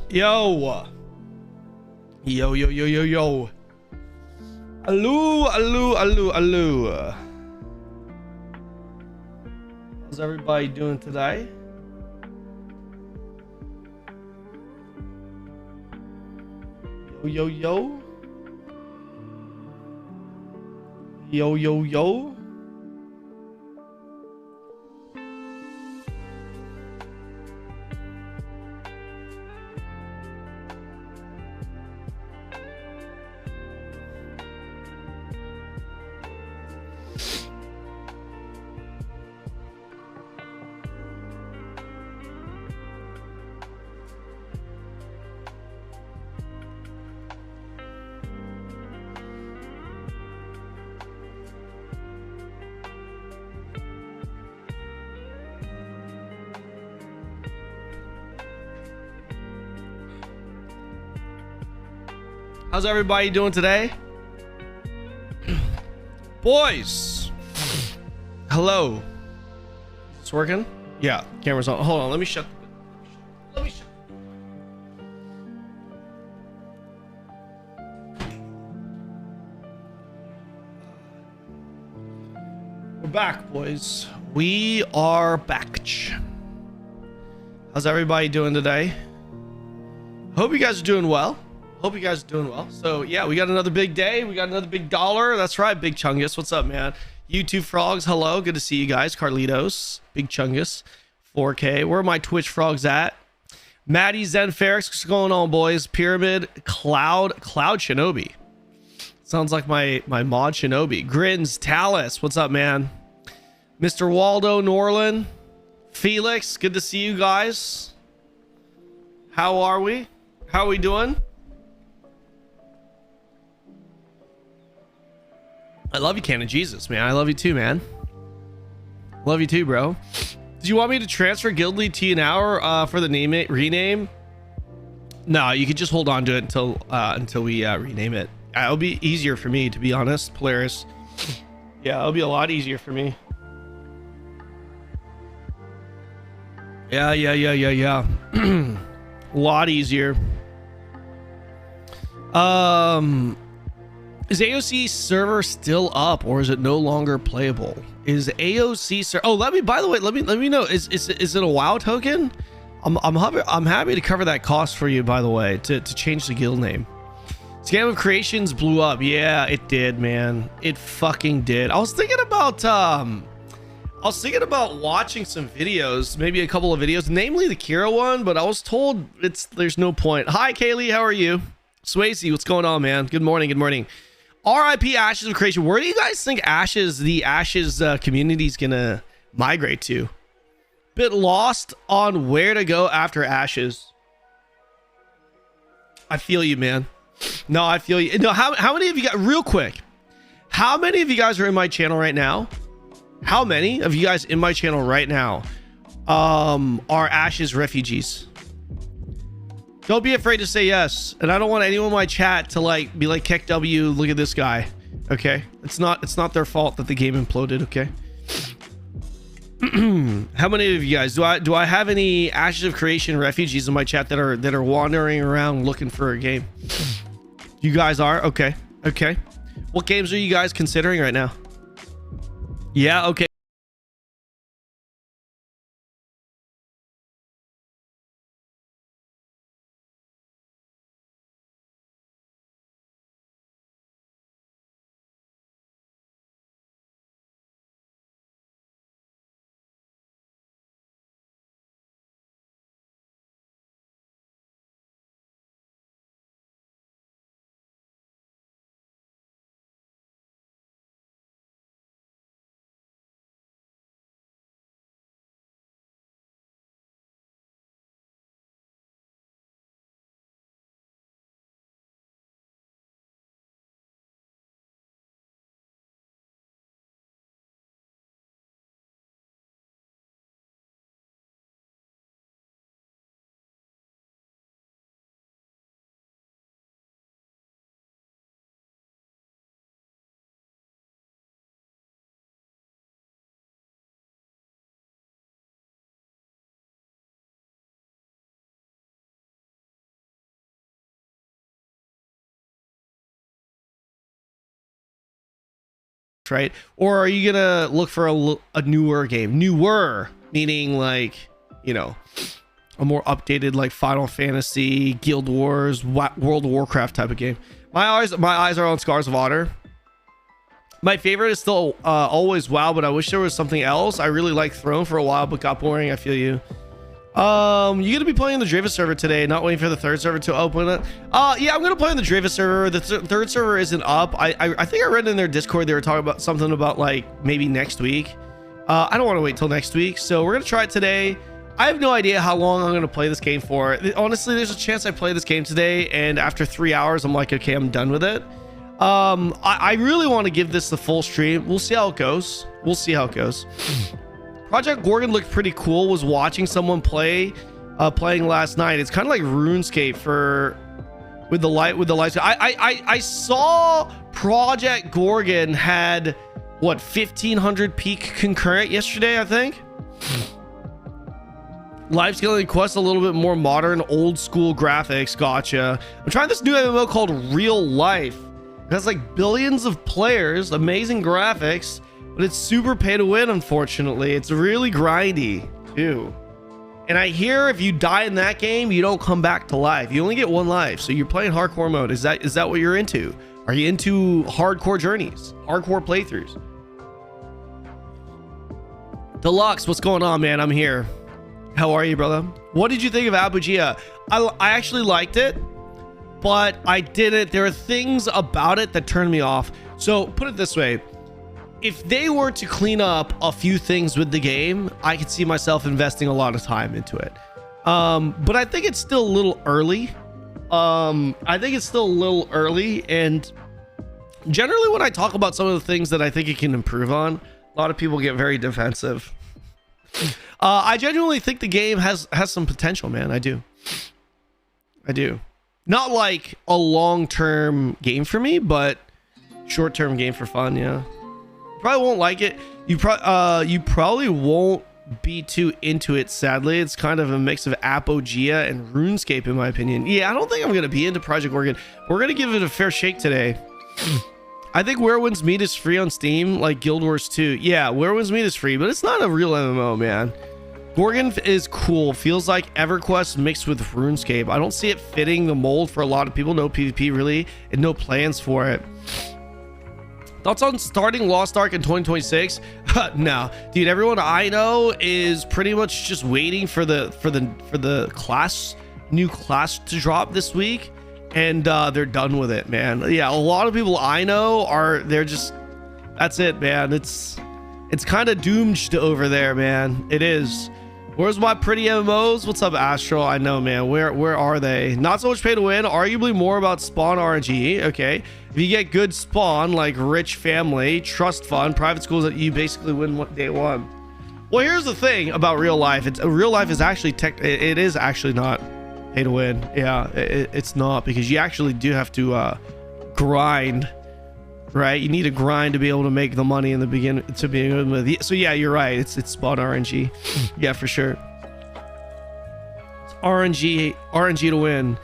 Yo. Yo, yo, yo, yo, yo. Hello, hello, hello, hello. How's everybody doing today? Yo, yo, yo. Yo, yo, yo. How's everybody doing today? Boys. Hello. Is this working? Yeah, camera's on. Hold on, let me shut. We're back, boys. We are back. How's everybody doing today? Hope you guys are doing well. So yeah, we got another big day. We got another big dollar. That's right, Big Chungus. What's up, man? YouTube frogs, hello. Good to see you guys. Carlitos, Big Chungus, 4K. Where are my Twitch frogs at? Maddie, Zen, Ferrex, what's going on, boys? Pyramid, Cloud Shinobi. Sounds like my mod Shinobi. Grins, Talus, what's up, man? Mr. Waldo, Norland, Felix, good to see you guys. How are we? How are we doing? I love you, Kanon Jesus, man. I love you too, man. Love you too, bro. Do you want me to transfer Guild Lead to you now for the rename? No, you could just hold on to it until we rename it. It'll be easier for me, to be honest, Polaris. Yeah, it'll be a lot easier for me. Yeah. A lot easier. Is AOC server still up, or is it no longer playable? Is AOC server? Oh, by the way, let me know. Is it a WoW token? I'm happy to cover that cost for you, by the way, to change the guild name. Scam of Creations blew up. Yeah, it did, man. It fucking did. I was thinking about watching some videos, maybe a couple of videos, namely the Kira one, but I was told there's no point. Hi, Kaylee, how are you? Swayze, what's going on, man? Good morning, good morning. RIP Ashes of Creation. Where do you guys think the Ashes community is gonna migrate to? Bit lost on where to go after Ashes. I feel you, man. No, I feel you. No, how many of you got, real quick, how many of you guys are in my channel right now? How many of you guys in my channel right now are Ashes refugees? Don't be afraid to say yes. And I don't want anyone in my chat to be like, Keck W, look at this guy. Okay? It's not their fault that the game imploded, okay? How many of you guys do I have any Ashes of Creation refugees in my chat that are wandering around looking for a game? You guys are? Okay. Okay. What games are you guys considering right now? Yeah, okay. right? Or are you gonna look for a newer game? Newer meaning like, you know, a more updated like Final Fantasy, Guild Wars, World of Warcraft type of game. My eyes are on Scars of Honor. My favorite is still always WoW, but I wish there was something else. I really liked Throne for a while, but got boring. I feel you. You're gonna be playing the Dravis server today, not waiting for the third server to open it. Yeah, I'm gonna play on the Dravis server. The third server isn't up. I think I read in their Discord they were talking about something about like maybe next week. I don't want to wait till next week, so we're gonna try it today. I have no idea how long I'm gonna play this game for. Honestly, there's a chance I play this game today, and after 3 hours, I'm like, okay, I'm done with it. I really want to give this the full stream. We'll see how it goes. Project Gorgon looked pretty cool. Was watching someone playing last night. It's kind of like RuneScape with the lights. I saw Project Gorgon had what 1500 peak concurrent yesterday, I think. Live scaling quest, a little bit more modern, old school graphics. Gotcha. I'm trying this new MMO called Real Life. It has like billions of players, amazing graphics, but it's super pay to win, unfortunately. It's really grindy too. And I hear if you die in that game, you don't come back to life. You only get one life. So you're playing hardcore mode. Is that what you're into? Are you into hardcore journeys, hardcore playthroughs? Deluxe, what's going on, man? I'm here. How are you, brother? What did you think of Abugia? I actually liked it, but I didn't. There are things about it that turned me off. So put it this way. If they were to clean up a few things with the game, I could see myself investing a lot of time into it. But I think it's still a little early. And generally when I talk about some of the things that I think it can improve on, a lot of people get very defensive. I genuinely think the game has some potential, man. I do. Not like a long-term game for me, but short-term game for fun. Yeah. Probably won't like it. You probably won't be too into it, sadly. It's kind of a mix of Apogea and RuneScape, in my opinion. Yeah, I don't think I'm gonna be into Project Gorgon. We're gonna give it a fair shake today. I think Where Winds Meet is free on Steam, like Guild Wars 2. Yeah, Where Winds Meet is free, but it's not a real MMO, man. Gorgon is cool. Feels like EverQuest mixed with RuneScape. I don't see it fitting the mold for a lot of people. No PvP really, and no plans for it. Thoughts on starting Lost Ark in 2026? No, dude. Everyone I know is pretty much just waiting for the new class to drop this week, and they're done with it, man. Yeah, a lot of people I know that's it, man. It's kind of doomed over there, man. It is. Where's my pretty MMOs? What's up, Astro? I know, man. Where are they? Not so much pay to win. Arguably more about spawn RNG. Okay. If you get good spawn, like rich family, trust fund, private schools, that you basically win day one. Well, here's the thing about real life. Real life is actually it is actually not pay to win. Yeah, it's not, because you actually do have to grind. Right, you need to grind to be able to make the money in the beginning to begin with. So yeah, you're right. It's spawn RNG. Yeah, for sure. It's RNG to win.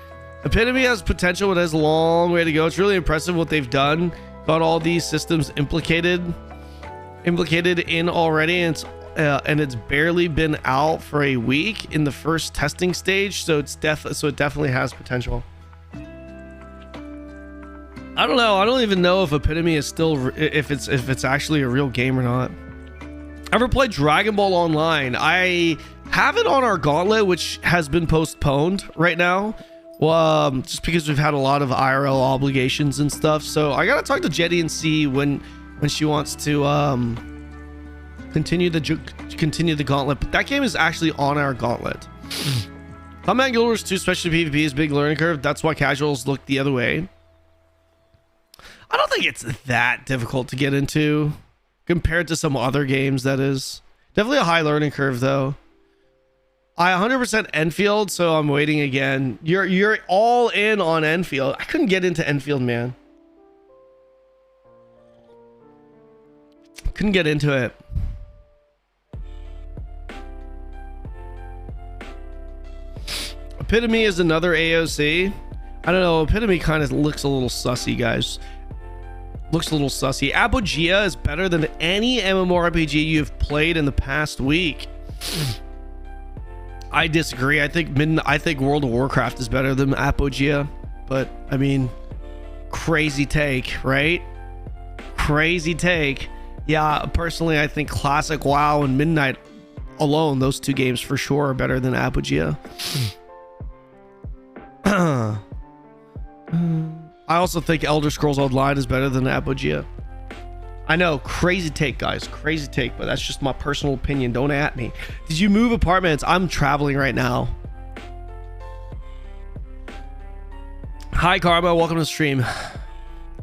Epitome has potential, but has a long way to go. It's really impressive what they've done. Got all these systems implicated in already, and it's barely been out for a week in the first testing stage. So it definitely has potential. I don't know. I don't even know if Epitome is still if it's actually a real game or not. Ever played Dragon Ball Online? I have it on our Gauntlet, which has been postponed right now. Just because we've had a lot of IRL obligations and stuff. So I gotta talk to Jetty and see when she wants to continue the Gauntlet. But that game is actually on our Gauntlet. Combat Guild Wars 2, especially PvP, is a big learning curve. That's why casuals look the other way. I don't think it's that difficult to get into compared to some other games. That is definitely a high learning curve, though. I 100% Enfield, so I'm waiting again. You're all in on Enfield. I couldn't get into Enfield, man. Couldn't get into it. Epitome is another AOC. I don't know. Epitome kind of looks a little sussy, guys. Looks a little sussy. Apogea is better than any MMORPG you've played in the past week. I disagree. I think World of Warcraft is better than Apogea, but I mean, crazy take, right? Crazy take. Yeah, personally, I think Classic WoW and Midnight alone, those two games for sure are better than Apogea. I also think Elder Scrolls Online is better than Apogea. I know, crazy take, guys, crazy take, but that's just my personal opinion. Don't at me. Did you move apartments? I'm traveling right now. Hi, Karma. Welcome to the stream.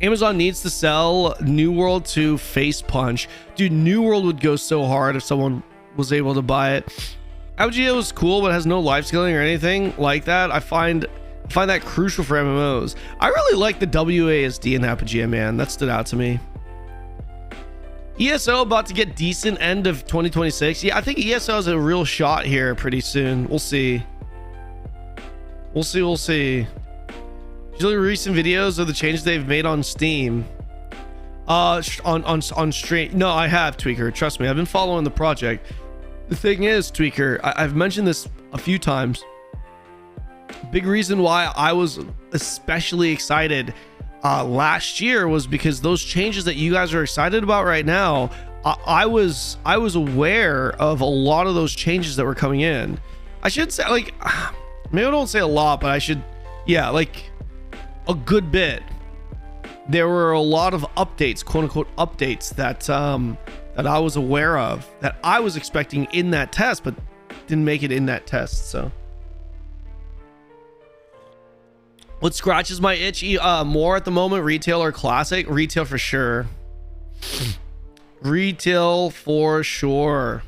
Amazon needs to sell New World to Face Punch. Dude, New World would go so hard if someone was able to buy it. Apogea was cool, but has no life scaling or anything like that. I find that crucial for MMOs. I really like the WASD in Apogea, man. That stood out to me. ESO about to get decent end of 2026. Yeah, I think ESO has a real shot here pretty soon. We'll see. We'll see. Usually recent videos of the changes they've made on Steam. On stream. No, I have, Tweaker. Trust me, I've been following the project. The thing is, Tweaker, I've mentioned this a few times. Big reason why I was especially excited last year was because those changes that you guys are excited about right now, I was aware of a lot of those changes that were coming in. I should say, like, maybe I don't say a lot, but I should, yeah, like a good bit. There were a lot of updates, quote unquote updates, that I was aware of, that I was expecting in that test, but didn't make it in that test. So what scratches my itch more at the moment, retail or classic? Retail for sure. Retail for sure.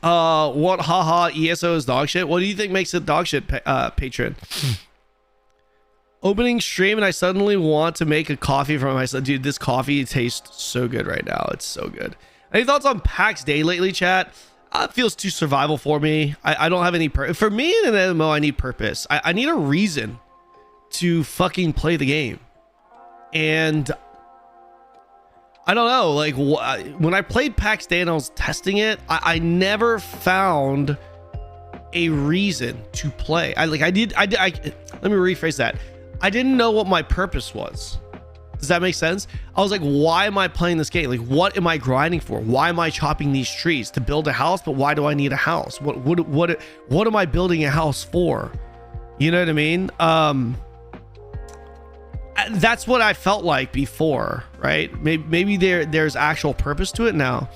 What? Haha, ESO is dog shit. What do you think makes it dog shit, patron? Opening stream and I suddenly want to make a coffee for myself. Dude, this coffee tastes so good right now. It's so good. Any thoughts on PAX Day lately, chat? It feels too survival for me. I don't have any for me in an MMO. I need purpose. I need a reason to fucking play the game. And I don't know, like when I played PAX Day and I was testing it, I never found a reason to play. Let me rephrase that. I didn't know what my purpose was. Does that make sense? I was like, why am I playing this game? Like, what am I grinding for? Why am I chopping these trees? To build a house? But why do I need a house? What am I building a house for? You know what I mean? That's what I felt like before, right? Maybe there's actual purpose to it now.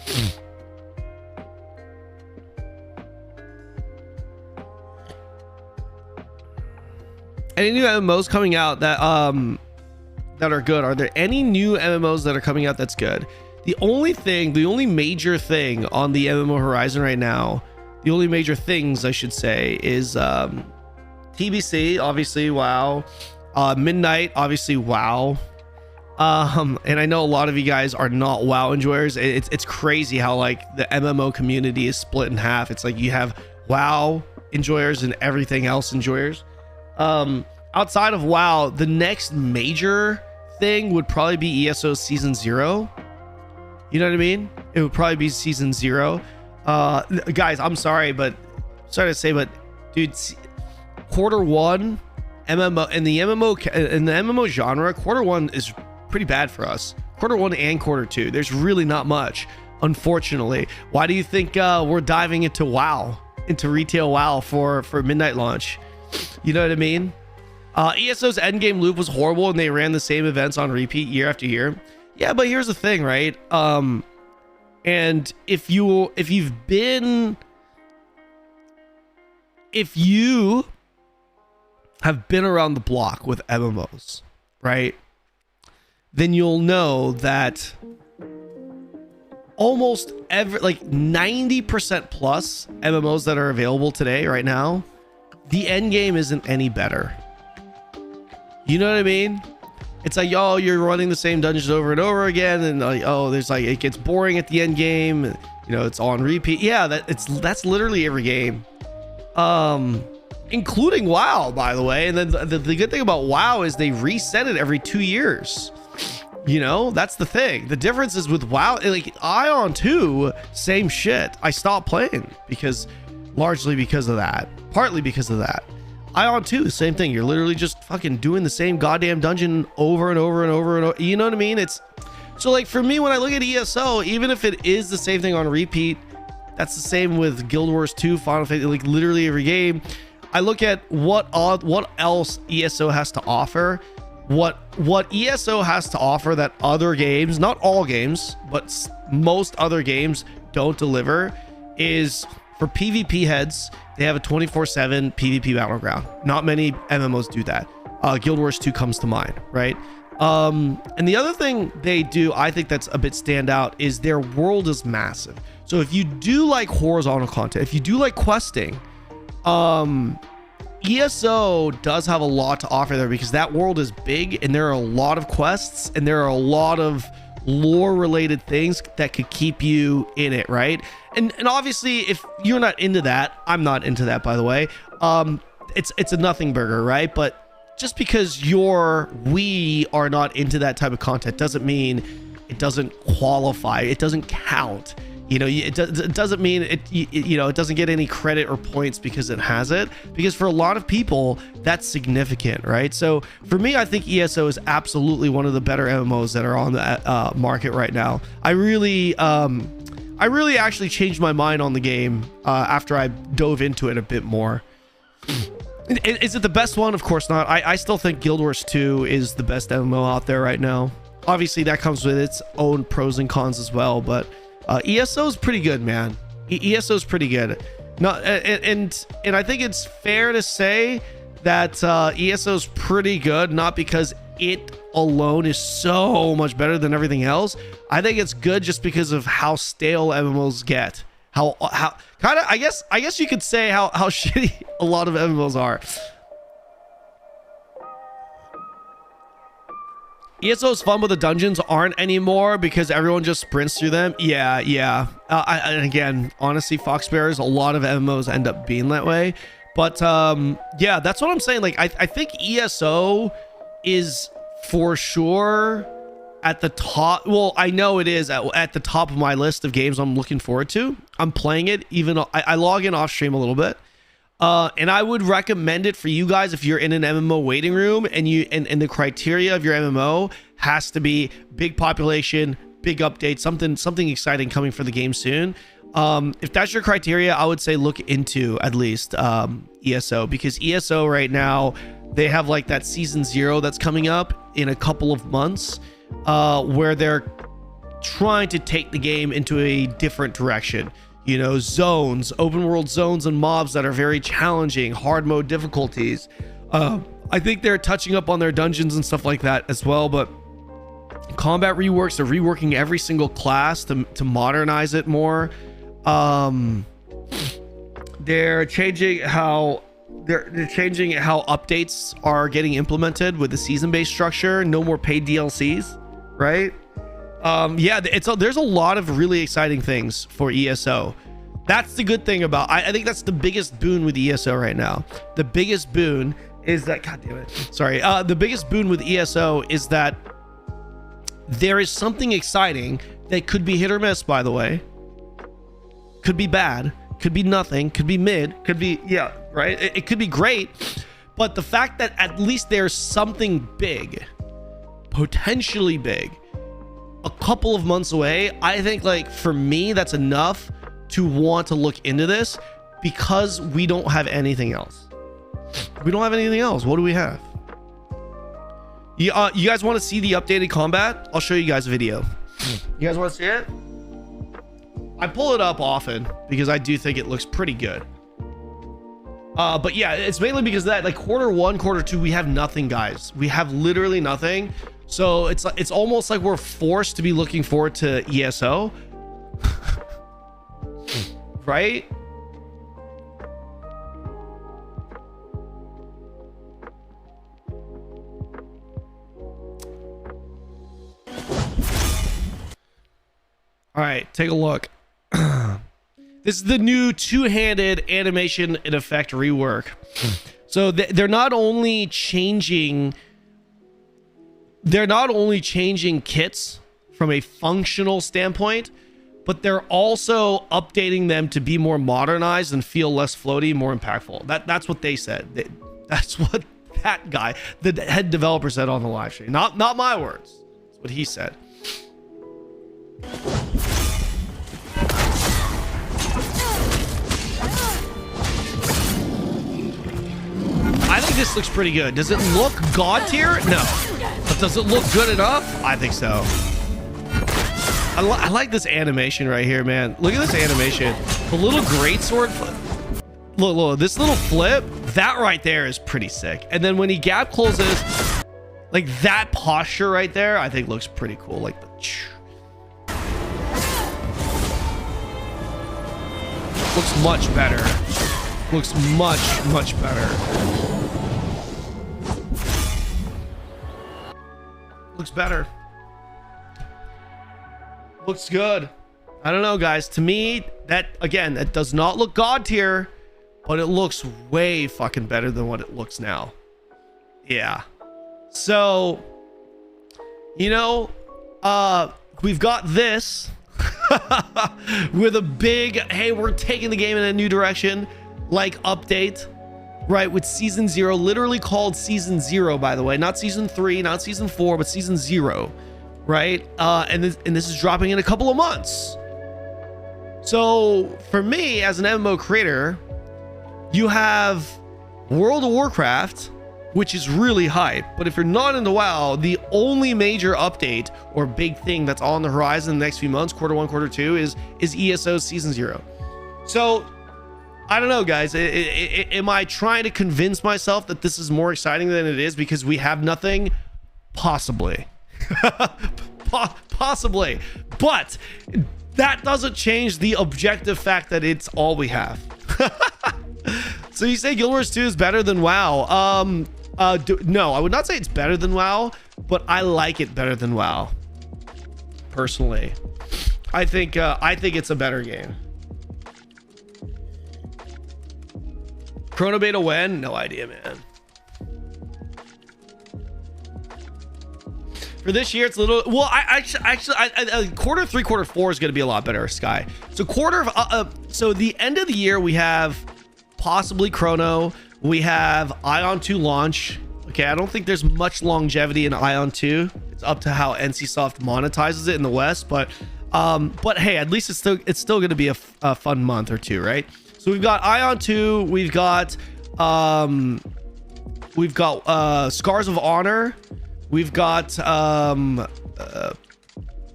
Any new MMOs coming out that are good? Are there any new MMOs that are coming out that's good? The only major thing on the MMO horizon right now, the only major things I should say, is TBC, obviously, WoW, Midnight, obviously, WoW, and I know a lot of you guys are not WoW enjoyers. It's crazy how like the MMO community is split in half. It's like you have WoW enjoyers and everything else enjoyers. Outside of WoW, the next major thing would probably be ESO Season 0. You know what I mean? It would probably be Season 0. Guys, I'm sorry to say, but dude, quarter one MMO in the MMO genre, quarter one is pretty bad for us. Quarter one and quarter two, there's really not much, unfortunately. Why do you think we're diving into WoW, into retail WoW for Midnight launch? You know what I mean? ESO's endgame loop was horrible and they ran the same events on repeat year after year. Yeah, but here's the thing, right? And if you have been around the block with MMOs, right? Then you'll know that almost every, like 90% plus MMOs that are available today right now, the end game isn't any better. You know what I mean? It's like, oh, you're running the same dungeons over and over again, and like, oh, there's like, it gets boring at the end game. You know, it's on repeat. Yeah, that's literally every game, including WoW, by the way. And then the good thing about WoW is they reset it every 2 years. You know, that's the thing. The difference is with WoW, like Ion 2, same shit. I stopped playing largely because of that. Partly because of that. Ion 2, same thing. You're literally just fucking doing the same goddamn dungeon over and over and over and over. You know what I mean? It's so like for me, when I look at ESO, even if it is the same thing on repeat, that's the same with Guild Wars 2, Final Fantasy, like literally every game. I look at what else ESO has to offer. What ESO has to offer that other games, not all games, but most other games don't deliver, is for PvP heads, they have a 24/7 PvP battleground. Not many MMOs do that. Guild Wars 2 comes to mind, right? And the other thing they do, I think that's a bit standout, is their world is massive. So if you do like horizontal content, if you do like questing, ESO does have a lot to offer there because that world is big and there are a lot of quests and there are a lot of lore related things that could keep you in it, right? And obviously if you're not into that, I'm not into that, by the way, it's a nothing burger, right? But just because we are not into that type of content doesn't mean it doesn't qualify, it doesn't count. You know, it doesn't mean it doesn't get any credit or points because it has it, because for a lot of people that's significant, right? So for me, I think ESO is absolutely one of the better MMOs that are on the market right now. I really actually changed my mind on the game after I dove into it a bit more. Is it the best one? Of course not. I still think Guild Wars 2 is the best MMO out there right now. Obviously that comes with its own pros and cons as well, but ESO is pretty good, man. ESO is pretty good. No, and I think it's fair to say that ESO is pretty good, not because it alone is so much better than everything else. I think it's good just because of how stale MMOs get. How kind of, I guess you could say how shitty a lot of MMOs are. ESO is fun, but the dungeons aren't anymore because everyone just sprints through them. Yeah. And again, honestly, Foxbearers, a lot of MMOs end up being that way. But yeah, that's what I'm saying. Like, I think ESO is for sure at the top. Well, I know it is at the top of my list of games I'm looking forward to. I'm playing it, even I log in off stream a little bit. And I would recommend it for you guys if you're in an MMO waiting room and the criteria of your MMO has to be big population, big update, something exciting coming for the game soon. If that's your criteria, I would say look into at least ESO, because ESO right now, they have like that season 0 that's coming up in a couple of months, where they're trying to take the game into a different direction. You know, zones, open world zones and mobs that are very challenging, hard mode difficulties. I think they're touching up on their dungeons and stuff like that as well, but combat reworks, they're reworking every single class to modernize it more. They're changing how updates are getting implemented with the season-based structure. No more paid DLCs, right? Yeah, there's a lot of really exciting things for ESO. That's the good thing about, I think that's the biggest boon with ESO right now. The biggest boon is that, god damn it, sorry, the biggest boon with ESO is that there is something exciting that could be hit or miss, by the way. Could be bad, could be nothing, could be mid, could be, yeah, right, it could be great, but the fact that at least there's something big, potentially big, a couple of months away, I think, like, for me, that's enough to want to look into this, because we don't have anything else. We don't have anything else. What do we have? You guys want to see the updated combat? I'll show you guys a video. You guys want to see it? I pull it up often because I do think it looks pretty good. But yeah, it's mainly because of that, like, quarter 1, quarter 2, we have nothing, guys. We have literally nothing. So it's almost like we're forced to be looking forward to ESO. Right? All right, take a look. This is the new two-handed animation and effect rework. So they're not only changing they're not only changing kits from a functional standpoint, but they're also updating them to be more modernized and feel less floaty, more impactful. That's what they said. That's what that guy, the head developer, said on the live stream. Not my words. That's what he said. I think this looks pretty good. Does it look god tier? No. But does it look good enough? I think so. I like this animation right here, man. Look at this animation. The little greatsword flip. Look, this little flip, that right there is pretty sick. And then when he gap closes, like that posture right there, I think looks pretty cool. Like the looks much better. Looks much better. Looks better. Looks good. I don't know, guys. To me, that does not look god tier, but it looks way fucking better than what it looks now. Yeah. So, you know, we've got this with a big, hey, we're taking the game in a new direction, like update, right? With season 0, literally called season 0, by the way, not season 3, not season 4, but season 0. Right? And this is dropping in a couple of months. So for me as an MMO creator, you have World of Warcraft, which is really hype. But if you're not into WoW, the only major update or big thing that's on the horizon in the next few months, quarter 1, quarter 2, is ESO's season 0. So I don't know, guys. Am I trying to convince myself that this is more exciting than it is because we have nothing? Possibly. Possibly, but that doesn't change the objective fact that it's all we have. So you say Guild Wars 2 is better than WoW? No, I would not say it's better than WoW, but I like it better than WoW. Personally, I think it's a better game. Chrono Beta when? No idea, man. For this year, it's a little, well, I quarter 3, quarter 4 is going to be a lot better, Sky. So so the end of the year, we have possibly Chrono. We have Ion 2 launch. Okay, I don't think there's much longevity in Ion 2. It's up to how NCSoft monetizes it in the West, but hey, at least it's still going to be a fun month or two, right? So we've got Ion 2. We've got Scars of Honor. We've got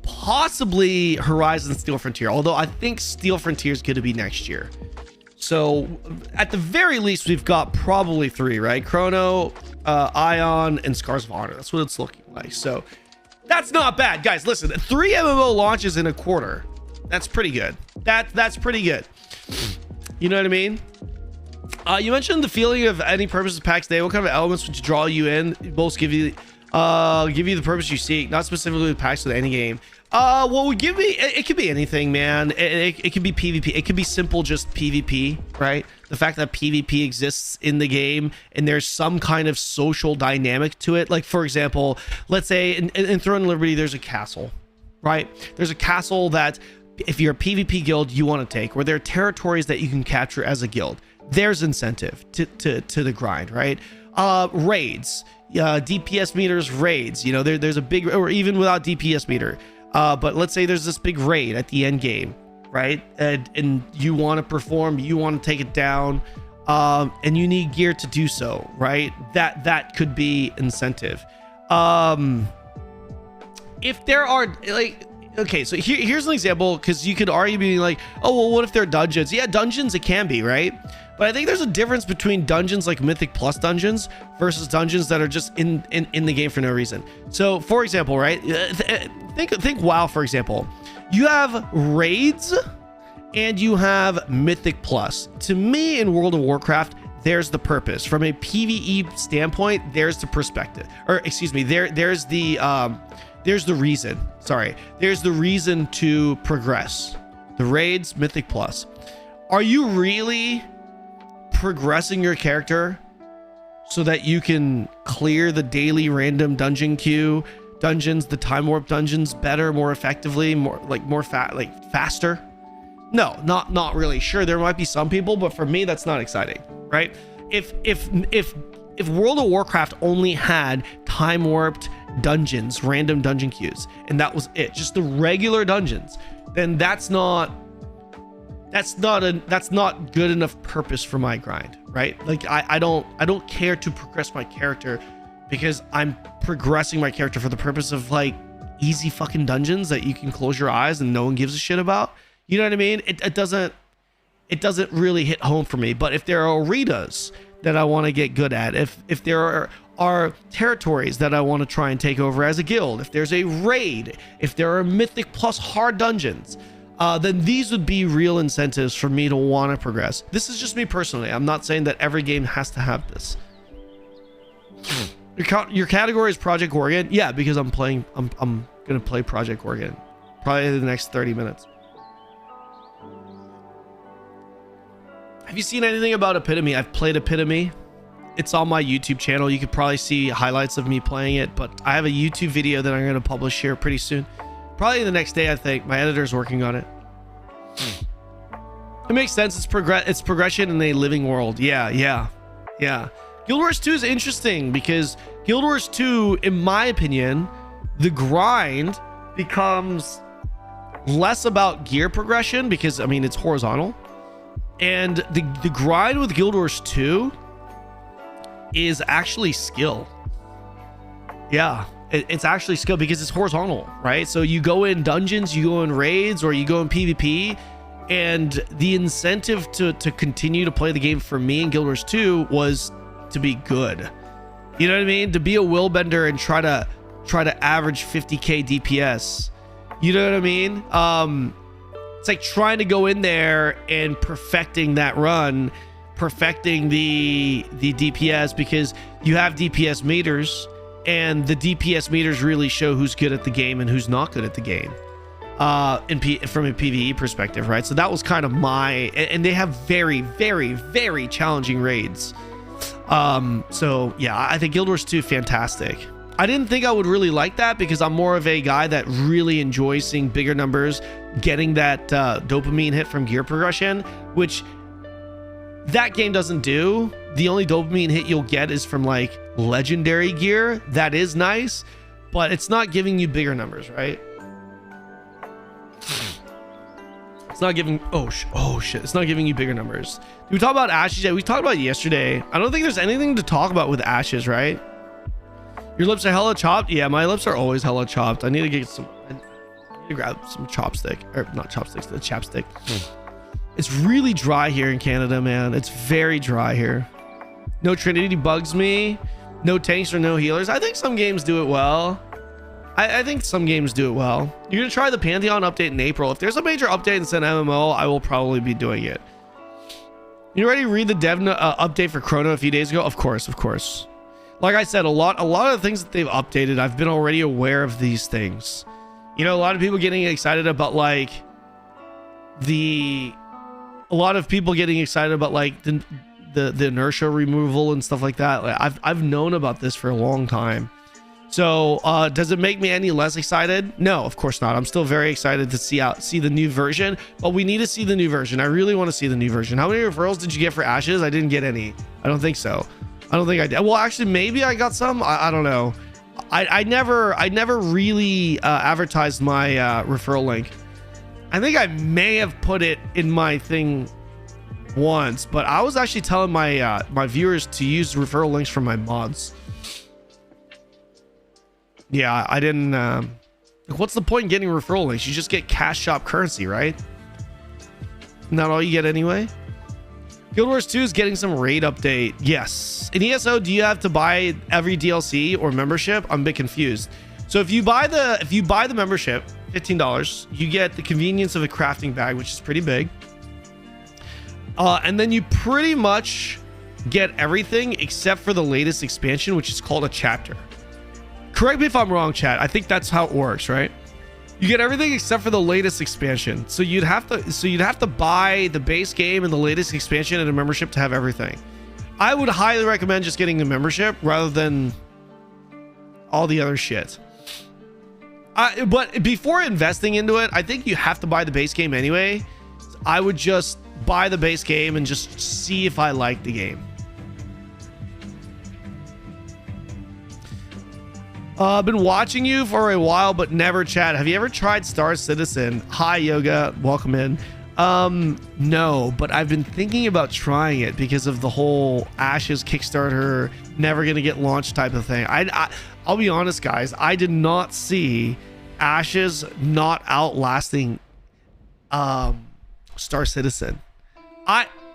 possibly Horizon Steel Frontier, although I think Steel Frontier is going to be next year. So at the very least, we've got probably 3, right? Chrono, Ion, and Scars of Honor. That's what it's looking like. So that's not bad, guys. Listen, 3 MMO launches in a quarter. That's pretty good. That's pretty good. You know what I mean? You mentioned the feeling of any purpose of packs today. What kind of elements would draw you in? Both give you the purpose you seek, not specifically with packs with any game. Well, give me, it could be anything, man. It could be PvP. It could be simple, just PvP, right? The fact that PvP exists in the game and there's some kind of social dynamic to it. Like, for example, let's say in Throne of Liberty, there's a castle, right? There's a castle that if you're a PvP guild, you want to take, where there are territories that you can capture as a guild. There's incentive to the grind, right? Raids, DPS meters, raids, you know, there's a big, or even without DPS meter, but let's say there's this big raid at the end game, right? And you want to perform, you want to take it down, and you need gear to do so, right? That could be incentive. If there are, like, okay, so here's an example, because you could argue being like, oh, well, what if they're dungeons? Yeah, dungeons, it can be, right? But I think there's a difference between dungeons like Mythic Plus dungeons versus dungeons that are just in the game for no reason. So, for example, right? Think WoW, for example. You have raids and you have Mythic Plus. To me, in World of Warcraft, there's the purpose. From a PvE standpoint, there's the perspective. Or, excuse me, there's the reason. Sorry. There's the reason to progress. The raids, Mythic Plus. Are you really progressing your character so that you can clear the daily random dungeon queue dungeons, the time warp dungeons better, more effectively, faster? No, not really. Sure, there might be some people, but for me, that's not exciting, right? If World of Warcraft only had time warped dungeons, random dungeon queues, and that was it, just the regular dungeons, then that's not good enough purpose for my grind, right? Like I don't care to progress my character because I'm progressing my character for the purpose of like easy fucking dungeons that you can close your eyes and no one gives a shit about. You know what I mean? It doesn't really hit home for me. But if there are arenas that I want to get good at, if there are territories that I want to try and take over as a guild, if there's a raid, if there are mythic plus hard dungeons, then these would be real incentives for me to want to progress. This is just me personally. I'm not saying that every game has to have this. Your category is Project Gorgon? Yeah, because I'm gonna play Project Gorgon probably in the next 30 minutes. Have you seen anything about Epitome? I've played Epitome. It's on my YouTube channel. You could probably see highlights of me playing it, but I have a YouTube video that I'm going to publish here pretty soon. Probably the next day, I think. My editor's working on it. It makes sense. It's progression in a living world. Yeah. Guild Wars 2 is interesting because Guild Wars 2, in my opinion, the grind becomes less about gear progression because, I mean, it's horizontal. And the grind with Guild Wars 2 is actually skill. Yeah, it's actually skill because it's horizontal, right? So you go in dungeons, you go in raids, or you go in PvP, and the incentive to continue to play the game for me in Guild Wars 2 was to be good. You know what I mean? To be a willbender and try to average 50k DPS. You know what I mean? It's like trying to go in there and perfecting that run, perfecting the DPS, because you have DPS meters, and the DPS meters really show who's good at the game and who's not good at the game. From a PvE perspective, right? So that was kind of and they have very, very, very challenging raids. So yeah, I think Guild Wars 2 fantastic. I didn't think I would really like that because I'm more of a guy that really enjoys seeing bigger numbers, getting that dopamine hit from gear progression, which that game doesn't do. The only dopamine hit you'll get is from like legendary gear. That is nice, but it's not giving you bigger numbers, right? It's not giving oh shit, it's not giving you bigger numbers. Did we talk about Ashes yet? We talked about it yesterday. I don't think there's anything to talk about with Ashes, right? Your lips are hella chopped. Yeah, my lips are always hella chopped. I need to get some, I need to grab some chopstick, or not chopsticks, the chapstick. It's really dry here in Canada, man. It's very dry here. No Trinity bugs me. No tanks or no healers. I think some games do it well. I think some games do it well. You're gonna try the Pantheon update in April. If there's a major update in Sen MMO, I will probably be doing it. You ready to read the dev update for Chrono a few days ago? Of course. Like I said, a lot of the things that they've updated, I've been already aware of these things. You know, a lot of people getting excited about like the inertia removal and stuff like that. Like, I've known about this for a long time. So does it make me any less excited? No, of course not. I'm still very excited to see the new version, but we need to see the new version. I really want to see the new version. How many referrals did you get for Ashes? I didn't get any. I don't think so. I don't think I did. Well, actually, maybe I got some. I don't know. I never really advertised my referral link. I think I may have put it in my thing once, but I was actually telling my my viewers to use referral links from my mods. Yeah, I didn't. What's the point in getting referral links? You just get cash shop currency, right? Not all you get anyway. Guild Wars 2 is getting some raid update. Yes. In ESO, do you have to buy every DLC or membership? I'm a bit confused. So if you buy the membership, $15, you get the convenience of a crafting bag, which is pretty big. And then you pretty much get everything except for the latest expansion, which is called a chapter. Correct me if I'm wrong, chat. I think that's how it works, right? You get everything except for the latest expansion. So you'd have to buy the base game and the latest expansion and a membership to have everything. I would highly recommend just getting the membership rather than all the other shit. But before investing into it, I think you have to buy the base game anyway. I would just buy the base game and just see if I like the game. I've been watching you for a while, but never chat. Have you ever tried Star Citizen? Hi, Yoga. Welcome in. No, but I've been thinking about trying it because of the whole Ashes Kickstarter, never gonna get launched type of thing. I'll be honest, guys. I did not see Ashes not outlasting Star Citizen.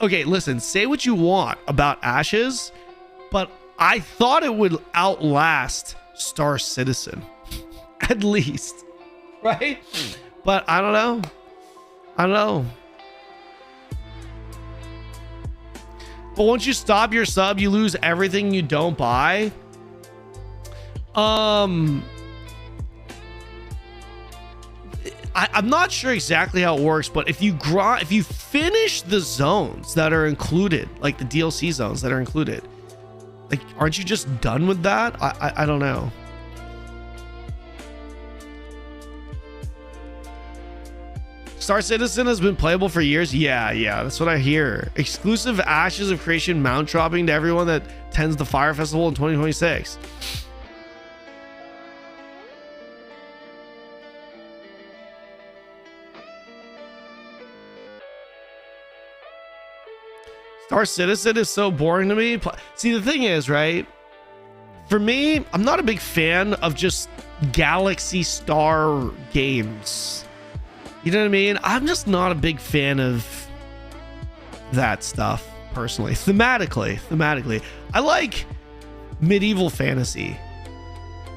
Okay, listen, say what you want about Ashes, but I thought it would outlast Star Citizen at least, right? But I don't know. But once you stop your sub, you lose everything you don't buy. I'm not sure exactly how it works, but if you finish the zones that are included, like the DLC zones that are included, like, aren't you just done with that? I don't know. Star Citizen has been playable for years. Yeah, that's what I hear. Exclusive Ashes of Creation mount dropping to everyone that attends the Fire Festival in 2026. Star Citizen is so boring to me. See, the thing is, right? For me, I'm not a big fan of just Galaxy Star games. You know what I mean? I'm just not a big fan of that stuff, personally. Thematically. I like medieval fantasy.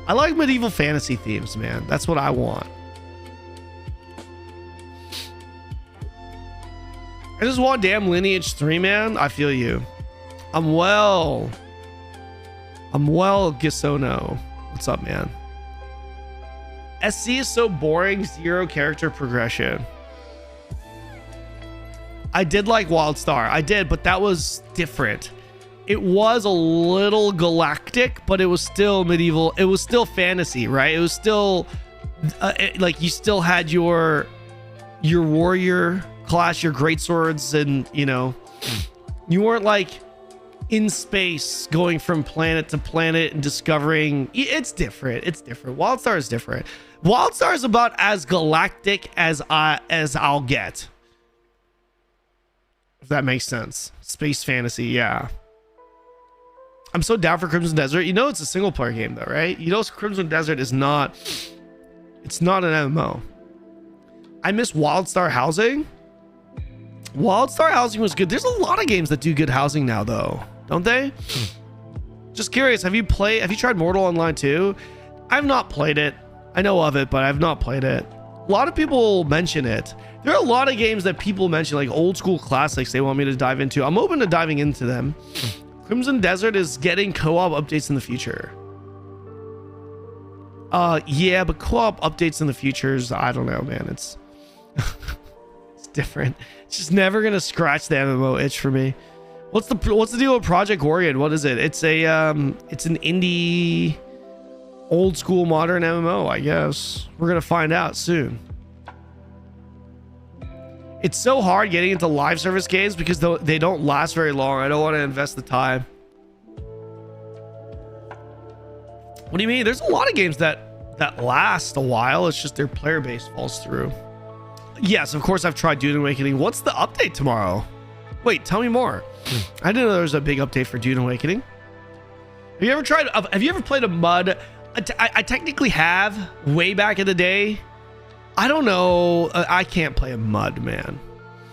I like medieval fantasy themes, man. That's what I want. I just want damn Lineage 3, man. I feel you. I'm well, Gisono. What's up, man? SC is so boring, zero character progression. I did like WildStar. I did, but that was different. It was a little galactic, but it was still medieval. It was still fantasy, right? It was still like you still had your warrior class, your great swords, and you weren't like in space going from planet to planet and discovering. It's different. WildStar is different. WildStar is about as galactic as I'll get, if that makes sense. Space fantasy, yeah. I'm so down for Crimson Desert. It's a single player game though, right? Crimson Desert is not. It's not an MMO. I miss WildStar Housing. WildStar Housing was good. There's a lot of games that do good housing now though, don't they? Just curious, have you tried Mortal Online 2? I've not played it. I know of it, but I've not played it. A lot of people mention it. There are a lot of games that people mention, like old school classics they want me to dive into. I'm open to diving into them. Crimson Desert is getting co-op updates in the future. Yeah, but co-op updates in the futures, I don't know, man. It's it's different. It's just never gonna scratch the MMO itch for me. What's the deal with Project Gorgon? What is it? It's an indie old school modern MMO, I guess. We're gonna find out soon. It's so hard getting into live service games because they don't last very long. I don't want to invest the time. What do you mean? There's a lot of games that last a while. It's just their player base falls through. Yes, of course I've tried Dune Awakening. What's the update tomorrow? Wait, tell me more. I didn't know there was a big update for Dune Awakening. Have you ever played a MUD? I technically have, way back in the day. I don't know. I can't play a MUD, man.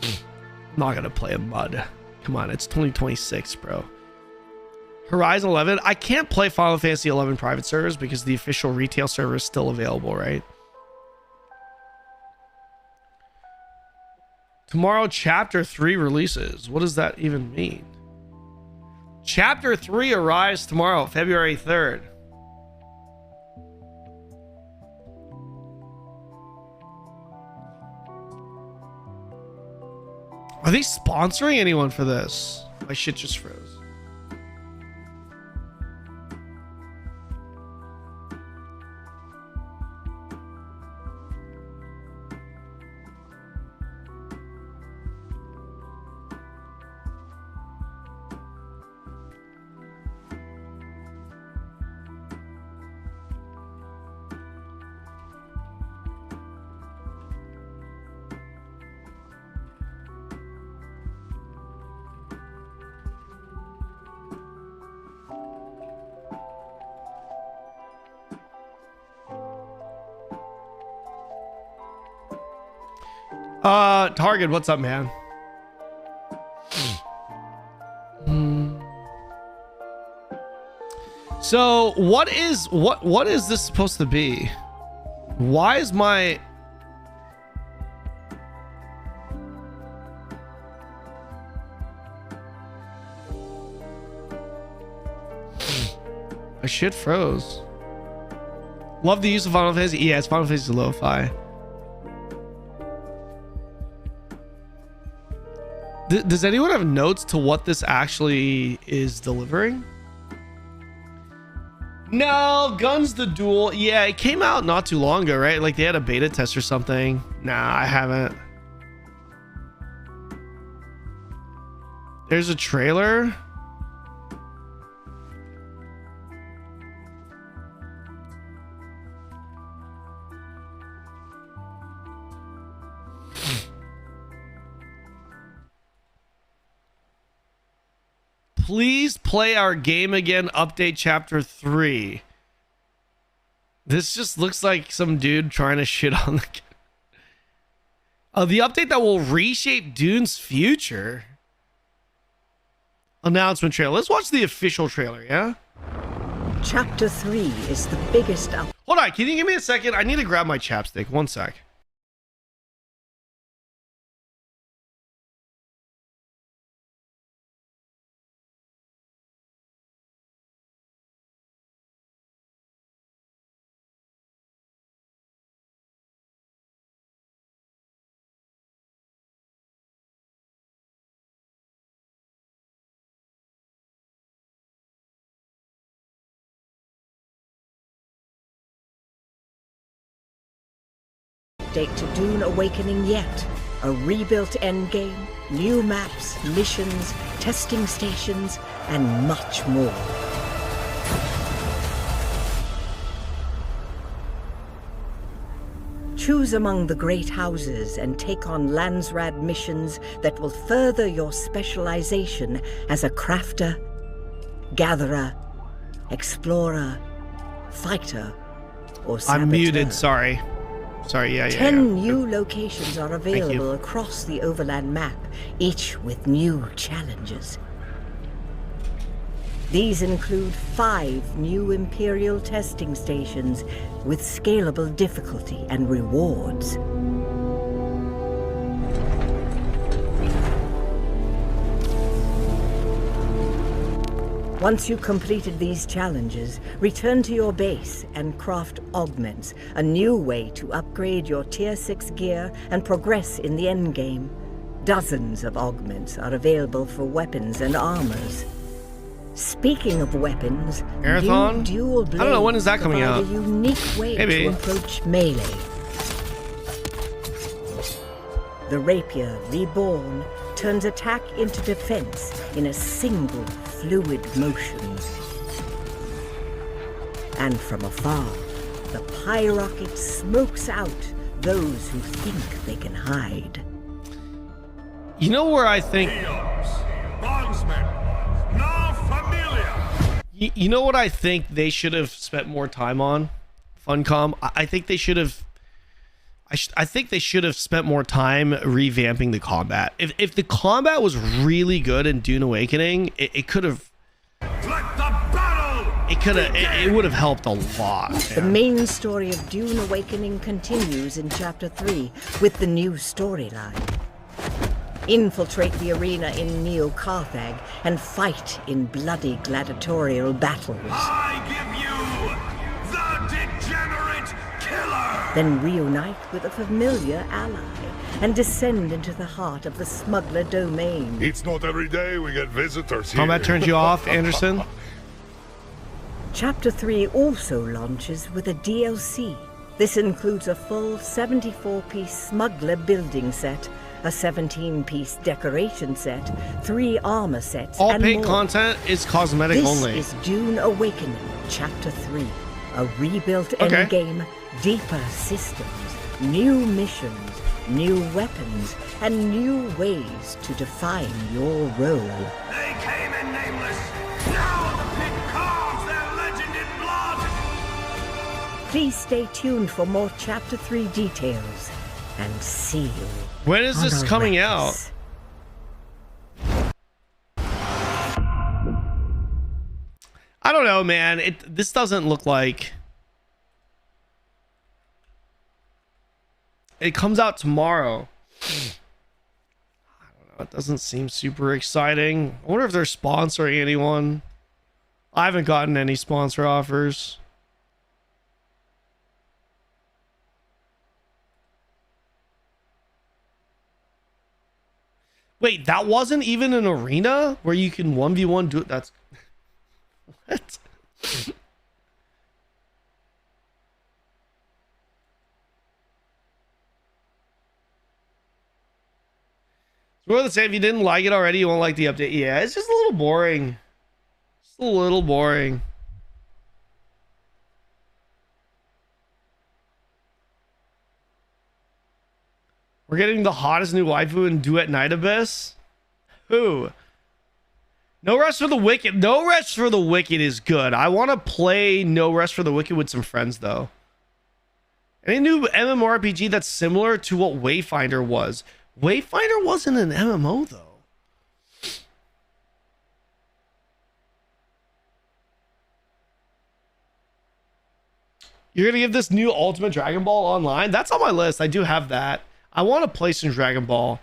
I'm not gonna play a MUD. Come on, it's 2026, bro. Horizon 11. I can't play Final Fantasy 11 private servers because the official retail server is still available, right? Tomorrow, Chapter 3 releases. What does that even mean? Chapter 3 arrives tomorrow, February 3rd. Are they sponsoring anyone for this? My shit just froze. Target, what's up, man? So what is this supposed to be? Why is my shit froze? Love the use of Final Fantasy. Yeah, it's Final Fantasy Lo-Fi. Does anyone have notes to what this actually is delivering? No, Guns the Duel. Yeah, it came out not too long ago, right? Like they had a beta test or something. Nah, I haven't. There's a trailer. Please play our game again. Update chapter 3. This just looks like some dude trying to shit on the update that will reshape Dune's future. Announcement trailer. Let's watch the official trailer, yeah? Chapter 3 is the biggest up. Hold on, can you give me a second? I need to grab my chapstick. One sec. Update to Dune Awakening yet. A rebuilt endgame, new maps, missions, testing stations, and much more. Choose among the great houses and take on Landsrad missions that will further your specialization as a crafter, gatherer, explorer, fighter, or saboteur. I'm muted, sorry. Yeah. 10 new locations are available across the overland map, each with new challenges. These include 5 new Imperial testing stations with scalable difficulty and rewards. Once you completed these challenges, return to your base and craft augments, a new way to upgrade your Tier 6 gear and progress in the endgame. Dozens of augments are available for weapons and armors. Speaking of weapons, Marathon? Dual Blades I don't know, when is that coming out? A unique way to approach melee. The Rapier, reborn, turns attack into defense in a single fluid motion. And from afar, the pyrocket smokes out those who think they can hide. You know where I think... You know what I think they should have spent more time on? Funcom? I think they should have... I think they should have spent more time revamping the combat. If the combat was really good in Dune Awakening, it could have... It would have helped a lot. Man. The main story of Dune Awakening continues in Chapter 3 with the new storyline. Infiltrate the arena in Neo-Carthag and fight in bloody gladiatorial battles. I give you the degenerate killer! Then reunite with a familiar ally and descend into the heart of the smuggler domain. It's not every day we get visitors here. Combat turns you off, Anderson? Chapter 3 also launches with a DLC. This includes a full 74-piece smuggler building set, a 17-piece decoration set, 3 armor sets, all and paid more. Content is cosmetic only. This is Dune Awakening, Chapter 3. A rebuilt endgame, deeper systems, new missions, new weapons, and new ways to define your role. They came in nameless. Now the pit carves their legend in blood. Please stay tuned for more Chapter 3 details. and seal. When is this coming out? Honoratus. I don't know, man. This doesn't look like it comes out tomorrow. I don't know. It doesn't seem super exciting. I wonder if they're sponsoring anyone. I haven't gotten any sponsor offers. Wait, that wasn't even an arena where you can 1v1 do it? That's what? We're the same. If you didn't like it already, you won't like the update. Yeah, it's just a little boring. Just a little boring. We're getting the hottest new waifu in Duet Night Abyss. Who? No Rest for the Wicked. No Rest for the Wicked is good. I want to play No Rest for the Wicked with some friends, though. Any new MMORPG that's similar to what Wayfinder was? Wayfinder wasn't an MMO, though. You're going to give this new Ultimate Dragon Ball online? That's on my list. I do have that. I want to play some Dragon Ball.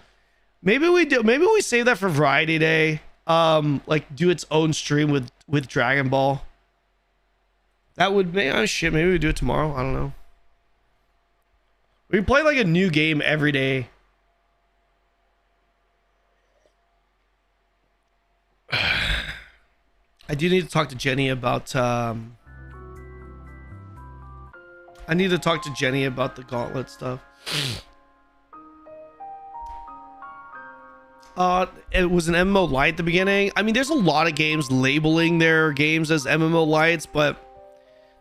Maybe we do. Maybe we save that for Variety Day. Like do its own stream with Dragon Ball. That would be, oh shit, maybe we do it tomorrow. I don't know. We play like a new game every day. I do need to talk to Jenny about I need to talk to Jenny about the Gauntlet stuff. It was an MMO light at the beginning. I mean, there's a lot of games labeling their games as MMO lights, but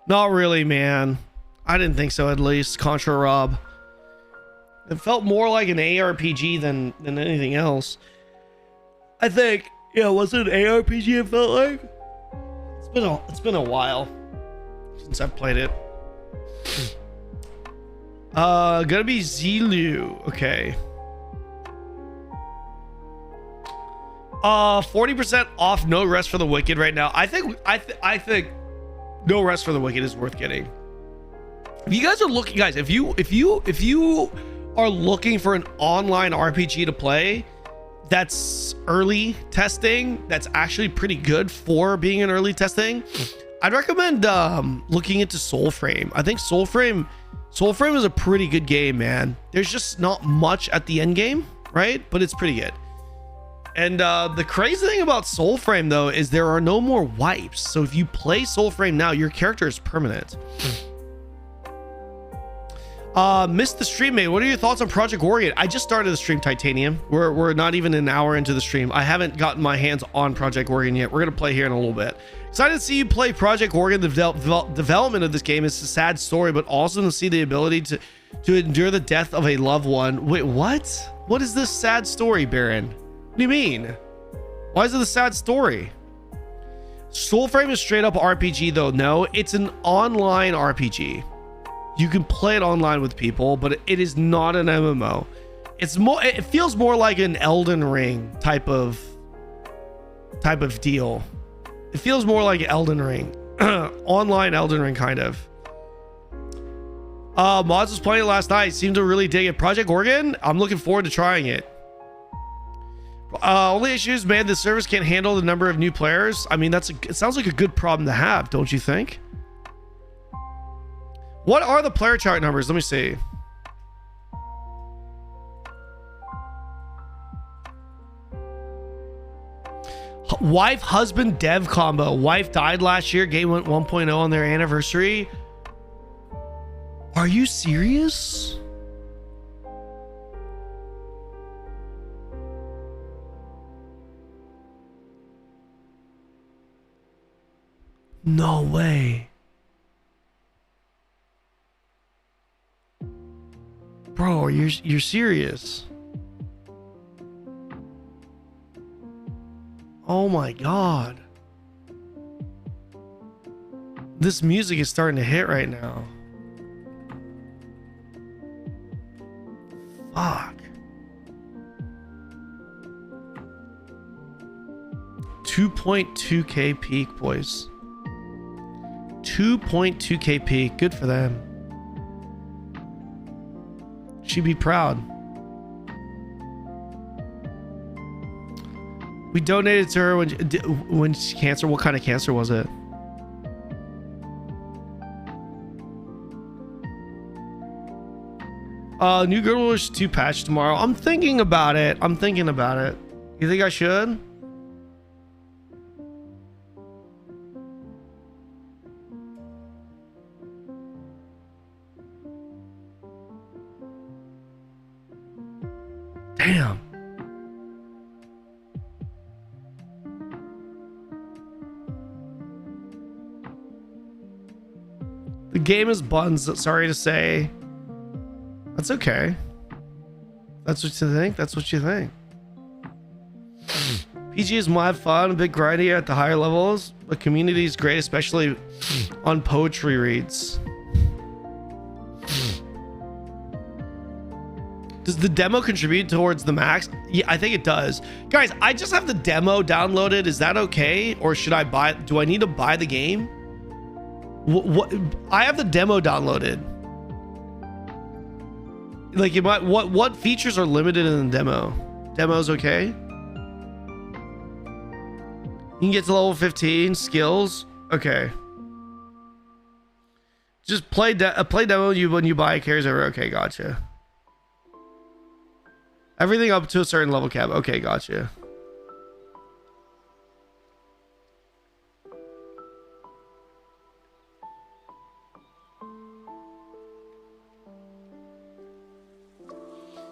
not really, man. I didn't think so, at least. Contra Rob. It felt more like an ARPG than anything else. I think, yeah, was it an ARPG it felt like? It's been a while since I played it. Gonna be Zilu. Okay. 40% off No Rest for the Wicked right now. I think No Rest for the Wicked is worth getting. If you guys are looking, guys, if you are looking for an online RPG to play that's early testing, that's actually pretty good for being an early testing, I'd recommend looking into Soulframe. I think Soulframe is a pretty good game, man. There's just not much at the end game, right? But it's pretty good. And the crazy thing about Soulframe, though, is there are no more wipes. So if you play Soulframe now, your character is permanent. Missed the stream, mate. What are your thoughts on Project Gorgon? I just started the stream, Titanium. We're not even an hour into the stream. I haven't gotten my hands on Project Gorgon yet. We're going to play here in a little bit. Excited to see you play Project Gorgon. The development of this game is a sad story, but also to see the ability to endure the death of a loved one. Wait, what? What is this sad story, Baron? What do you mean? Why is it a sad story? Soulframe is straight up RPG, though. No, it's an online RPG. You can play it online with people, but it is not an MMO. It's more. It feels more like an Elden Ring type of deal. It feels more like Elden Ring, online Elden Ring kind of. Mods was playing it last night. Seemed to really dig it. Project Gorgon. I'm looking forward to trying it. Only issues, man. The service can't handle the number of new players. I mean, it sounds like a good problem to have, don't you think? What are the player chart numbers? Let me see. Wife husband dev combo. Wife died last year. Game went 1.0 on their anniversary. Are you serious? No way. Bro, you're serious. Oh my god. This music is starting to hit right now. Fuck. 2.2k peak, boys. 2.2k peak. Good for them. She'd be proud. We donated to her when she cancer. What kind of cancer was it? New Girl Wars 2 patch tomorrow. I'm thinking about it. I'm thinking about it. You think I should? Damn. The game is buns. Sorry to say. That's okay. That's what you think. That's what you think. PG is mad fun, a bit grindy at the higher levels, but community is great, especially on poetry reads. Does the demo contribute towards the max? Yeah, I think it does. Guys, I just have the demo downloaded. Is that okay? Or should I buy it? Do I need to buy the game? What I have the demo downloaded. Like, you might, what features are limited in the demo? Demo's okay. You can get to level 15 skills. Okay. Just play demo when you buy carries over. Okay, gotcha. Everything up to a certain level cap. Okay, gotcha.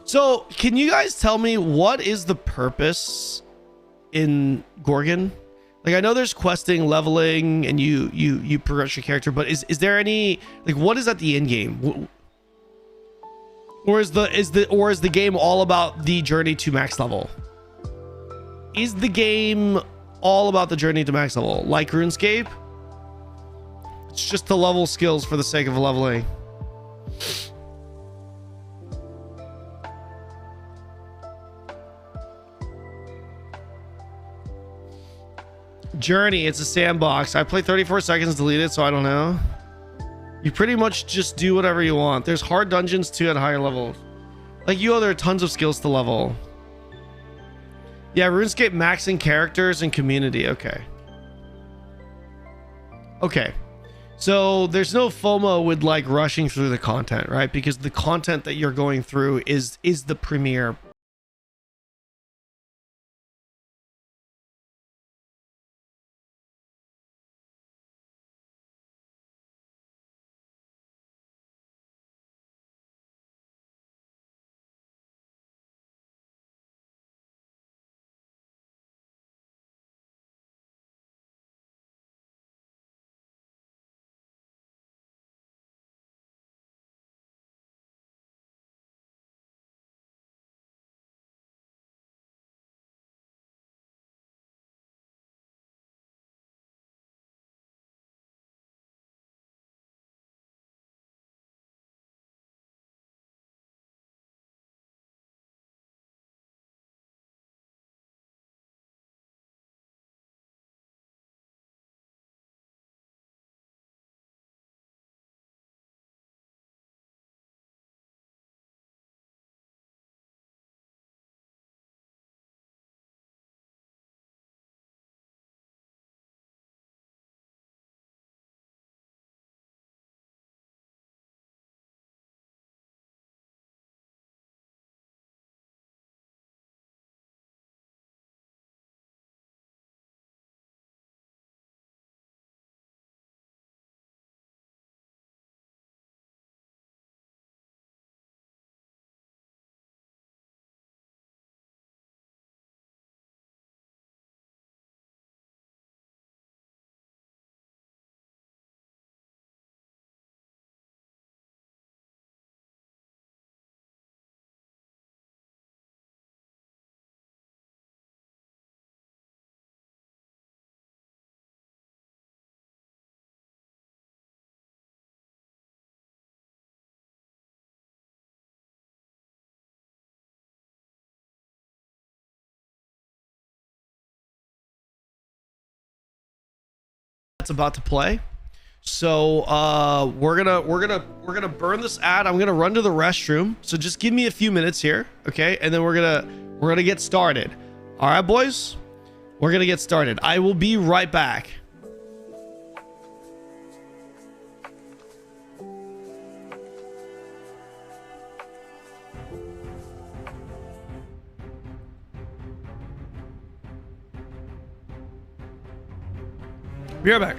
So, can you guys tell me what is the purpose in Gorgon? Like, I know there's questing, leveling, and you progress your character, but is there any, like, what is at the end game? Or is the game all about the journey to max level? Is the game all about the journey to max level, like RuneScape? It's just to level skills for the sake of leveling. Journey, it's a sandbox. I played 34 seconds, deleted, so I don't know. You pretty much just do whatever you want. There's hard dungeons too at higher levels. Like there are tons of skills to level. Yeah, RuneScape maxing characters and community. Okay. Okay. So there's no FOMO with like rushing through the content, right? Because the content that you're going through is the premier about to play. So we're gonna burn this ad. I'm gonna run to the restroom. So just give me a few minutes here, okay? And then we're gonna get started. All right, boys, we're gonna get started. I will be right back. Be right back.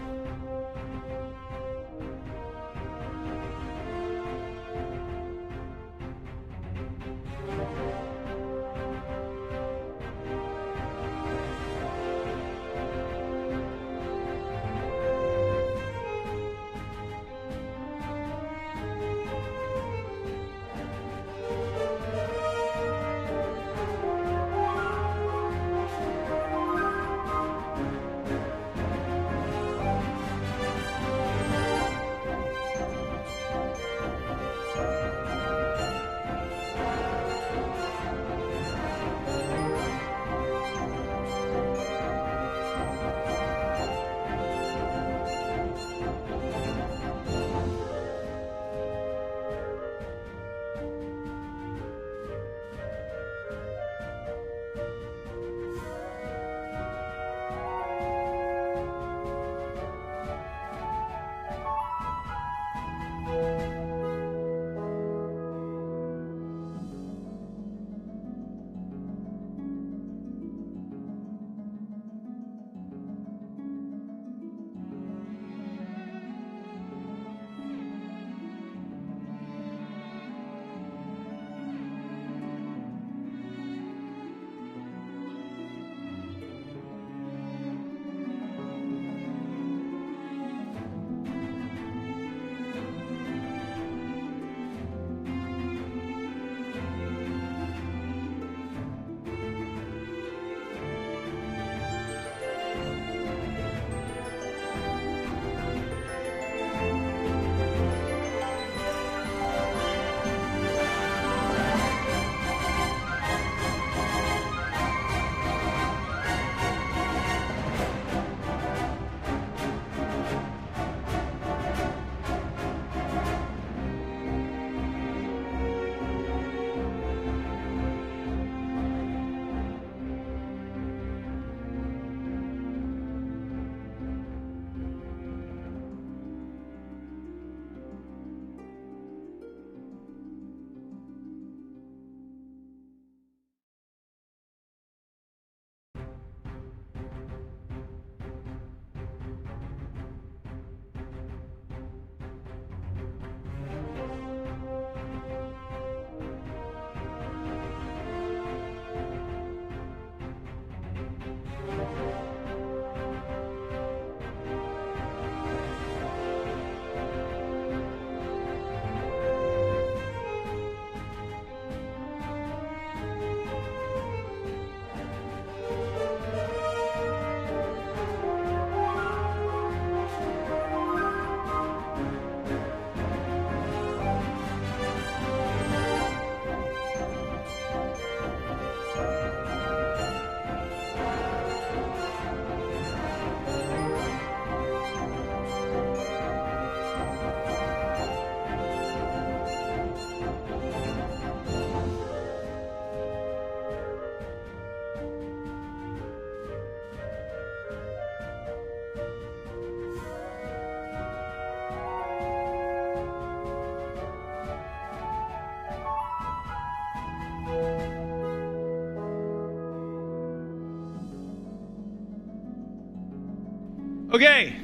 Okay.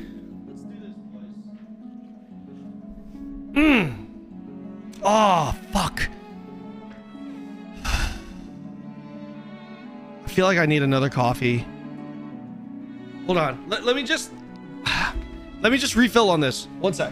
Let's do this, boys. Oh, fuck. I feel like I need another coffee. Hold on. Let me just refill on this. One sec.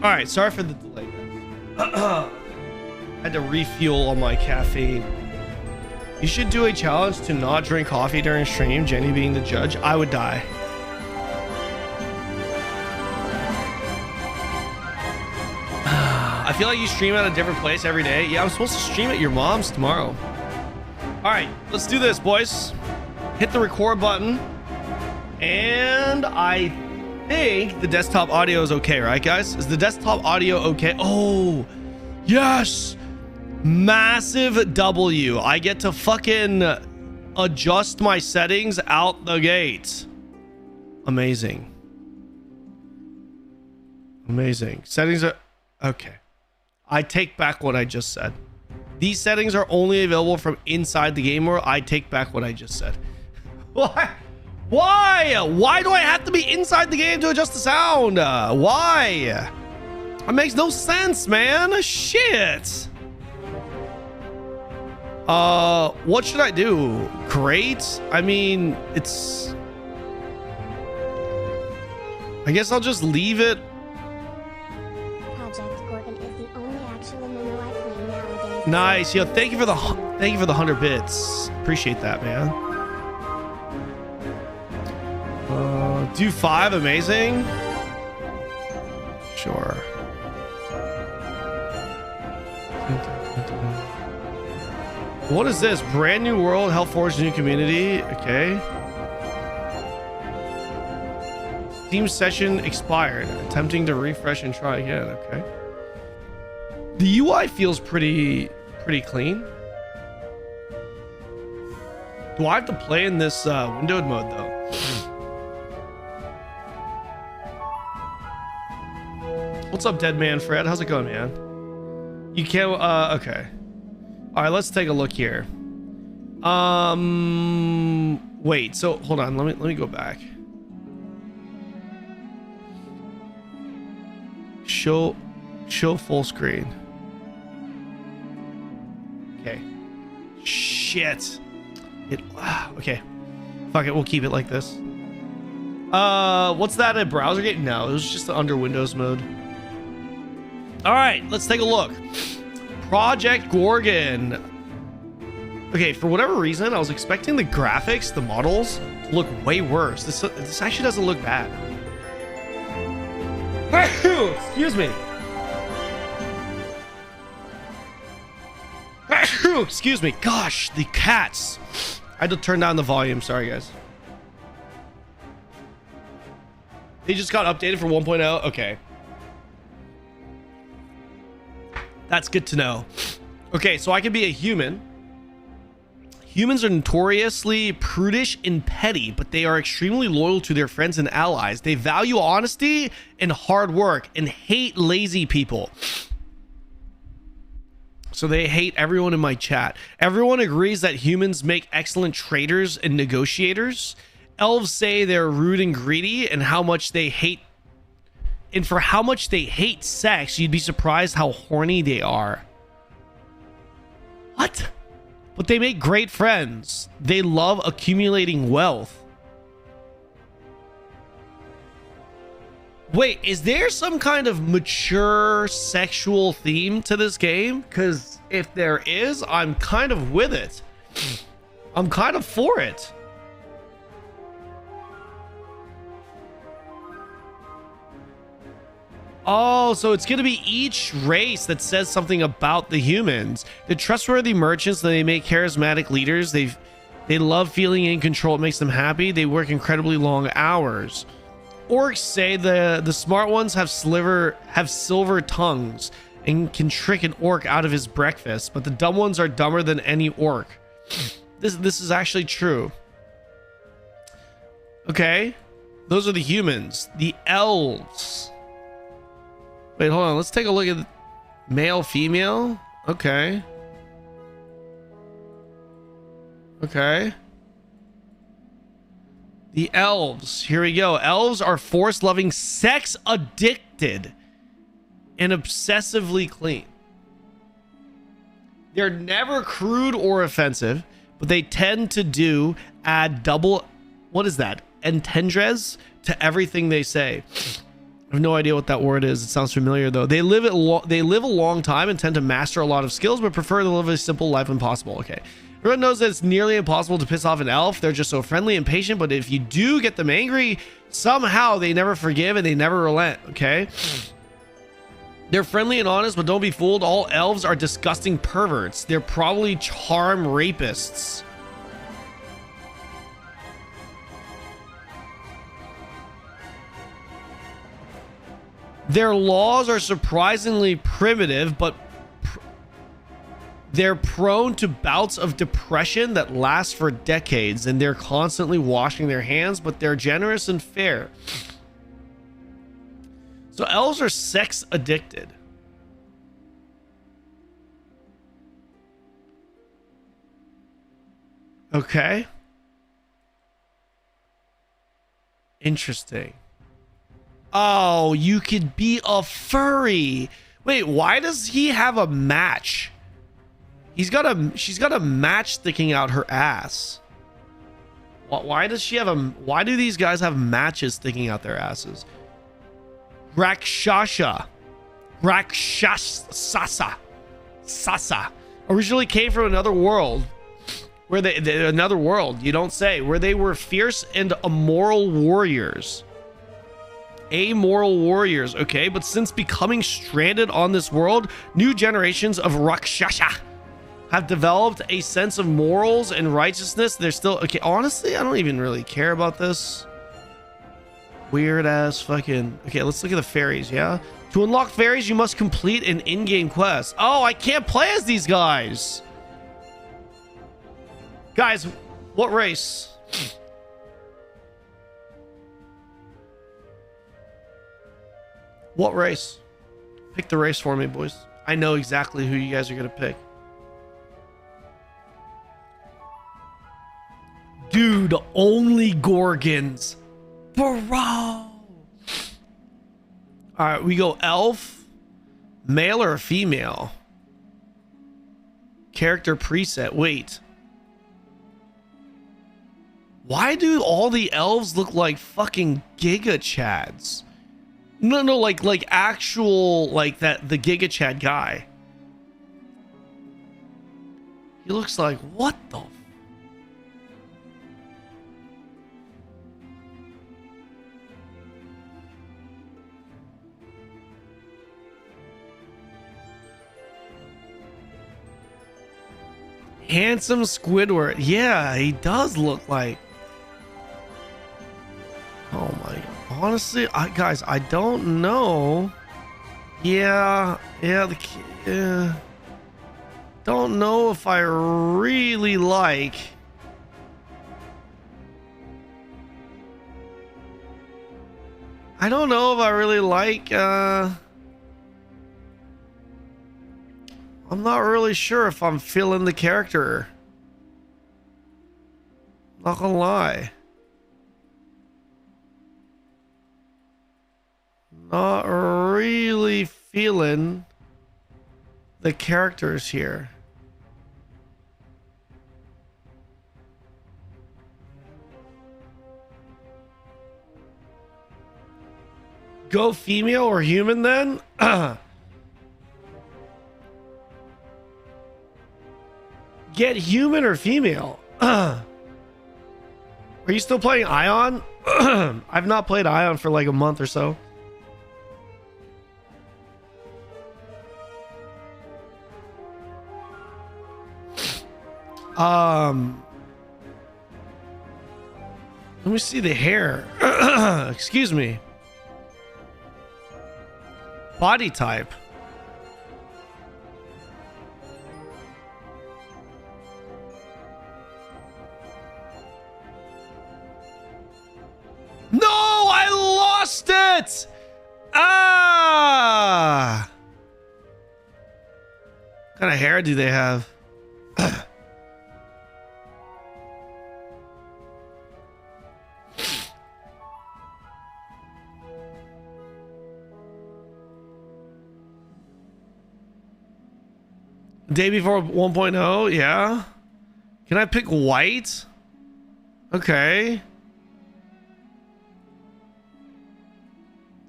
All right, sorry for the delay, guys. Had to refuel on my caffeine. You should do a challenge to not drink coffee during stream, Jenny being the judge. I would die. I feel like you stream at a different place every day. Yeah, I'm supposed to stream at your mom's tomorrow. All right, let's do this, boys. Hit the record button. And I think the desktop audio is okay, right, guys? Is the desktop audio okay? Oh, yes. Massive W. I get to fucking adjust my settings out the gate. Amazing. Amazing. Settings are okay. I take back what I just said. These settings are only available from inside the game world. I take back what I just said. Why? Why do I have to be inside the game to adjust the sound? Why? It makes no sense, man. Shit. What should I do? Great. I mean, it's... I guess I'll just leave it. Project Gorgon is the only actual MMO I play nowadays. Nice. Yo, thank you for the 100 bits. Appreciate that, man. Do 5, amazing. Sure. What is this? Brand new world, Hellforge new community. Okay. Steam session expired. Attempting to refresh and try again. Okay. The UI feels pretty clean. Do I have to play in this windowed mode though? What's up, Dead Man Fred? How's it going, man? You can't. Okay. All right, let's take a look here. Wait. So hold on. Let me go back. Show full screen. Okay. Shit. Okay. Fuck it. We'll keep it like this. What's that? A browser game? No, it was just the under Windows mode. All right, let's take a look. Project Gorgon. Okay, for whatever reason, I was expecting the graphics, the models, to look way worse. This actually doesn't look bad. Excuse me. Excuse me. Gosh, the cats. I had to turn down the volume. Sorry, guys. They just got updated for 1.0. Okay. That's good to know. Okay, so I can be a human. Humans are notoriously prudish and petty, but they are extremely loyal to their friends and allies. They value honesty and hard work and hate lazy people. So they hate everyone in my chat. Everyone agrees that humans make excellent traders and negotiators. Elves say they're rude and greedy and how much they hate. And for how much they hate sex, you'd be surprised how horny they are. What? But they make great friends. They love accumulating wealth. Wait, is there some kind of mature sexual theme to this game? Because if there is, I'm kind of with it. I'm kind of for it. Oh, so it's going to be each race that says something about the humans. They're trustworthy merchants. They make charismatic leaders. They love feeling in control. It makes them happy. They work incredibly long hours. Orcs say the smart ones have silver tongues and can trick an orc out of his breakfast, but the dumb ones are dumber than any orc. This is actually true. Okay, those are the humans. The elves. Wait, hold on. Let's take a look at male, female. Okay. Okay. The elves. Here we go. Elves are force-loving, sex-addicted, and obsessively clean. They're never crude or offensive, but they tend to add double... What is that? Entendres to everything they say. I have no idea what that word is. It sounds familiar though. They live a long time and tend to master a lot of skills, but prefer to live a simple life when possible. Okay. Everyone knows that it's nearly impossible to piss off an elf. They're just so friendly and patient, but if you do get them angry, somehow they never forgive and they never relent. Okay. They're friendly and honest, but don't be fooled. All elves are disgusting perverts. They're probably charm rapists. Their laws are surprisingly primitive, but they're prone to bouts of depression that last for decades, and they're constantly washing their hands, but they're generous and fair. So elves are sex addicted. Okay. Interesting. Oh, you could be a furry. Wait, why does he have a match? She's got a match sticking out her ass. Why does she have why do these guys have matches sticking out their asses? Rakshasa Sasa originally came from another world where another world, you don't say, where they were fierce and amoral warriors. Amoral warriors, okay, but since becoming stranded on this world, new generations of Rakshasa have developed a sense of morals and righteousness. They're still okay. Honestly, I don't even really care about this weird ass fucking. Okay, let's look at the fairies. Yeah, to unlock fairies, you must complete an in-game quest. Oh, I can't play as these guys. Guys, what race? What race? Pick the race for me, boys. I know exactly who you guys are gonna pick. Dude, only Gorgons. Bro. Alright, we go elf. Male or female? Character preset. Wait. Why do all the elves look like fucking Giga Chads? No, like actual, like that, the Giga Chad guy. He looks like, what the? Handsome Squidward. Yeah, he does look like. Oh my god. Honestly, guys, I don't know. Yeah, don't know if I really like. I don't know if I really like, I'm not really sure if I'm feeling the character. Not gonna lie. Not really feeling the characters here. Go female or human then? Get human or female? Are you still playing Ion? I've not played Ion for like a month or so. Let me see the hair. Excuse me. Body type. No, I lost it. Ah. What kind of hair do they have? Day before 1.0, yeah. Can I pick white? Okay.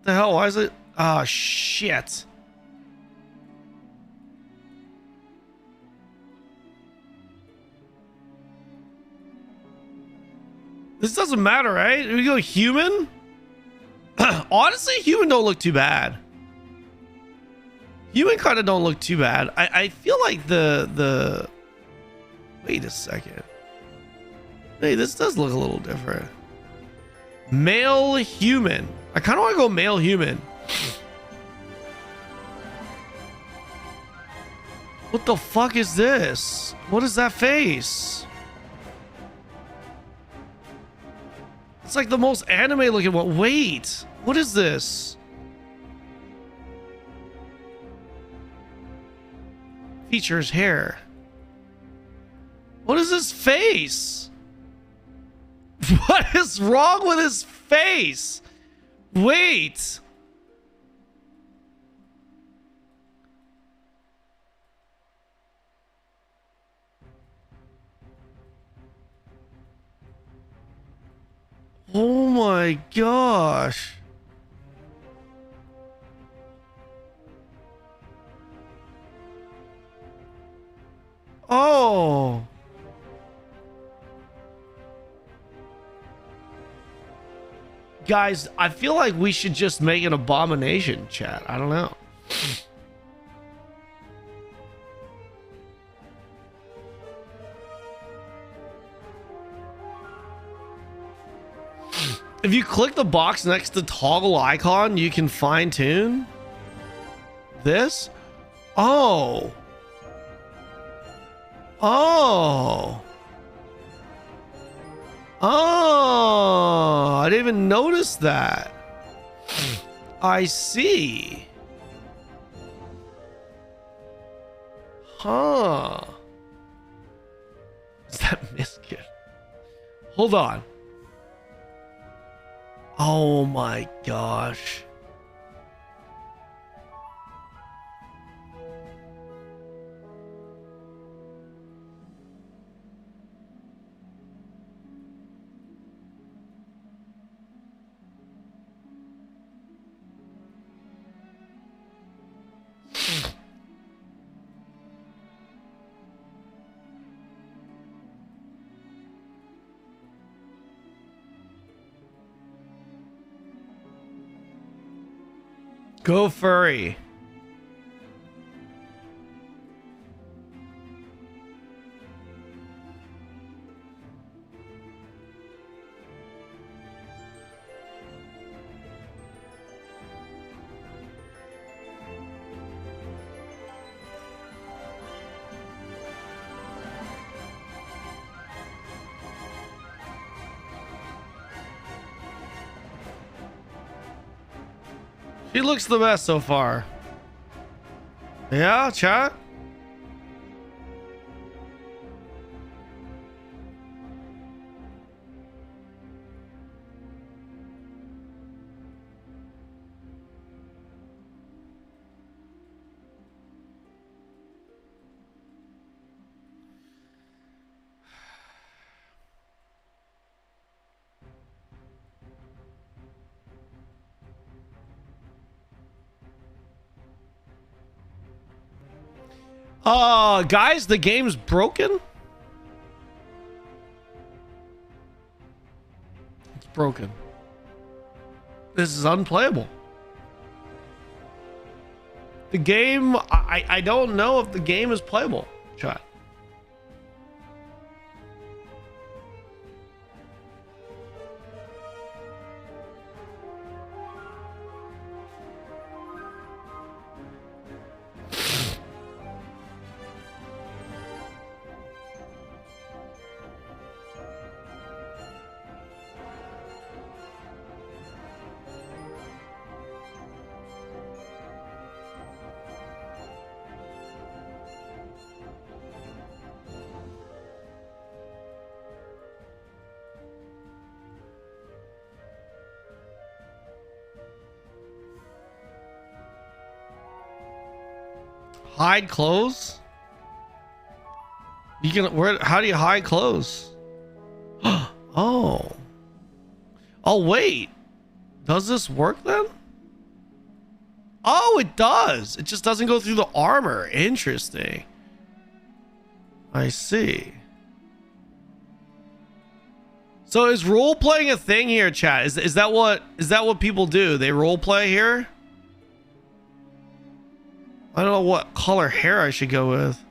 The hell? Why is it? Ah, shit. This doesn't matter, right? We go human. Honestly, human don't look too bad. Human kind of don't look too bad. I feel like the. Wait a second. Hey, this does look a little different. Male human. I kind of want to go male human. What the fuck is this? What is that face? It's like the most anime looking one. Wait, what is this? Features hair. What is his face? What is wrong with his face? Wait. Oh my gosh. Oh. Guys, I feel like we should just make an abomination, chat. I don't know. If you click the box next to toggle icon, you can fine tune this. Oh. Oh. Oh, I didn't even notice that. I see. Huh. Is that Misket? Hold on. Oh my gosh. Go furry. She looks the best so far. Yeah, chat? Guys, the game's broken. It's broken. This is unplayable. The game, I don't know if the game is playable, chat. Hide clothes? You can how do you hide clothes? Oh. Oh wait. Does this work then? Oh, it does. It just doesn't go through the armor. Interesting. I see. So is role playing a thing here, chat? Is that what people do? They role play here? I don't know what color hair I should go with.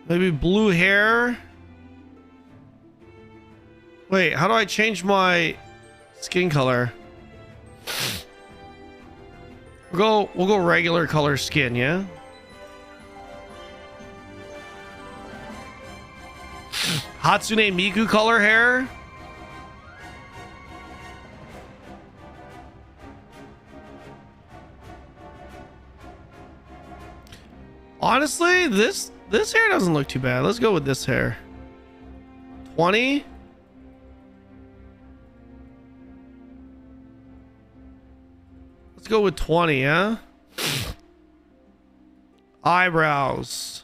Maybe blue hair. Wait, how do I change my skin color? We'll go regular color skin, yeah? Hatsune Miku color hair. Honestly, this hair doesn't look too bad. Let's go with this hair. 20. Let's go with 20, yeah? Eyebrows.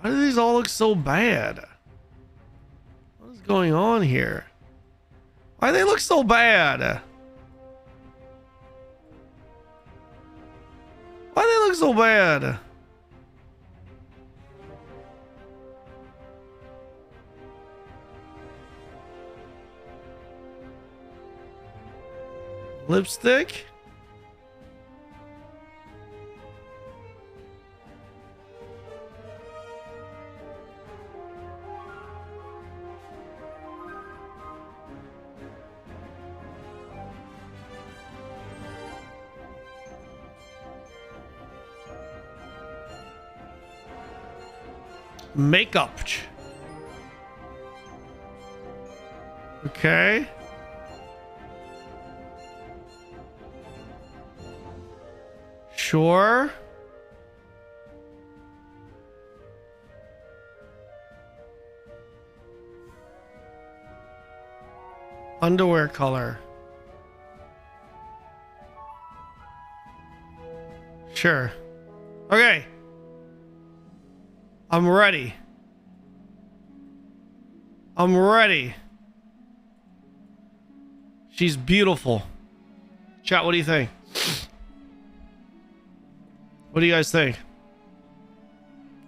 Why do these all look so bad? What is going on here? Why do they look so bad? Why do they look so bad? Lipstick? Makeup. Okay. Sure. Underwear color. Sure. Okay. I'm ready. I'm ready. She's beautiful. Chat, what do you think? What do you guys think?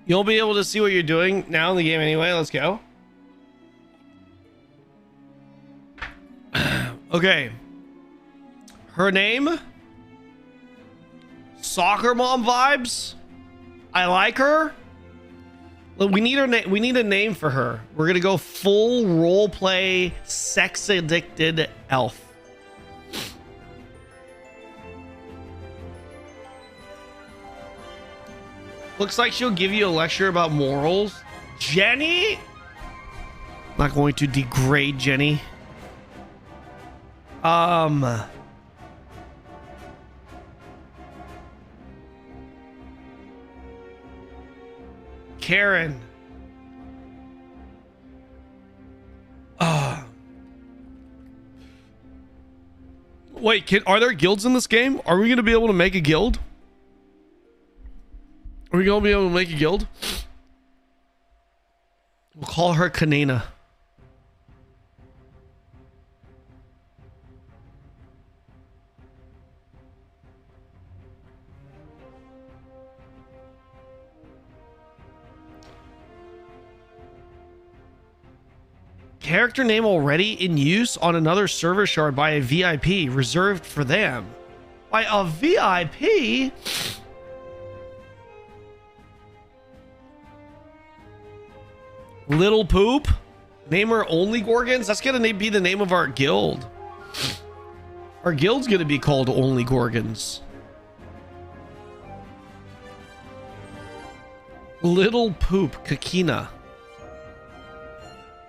You'll be able to see what you're doing now in the game anyway. Let's go. Okay. Her name? Soccer mom vibes. I like her. Look, we need her name. We need a name for her. We're gonna go full role play, sex addicted elf. Looks like she'll give you a lecture about morals. Jenny? Not going to degrade Jenny. Karen. Wait, are there guilds in this game? Are we going to be able to make a guild? Are we going to be able to make a guild? We'll call her Kanon. Character name already in use on another server shard by a VIP reserved for them. By a VIP? Little Poop? Name her Only Gorgons? That's gonna be the name of our guild. Our guild's gonna be called Only Gorgons. Little Poop, Kakina.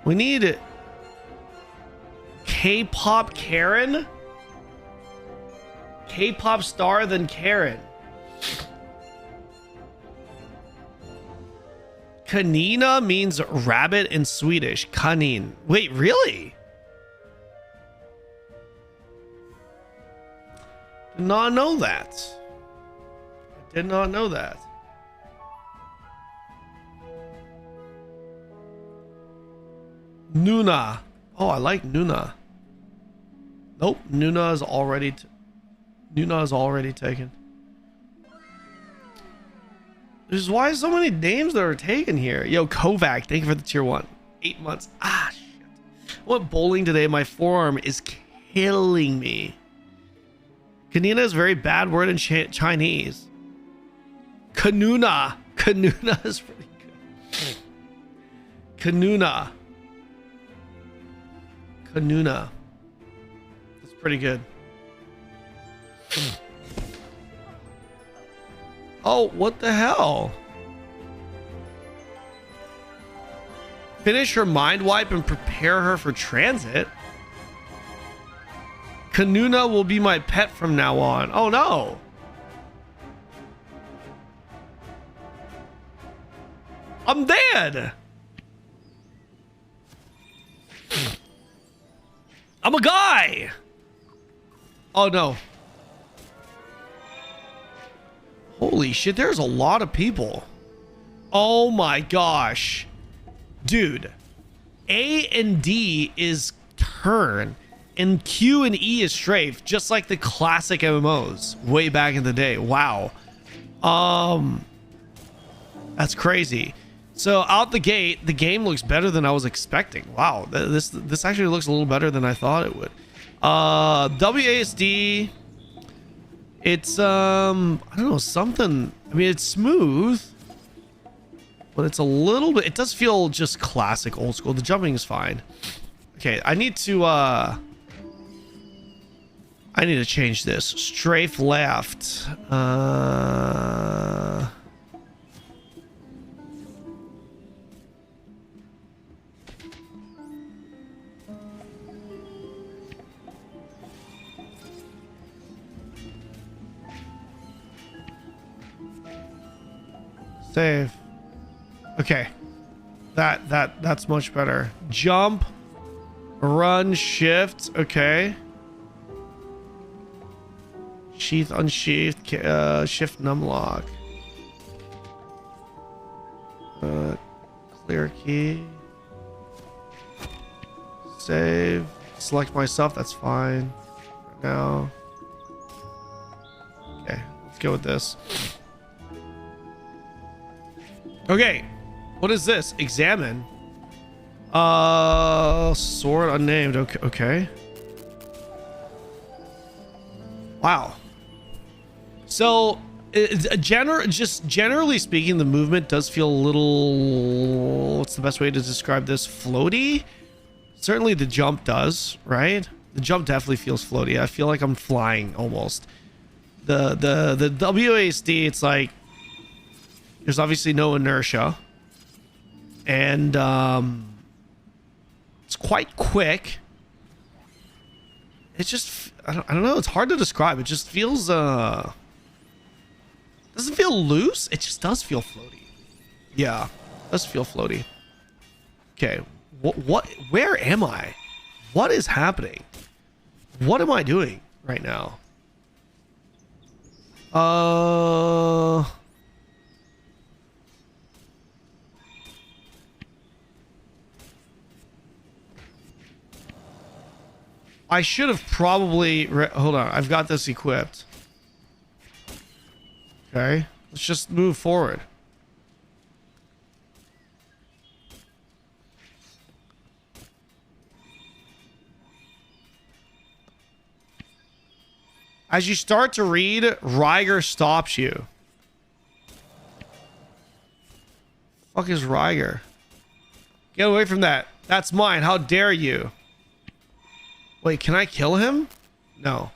We need it. K-pop Karen? K-pop star than Karen. Kanina means rabbit in Swedish. Kanin. Wait, really? Did not know that. I did not know that. Nuna. Oh, I like Nuna. Nope, Nuna is already taken. This is why so many names that are taken here. Yo, Kovac, thank you for the tier 1. 8 months. Ah, shit. I went bowling today. My forearm is killing me. Kanina is a very bad word in Chinese. Kanuna. Kanuna is pretty good. Kanuna. Kanuna. That's pretty good. Oh, what the hell? Finish her mind wipe and prepare her for transit. Kanuna will be my pet from now on. Oh no. I'm dead. I'm a guy. Oh no. Holy shit, there's a lot of people. Oh my gosh. Dude. A and D is turn. And Q and E is strafe, just like the classic MMOs way back in the day. Wow. That's crazy. So out the gate, the game looks better than I was expecting. Wow, this actually looks a little better than I thought it would. WASD, it's I don't know, something. I mean, it's smooth, but it's a little bit. It does feel just classic old school. The jumping is fine. Okay, I need to change this. Strafe left. Save. Okay. That's much better. Jump, run, shift. Okay. Sheath, unsheath, shift, numlock. Clear key. Save. Select myself. That's fine. Right now. Okay, let's go with this. Okay, what is this? Examine. Sword unnamed. Okay. Wow. So, generally speaking, the movement does feel a little. What's the best way to describe this? Floaty. Certainly, the jump does. Right. The jump definitely feels floaty. I feel like I'm flying almost. The WASD. It's like. There's obviously no inertia, and it's quite quick. It's just I don't know. It's hard to describe. It just feels doesn't feel loose. It just does feel floaty. Yeah, it does feel floaty. Okay, what? Where am I? What is happening? What am I doing right now? I should have probably hold on. I've got this equipped. Okay, let's just move forward. As you start to read, Ryger stops you. Fuck is Ryger? Get away from that. That's mine. How dare you? Wait, can I kill him? No.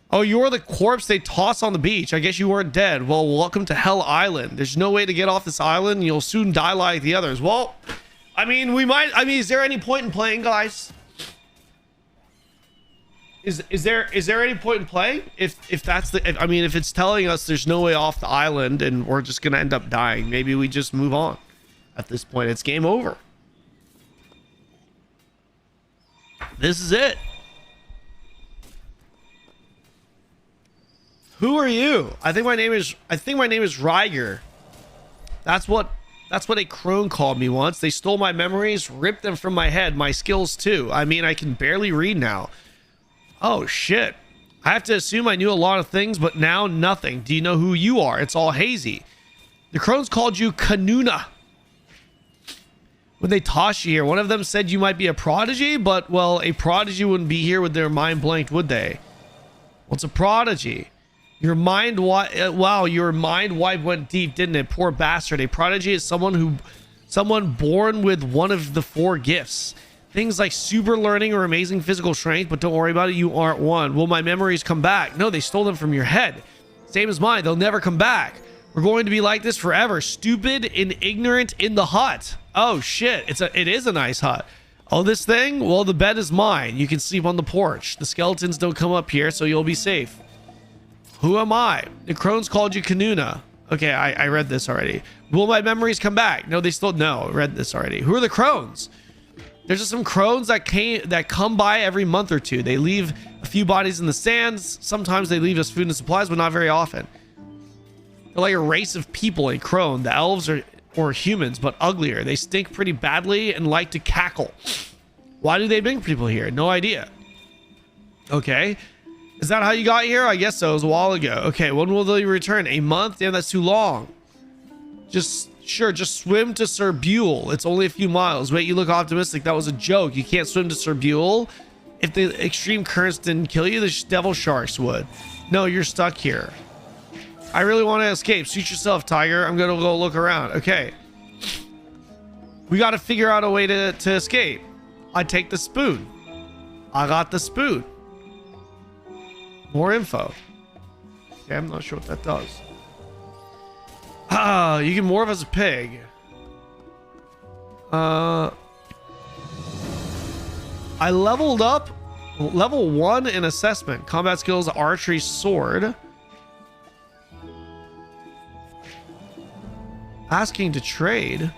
Oh, you're the corpse they toss on the beach. I guess you weren't dead. Well, welcome to Hell Island. There's no way to get off this island. You'll soon die like the others. Well, I mean, is there any point in playing, guys? Is there any point in playing? If that's the, I mean, if it's telling us there's no way off the island and we're just going to end up dying, maybe we just move on. At this point, it's game over. This is it. Who are you? I think my name is Ryger. That's what That's what a crone called me once. They stole my memories, ripped them from my head, my skills too. I mean, I can barely read now. Oh shit. I have to assume I knew a lot of things, but now nothing. Do you know who you are? It's all hazy. The crones called you Kanuna. When they tossed you here, one of them said you might be a prodigy, but, well, a prodigy wouldn't be here with their mind blanked, would they? What's a prodigy? Your mind wow, your mind wipe went deep, didn't it? Poor bastard. A prodigy is someone born with one of the 4 gifts. Things like super learning or amazing physical strength, but don't worry about it, you aren't one. Will my memories come back? No, they stole them from your head. Same as mine, they'll never come back. We're going to be like this forever. Stupid and ignorant in the hut. Oh shit, it is a nice hut. Oh, this thing? Well, the bed is mine. You can sleep on the porch. The skeletons don't come up here, so you'll be safe. Who am I? The crones called you Kanuna. Okay, I read this already. Will my memories come back? No, they still... No, I read this already. Who are the crones? There's just some crones that come by every month or two. They leave a few bodies in the sands. Sometimes they leave us food and supplies, but not very often. They're like a race of people, a crone. The elves are or humans, but uglier. They stink pretty badly and like to cackle. Why do they bring people here? No idea. Okay. Is that how you got here? I guess so. It was a while ago. Okay, when will they return? A month? Damn, that's too long. Just swim to Sir Buell. It's only a few miles. Wait, you look optimistic. That was a joke. You can't swim to Sir Buell. If the extreme currents didn't kill you, the devil sharks would. No, you're stuck here. I really want to escape. Suit yourself, Tiger. I'm gonna go look around. Okay. We got to figure out a way to escape. I take the spoon. I got the spoon. More info. Okay, I'm not sure what that does. Ah, you can morph as a pig. I leveled up level 1 in assessment. Combat skills, archery, sword. Asking to trade.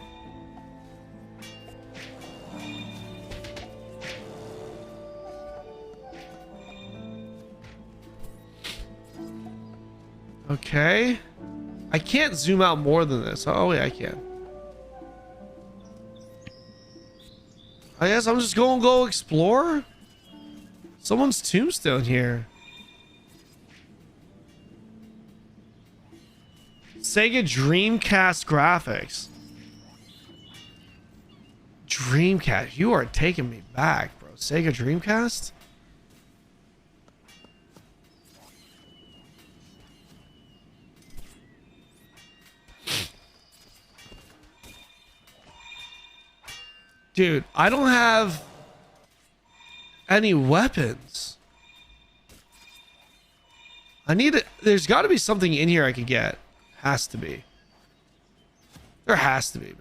Okay. I can't zoom out more than this. Oh, yeah, I can. I guess I'm just going to go explore. Someone's tombstone here. Sega Dreamcast graphics. Dreamcast. You are taking me back, bro. Sega Dreamcast? Dude, I don't have any weapons. I need it. There's got to be something in here I can get. Has to be. There has to be, man.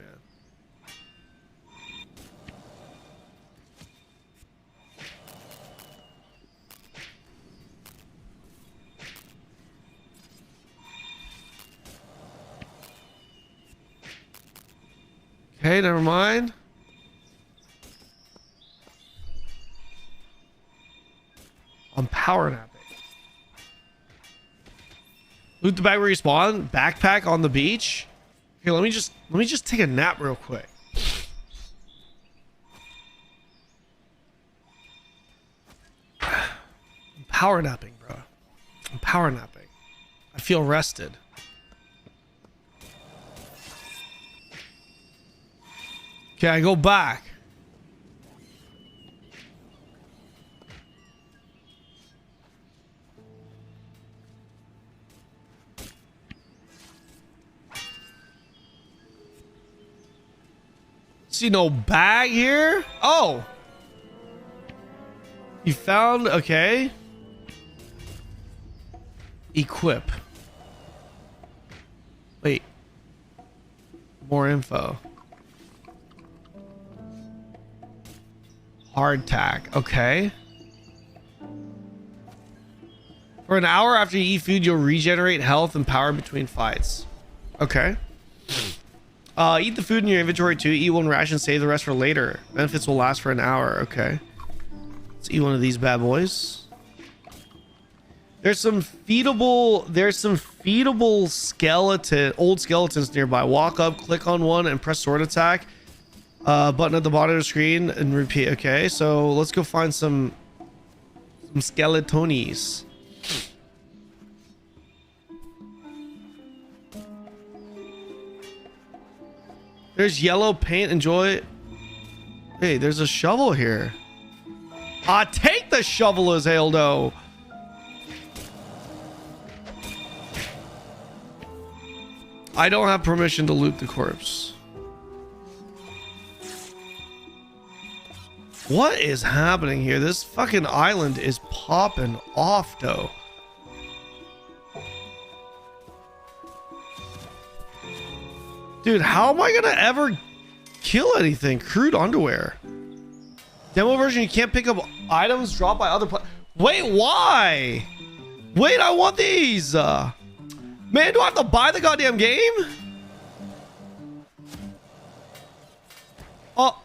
Okay, never mind. I'm power napping. Loot the bag where you spawn. Backpack on the beach. Here, let me just take a nap real quick. I'm power napping, bro. I'm power napping. I feel rested. Okay, I go back. See no bag here? Oh. You found, okay. Equip. Wait. More info. Hardtack. Okay. For an hour after you eat food, you'll regenerate health and power between fights. Okay. Eat the food in your inventory too. Eat one ration, save the rest for later. Benefits will last for an hour. Okay. Let's eat one of these bad boys. There's some feedable defeatable skeleton, old skeletons nearby. Walk up, click on one, and press sword attack. Button at the bottom of the screen and repeat. Okay, so let's go find some skeletonis. There's yellow paint. Enjoy. Hey, there's a shovel here. Take the shovel, Azaldo. I don't have permission to loot the corpse. What is happening here? This fucking island is popping off, though. Dude, how am I gonna ever kill anything? Crude underwear. Demo version, you can't pick up items dropped by other players. Wait, why? Wait, I want these. Man, do I have to buy the goddamn game? Oh.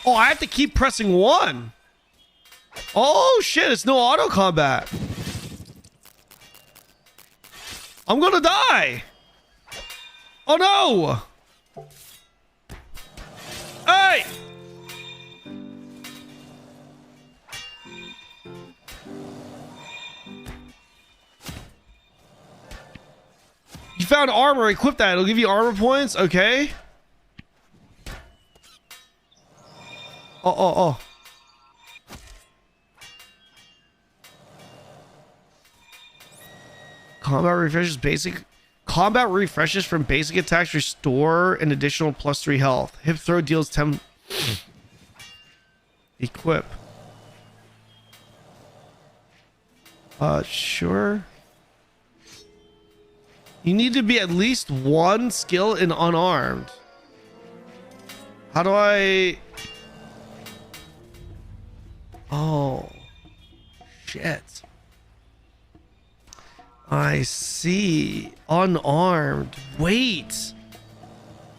Oh, I have to keep pressing 1. Oh, shit. It's no auto combat. I'm gonna die. Oh, no. Hey. You found armor. Equip that. It'll give you armor points. Okay. Oh. Combat refreshes from basic attacks restore an additional +3 health. Hip throw deals 10. Equip. Sure. You need to be at least 1 skill in unarmed. How do I... Oh, shit. I see. Unarmed. Wait.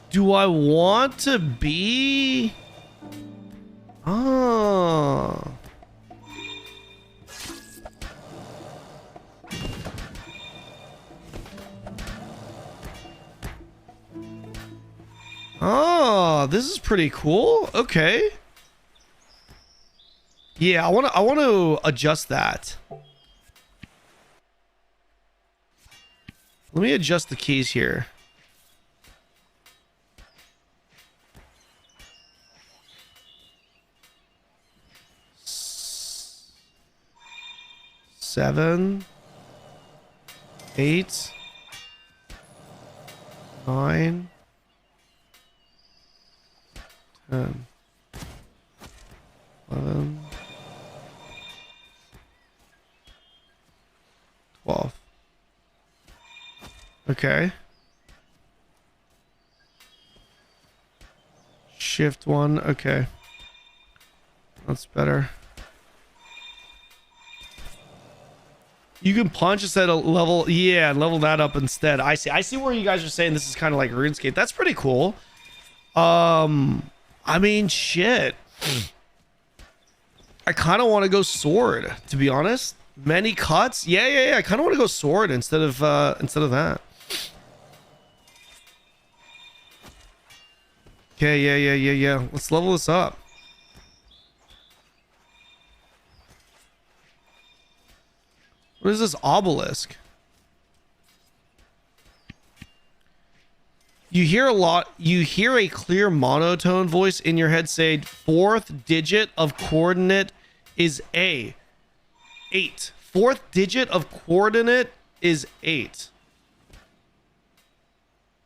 Do I want to be... Oh. Oh, this is pretty cool. Okay. Yeah, I want to adjust that. Let me adjust the keys here. Seven, 8, 9, 10, 11, 12. Okay. Shift 1. Okay. That's better. You can punch instead of level. Yeah, level that up instead. I see where you guys are saying this is kind of like RuneScape. That's pretty cool. I mean, shit. I kind of want to go sword, to be honest. Many cuts. Yeah. I kind of want to go sword instead of that. Okay, yeah. Let's level this up. What is this obelisk? You hear a clear monotone voice in your head say 4th digit of coordinate is A. 8. 4th digit of coordinate is 8.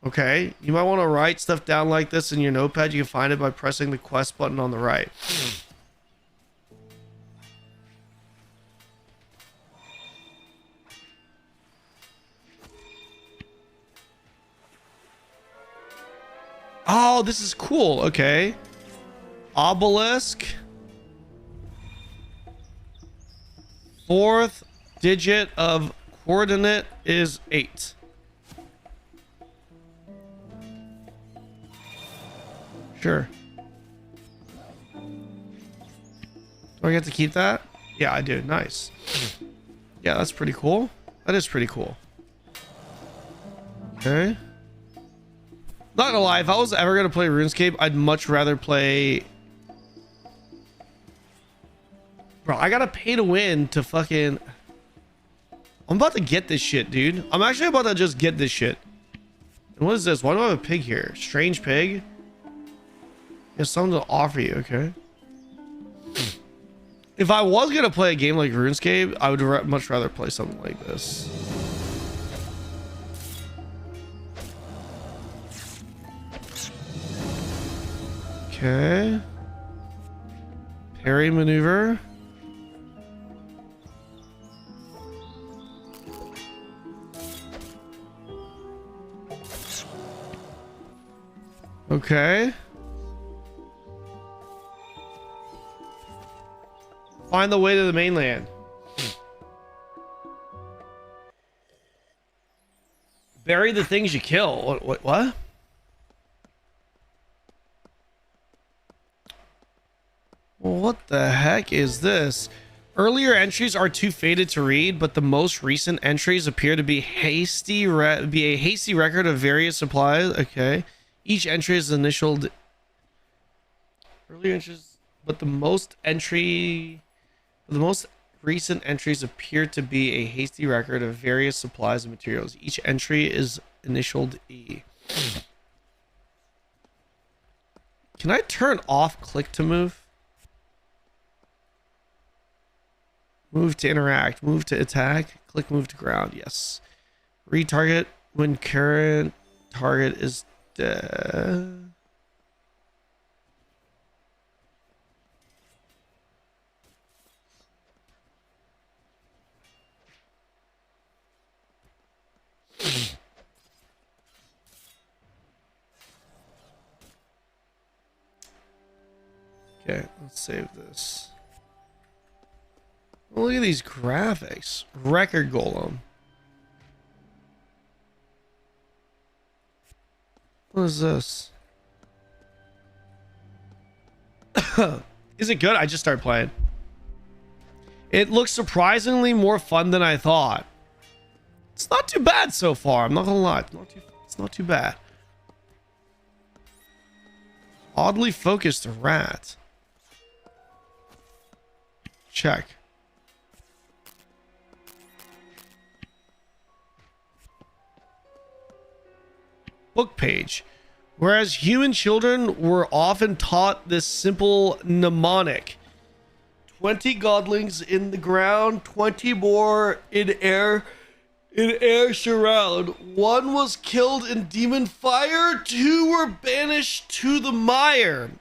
Okay, you might want to write stuff down like this in your notepad. You can find it by pressing the quest button on the right. Oh, this is cool. Okay. Obelisk. 4th digit of coordinate is 8. Sure. Do I get to keep that? Yeah, I do. Nice. Yeah, that's pretty cool. That is pretty cool. Okay. Not gonna lie, if I was ever gonna play RuneScape, I'd much rather play... Bro, I gotta pay to win to fucking... I'm about to get this shit, dude. I'm actually about to just get this shit. And what is this? Why do I have a pig here? Strange pig? There's something to offer you, okay? If I was gonna play a game like RuneScape, I would much rather play something like this. Okay. Parry maneuver. Okay. Find the way to the mainland. Bury the things you kill. What? Well, what the heck is this? Earlier entries are too faded to read, but the most recent entries appear to be a hasty record of various supplies. Okay. Each entry is initialed. Earlier entries, but the most recent entries appear to be a hasty record of various supplies and materials. Each entry is initialed E. Can I turn off click to move? Move to interact, move to attack, click move to ground. Yes. Retarget when current target is dead. Okay, let's save this. Oh, look at these graphics. Record golem. What is this? Is it good? I just started playing. It looks surprisingly more fun than I thought. It's not too bad so far. I'm not gonna lie. It's not too bad. Oddly focused rat. Check. Book page. Whereas human children were often taught this simple mnemonic. 20 godlings in the ground, 20 more in air surround. 1 was killed in demon fire, 2 were banished to the mire.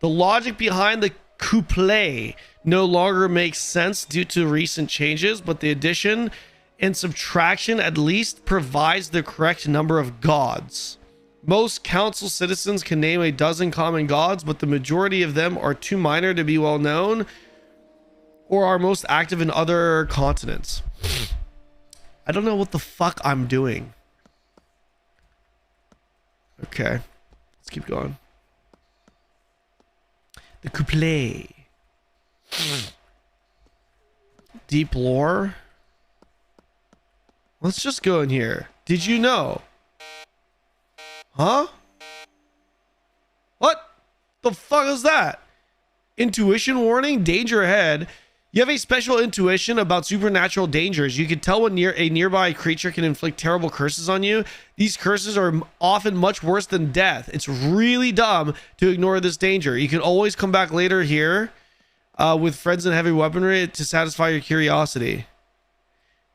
The logic behind the couplet no longer makes sense due to recent changes, but the addition and subtraction at least provides the correct number of gods. Most council citizens can name a dozen common gods, but the majority of them are too minor to be well known or are most active in other continents. I don't know what the fuck I'm doing. Okay, let's keep going. The couplet. Deep lore. Let's just go in here. Did you know? Huh? What the fuck is that? Intuition warning, danger ahead. You have a special intuition about supernatural dangers. You can tell when a nearby creature can inflict terrible curses on you. These curses are often much worse than death. It's really dumb to ignore this danger. You can always come back later here with friends and heavy weaponry to satisfy your curiosity.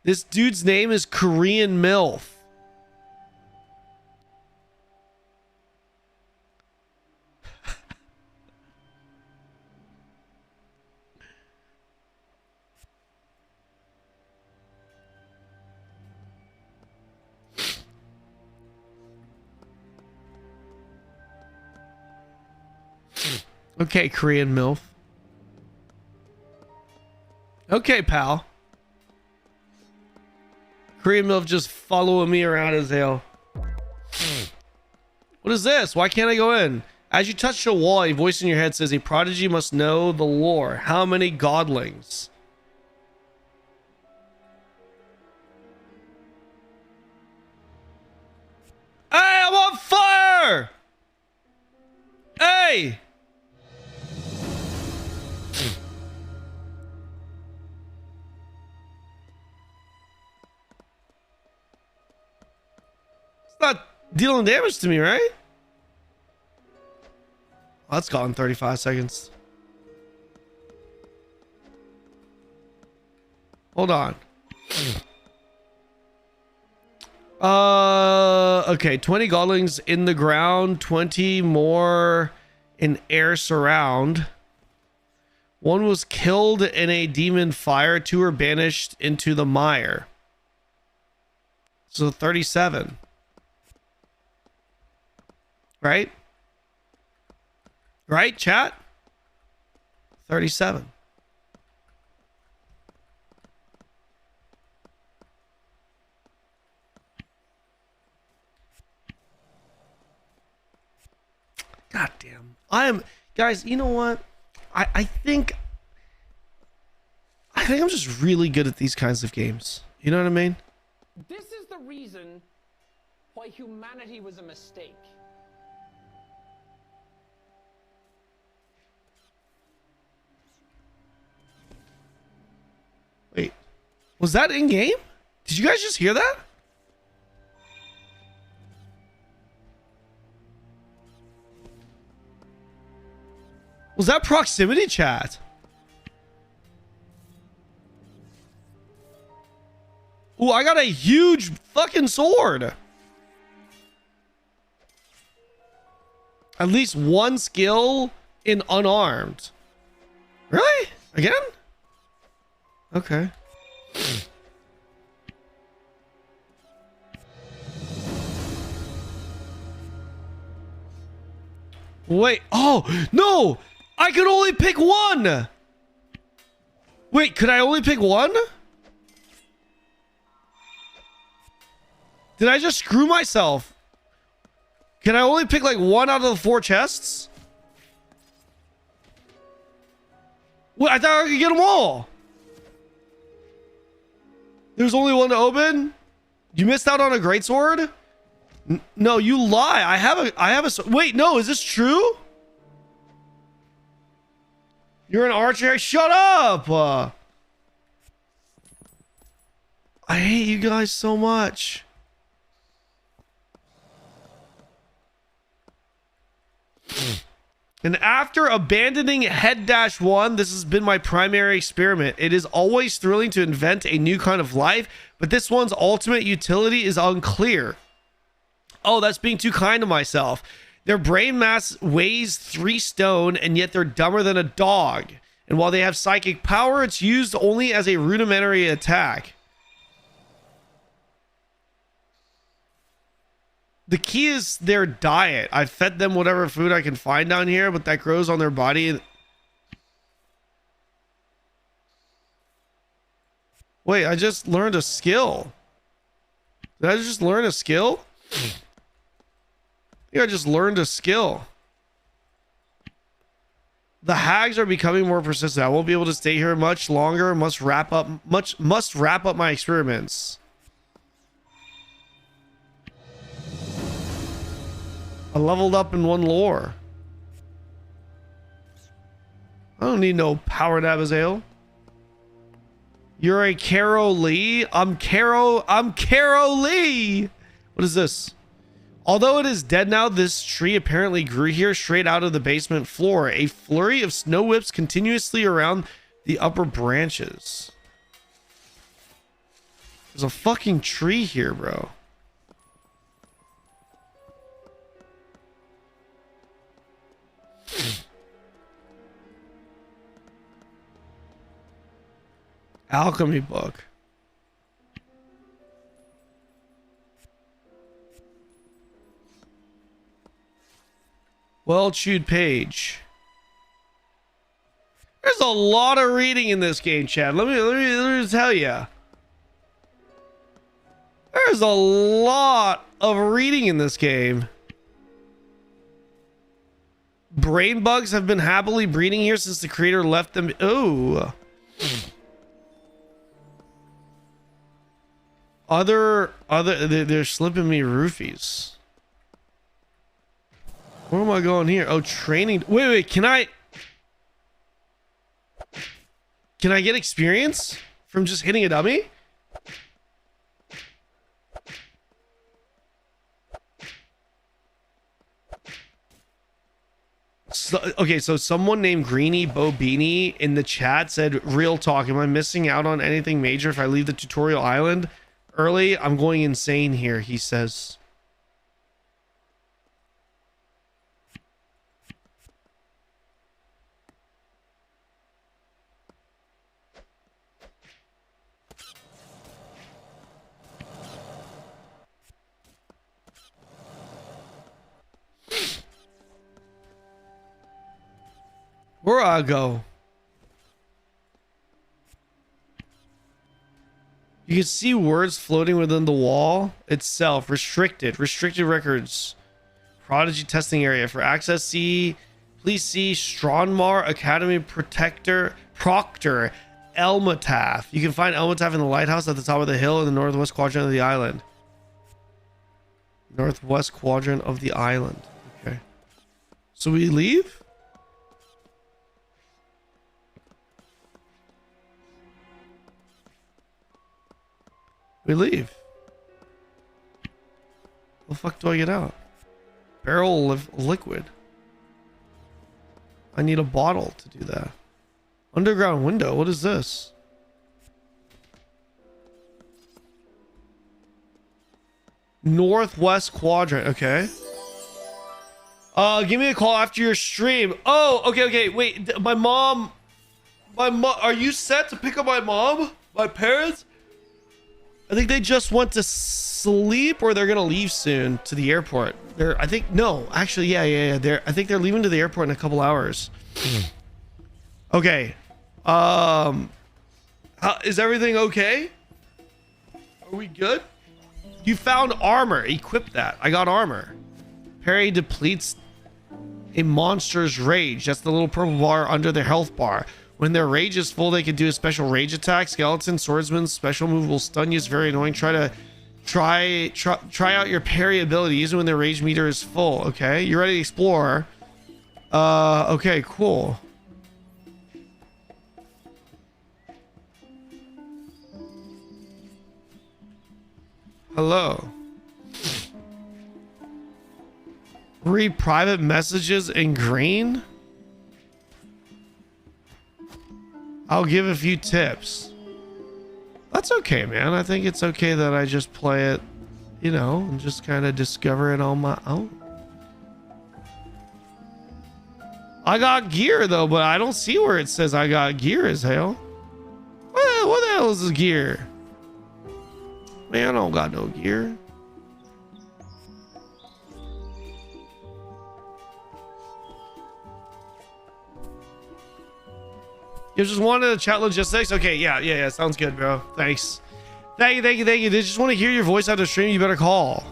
This dude's name is Korean MILF. Okay, Korean MILF. Okay, pal. Korean MILF just following me around as hell. What is this? Why can't I go in? As you touch the wall, a voice in your head says, a prodigy must know the lore. How many godlings? way! It's not dealing damage to me, right? Oh, that's gone in 35 seconds. Hold on. Okay, 20 godlings in the ground, 20 more in air surround. One was killed in a demon fire, 2 were banished into the mire. So 37. Right? Right, chat? 37. God damn. Guys, you know what? I think I'm just really good at these kinds of games. You know what I mean? This is the reason why humanity was a mistake. Wait. Was that in game? Did you guys just hear that? Was that proximity chat? Ooh, I got a huge fucking sword. At least one skill in unarmed. Really? Again? Okay. Wait. Oh, no. I could only pick one. Wait, could I only pick one? Did I just screw myself? Can I only pick like one out of the 4 chests? What? I thought I could get them all. There's only one to open? You missed out on a greatsword? No, you lie. I have a wait, no, is this true? You're an archer? Shut up! I hate you guys so much. And after abandoning Head-1, this has been my primary experiment. It is always thrilling to invent a new kind of life, but this one's ultimate utility is unclear. Oh, that's being too kind to myself. Their brain mass weighs 3 stone, and yet they're dumber than a dog. And while they have psychic power, it's used only as a rudimentary attack. The key is their diet. I've fed them whatever food I can find down here, but that grows on their body. Wait, I just learned a skill. Did I just learn a skill? I think I just learned a skill. The hags are becoming more persistent. I won't be able to stay here much longer. Must wrap up my experiments. I leveled up in 1 lore. I don't need no powered Abizail. You're a Carol Lee. I'm Carol Lee. What is this? Although it is dead now, this tree apparently grew here straight out of the basement floor. A flurry of snow whips continuously around the upper branches. There's a fucking tree here, bro. Alchemy book. Well-chewed page. There's a lot of reading in this game, Chad. Let me tell you. There's a lot of reading in this game. Brain bugs have been happily breeding here since the creator left them. Oh. They're slipping me roofies. Where am I going here? Oh, training. Wait. Can I get experience from just hitting a dummy? So someone named Greeny Bobini in the chat said, real talk, am I missing out on anything major if I leave the tutorial island early? I'm going insane here, he says. Where I go? You can see words floating within the wall itself. Restricted records. Prodigy testing area. For access, please see Stronmar Academy Proctor Elmataf. You can find Elmataf in the lighthouse at the top of the hill in the northwest quadrant of the island. Northwest quadrant of the island. Okay. So we leave? We leave. How the fuck do I get out? Barrel of liquid. I need a bottle to do that. Underground window. What is this? Northwest quadrant. Okay. Give me a call after your stream. Oh, okay. Wait, my mom. Are you set to pick up my mom? My parents? I think they just went to sleep, or they're gonna leave soon to the airport. I think they're leaving to the airport in a couple hours. Okay. Is everything okay? Are we good? You found armor. Equip that. I got armor. Parry depletes a monster's rage. That's the little purple bar under their health bar. When their rage is full, they can do a special rage attack. Skeleton, swordsman, special move will stun you. It's very annoying. Try out your parry ability. Use it when their rage meter is full. Okay, you're ready to explore. Okay, cool. Hello. Read private messages in green. I'll give a few tips. That's okay, man. I think it's okay that I just play it, and just kind of discover it on my own. I got gear though, but I don't see where it says I got gear as hell. What the hell is this gear? Man, I don't got no gear. You just wanted to chat logistics? Okay, yeah. Sounds good, bro. Thanks. Thank you. They just want to hear your voice out of stream. You better call.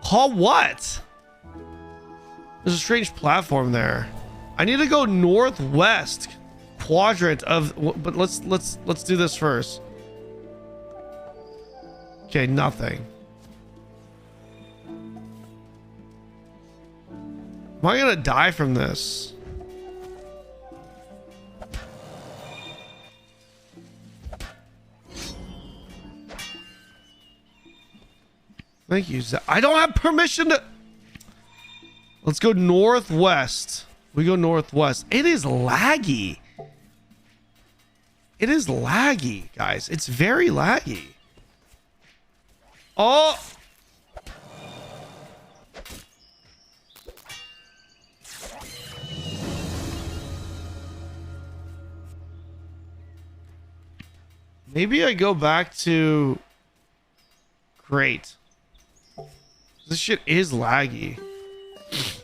Call what? There's a strange platform there. I need to go northwest quadrant of. But let's do this first. Okay, nothing. Am I gonna die from this? Thank you, Zach. I don't have permission to. Let's go northwest. We go northwest. It is laggy. It is laggy, guys. It's very laggy. Oh. Maybe I go back to. Great. This shit is laggy. Is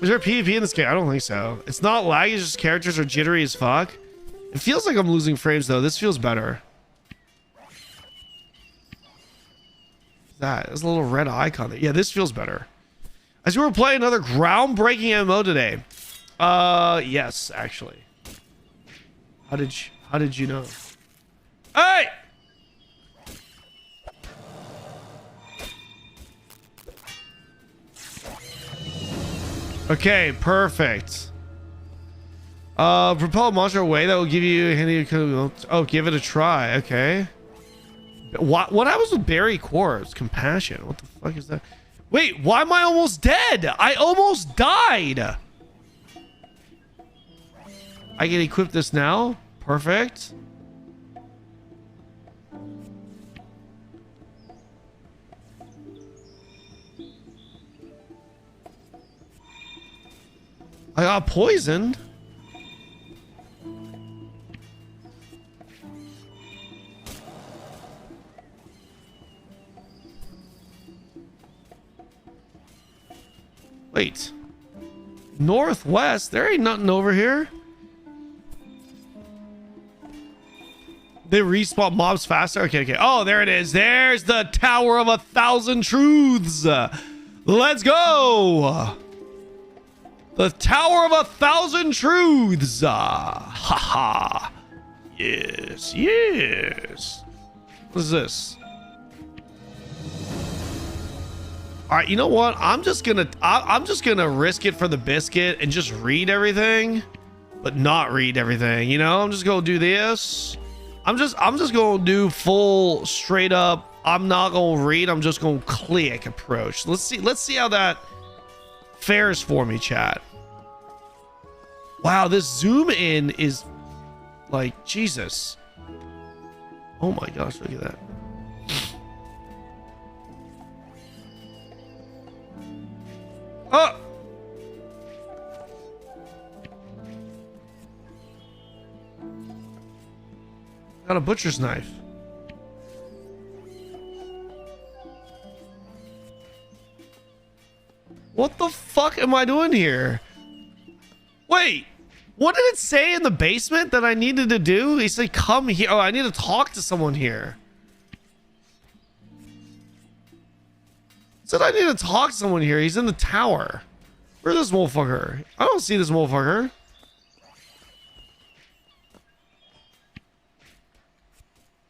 there PvP in this game? I don't think so. It's not laggy, it's just characters are jittery as fuck. It feels like I'm losing frames though. This feels better. There's a little red icon there. Yeah, this feels better. As we were playing another groundbreaking MMO today. Yes, actually. How did you know? Hey! Okay, perfect. Propel a monster away that will give you a handy. Oh, give it a try. Okay. What happens with Berry Corpse? Compassion. What the fuck is that? Wait, why am I almost dead? I almost died. I can equip this now. Perfect. I got poisoned. Wait. Northwest? There ain't nothing over here. They respawn mobs faster? Okay. Oh, there it is. There's the Tower of 1,000 Truths. Let's go. The Tower of 1,000 Truths. Haha. Yes. What is this? All right, you know what? I'm just gonna risk it for the biscuit and just read everything, but not read everything. You know, I'm just gonna do this. I'm just gonna do full straight up. I'm not gonna read. I'm just gonna click approach. Let's see how that fares for me, chat. Wow, this zoom in is like Jesus. Oh my gosh, look at that. Oh! Got a butcher's knife. What the fuck am I doing here? Wait, what did it say in the basement that I needed to do? He said, come here. Oh, I need to talk to someone here. Said I need to talk to someone here. He's in the tower. Where's this motherfucker? I don't see this motherfucker.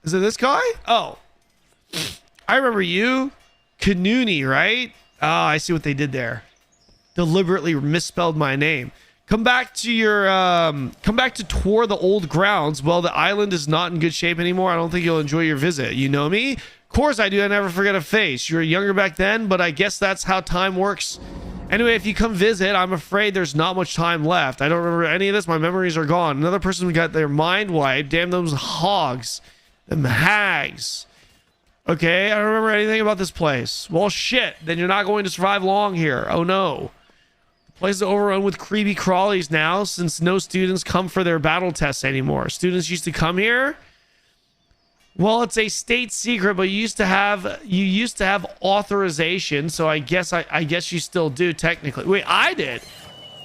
Is it this guy? Oh. I remember you. Kanuni, right? Oh, I see what they did there. Deliberately misspelled my name. Come back to your come back to tour the old grounds. Well, the island is not in good shape anymore. I don't think you'll enjoy your visit. You know me? Of course I do. I never forget a face. You were younger back then, but I guess that's how time works. Anyway, if you come visit, I'm afraid there's not much time left. I don't remember any of this. My memories are gone. Another person got their mind wiped. Damn those hogs. Them hags. Okay, I don't remember anything about this place. Well, shit. Then you're not going to survive long here. Oh, no. The place is overrun with creepy crawlies now since no students come for their battle tests anymore. Students used to come here. Well, it's a state secret, but you used to have authorization, so I guess you still do technically. Wait, I did.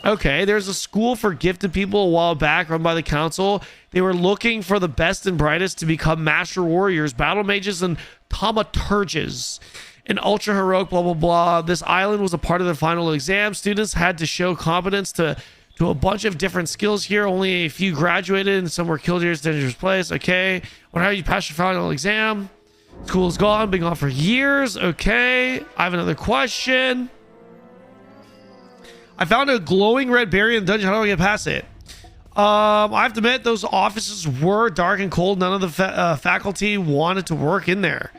Okay, there's a school for gifted people a while back run by the council. They were looking for the best and brightest to become master warriors, battle mages, and thaumaturges. An ultra heroic blah blah blah. This island was a part of the final exam. Students had to show competence to a bunch of different skills here. Only a few graduated and some were killed here. It's a dangerous place. Okay. Wonder how you passed your final exam. School is gone. Been gone for years. Okay. I have another question. I found a glowing red berry in the dungeon. How do I get past it? I have to admit, those offices were dark and cold. None of the faculty wanted to work in there.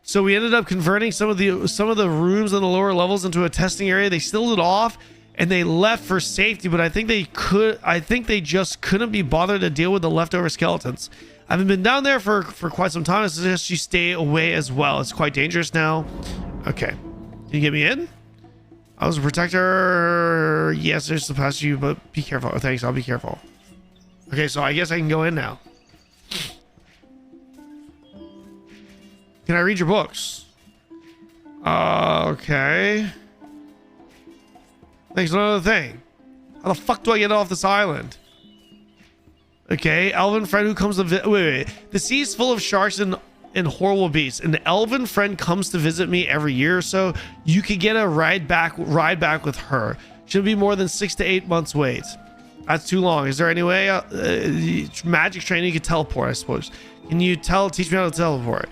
So we ended up converting some of the rooms on the lower levels into a testing area. They sealed it off and they left for safety, but I think they just couldn't be bothered to deal with the leftover skeletons. I haven't been down there for quite some time. I suggest you stay away as well. It's quite dangerous now. Okay. Can you get me in? I was a protector. Yes, there's the past you, but be careful. Oh, thanks. I'll be careful. Okay, so I guess I can go in now. Can I read your books? Okay. Thanks. Another thing. How the fuck do I get off this island? Okay, elven friend who comes to wait. The sea is full of sharks and horrible beasts. An elven friend comes to visit me every year or so. You could get a ride back with her. Shouldn't be more than 6 to 8 months wait. That's too long. Is there any way magic training you could teleport, I suppose? Can you teach me how to teleport?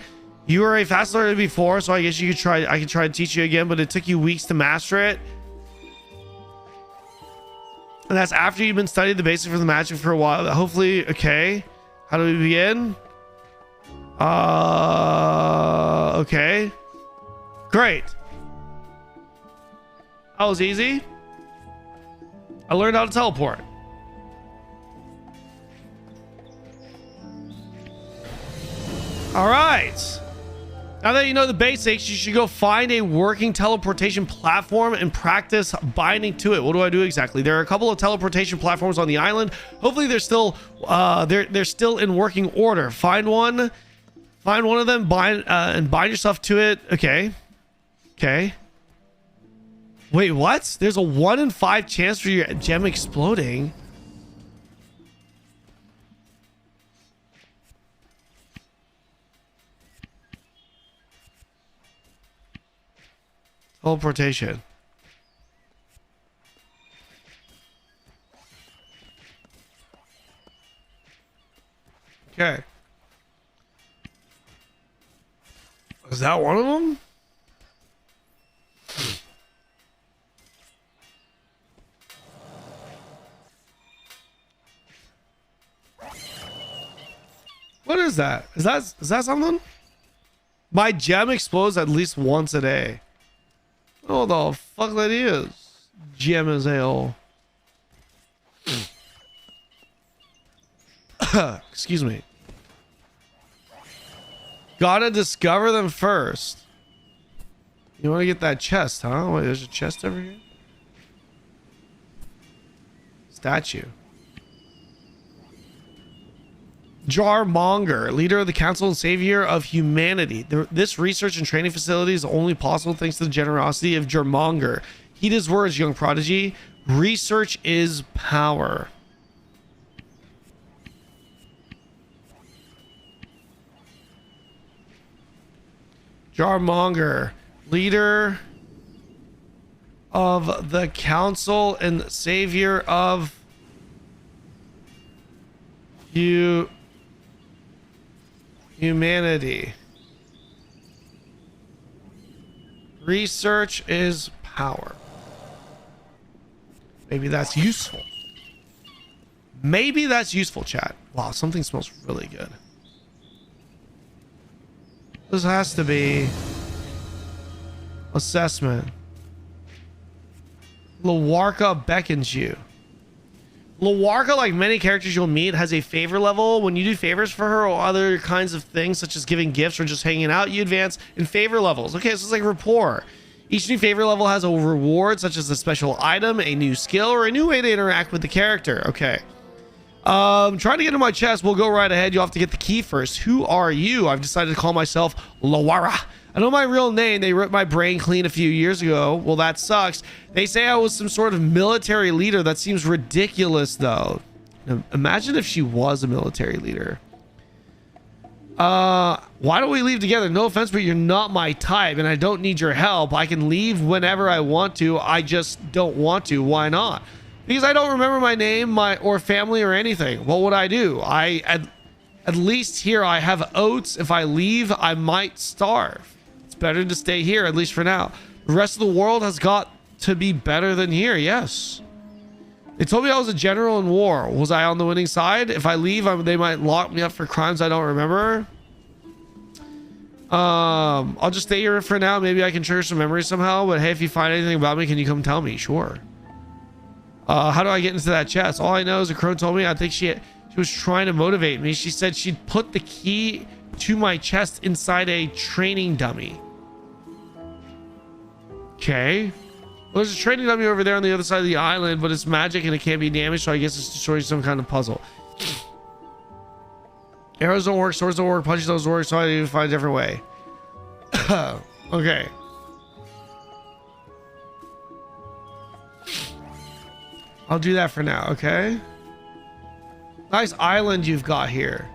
You were a fast learner before, so I guess you could try. I could try to teach you again, but it took you weeks to master it. And that's after you've been studying the basics for the magic for a while. Hopefully, okay. How do we begin? Okay. Great. That was easy. I learned how to teleport. All right. Now that you know the basics, you should go find a working teleportation platform and practice binding to it. What do I do exactly? There are a couple of teleportation platforms on the island. Hopefully they're still they're still in working order. Find one of them, bind and bind yourself to it. Okay. Okay. Wait, what? There's a 1 in 5 chance for your gem exploding. Teleportation. Okay. Is that one of them? What is that? Is that something? My gem explodes at least once a day. Oh, the fuck that is. Gem as hell. Excuse me. Gotta discover them first. You want to get that chest, huh? Wait, there's a chest over here? Statue. Jarmonger, leader of the Council and Savior of Humanity. This research and training facility is only possible thanks to the generosity of Jarmonger. Heed his words, young prodigy. Research is power. Jarmonger, leader of the Council and Savior of Humanity. Research is power. Maybe that's useful. Maybe that's useful, chat. Wow, something smells really good. This has to be assessment. Lawarka beckons you. Lawarka, like many characters you'll meet, has a favor level. When you do favors for her or other kinds of things, such as giving gifts or just hanging out, you advance in favor levels. Okay, so it's like rapport. Each new favor level has a reward, such as a special item, a new skill, or a new way to interact with the character. Okay. Trying to get into my chest. We'll go right ahead. You'll have to get the key first. Who are you? I've decided to call myself Lawara. I know my real name. They ripped my brain clean a few years ago. Well, that sucks. They say I was some sort of military leader. That seems ridiculous, though. Now, imagine if she was a military leader. Why don't we leave together? No offense, but you're not my type, and I don't need your help. I can leave whenever I want to. I just don't want to. Why not? Because I don't remember my name, or family, or anything. What would I do? At least here I have oats. If I leave, I might starve. It's better to stay here, at least for now. The rest of the world has got to be better than here. Yes. They told me I was a general in war. Was I on the winning side? If I leave, they might lock me up for crimes I don't remember. I'll just stay here for now. Maybe I can trigger some memories somehow. But hey, if you find anything about me, can you come tell me? Sure. How do I get into that chest? All I know is a crone told me. I think she was trying to motivate me. She said she'd put the key to my chest inside a training dummy. Okay. Well, there's a training dummy over there on the other side of the island, but it's magic and it can't be damaged, so I guess it's destroying some kind of puzzle. Arrows don't work, swords don't work, punches don't work, so I need to find a different way. Okay. I'll do that for now, okay? Nice island you've got here.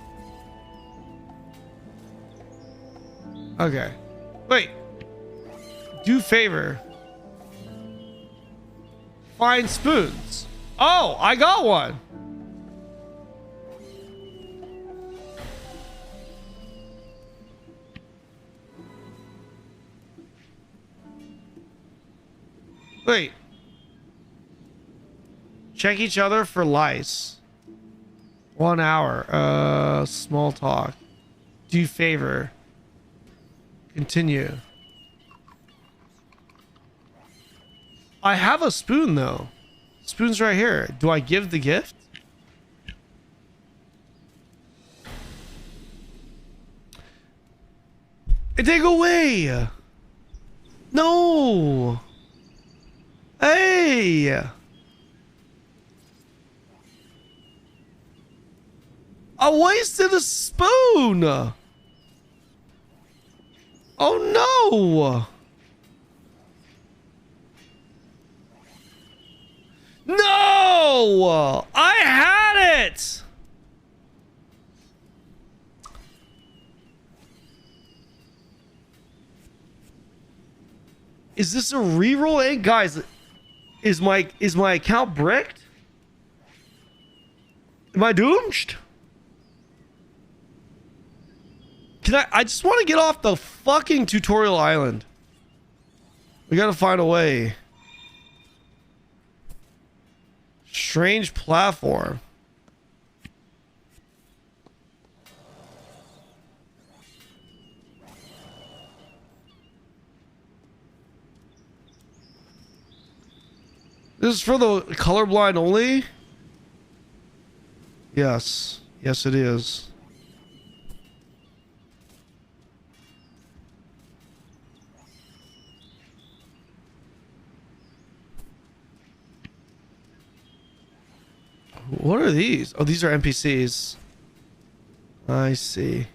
Okay. Wait. Do favor. Find spoons. Oh, I got one. Wait. Check each other for lice. 1 hour. Small talk. Do favor. Continue. I have a spoon though. Spoon's right here. Do I give the gift? Take away. No. Hey. I wasted a spoon. Oh no. No! I had it! Is this a reroll? Hey guys, is my account bricked? Am I doomed? I just want to get off the fucking tutorial island. We gotta find a way. Strange platform. This is for the colorblind only? Yes. Yes, it is. What are these? Oh, these are NPCs. I see.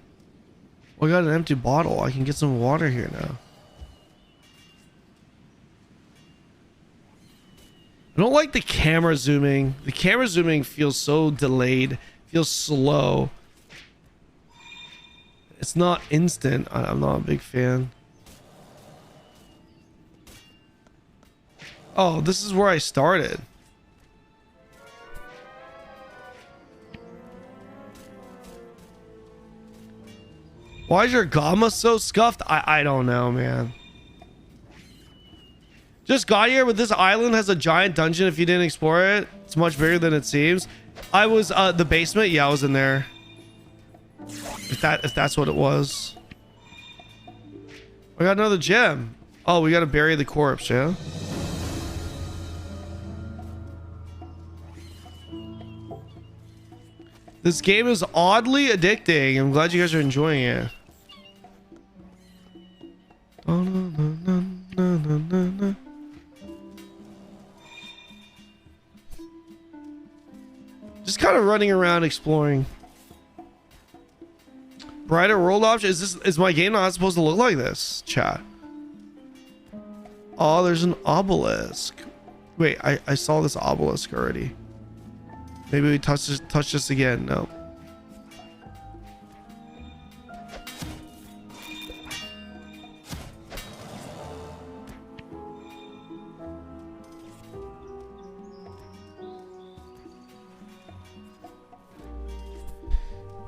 Well, I got an empty bottle. I can get some water here now. I don't like the camera zooming. The camera zooming feels so delayed. Feels slow. It's not instant. I'm not a big fan. Oh, this is where I started. Why is your gamma so scuffed? I don't know, man. Just got here, but this island has a giant dungeon if you didn't explore it. It's much bigger than it seems. I was the basement. Yeah, I was in there. If that's what it was. I got another gem. Oh, we gotta bury the corpse, yeah? This game is oddly addicting. I'm glad you guys are enjoying it. Oh, no. Just kind of running around exploring. Brighter world option. Is my game not supposed to look like this? Chat. Oh, there's an obelisk. Wait, I saw this obelisk already. Maybe we touch this again. No.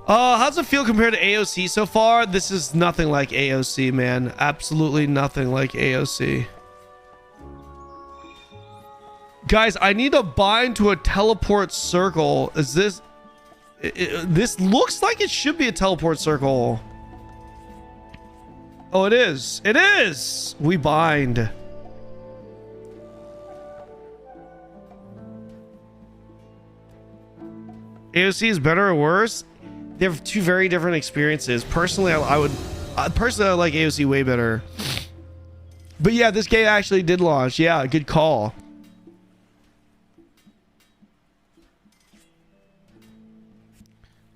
How's it feel compared to AOC so far? This is nothing like AOC, man. Absolutely nothing like AOC. Guys, I need to bind to a teleport circle. Is this... this looks like it should be a teleport circle. Oh, it is. It is! We bind. AOC is better or worse? They have two very different experiences. Personally, I would... personally, I like AOC way better. But yeah, this game actually did launch. Yeah, good call.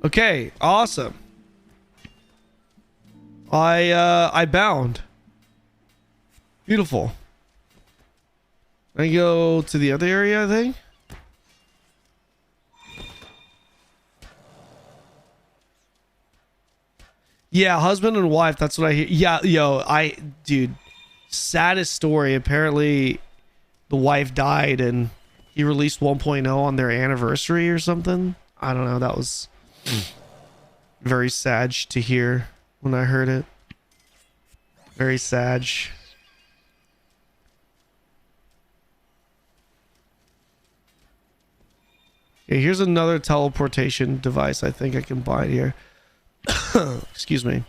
Okay, awesome. I bound. Beautiful. I go to the other area, I think. Yeah, husband and wife, that's what I hear. Yeah, yo, dude, saddest story. Apparently the wife died and he released 1.0 on their anniversary or something. I don't know, that was very sad to hear when I heard it. Very sad. Okay, here's another teleportation device I think I can buy here. Excuse me.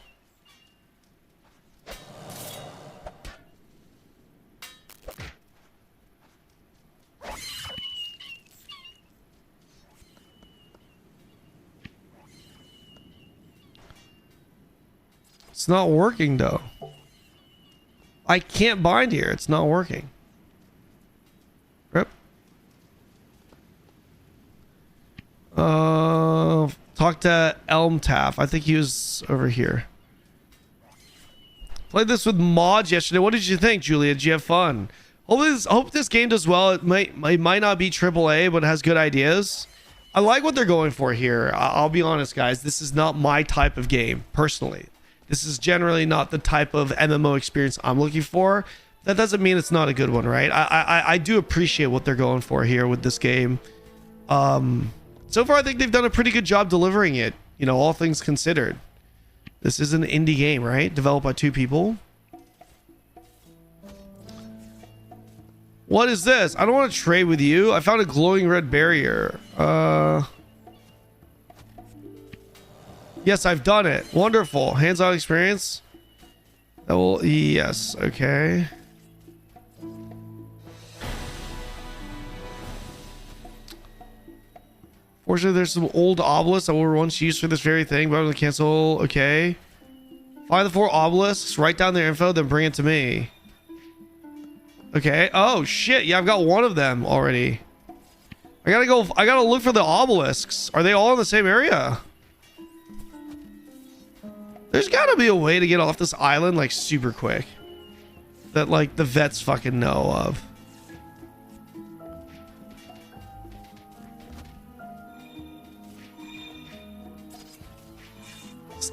It's not working though. I can't bind here. It's not working. Rip. Talk to Elmtaff. I think he was over here. Played this with mods yesterday. What did you think, Julia? Did you have fun? Hope this game does well. It might not be AAA, but it has good ideas. I like what they're going for here. I'll be honest, guys. This is not my type of game, personally. This is generally not the type of MMO experience I'm looking for. That doesn't mean it's not a good one, right? I do appreciate what they're going for here with this game. So far, I think they've done a pretty good job delivering it, you know, all things considered. This is an indie game, right? Developed by 2 people. What is this? I don't want to trade with you. I found a glowing red barrier. Yes, I've done it. Wonderful. Hands-on experience. That will... Yes. Okay. Fortunately, there's some old obelisks that were once used for this very thing, but I'm going to cancel. Okay. Find the 4 obelisks, write down their info, then bring it to me. Okay. Oh, shit. Yeah, I've got one of them already. I gotta look for the obelisks. Are they all in the same area? There's gotta be a way to get off this island, like, super quick. That, like, the vets fucking know of.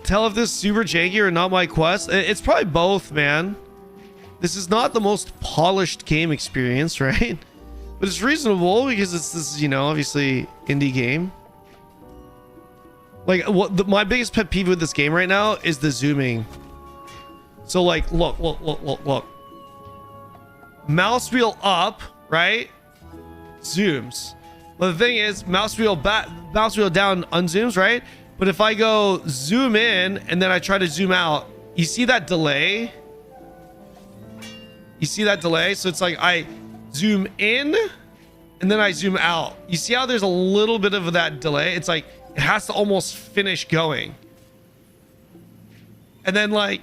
Tell if this is super janky or not my quest. It's probably both, man. This is not the most polished game experience, right? But it's reasonable because it's this, you know, obviously indie game. Like, my biggest pet peeve with this game right now is the zooming. So, like, look. Mouse wheel up, right? Zooms. But the thing is, mouse wheel down unzooms, right? But if I go zoom in and then I try to zoom out, you see that delay? You see that delay? So it's like I zoom in and then I zoom out. You see how there's a little bit of that delay? It's like it has to almost finish going. And then, like,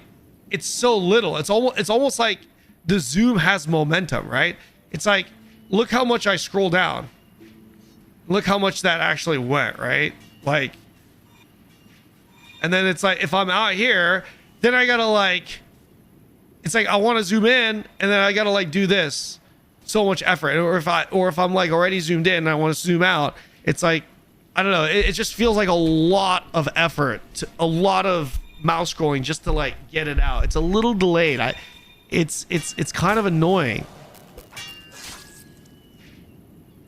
it's so little. It's almost like the zoom has momentum, right? It's like, look how much I scroll down. Look how much that actually went, right? Like, and then it's like, if I'm out here, then I gotta, like, it's like I want to zoom in and then I gotta, like, do this. So much effort. Or if I'm like already zoomed in and I want to zoom out, it's like, I don't know. It just feels like a lot of effort, a lot of mouse scrolling just to, like, get it out. It's a little delayed. It's kind of annoying.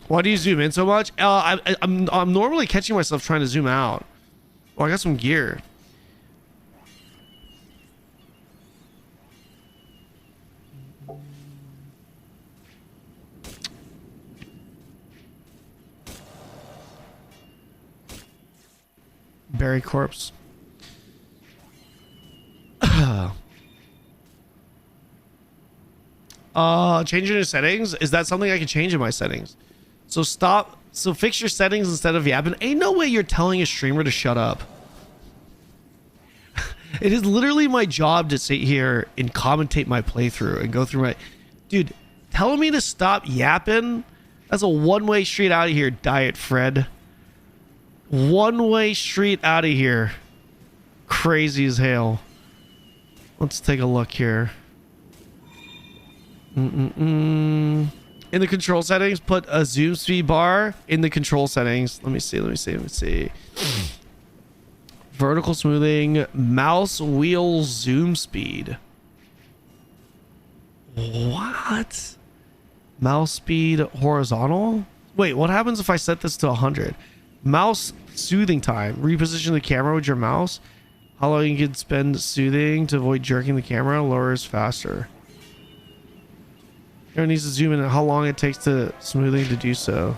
Why do you zoom in so much? I'm normally catching myself trying to zoom out. Oh, I got some gear. Berry corpse. Changing your settings? Is that something I can change in my settings? So fix your settings instead of yapping. Ain't no way you're telling a streamer to shut up. It is literally my job to sit here and commentate my playthrough and go through my... Dude, telling me to stop yapping? That's a one-way street out of here, Diet Fred. One-way street out of here. Crazy as hell. Let's take a look here. In the control settings, put a zoom speed bar in the control settings. Let me see. Vertical smoothing, mouse wheel zoom speed. What? Mouse speed horizontal? Wait, what happens if I set this to 100? Mouse soothing time. Reposition the camera with your mouse. How long you can spend soothing to avoid jerking the camera. Lowers faster. Everyone needs to zoom in on how long it takes to smoothing to do so.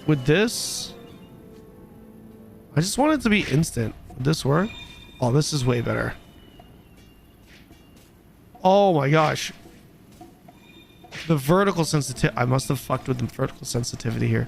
With this, I just want it to be instant. Would this work? Oh, this is way better. Oh my gosh. The vertical sensitivity. I must have fucked with the vertical sensitivity here.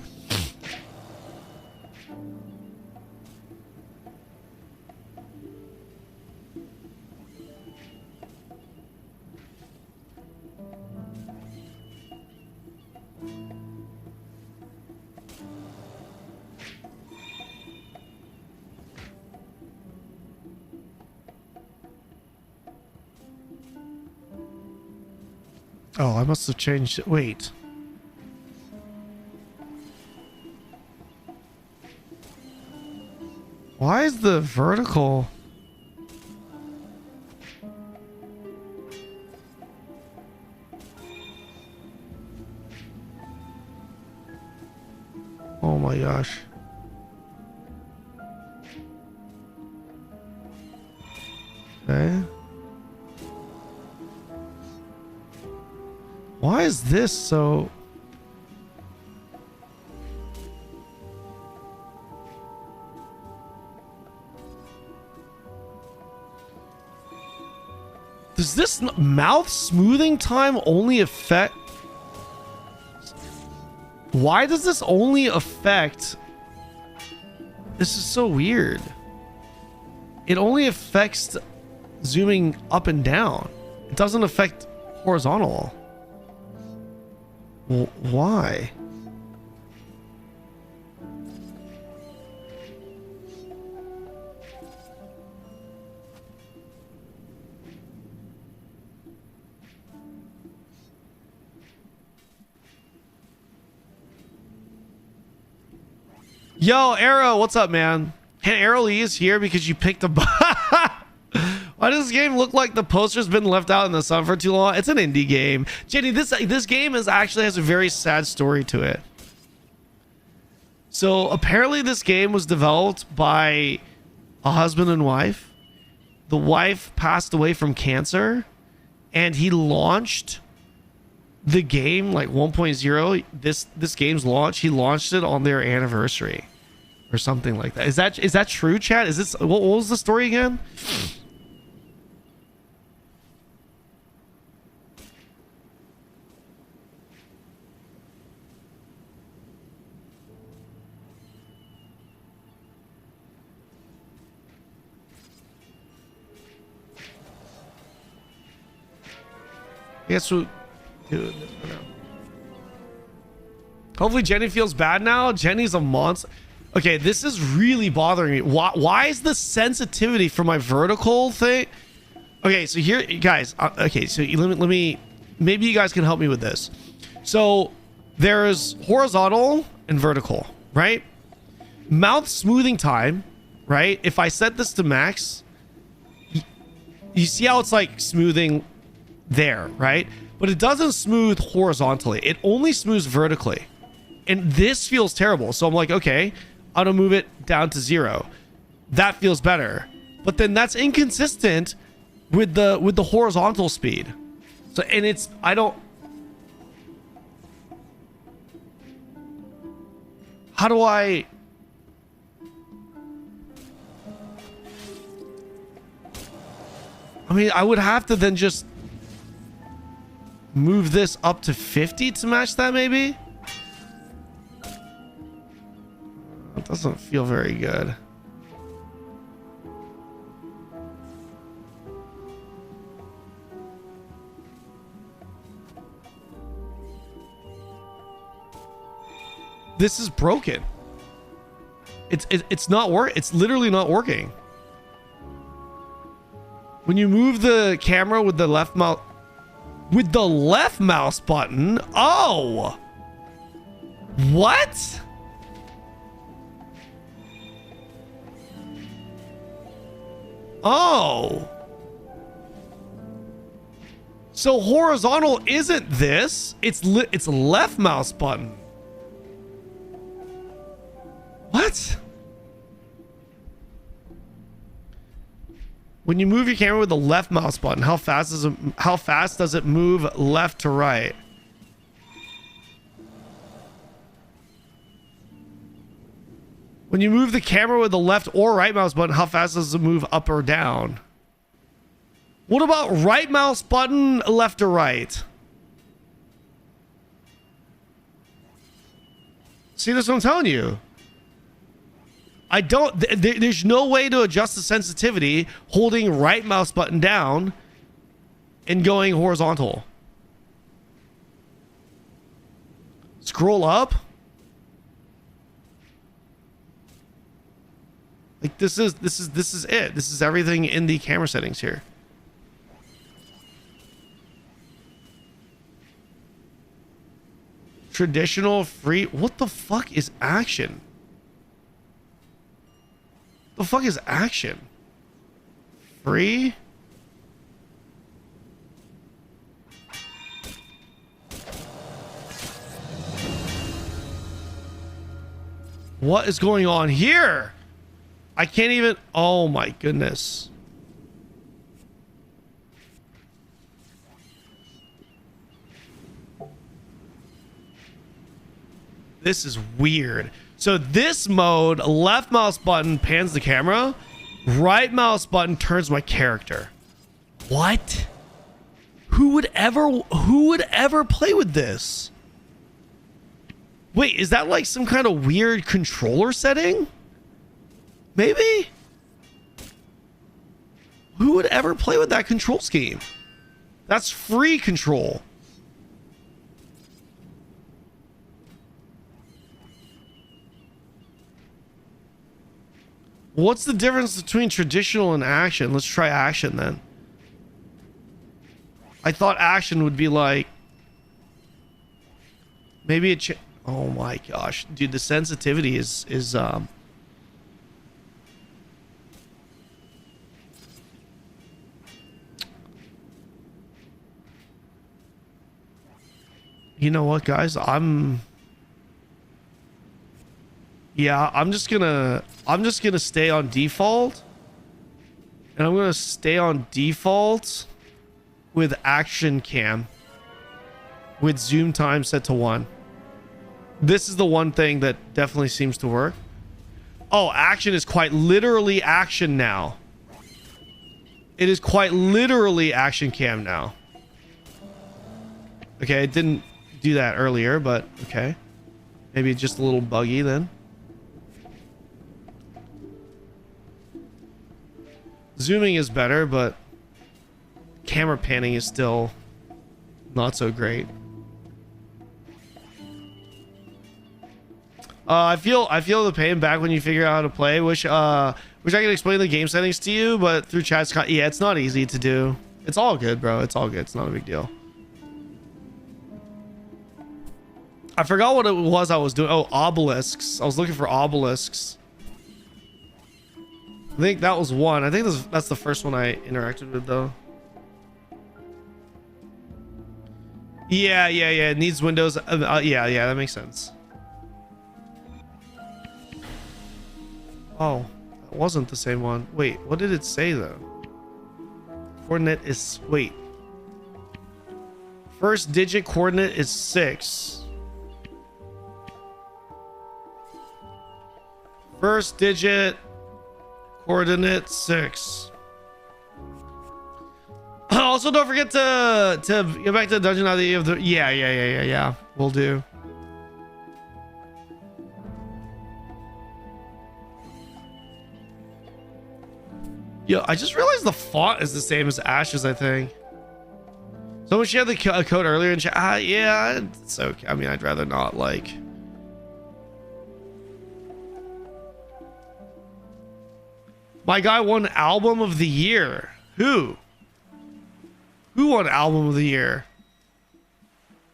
Oh, I must have changed it. Wait. Why is the vertical... Oh my gosh. Okay. Why is this so... Does this mouth smoothing time only affect... Why does this only affect... This is so weird. It only affects zooming up and down. It doesn't affect horizontal. Why? Yo, Arrow, what's up, man? And Arrow Lee is here because you picked a... Why does this game look like the poster's been left out in the sun for too long? It's an indie game. Jenny, this game actually has a very sad story to it. So apparently this game was developed by a husband and wife. The wife passed away from cancer, and he launched the game like 1.0. This game's launch, he launched it on their anniversary or something like that. Is that true, chat? Is this what was the story again? Guess what? Dude, hopefully Jenny feels bad now. Jenny's a monster. Okay, this is really bothering me. Why is the sensitivity for my vertical thing? Okay, so here, guys. Okay, so let me. Maybe you guys can help me with this. So there's horizontal and vertical, right? Mouth smoothing time, right? If I set this to max, you see how it's like smoothing there, right? But it doesn't smooth horizontally. It only smooths vertically. And this feels terrible. So I'm like, okay, I'm gonna move it down to 0. That feels better. But then that's inconsistent with the horizontal speed. So, and it's, how do I mean, I would have to then just move this up to 50 to match that, maybe? It doesn't feel very good. This is broken. It's not it's literally not working. When you move the camera with the left mouse button. Oh, what? Oh, so horizontal isn't this? It's left mouse button. What? When you move your camera with the left mouse button, how fast does it move left to right? When you move the camera with the left or right mouse button, how fast does it move up or down? What about right mouse button, left or right? See, that's what I'm telling you. I don't, there's no way to adjust the sensitivity holding right mouse button down and going horizontal. Scroll up. Like this is it. This is everything in the camera settings here. Traditional free. What the fuck is action? The fuck is action? Free? What is going on here? I can't even. Oh my goodness. This is weird. So this mode, left mouse button pans the camera, right mouse button turns my character. What? Who would ever play with this? Wait, is that like some kind of weird controller setting? Maybe? Who would ever play with that control scheme? That's free control. What's the difference between traditional and action? Let's try action then. I thought action would be like maybe it oh my gosh, dude, the sensitivity is you know what, guys? I'm just gonna stay on default, and I'm gonna stay on default with action cam with zoom time set to 1. This is the one thing that definitely seems to work. Oh, action is quite literally action now. It is quite literally action cam now. Okay, it didn't do that earlier, but okay. Maybe it's just a little buggy then. Zooming is better, but camera panning is still not so great. I feel the pain back when you figure out how to play. Wish I could explain the game settings to you, but through chat's yeah, it's not easy to do. It's all good, bro. It's all good. It's not a big deal. I forgot what it was I was doing. Oh, obelisks. I was looking for obelisks. I think that was one. I think that's the first one I interacted with, though. Yeah. It needs Windows. Yeah, that makes sense. Oh, that wasn't the same one. Wait, what did it say, though? Coordinate is... Wait. First digit coordinate is 6. First digit... Coordinate 6. Also, don't forget to get back to the dungeon now that you have the... Yeah. Will do. Yo, I just realized the font is the same as Ash's, I think. Someone shared the code earlier in chat. Yeah, it's okay. I mean, I'd rather not, like... My guy won album of the year. Who? Who won album of the year?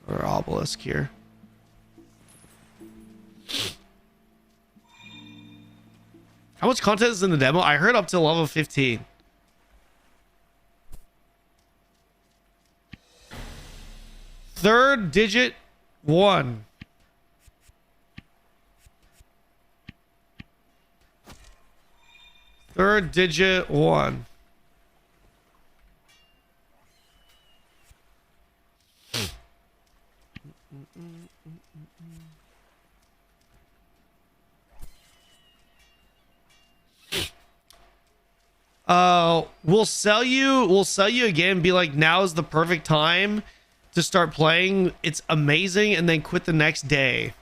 Or obelisk here. How much content is in the demo? I heard up to level 15. Third digit 1. Third digit 1. We'll sell you again, be like, now is the perfect time to start playing. It's amazing, and then quit the next day.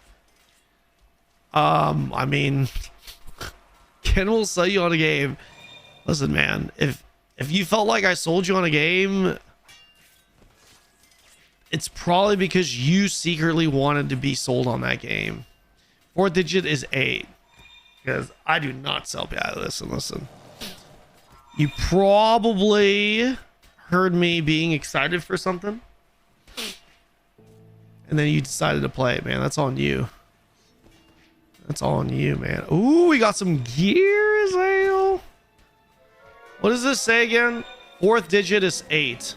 I mean, Ken will sell you on a game. Listen, man, if you felt like I sold you on a game, it's probably because you secretly wanted to be sold on that game. Fourth digit is 8. Because I do not sell. Yeah, listen. You probably heard me being excited for something, and then you decided to play it, man. That's on you. That's all on you, man. Ooh, we got some gear as hell. What does this say again? Fourth digit is 8.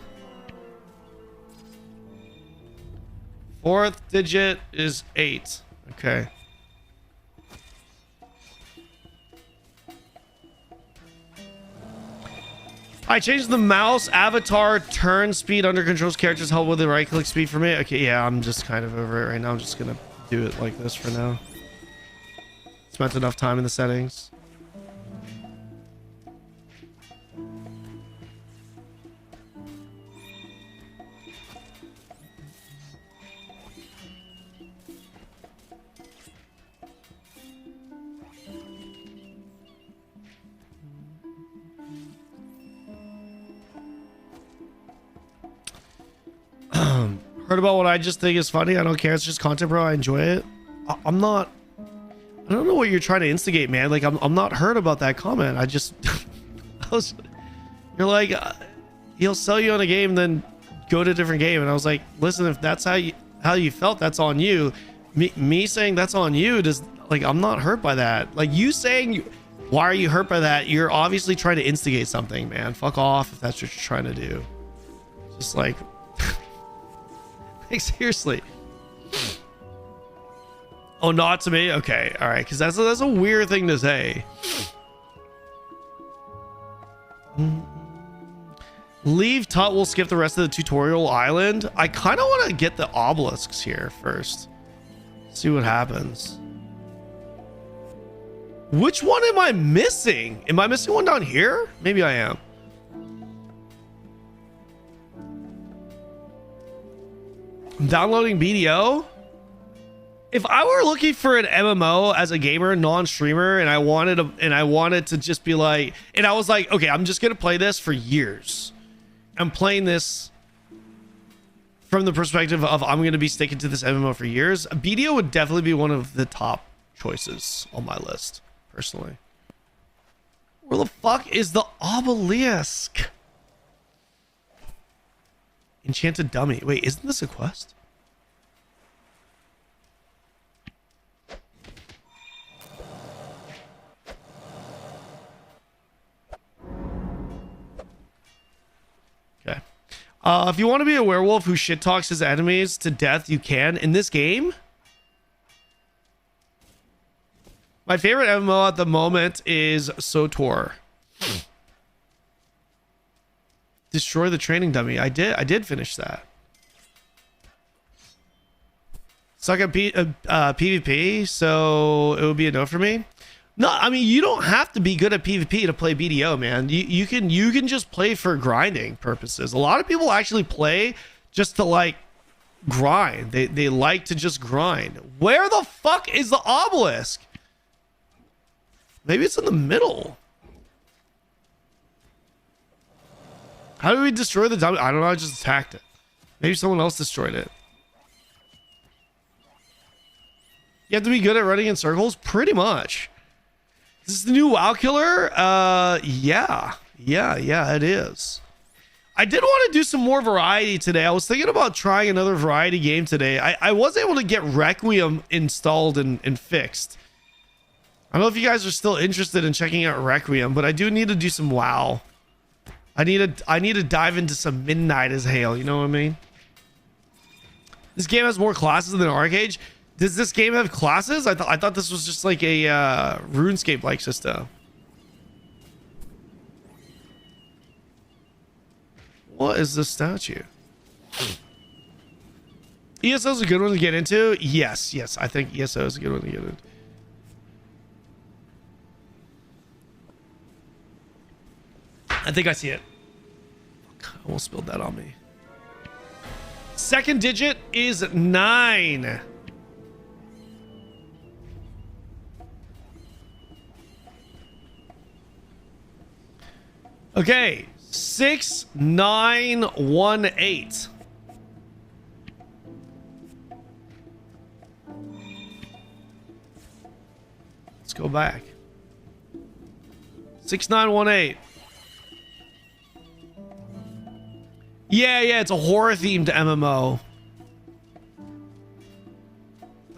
Fourth digit is 8. Okay. I changed the mouse avatar turn speed under controls characters help with the right click speed for me. Okay, yeah, I'm just kind of over it right now. I'm just gonna do it like this for now. Spent enough time in the settings. Heard about what I just think is funny. I don't care. It's just content, bro. I enjoy it. I don't know what you're trying to instigate, man. Like, I'm not hurt about that comment. I just, you're like, he'll sell you on a game, then go to a different game. And I was like, listen, if that's how you felt, that's on you. Me saying that's on you does, like, I'm not hurt by that. Like, you saying, why are you hurt by that? You're obviously trying to instigate something, man. Fuck off if that's what you're trying to do. Just like, like, seriously. Oh, not to me? Okay, all right, because that's a weird thing to say. Leave Tut will skip the rest of the tutorial island. I kind of want to get the obelisks here first. See what happens. Which one am I missing? Am I missing one down here? Maybe I am. I'm downloading BDO. If I were looking for an MMO as a gamer, non-streamer, and I wanted to just be like, and I was like, okay, I'm just gonna play this for years. I'm playing this from the perspective of I'm gonna be sticking to this MMO for years. BDO would definitely be one of the top choices on my list, personally. Where the fuck is the obelisk? Enchanted dummy. Wait, isn't this a quest? Okay. If you want to be a werewolf who shit talks his enemies to death, you can in this game. My favorite MMO at the moment is SOTOR. Destroy the training dummy. I did finish that. Suck at PvP, so it would be a no for me. No, I mean, you don't have to be good at PvP to play BDO, man. You can just play for grinding purposes. A lot of people actually play just to like grind. They like to just grind. Where the fuck is the obelisk? Maybe it's in the middle. How do we destroy the dummy? I don't know. I just attacked it. Maybe someone else destroyed it. You have to be good at running in circles? Pretty much. Is this the new WoW killer? Yeah, it is. I did want to do some more variety today. I was thinking about trying another variety game today. I was able to get Requiem installed and fixed. I don't know if you guys are still interested in checking out Requiem, but I do need to do some WoW. I need to dive into some Midnight as Hail. You know what I mean? This game has more classes than Arcade. Does this game have classes? I thought this was just like a RuneScape like system. What is this statue? ESO is a good one to get into. Yes, I think ESO is a good one to get into. I think I see it. Fuck, I almost spilled that on me. Second digit is 9. Okay, 6918. Let's go back. 6918. Yeah, it's a horror themed MMO.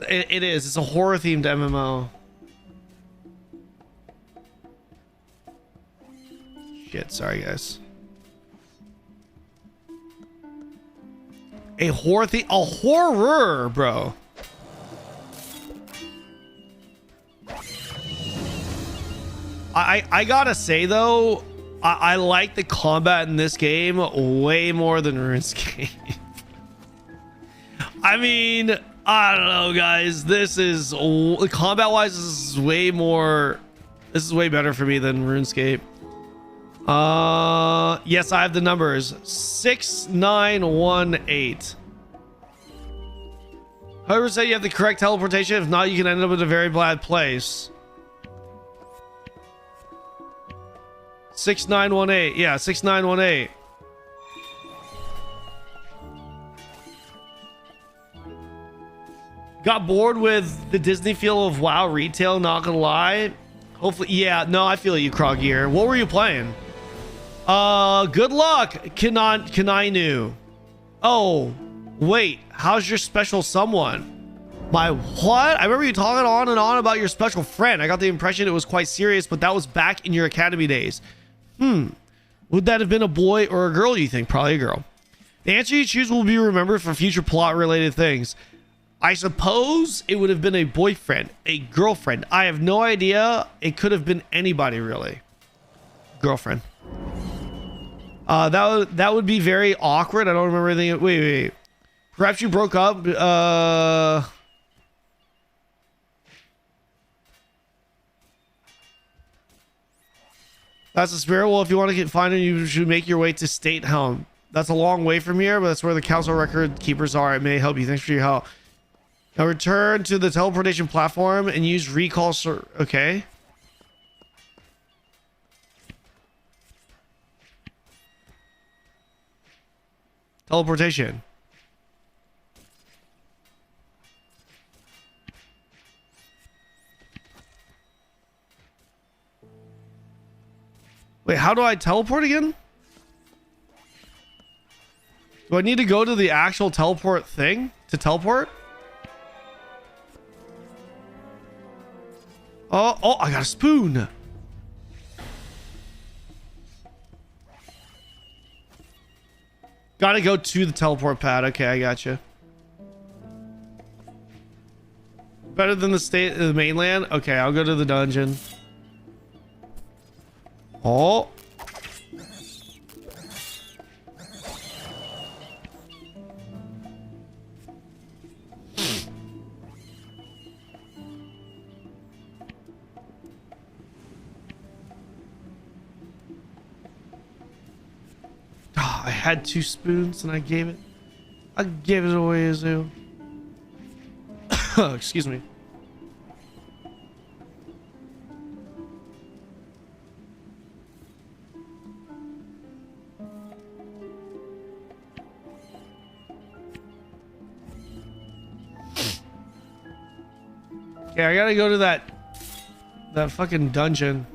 It is. It's a horror themed MMO. Shit, sorry guys. A horror, bro. I gotta say though, I like the combat in this game way more than RuneScape. I mean, I don't know, guys. This is combat-wise. This is way more. This is way better for me than RuneScape. Yes, I have the numbers. 6918. Whoever said you have the correct teleportation. If not, you can end up in a very bad place. 6918. Yeah, 6918. Got bored with the Disney feel of WoW retail, not gonna lie. Hopefully, yeah, no, I feel you, Krogier. What were you playing? Good luck, Kanon. Oh, wait, how's your special someone? My what? I remember you talking on and on about your special friend. I got the impression it was quite serious, but that was back in your academy days. Would that have been a boy or a girl, you think? Probably a girl. The answer you choose will be remembered for future plot-related things. I suppose it would have been a boyfriend, a girlfriend. I have no idea. It could have been anybody, really. Girlfriend. That would be very awkward. I don't remember anything. Wait. Perhaps you broke up. That's the spirit. Well, if you want to find him, you should make your way to State Helm. That's a long way from here, but that's where the council record keepers are. It may help you. Thanks for your help. Now return to the teleportation platform and use recall. Okay. Teleportation. Wait, how do I teleport again? Do I need to go to the actual teleport thing to teleport? Oh, I got a spoon. Gotta go to the teleport pad. Okay, I gotcha. Better than the mainland? Okay, I'll go to the dungeon. Oh. I had 2 spoons and I gave it away, Azu. Excuse me. Okay, I gotta go to that fucking dungeon.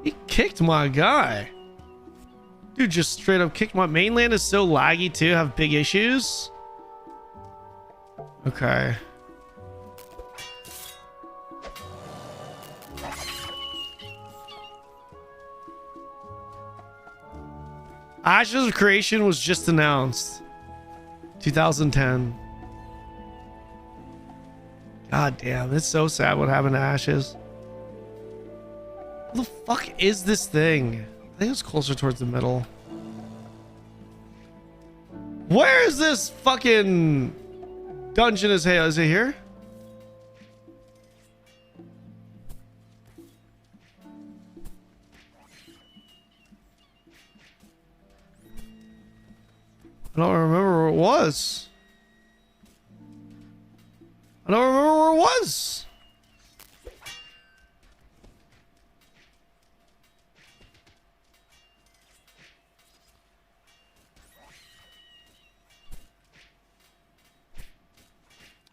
He kicked my guy. Dude just straight up kicked my mainland is so laggy too, have big issues. Okay. Ashes of Creation was just announced. 2010. God damn, it's so sad what happened to Ashes. What the fuck is this thing? I think it's closer towards the middle. Where is this fucking dungeon? Is it here? I don't remember where it was. I don't remember where it was.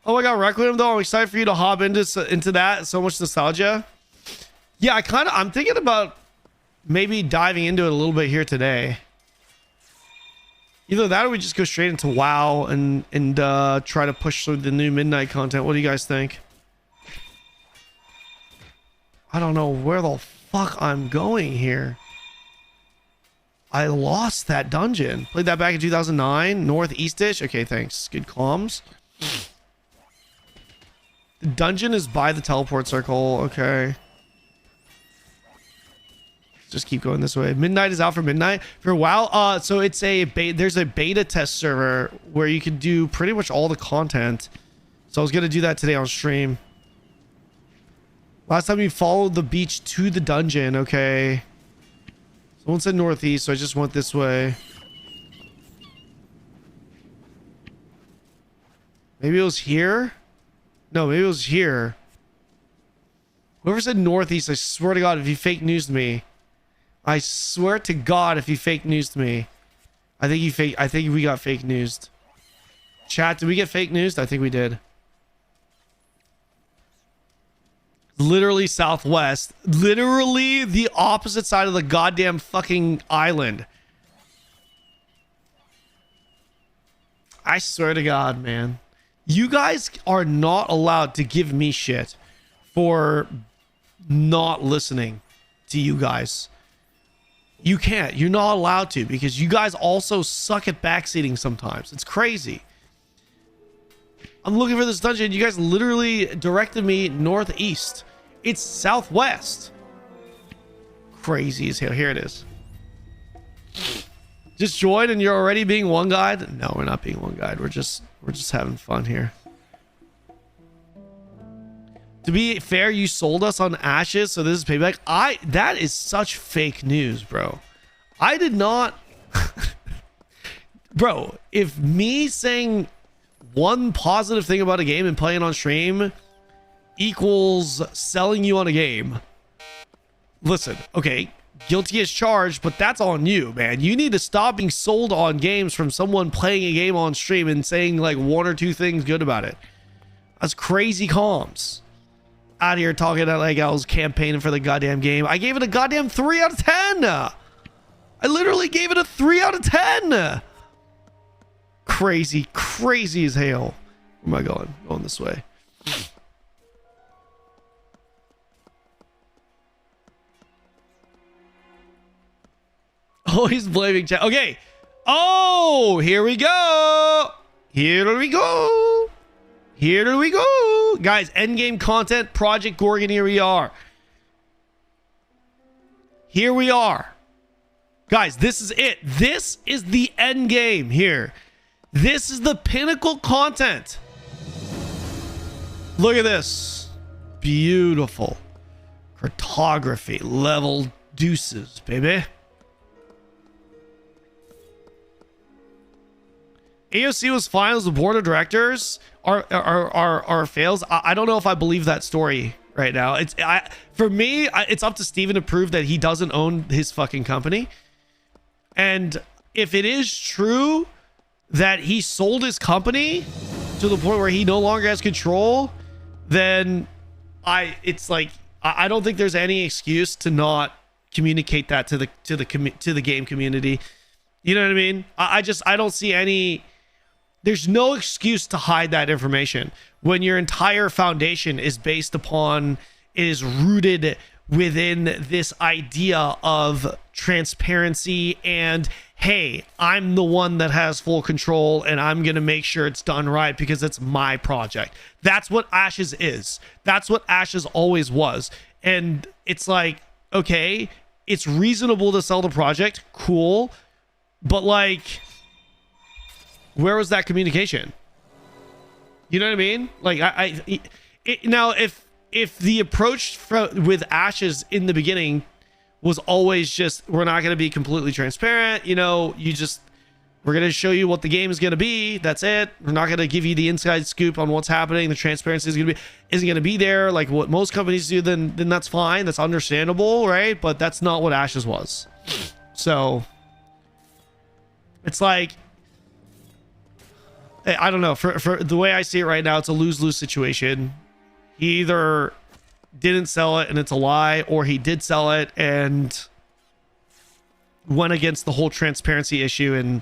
Oh my god, Requiem though, I'm excited for you to hop into that. So much nostalgia. Yeah, I'm thinking about maybe diving into it a little bit here today. Either that or we just go straight into WoW and try to push through the new Midnight content. What do you guys think? I don't know where the fuck I'm going here. I lost that dungeon. Played that back in 2009. Northeast-ish. Okay, thanks. Good comms. The dungeon is by the teleport circle. Okay. Just keep going this way. Midnight is out for Midnight for WoW. So it's there's a beta test server where you can do pretty much all the content. So I was gonna do that today on stream. Last time we followed the beach to the dungeon. Okay. Someone said northeast, so I just went this way. Maybe it was here. No, maybe it was here. Whoever said northeast, I swear to God, if you fake news to me. I swear to God, if you fake news to me. I think we got fake news. Chat, did we get fake news? I think we did. Literally southwest. Literally the opposite side of the goddamn fucking island. I swear to God, man. You guys are not allowed to give me shit for not listening to you guys. You can't. You're not allowed to, because you guys also suck at backseating sometimes. It's crazy. I'm looking for this dungeon. You guys literally directed me northeast. It's southwest. Crazy as hell. Here it is. Just joined and you're already being one guide? No, we're not being one guide. We're just having fun here. To be fair, you sold us on Ashes, so this is payback. That is such fake news, bro. I did not. Bro, if me saying one positive thing about a game and playing on stream equals selling you on a game, listen, okay, guilty as charged, but that's on you, man. You need to stop being sold on games from someone playing a game on stream and saying like one or two things good about it. That's crazy comms. Out here talking like I was campaigning for the goddamn game. I gave it a goddamn 3 out of 10. I literally gave it a 3 out of 10. Crazy as hell. Where am I going? Going this way. Always blaming chat. Okay. Oh, here we go. Here we go. Here we go. Guys, endgame content, Project Gorgon, here we are. Here we are. Guys, this is it. This is the end game here. This is the pinnacle content. Look at this. Beautiful. Cartography. Level deuces, baby. AOC was fine as the board of directors are fails. I don't know if I believe that story right now. For me, it's up to Steven to prove that he doesn't own his fucking company. And if it is true that he sold his company to the point where he no longer has control, then I don't think there's any excuse to not communicate that to the game community. You know what I mean? I don't see any. There's no excuse to hide that information when your entire foundation is based upon, it is rooted within this idea of transparency and, hey, I'm the one that has full control and I'm going to make sure it's done right because it's my project. That's what Ashes is. That's what Ashes always was. And it's like, okay, it's reasonable to sell the project. Cool. But like, where was that communication? You know what I mean? Like now if the approach with Ashes in the beginning was always just, we're not going to be completely transparent, you know, you just We're going to show you what the game is going to be. That's it. We're not going to give you the inside scoop on what's happening. The transparency isn't going to be there like what most companies do. Then that's fine. That's understandable, right? But that's not what Ashes was. So it's like, I don't know. For the way I see it right now, it's a lose-lose situation. He either didn't sell it and it's a lie, or he did sell it and went against the whole transparency issue and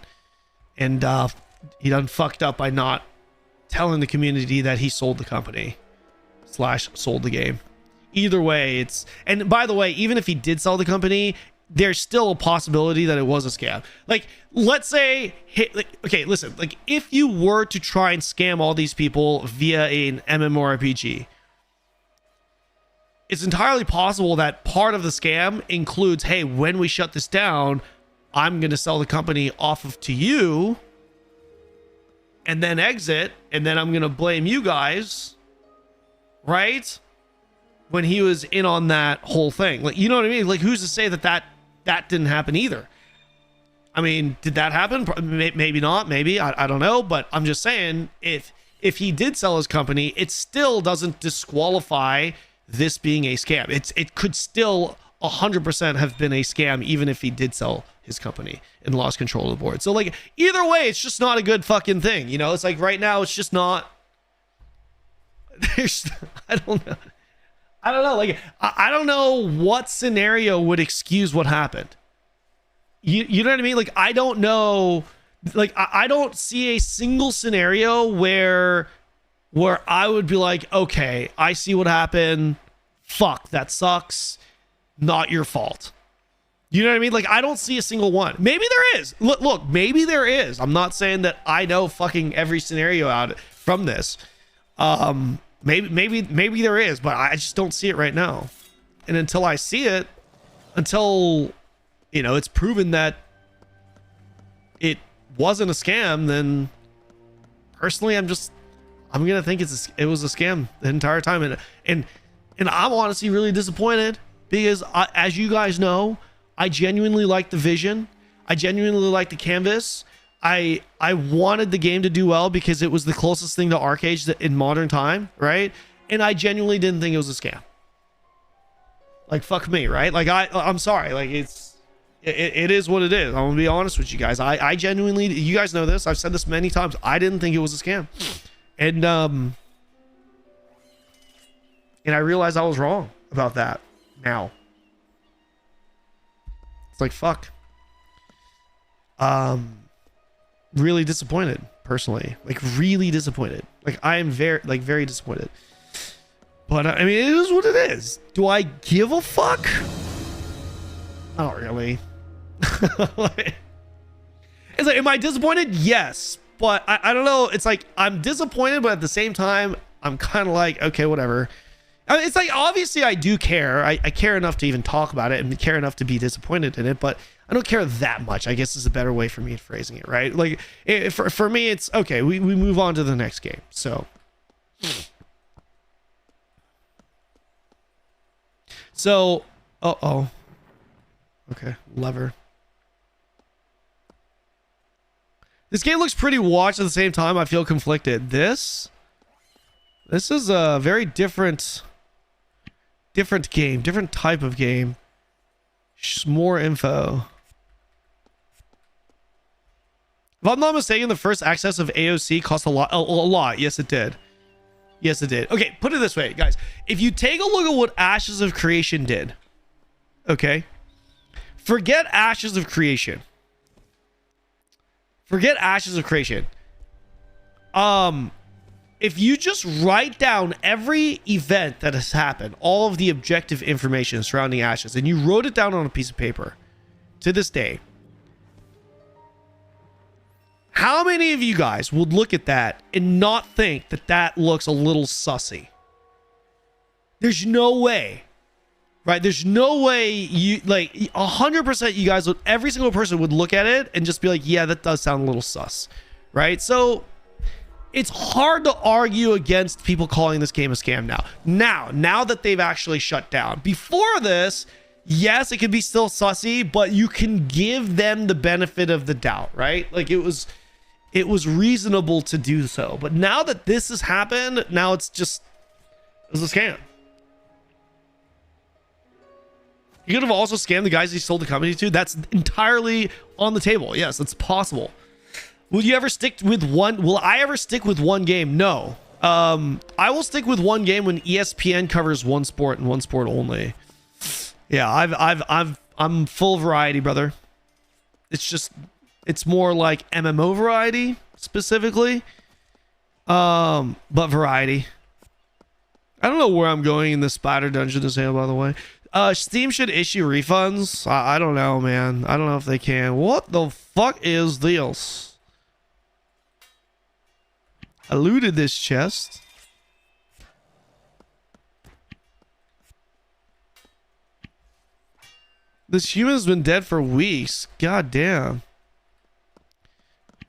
he done fucked up by not telling the community that he sold the company / sold the game. Either way, it's, and by the way, even if he did sell the company, there's still a possibility that it was a scam. Like, let's say, okay, listen, like if you were to try and scam all these people via an MMORPG, it's entirely possible that part of the scam includes, hey, when we shut this down, I'm going to sell the company off of to you and then exit. And then I'm going to blame you guys. Right? When he was in on that whole thing. Like, you know what I mean? Like, who's to say that didn't happen either? I mean, did that happen? Maybe not. Maybe. I don't know. But I'm just saying, if he did sell his company, it still doesn't disqualify this being a scam. It could still 100% have been a scam, even if he did sell his company and lost control of the board. So like, either way, it's just not a good fucking thing. You know, it's like right now, it's just not, there's, I don't know. Like, I don't know what scenario would excuse what happened. You know what I mean? Like, I don't know, like, I don't see a single scenario where I would be like, okay, I see what happened. Fuck, that sucks. Not your fault. You know what I mean? Like, I don't see a single one. Maybe there is. Look, maybe there is. I'm not saying that I know fucking every scenario out from this. Maybe there is, but I just don't see it right now. And until I see it, until, you know, it's proven that it wasn't a scam, then personally, I'm gonna think it was a scam the entire time, and I'm honestly really disappointed because as you guys know, I genuinely like the vision. I genuinely like the canvas. I wanted the game to do well because it was the closest thing to Arcade in modern time, right? And I genuinely didn't think it was a scam. Like, fuck me, right? Like, I'm sorry. Like, it is what it is. I'm gonna be honest with you guys. I genuinely, you guys know this. I've said this many times. I didn't think it was a scam. And I realized I was wrong about that now. It's like, fuck. Really disappointed, personally. Like, really disappointed. Like, I am very disappointed. But I mean, it is what it is. Do I give a fuck? Not really. It's like, am I disappointed? Yes. But I don't know. It's like, I'm disappointed, but at the same time, I'm kind of like, okay, whatever. I mean, it's like, obviously I do care. I care enough to even talk about it and care enough to be disappointed in it, but I don't care that much, I guess is a better way for me of phrasing it, right? Like, for me, it's okay. We move on to the next game. So okay, lever. This game looks pretty watched. At the same time, I feel conflicted. This is a very different game, different type of game. Just more info. If I'm not mistaken, the first access of AOC cost a lot. Yes, it did. Yes, it did. Okay, put it this way, guys. If you take a look at what Ashes of Creation did, okay? Forget Ashes of Creation. Forget Ashes of Creation. If you just write down every event that has happened, all of the objective information surrounding Ashes, and you wrote it down on a piece of paper to this day, how many of you guys would look at that and not think that that looks a little sussy? There's no way, right? There's no way you, like, 100% you guys would, every single person would look at it and just be like, yeah, that does sound a little sus, right? So it's hard to argue against people calling this game a scam now. Now that they've actually shut down. Before this, yes, it could be still sussy, but you can give them the benefit of the doubt, right? Like it was reasonable to do so. But now that this has happened, now it was a scam. You could have also scammed the guys he sold the company to. That's entirely on the table. Yes, that's possible. Will you ever stick with one? Will I ever stick with one game? No. I will stick with one game when ESPN covers one sport and one sport only. Yeah, I'm full variety, brother. It's more like MMO variety specifically. But variety. I don't know where I'm going in this spider dungeon this hand, by the way. Steam should issue refunds. I don't know, man. I don't know if they can. What the fuck is this? I looted this chest. This human's been dead for weeks. God damn.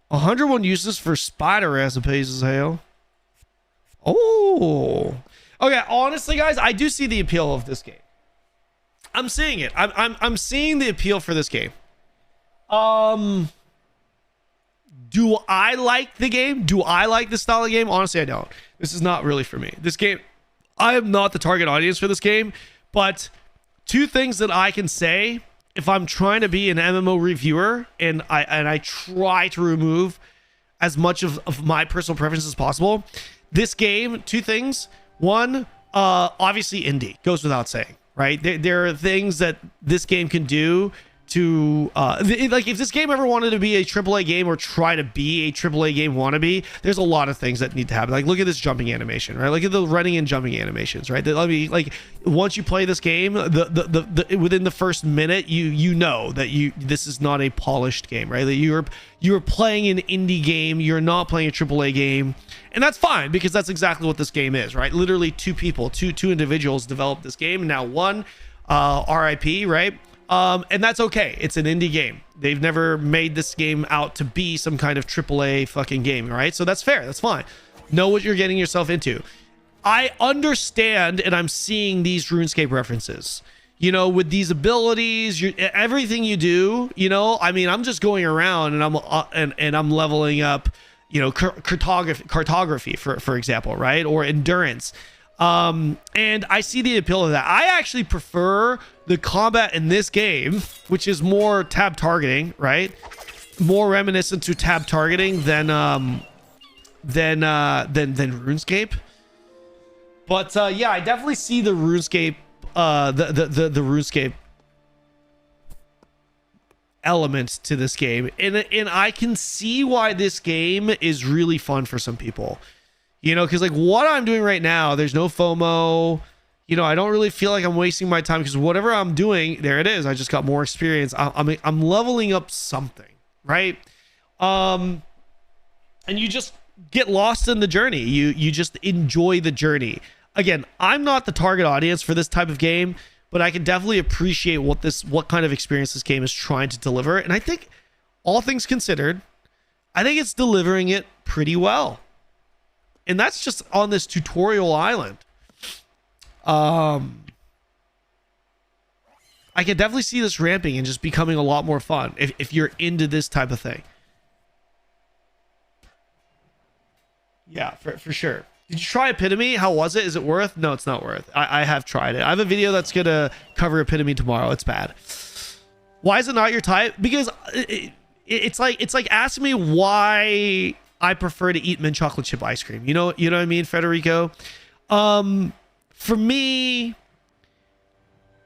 101 uses for spider recipes as hell. Oh. Okay, honestly, guys, I do see the appeal of this game. I'm seeing it. I'm seeing the appeal for this game. Do I like the game? Do I like the style of game? Honestly, I don't. This is not really for me. This game, I am not the target audience for this game, but two things that I can say if I'm trying to be an MMO reviewer and I try to remove as much of my personal preference as possible. This game, two things. One, obviously indie, goes without saying, right? There are things that this game can do to like if this game ever wanted to be a AAA game or try to be a AAA game wannabe, there's a lot of things that need to happen. Like look at this jumping animation, right? Look at the running and jumping animations, right? I mean, like once you play this game, the within the first minute, you know that this is not a polished game, right? That you're playing an indie game, you're not playing a AAA game, and that's fine because that's exactly what this game is, right? Literally two individuals developed this game, and now one, RIP, right? And that's okay. It's an indie game. They've never made this game out to be some kind of AAA fucking game, right? So that's fair. That's fine. Know what you're getting yourself into. I understand, and I'm seeing these RuneScape references. You know, with these abilities, everything you do. You know, I mean, I'm just going around and I'm leveling up. You know, cartography, for example, right? Or endurance. And I see the appeal of that. I actually prefer the combat in this game, which is more tab targeting, right? More reminiscent to tab targeting than RuneScape. But yeah, I definitely see the RuneScape, the RuneScape element to this game, and I can see why this game is really fun for some people. You know, because like what I'm doing right now, there's no FOMO. You know, I don't really feel like I'm wasting my time because whatever I'm doing, there it is. I just got more experience. I'm leveling up something, right? And you just get lost in the journey. You just enjoy the journey. Again, I'm not the target audience for this type of game, but I can definitely appreciate what kind of experience this game is trying to deliver. And I think, all things considered, I think it's delivering it pretty well. And that's just on this tutorial island. I can definitely see this ramping and just becoming a lot more fun if you're into this type of thing. Yeah, for sure. Did you try Epitome? How was it? Is it worth? No, it's not worth. I have tried it. I have a video that's gonna cover Epitome tomorrow. It's bad. Why is it not your type? Because it's like asking me why I prefer to eat mint chocolate chip ice cream. You know what I mean, Federico? For me,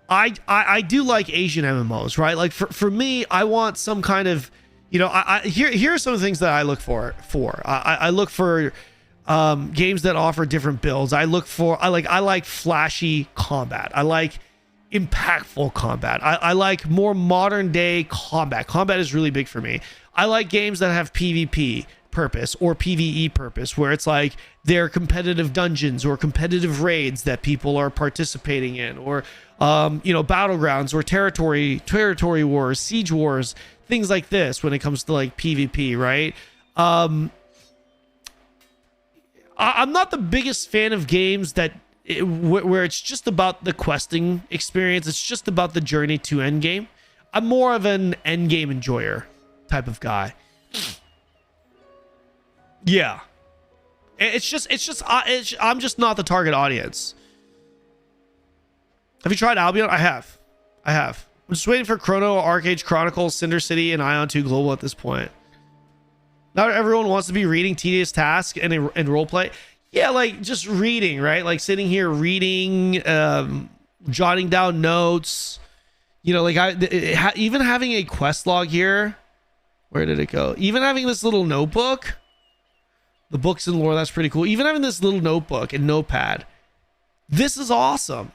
I do like Asian MMOs, right? Like for me, I want some kind of, you know, here are some of the things that I look for. I look for games that offer different builds. I like flashy combat. I like impactful combat. I like more modern day combat. Combat is really big for me. I like games that have PvP purpose or PvE purpose, where it's like they're competitive dungeons or competitive raids that people are participating in, or you know, battlegrounds or territory wars, siege wars, things like this when it comes to like PvP, right? I'm not the biggest fan of games that where it's just about the questing experience. It's just about the journey to endgame. I'm more of an endgame enjoyer type of guy. Yeah. I'm just not the target audience. Have you tried Albion? I have. I'm just waiting for Chrono, Arcade Chronicles, Cinder City, and Ion 2 Global at this point. Not everyone wants to be reading tedious tasks and roleplay. Yeah, like just reading, right? Like sitting here reading, jotting down notes. You know, like even having a quest log here. Where did it go? Even having this little notebook. The books and lore, that's pretty cool. Even having this little notebook and notepad. This is awesome.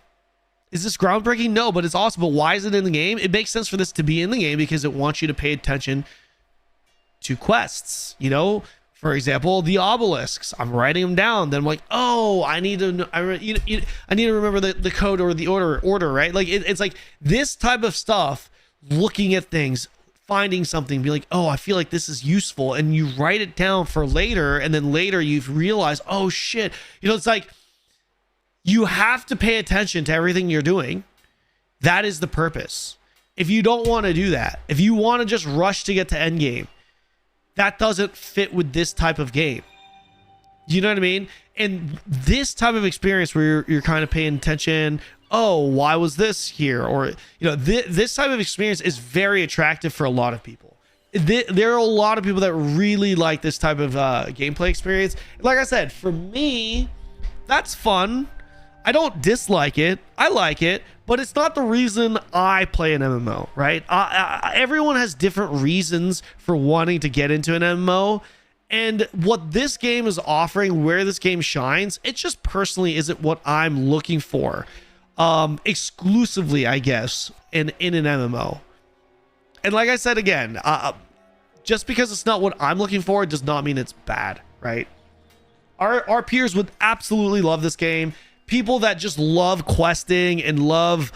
Is this groundbreaking? No, but it's awesome. But why is it in the game? It makes sense for this to be in the game because it wants you to pay attention to quests. You know, for example, the obelisks. I'm writing them down. Then I'm like, oh, I need to remember the code or the order, right? Like it's like this type of stuff. Looking at things, finding something, be like, oh, I feel like this is useful, and you write it down for later, and then later you've realized, oh shit, you know, it's like you have to pay attention to everything you're doing. That is the purpose. If you don't want to do that, if you want to just rush to get to endgame, that doesn't fit with this type of game. You know what I mean? And this type of experience where you're kind of paying attention, oh, why was this here? Or, you know, this type of experience is very attractive for a lot of people. There are a lot of people that really like this type of gameplay experience. Like I said, for me, that's fun. I don't dislike it. I like it, but it's not the reason I play an MMO, right? Everyone has different reasons for wanting to get into an MMO. And what this game is offering, where this game shines, it just personally isn't what I'm looking for. Exclusively, I guess, in an MMO. And like I said again, just because it's not what I'm looking for does not mean it's bad, right? Our peers would absolutely love this game. People that just love questing and love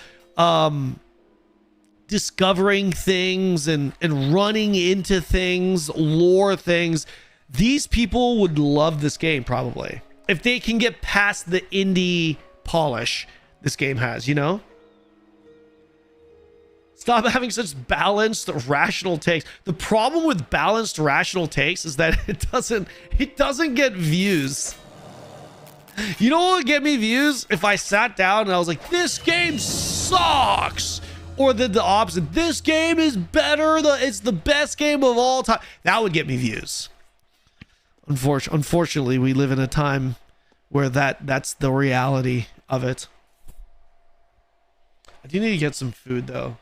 discovering things and running into things, lore things. These people would love this game probably. If they can get past the indie polish this game has, you know? Stop having such balanced, rational takes. The problem with balanced, rational takes is that it doesn't get views. You know what would get me views? If I sat down and I was like, this game sucks. Or the opposite. This game is better. It's the best game of all time. That would get me views. Unfortunately, we live in a time where that's the reality of it. I do need to get some food though.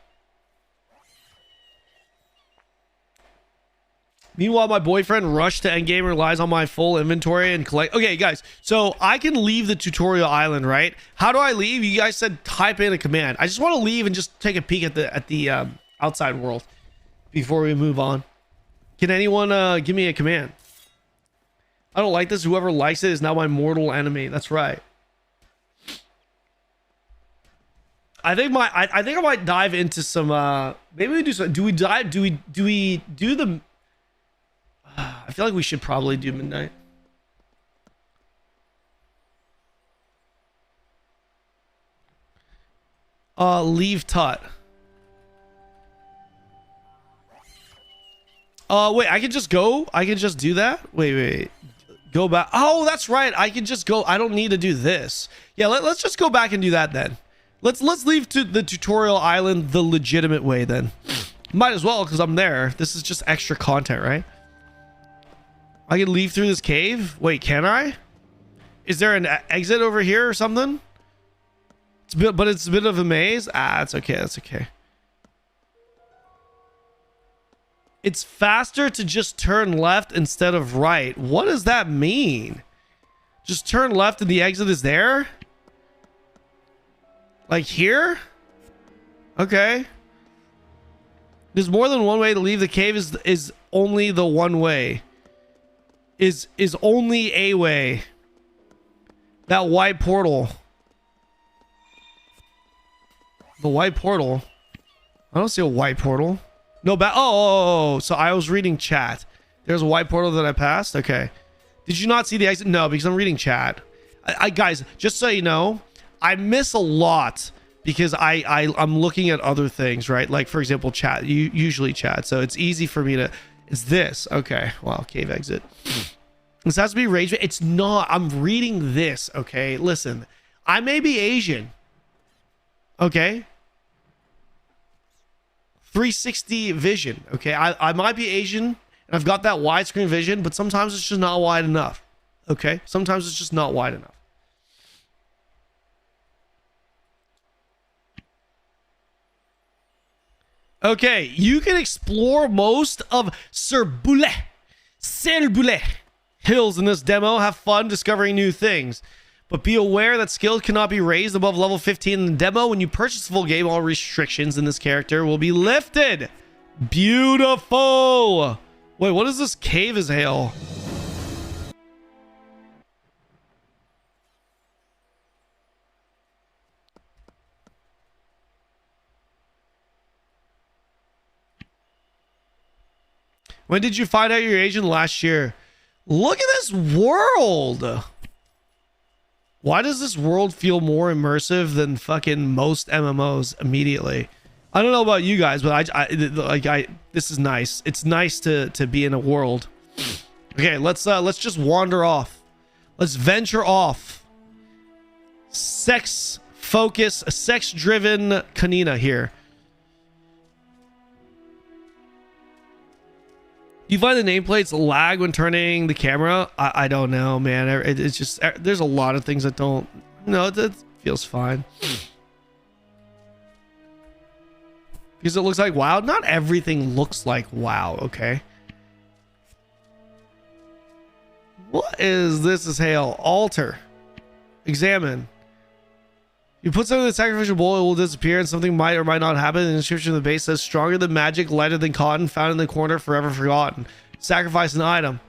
Meanwhile, my boyfriend rushed to endgame and relies on my full inventory and collect. Okay, guys, so I can leave the tutorial island, right? How do I leave? You guys said type in a command. I just want to leave and just take a peek at the outside world before we move on. Can anyone give me a command? I don't like this. Whoever likes it is now my mortal enemy. That's right. I think I might dive into some. Maybe we do some. Do we dive? Do we do the? I feel like we should probably do midnight. Leave Tut. Wait, I can just go? I can just do that? Wait. Go back. Oh, that's right. I can just go. I don't need to do this. Yeah, let's just go back and do that then. Let's leave to the tutorial island the legitimate way then. Might as well, because I'm there. This is just extra content, right? I can leave through this cave? Wait, can I? Is there an exit over here or something? But it's a bit of a maze. It's okay. That's okay. It's faster to just turn left instead of right. What does that mean? Just turn left and the exit is there? Like here? Okay. There's more than one way to leave the cave. Is only the one way. Is only a way. That white portal. The white portal. I don't see a white portal. No, oh, so I was reading chat. There's a white portal that I passed. Okay. Did you not see the exit? No, because I'm reading chat. I guys, just so you know, I miss a lot because I'm looking at other things, right? Like for example, chat. You usually chat, so it's easy for me to. It's this. Okay. Wow. Cave exit. This has to be rage. It's not. I'm reading this. Okay. Listen, I may be Asian. Okay. 360 vision. Okay. I might be Asian and I've got that widescreen vision, but sometimes it's just not wide enough. Okay. Sometimes it's just not wide enough. Okay, you can explore most of Cerbule hills in this demo. Have fun discovering new things. But be aware that skills cannot be raised above level 15 in the demo. When you purchase the full game, all restrictions in this character will be lifted. Beautiful. Wait, what is this cave as hail? When did you find out you're Asian? Last year. Look at this world. Why does this world feel more immersive than fucking most MMOs immediately? I don't know about you guys, but this is nice. It's nice to be in a world. Okay, let's just wander off. Let's venture off. Sex focus, sex driven Kanina here. You find the nameplates lag when turning the camera? I don't know, man. It's just, there's a lot of things that don't. No, that feels fine. Because it looks like WoW. Not everything looks like WoW, okay? What is this? Is hail. Altar. Examine. You put something in the sacrificial bowl, it will disappear, and something might or might not happen. The inscription on the base says, stronger than magic, lighter than cotton, found in the corner, forever forgotten. Sacrifice an item.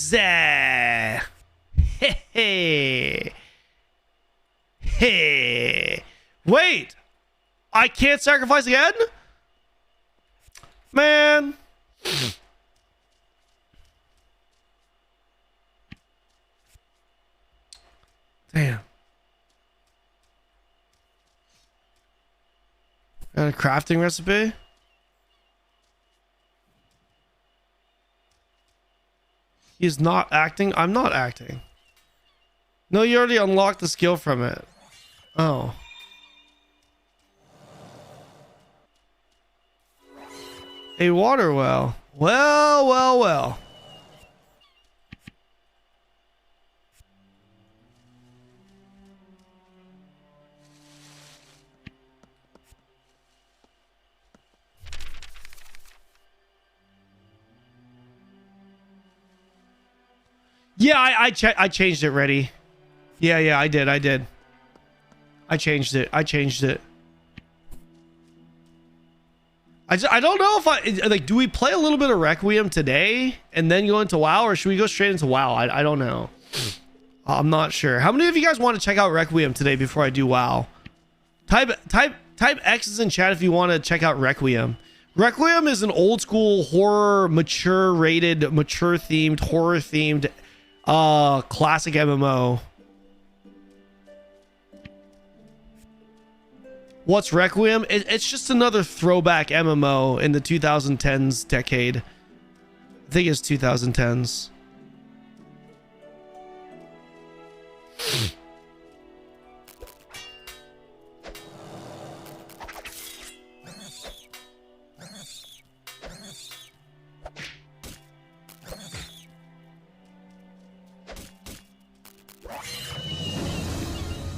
Hey! Hey! Hey! Wait! I can't sacrifice again? Man! Damn. Got a crafting recipe? He's not acting? I'm not acting. No, you already unlocked the skill from it. Oh. A water well. Well. Yeah, I changed it, ready. Yeah, I did. I changed it. I don't know if like, do we play a little bit of Requiem today and then go into WoW, or should we go straight into WoW? I don't know. I'm not sure. How many of you guys want to check out Requiem today before I do WoW? Type X's in chat if you want to check out Requiem. Requiem is an old school horror, mature themed, horror themed classic MMO. What's Requiem? It's just another throwback MMO in the 2010s decade. I think it's 2010s.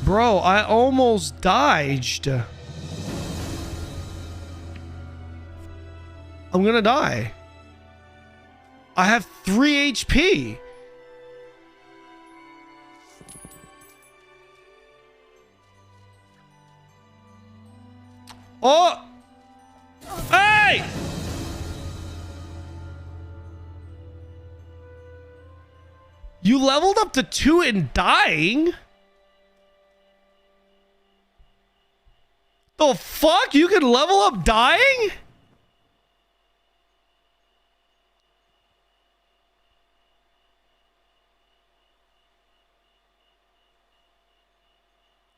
Bro, I almost died. I'm gonna die. I have 3 HP. Oh! Hey! You leveled up to 2 and dying? The fuck? You can level up dying?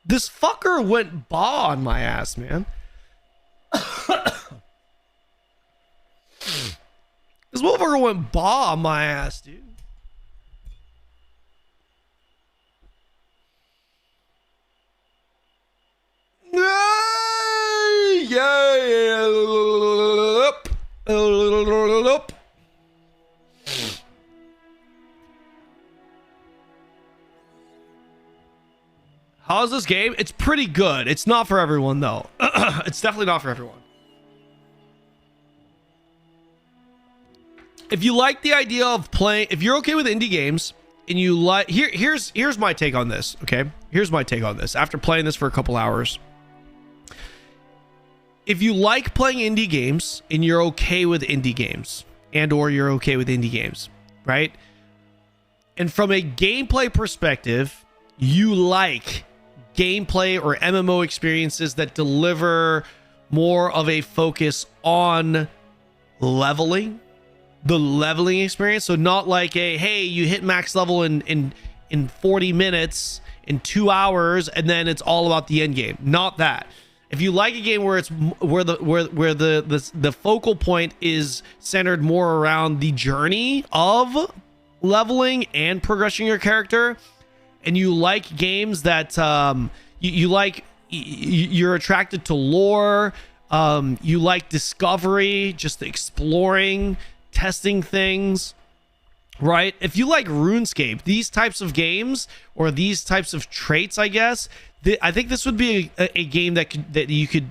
This fucker went bah on my ass, man. This motherfucker went bah on my ass, dude. How's this game? It's pretty good. It's not for everyone, though. It's definitely not for everyone. If you like the idea of playing, if you're okay with indie games and you like, here's my take on this. Okay, here's my take on this. After playing this for a couple hours, if you like playing indie games and you're okay with indie games, or you're okay with indie games, right? And from a gameplay perspective, you like gameplay or MMO experiences that deliver more of a focus on leveling, the leveling experience. So not like a, hey, you hit max level in 40 minutes, in 2 hours, and then it's all about the end game. Not that. If you like a game where it's where the focal point is centered more around the journey of leveling and progressing your character, and you like games that you're attracted to lore, you like discovery, just exploring, testing things, right? If you like RuneScape, these types of games or these types of traits, I guess, I think this would be a game that you could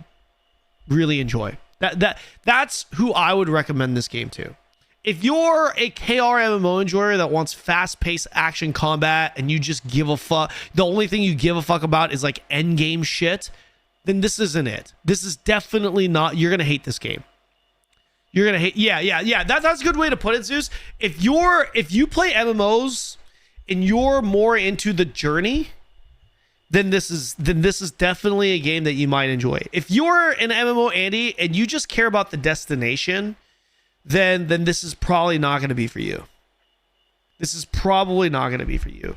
really enjoy. That's who I would recommend this game to. If you're a KR MMO enjoyer that wants fast-paced action combat and you just give a fuck, the only thing you give a fuck about is like end game shit, then this isn't it. This is definitely not. You're gonna hate this game. You're gonna hate. Yeah. That's a good way to put it, Zeus. If you play MMOs and you're more into the journey, then this is definitely a game that you might enjoy. If you're an MMO Andy and you just care about the destination, then this is probably not going to be for you. This is probably not going to be for you.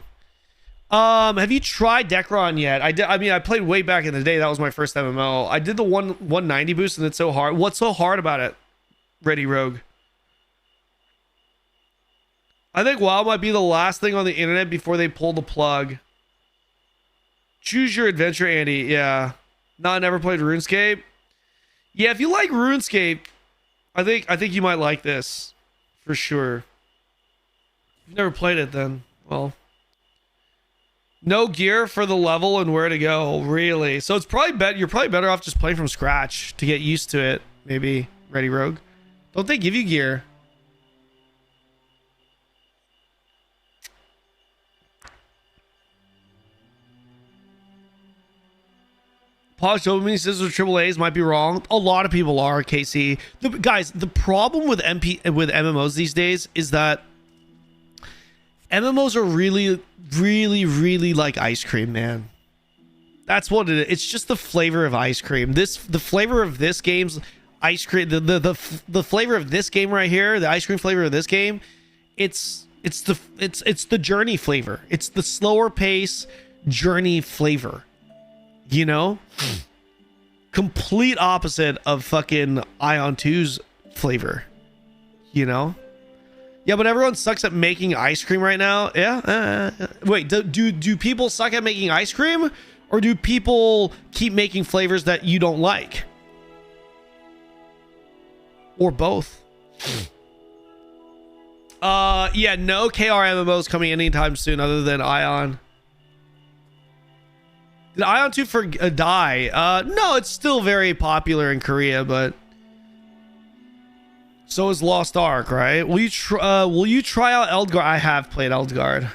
Have you tried Decron yet? I played way back in the day. That was my first MMO. I did the 190 boost and it's so hard. What's so hard about it? Ready Rogue. I think WoW might be the last thing on the internet before they pull the plug. Choose your adventure, Andy. Yeah. Never played RuneScape. Yeah, if you like RuneScape, I think you might like this for sure. If you've never played it, then well, no gear for the level and where to go. Really? So it's probably you're probably better off just playing from scratch to get used to it. Maybe Ready Rogue. Don't they give you gear? Polished dopamine scissors triple A's might be wrong. A lot of people are, KC. Guys, the problem with MMOs these days is that MMOs are really, really, really like ice cream, man. That's what it is. It's just the flavor of ice cream. The flavor of this game's ice cream, the flavor of this game right here, the ice cream flavor of this game, it's the journey flavor. It's the slower pace journey flavor. You know, complete opposite of fucking Ion 2's flavor, you know? Yeah, but everyone sucks at making ice cream right now. Yeah. Wait, do people suck at making ice cream, or do people keep making flavors that you don't like? Or both? Yeah, no KR MMOs coming anytime soon other than Ion. Did Ion 2 die? No, it's still very popular in Korea, but so is Lost Ark, right? Will you try out Eldguard? I have played Eldguard.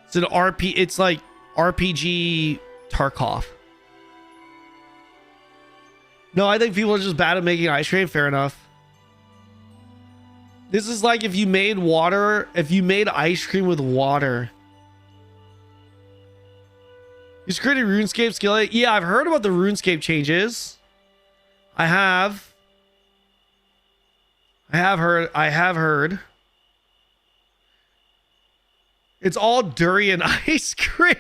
It's an RP. It's like RPG Tarkov. No, I think people are just bad at making ice cream. Fair enough. This is like if you made ice cream with water. You created RuneScape skillet? Yeah, I've heard about the RuneScape changes. I have heard. It's all durian ice cream.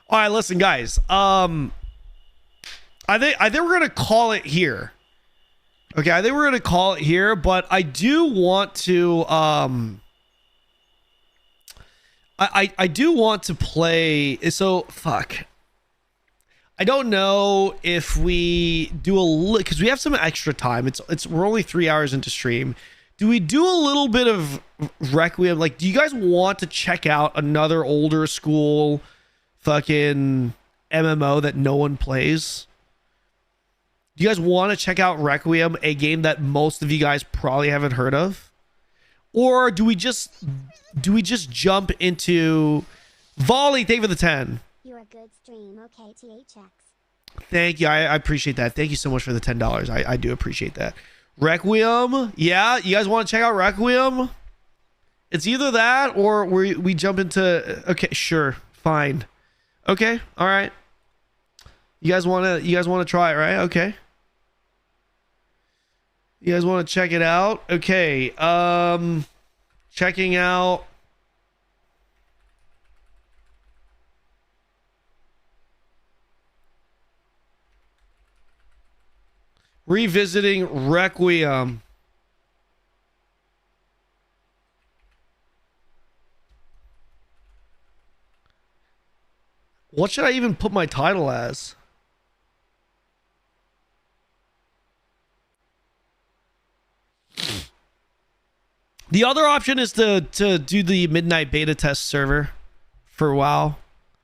All right, listen, guys. I think we're gonna call it here. Okay, I think we're gonna call it here, but I do want to I do want to play. So fuck. I don't know if we do a little, because we have some extra time. We're only 3 hours into stream. Do we do a little bit of Requiem? Like, do you guys want to check out another older school fucking MMO that no one plays? Do you guys want to check out Requiem, a game that most of you guys probably haven't heard of? Or do we just jump into Volley? Thank you for the 10. You're a good stream, okay, THX. Thank you. I appreciate that. Thank you so much for the $10. I do appreciate that. Requiem. Yeah, you guys want to check out Requiem? It's either that or we jump into, okay, sure, fine. Okay, all right. You guys want to try it, right? Okay. You guys want to check it out? Okay. Checking out. Revisiting Requiem. What should I even put my title as? The other option is to do the midnight beta test server for WoW.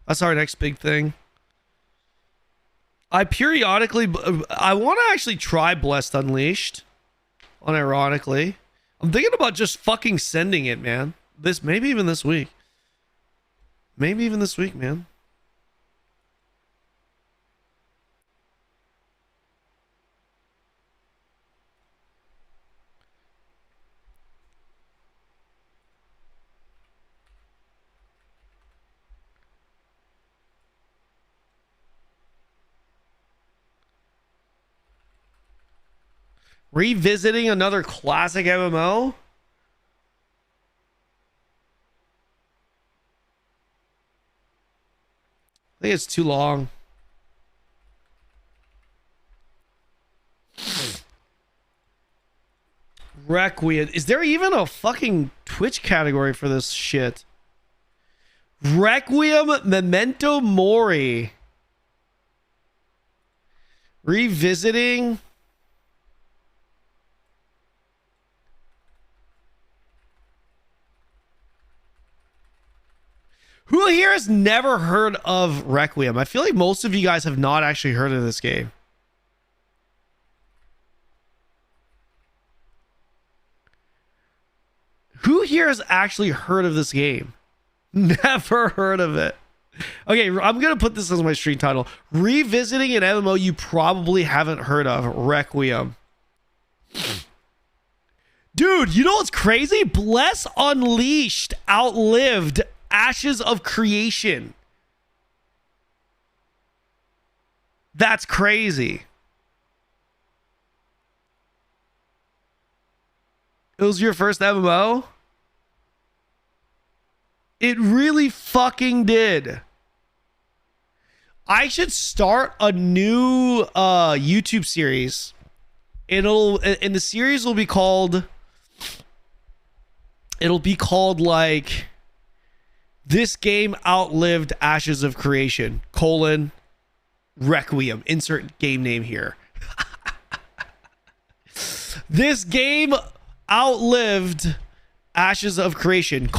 That's our next big thing. I want to actually try Blessed Unleashed. Unironically. I'm thinking about just fucking sending it, man. Maybe even this week. Maybe even this week, man. Revisiting another classic MMO? I think it's too long. Requiem. Is there even a fucking Twitch category for this shit? Requiem Memento Mori. Revisiting. Who here has never heard of Requiem? I feel like most of you guys have not actually heard of this game. Who here has actually heard of this game? Never heard of it. Okay, I'm going to put this as my stream title. Revisiting an MMO you probably haven't heard of. Requiem. Dude, you know what's crazy? Bless Unleashed outlived Ashes of Creation. That's crazy. It was your first MMO? It really fucking did. I should start a new YouTube series. And the series will be called, like, this game outlived Ashes of Creation, Requiem. Insert game name here. This game outlived Ashes of Creation,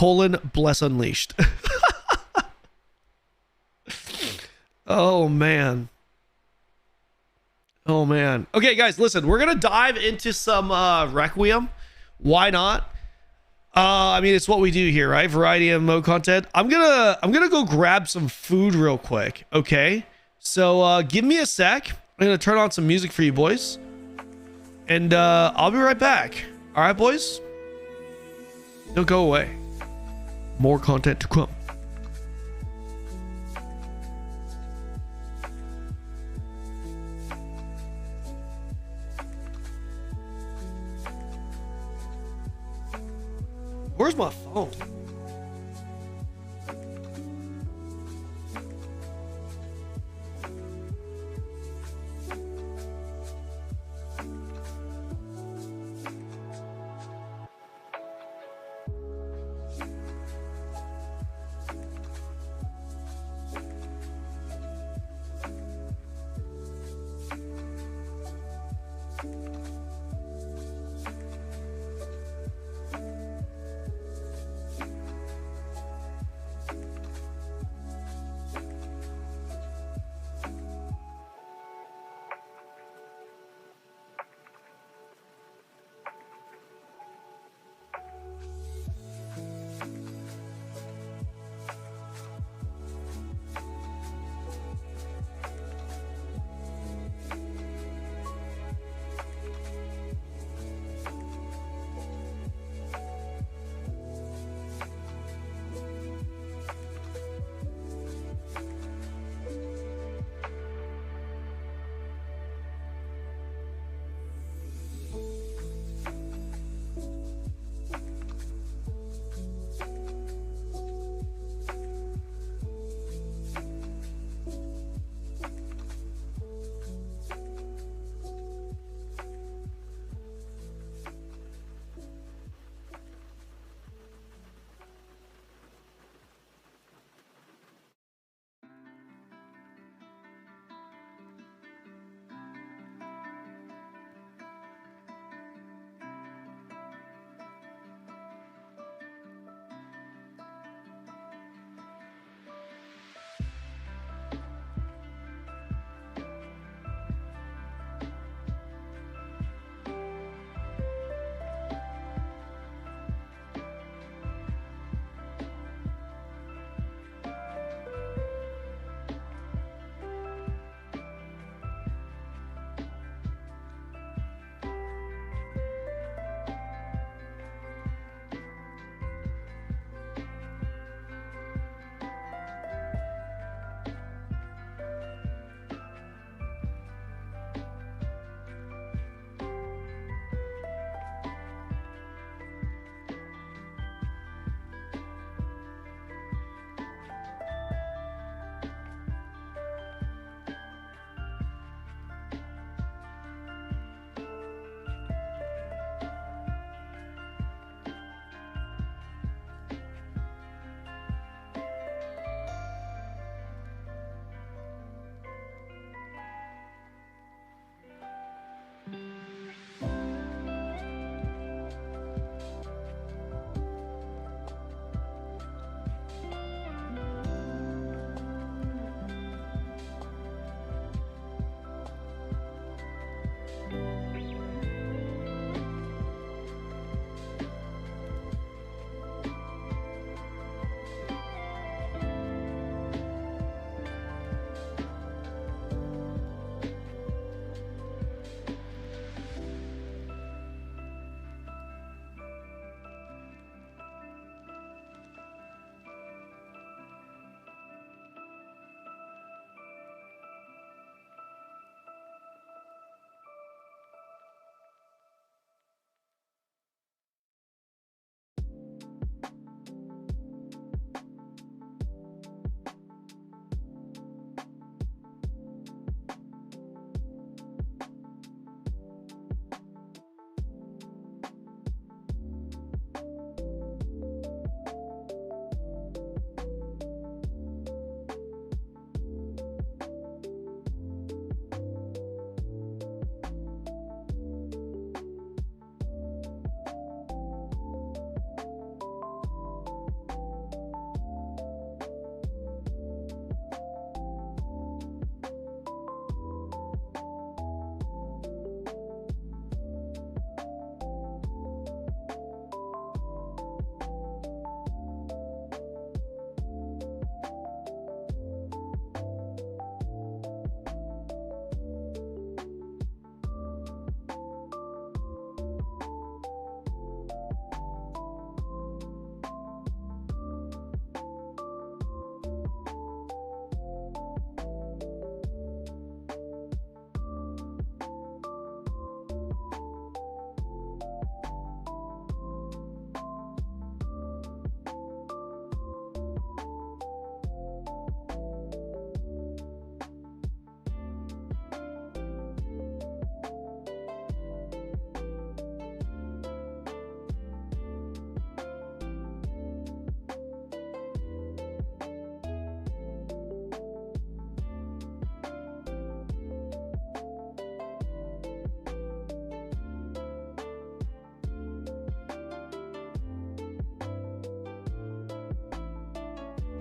Bless Unleashed. Oh, man. Oh, man. Okay, guys, listen. We're going to dive into some Requiem. Why not? I mean, it's what we do here, right? Variety of MMO content. I'm gonna go grab some food real quick, okay? So give me a sec. I'm gonna turn on some music for you boys, and I'll be right back. All right, boys. Don't go away. More content to come. Where's my phone?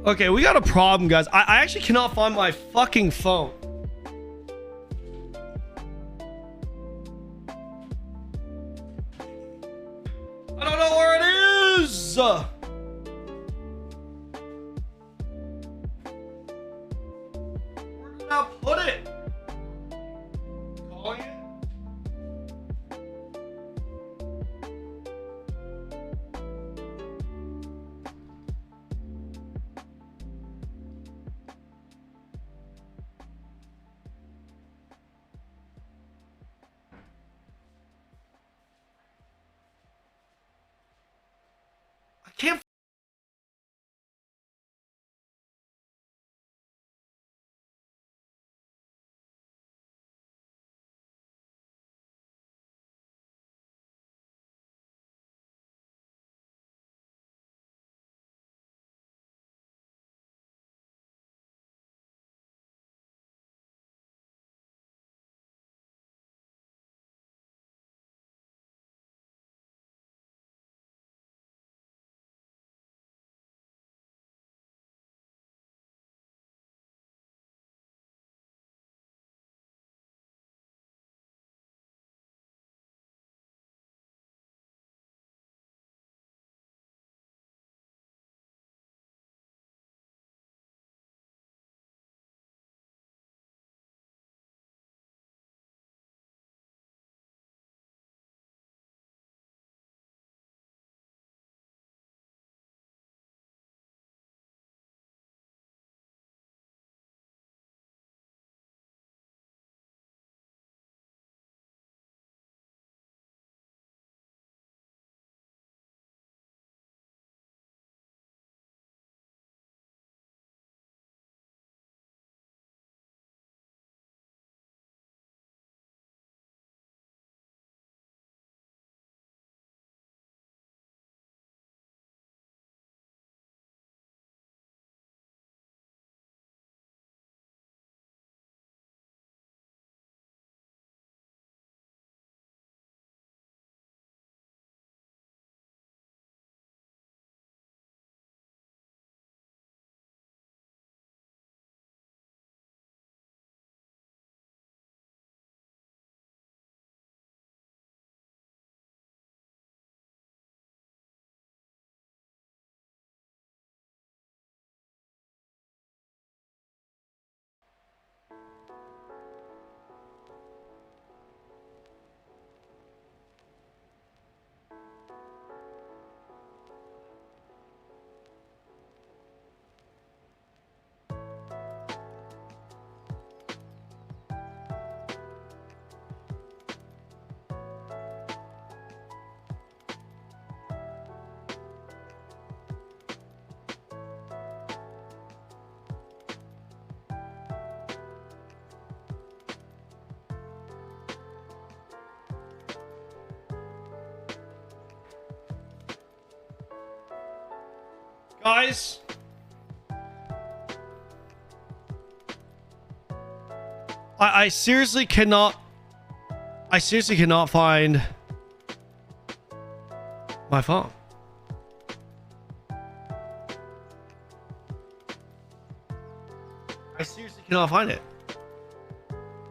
Okay, we got a problem, guys. I actually cannot find my fucking phone. I don't know where it is. Where did I put it? Calling it? I can't. Guys, I seriously cannot find my phone. I seriously cannot find it.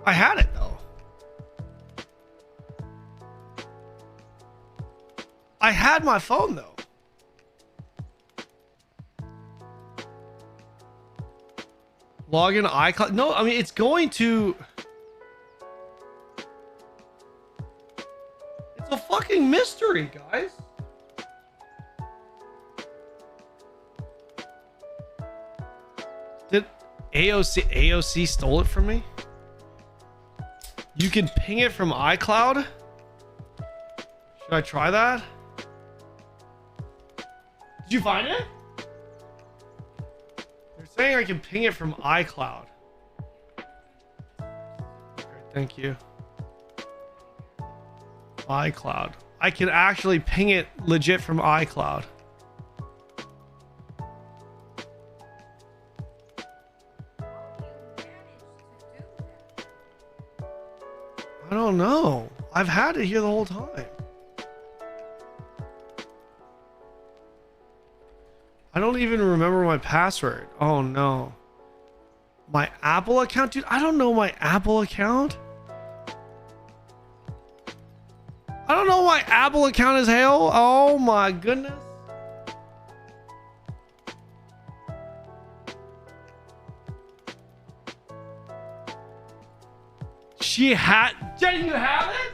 I had it though. I had my phone though. Log in iCloud. No, I mean, it's going to... It's a fucking mystery, guys. Did AOC stole it from me? You can ping it from iCloud? Should I try that? Did you find it? Saying I can ping it from iCloud. Okay, thank you. iCloud. I can actually ping it legit from iCloud. I don't know. I've had it here the whole time. I don't even remember my password. Oh no. My Apple account, dude. I don't know my Apple account. I don't know my Apple account is hell. Oh my goodness. She had. Jenny, you have it?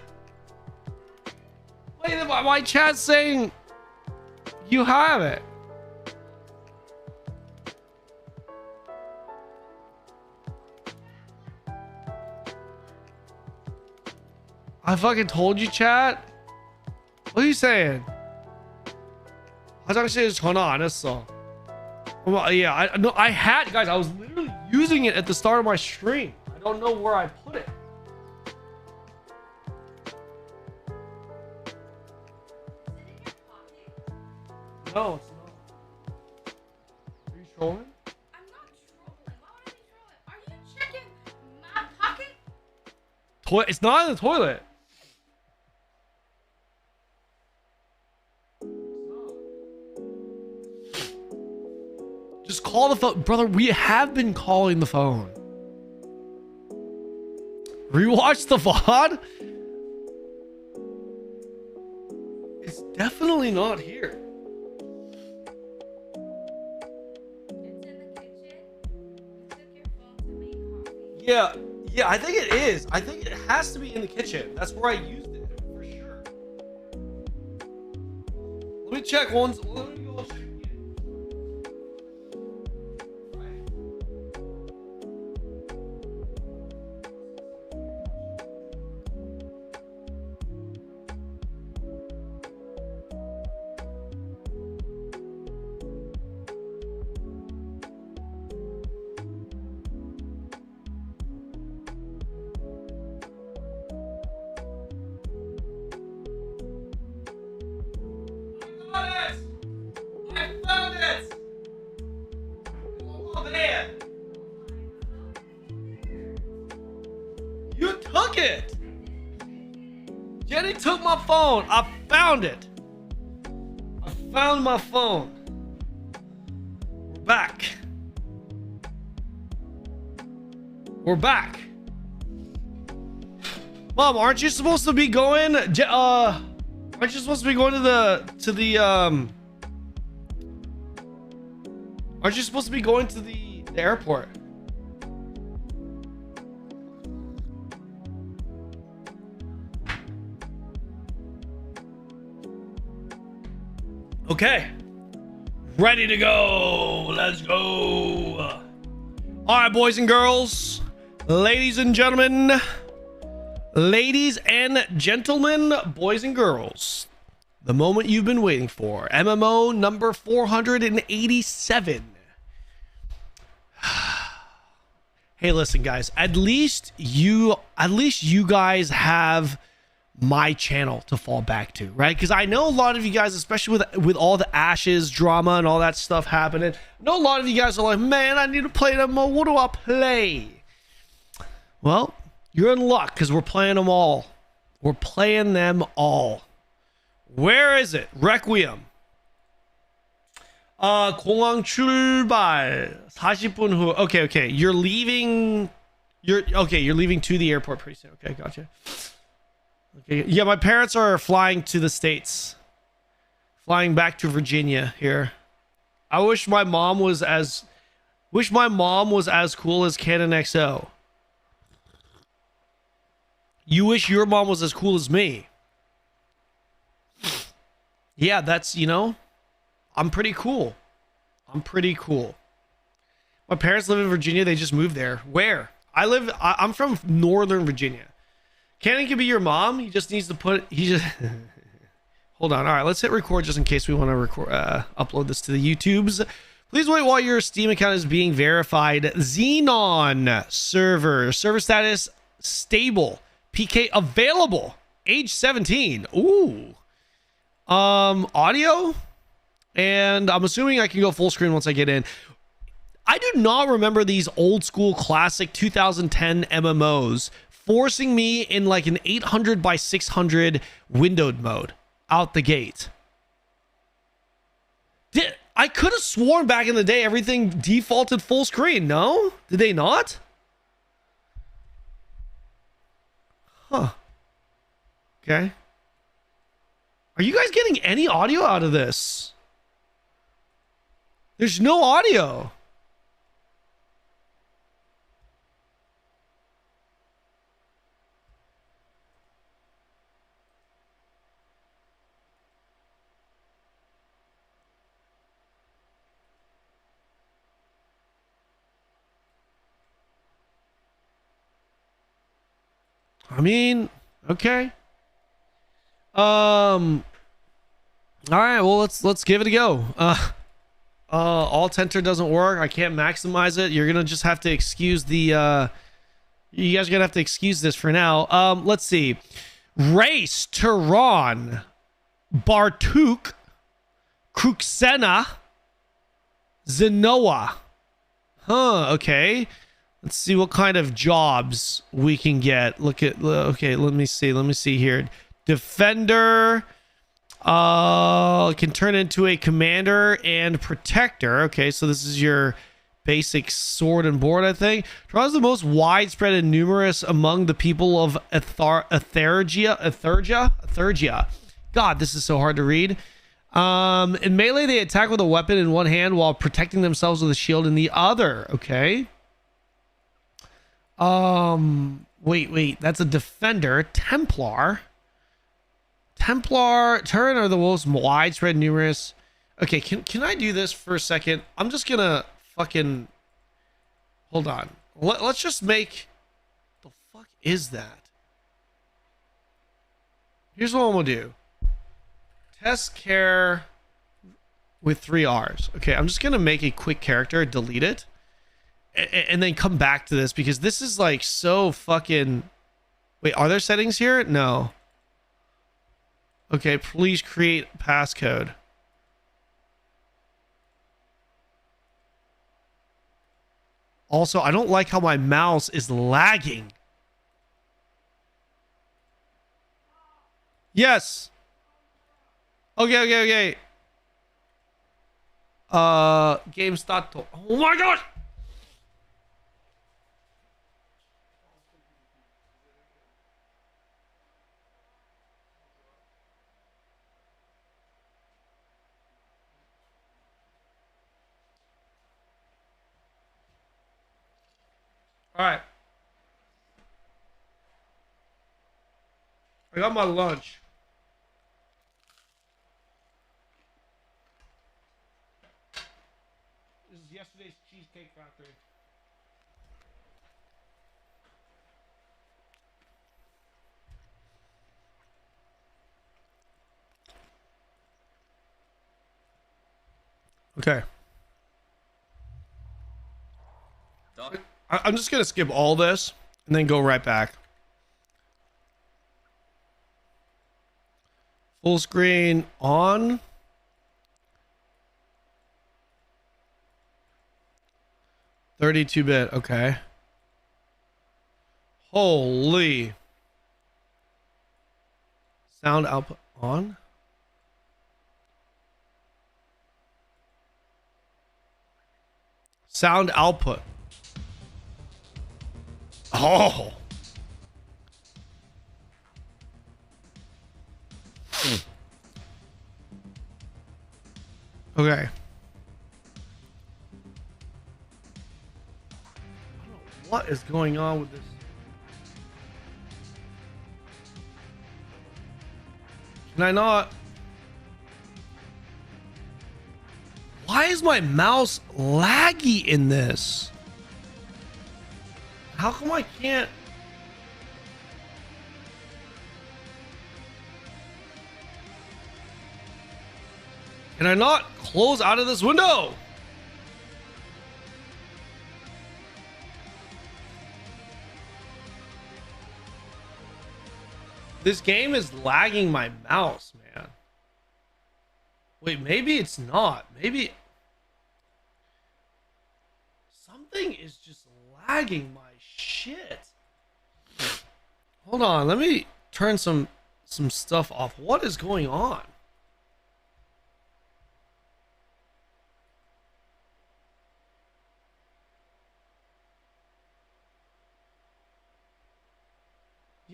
Wait, my chat's saying you have it. I fucking told you, chat. What are you saying? 화장실에서 전화 안 했어. Yeah, I had, guys. I was literally using it at the start of my stream. I don't know where I put it. No, it's not. Are you trolling? I'm not trolling. Why would I be trolling? Are you checking my pocket? It's not in the toilet. Just call the phone. Brother, we have been calling the phone. Rewatch the VOD? It's definitely not here. It's in the kitchen. You took your phone to make coffee. Yeah, I think it is. I think it has to be in the kitchen. That's where I used it, for sure. Let me check once. Let me go check again. I found it! Oh man! You took it! Jenny took my phone. I found it. I found my phone. We're back. We're back. Mom, aren't you supposed to be going? Aren't you supposed to be going to the Aren't you supposed to be going to the airport? Okay. Ready to go. Let's go. All right, boys and girls, ladies and gentlemen, boys and girls, the moment you've been waiting for. MMO number 487. Hey, listen, guys. At least you guys have my channel to fall back to, right? Because I know a lot of you guys, especially with all the Ashes drama and all that stuff happening, I know a lot of you guys are like, man, I need to play them more. What do I play? Well, you're in luck because we're playing them all. We're playing them all. Where is it? Requiem. 공항 출발 40분 후. Okay. You're leaving to the airport pretty soon. Okay, gotcha. Okay. Yeah, my parents are flying to the States. Flying back to Virginia here. I wish my mom was as cool as Kanon XO. You wish your mom was as cool as me. Yeah, that's, I'm pretty cool. My parents live in Virginia. They just moved there. Where? I'm from Northern Virginia. Kanon can be your mom. He just needs to hold on. All right, let's hit record just in case we want to upload this to the YouTubes. Please wait while your Steam account is being verified. Xenon server status stable. PK available. Age 17. Ooh. Audio. And I'm assuming I can go full screen once I get in. I do not remember these old school classic 2010 MMOs forcing me in like an 800 by 600 windowed mode out the gate. I could have sworn back in the day everything defaulted full screen. No? Did they not? Huh. Okay. Are you guys getting any audio out of this? There's no audio. I mean, okay. All right, well, let's give it a go. Alt enter doesn't work. I can't maximize it. You're gonna just have to excuse the you guys are gonna have to excuse this for now. Let's see. Race, Tehran, Bartuk, Kruksena, Zenoa. Huh, okay. Let's see what kind of jobs we can get. Okay, let me see here. Defender, can turn into a commander and protector. Okay, so this is your basic sword and board, I think. Draws the most widespread and numerous among the people of Ethergia. God, this is so hard to read. In melee, they attack with a weapon in one hand while protecting themselves with a shield in the other. Okay. Wait, that's a defender. Templar turn are the most widespread numerous. Okay, can I do this for a second? I'm just gonna fucking hold on. Let's just make the fuck is that? Here's what I'm gonna do. Test care with 3 R's. Okay, I'm just gonna make a quick character, delete it, and then come back to this because this is like so fucking. Wait, are there settings here? No. Okay, please create passcode. Also, I don't like how my mouse is lagging. Yes. Okay. Game start. Oh my god. All right. I got my lunch. This is yesterday's Cheesecake Factory. Okay. I'm just gonna skip all this and then go right back. Full screen on. $32-bit, okay. Holy. Sound output on. Sound output. Oh. Okay. I don't know what is going on with this. Can I not? Why is my mouse laggy in this? How come I can't? Can I not close out of this window? This game is lagging my mouse, man. Wait, maybe it's not. Maybe something is just lagging my shit. Hold on, let me turn some stuff off. What is going on?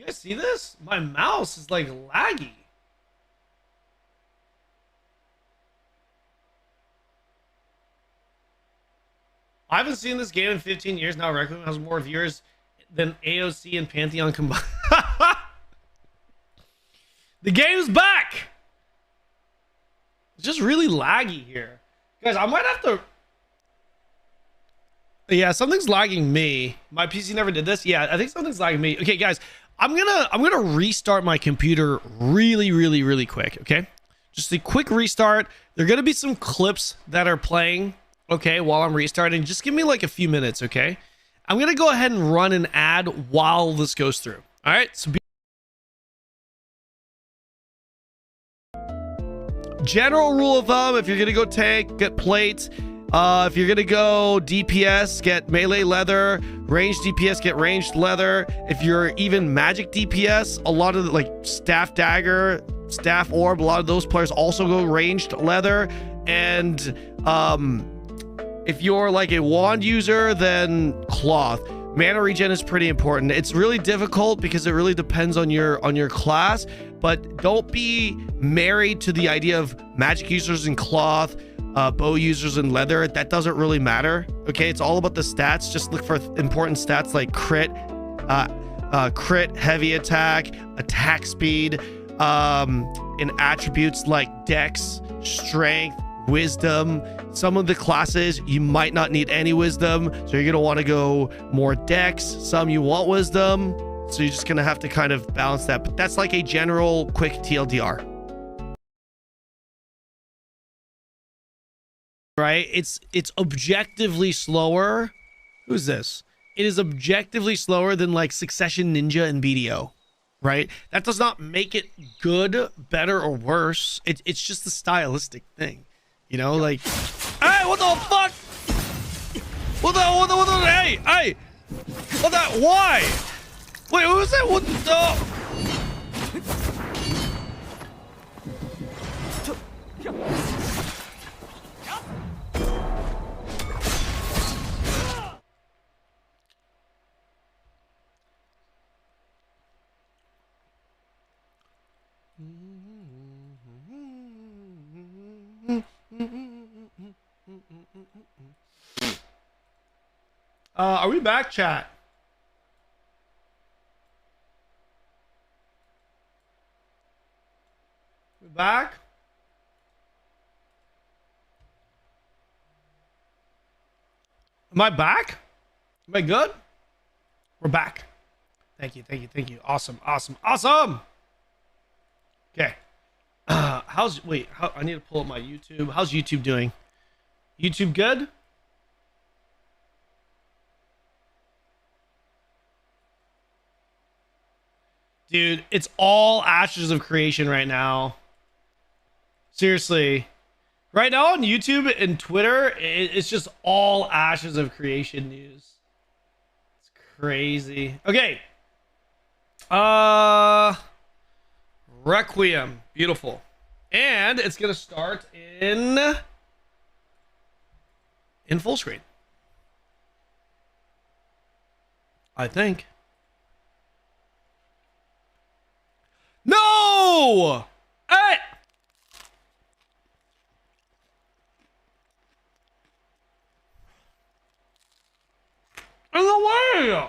You guys see this? My mouse is like laggy. I haven't seen this game in 15 years now. Requiem has more viewers than AOC and Pantheon combined. The game's back. It's just really laggy here. Guys, I might have to... Yeah, something's lagging me. My PC never did this. Yeah, I think something's lagging me. Okay, guys, I'm gonna restart my computer really quick, okay? Just a quick restart. There are gonna be some clips that are playing, okay, while I'm restarting. Just give me like a few minutes, okay? I'm gonna go ahead and run an ad while this goes through. All right, so general rule of thumb, if you're gonna go tank, get plates. If you're gonna go DPS, get melee leather. Ranged DPS, get ranged leather. If you're even magic DPS, a lot of the, like staff dagger, staff orb, a lot of those players also go ranged leather. And if you're like a wand user, then cloth. Mana regen is pretty important. It's really difficult because it really depends on your class, but don't be married to the idea of magic users in cloth, bow users in leather. That doesn't really matter. Okay, it's all about the stats. Just look for important stats like crit, heavy attack speed, and attributes like dex, strength, wisdom. Some of the classes you might not need any wisdom, so you're gonna want to go more dex. Some you want wisdom, so you're just gonna have to kind of balance that. But that's like a general quick TLDR. Right? It's objectively slower. Who's this? It is objectively slower than like Succession Ninja and BDO. Right? That does not make it good, better, or worse. It's just a stylistic thing. You know, like, hey, what the fuck? What the, hey, what the, why? Wait, what was that? What the? Are we back, chat? We back? Am I back? Am I good? We're back. Thank you. Awesome. Okay. I need to pull up my YouTube. How's YouTube doing? YouTube good? Dude, it's all Ashes of Creation right now. Seriously. Right now on YouTube and Twitter, it's just all Ashes of Creation news. It's crazy. Okay. Requiem. Beautiful. And it's going to start in full screen. I think. No! Hey! In the way!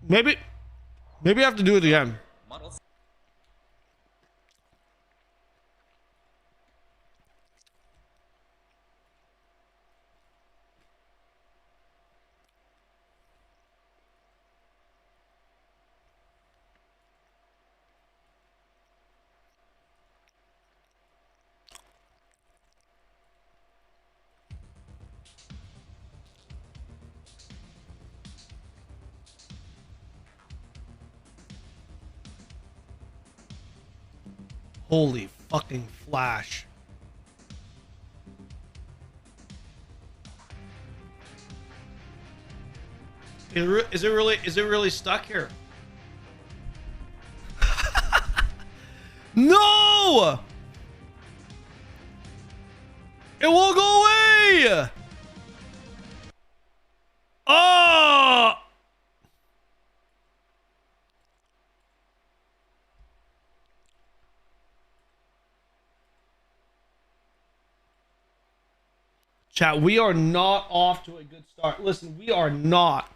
Maybe I have to do it again. Holy fucking flash. Is it really stuck here? No! It won't go away! Oh! Chat, we are not off to a good start. Listen, we are not.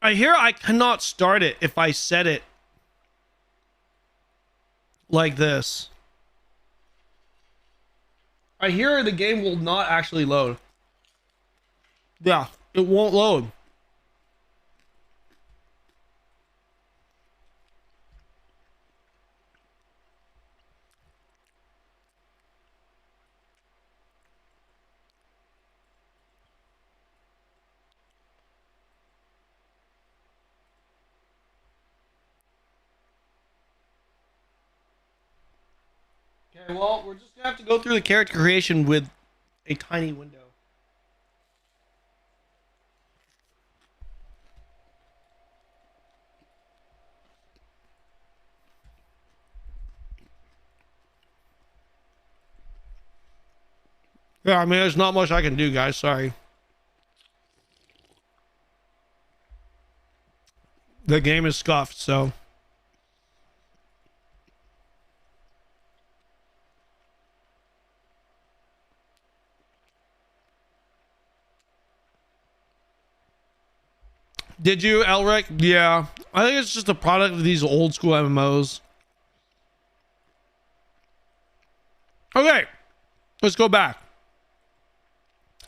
I hear I cannot start it if I set it like this. I hear the game will not actually load. Yeah, it won't load. Okay, well, we're just gonna have to go through the character creation with a tiny window. Yeah, I mean, there's not much I can do, guys. Sorry. The game is scuffed, so. Did you, Elric? Yeah. I think it's just a product of these old school MMOs. Okay. Let's go back.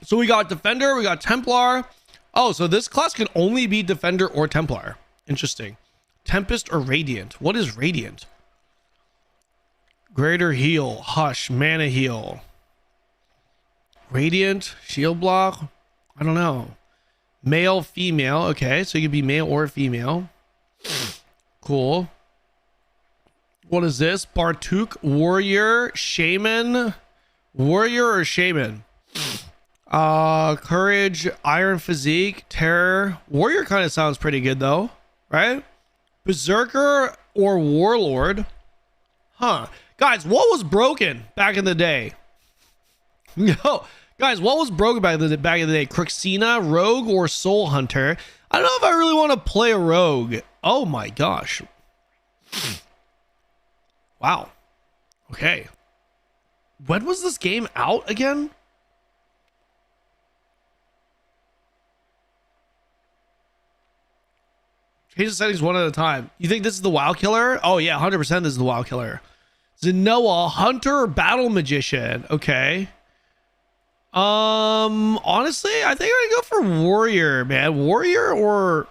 So we got Defender, we got Templar. Oh, so this class can only be Defender or Templar. Interesting. Tempest or Radiant? What is Radiant? Greater Heal, Hush, Mana Heal. Radiant, Shield Block? I don't know. Male, female. Okay, so you can be male or female. Cool. What is this? Bartuk, Warrior, Shaman. Warrior or Shaman? Courage, Iron Physique, Terror. Warrior kind of sounds pretty good though, right? Berserker or Warlord? Huh. Guys, what was broken back in the day? Yo, guys, what was broken back in the day? Crixina, Rogue, or Soul Hunter? I don't know if I really want to play a Rogue. Oh my gosh. Wow. Okay. When was this game out again? Change the settings one at a time. You think this is the WoW killer? Oh yeah, 100% this is the WoW killer. Zenoa, Hunter or Battle Magician? Okay. Honestly, I think I'm gonna go for Warrior, man. Warrior or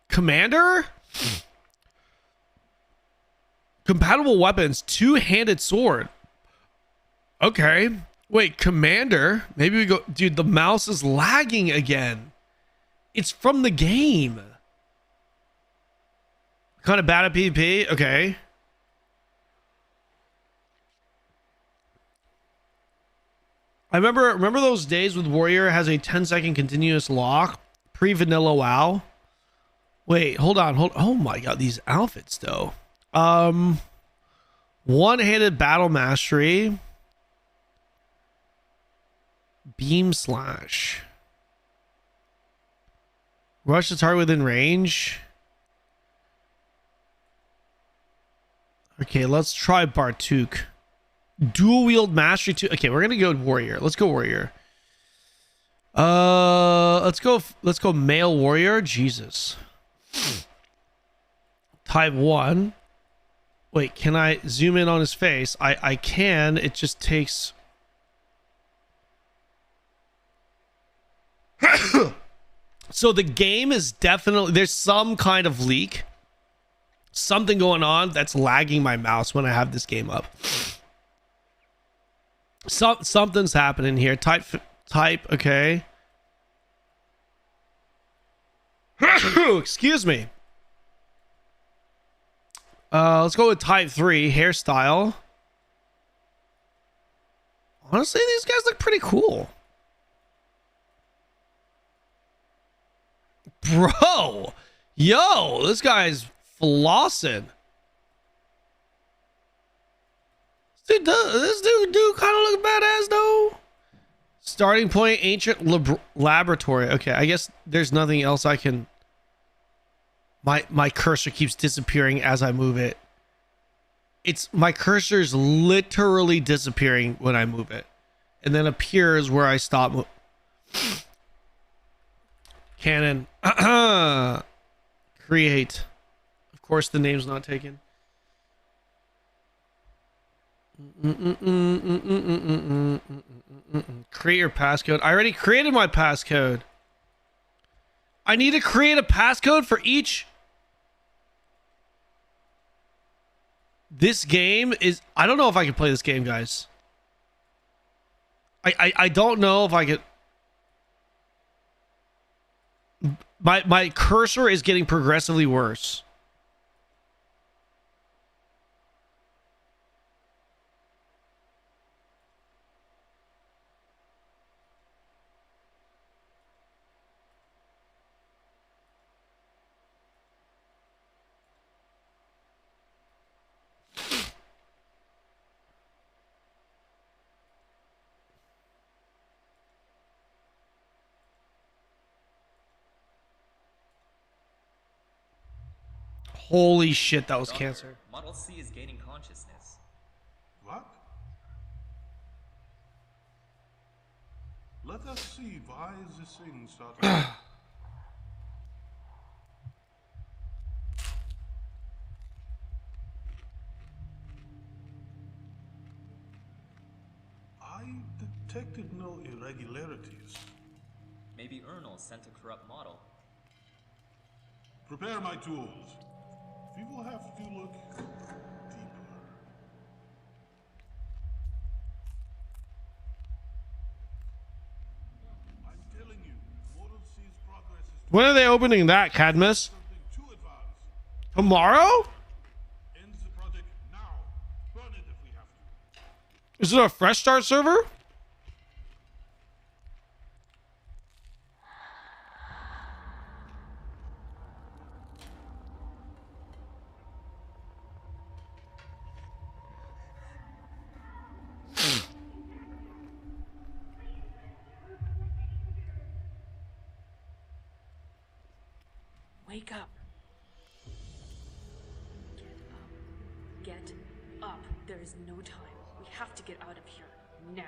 Commander? Compatible weapons, two-handed sword. Okay. Wait, Commander? Maybe we go... Dude, the mouse is lagging again. It's from the game. Kind of bad at PvP? Okay. I remember those days with Warrior has a 10-second continuous lock. Pre-vanilla WoW. Wait, hold on. Oh my god, these outfits though. One-handed battle mastery. Beam slash. Rush the target within range. Okay, let's try Bartuk. Dual wield mastery too. Okay, we're gonna go Warrior. Let's go Warrior. Let's go male warrior. Jesus. Type 1. Wait, can I zoom in on his face? I can. It just takes... So the game is definitely... There's some kind of leak. Something going on that's lagging my mouse when I have this game up. Something's happening here. Type, okay. Excuse me. Let's go with type 3, hairstyle. Honestly, these guys look pretty cool. Bro, yo, this guy's flossing. This dude kind of look badass though. Starting point, ancient laboratory. Okay, I guess there's nothing else I can. My cursor keeps disappearing as I move it. My cursor's literally disappearing when I move it, and then appears where I stop. Kanon. Create. Of course, the name's not taken. Create your passcode. I already created my passcode. I need to create a passcode for each. This game is... I don't know if I can play this game, guys. I don't know if I could... My cursor is getting progressively worse. Holy shit, that was Doctor, cancer. Model C is gaining consciousness. What? Let us see, why is this thing starting? I detected no irregularities. Maybe Ernal sent a corrupt model. Prepare my tools. We will have to look deeper. I'm telling you, Model C's progress is When are they opening that, Cadmus? something too advanced. Tomorrow? End the project now. Burn it if we have to. Is it a fresh start server? Wake up. Get up. There is no time. We have to get out of here. Now.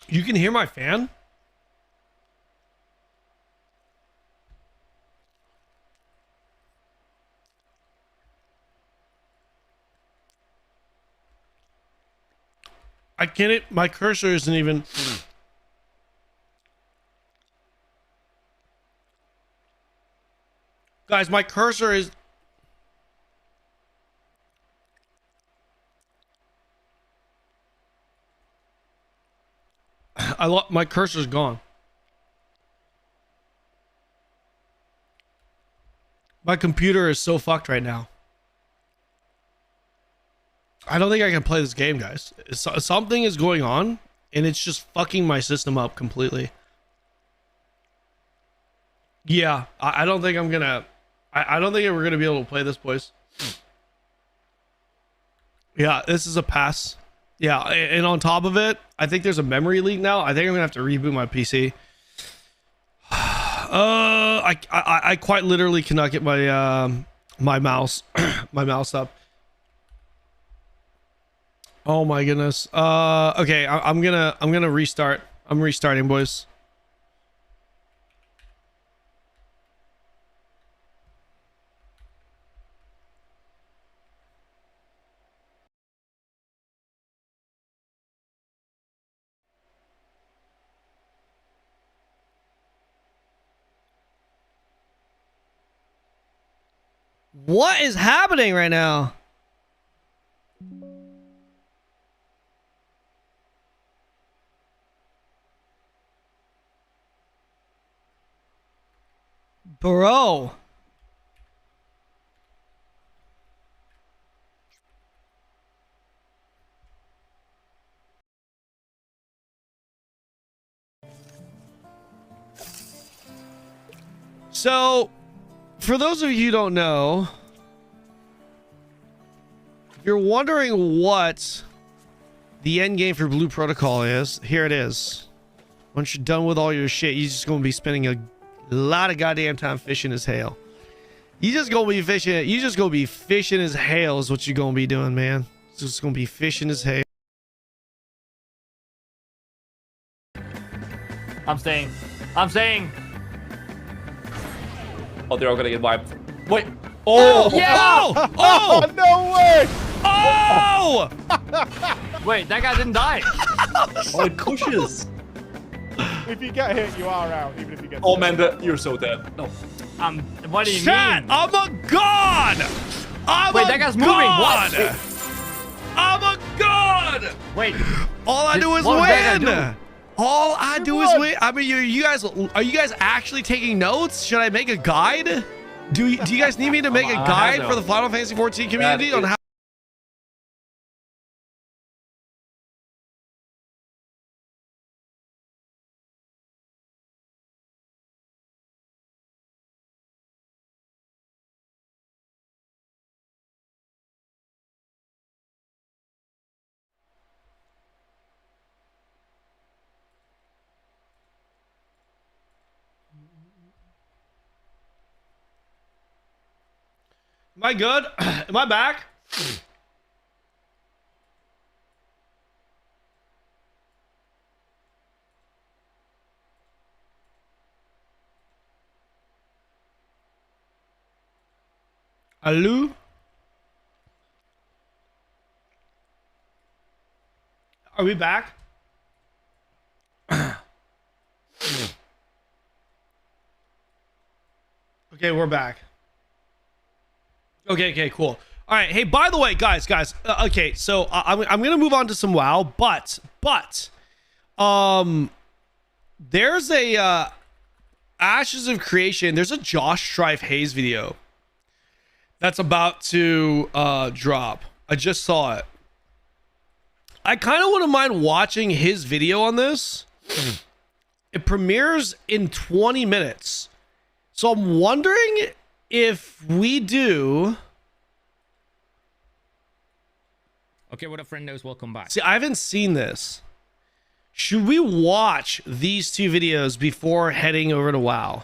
You can hear my fan? I can't. My cursor isn't even. Guys, my cursor is. My cursor's gone. My computer is so fucked right now. I don't think I can play this game, guys. Something is going on, and it's just fucking my system up completely. Yeah, I don't think I'm gonna... I don't think we're gonna be able to play this, boys. Yeah, this is a pass. Yeah, and on top of it, I think there's a memory leak now. I think I'm gonna have to reboot my PC. I quite literally cannot get my my mouse my mouse up. Oh my goodness. Okay, I'm gonna restart. I'm restarting, boys. What is happening right now? Bro. So, for those of you who don't know, if you're wondering what the end game for Blue Protocol is, here it is. Once you're done with all your shit, you're just gonna be spending a lot of goddamn time fishing as hell. You just gonna be fishing. You just gonna be fishing as hell is what you're gonna be doing, man. It's just gonna be fishing as hell. I'm staying. I'm staying. Oh, they're all gonna get wiped. Wait. Oh! Yeah! Oh! Oh! No way! Oh! Wait, that guy didn't die. Oh, it pushes. If you get hit, you are out, even if you get Oh, man, you're so dead. No. What do you Chat, mean? I'm a god! Wait, that guy's moving. What? I'm a god! Wait. All I do is what was that guy win! doing? All I do is win. I mean, are you guys actually taking notes? Should I make a guide? Do you guys need me to make a guide for the Final Fantasy 14 community on how? Am I good? Am I back? Hello? Are we back? Okay, we're back. Okay, cool. All right. Hey, by the way, guys. Okay, so I'm gonna move on to some WoW, but there's a Ashes of Creation. There's a Josh Strife Hayes video that's about to drop. I just saw it. I kind of wouldn't mind watching his video on this. It premieres in 20 minutes, so I'm wondering if we do. Okay, what a friend knows, welcome back. See, I haven't seen this. Should we watch these two videos before heading over to WoW?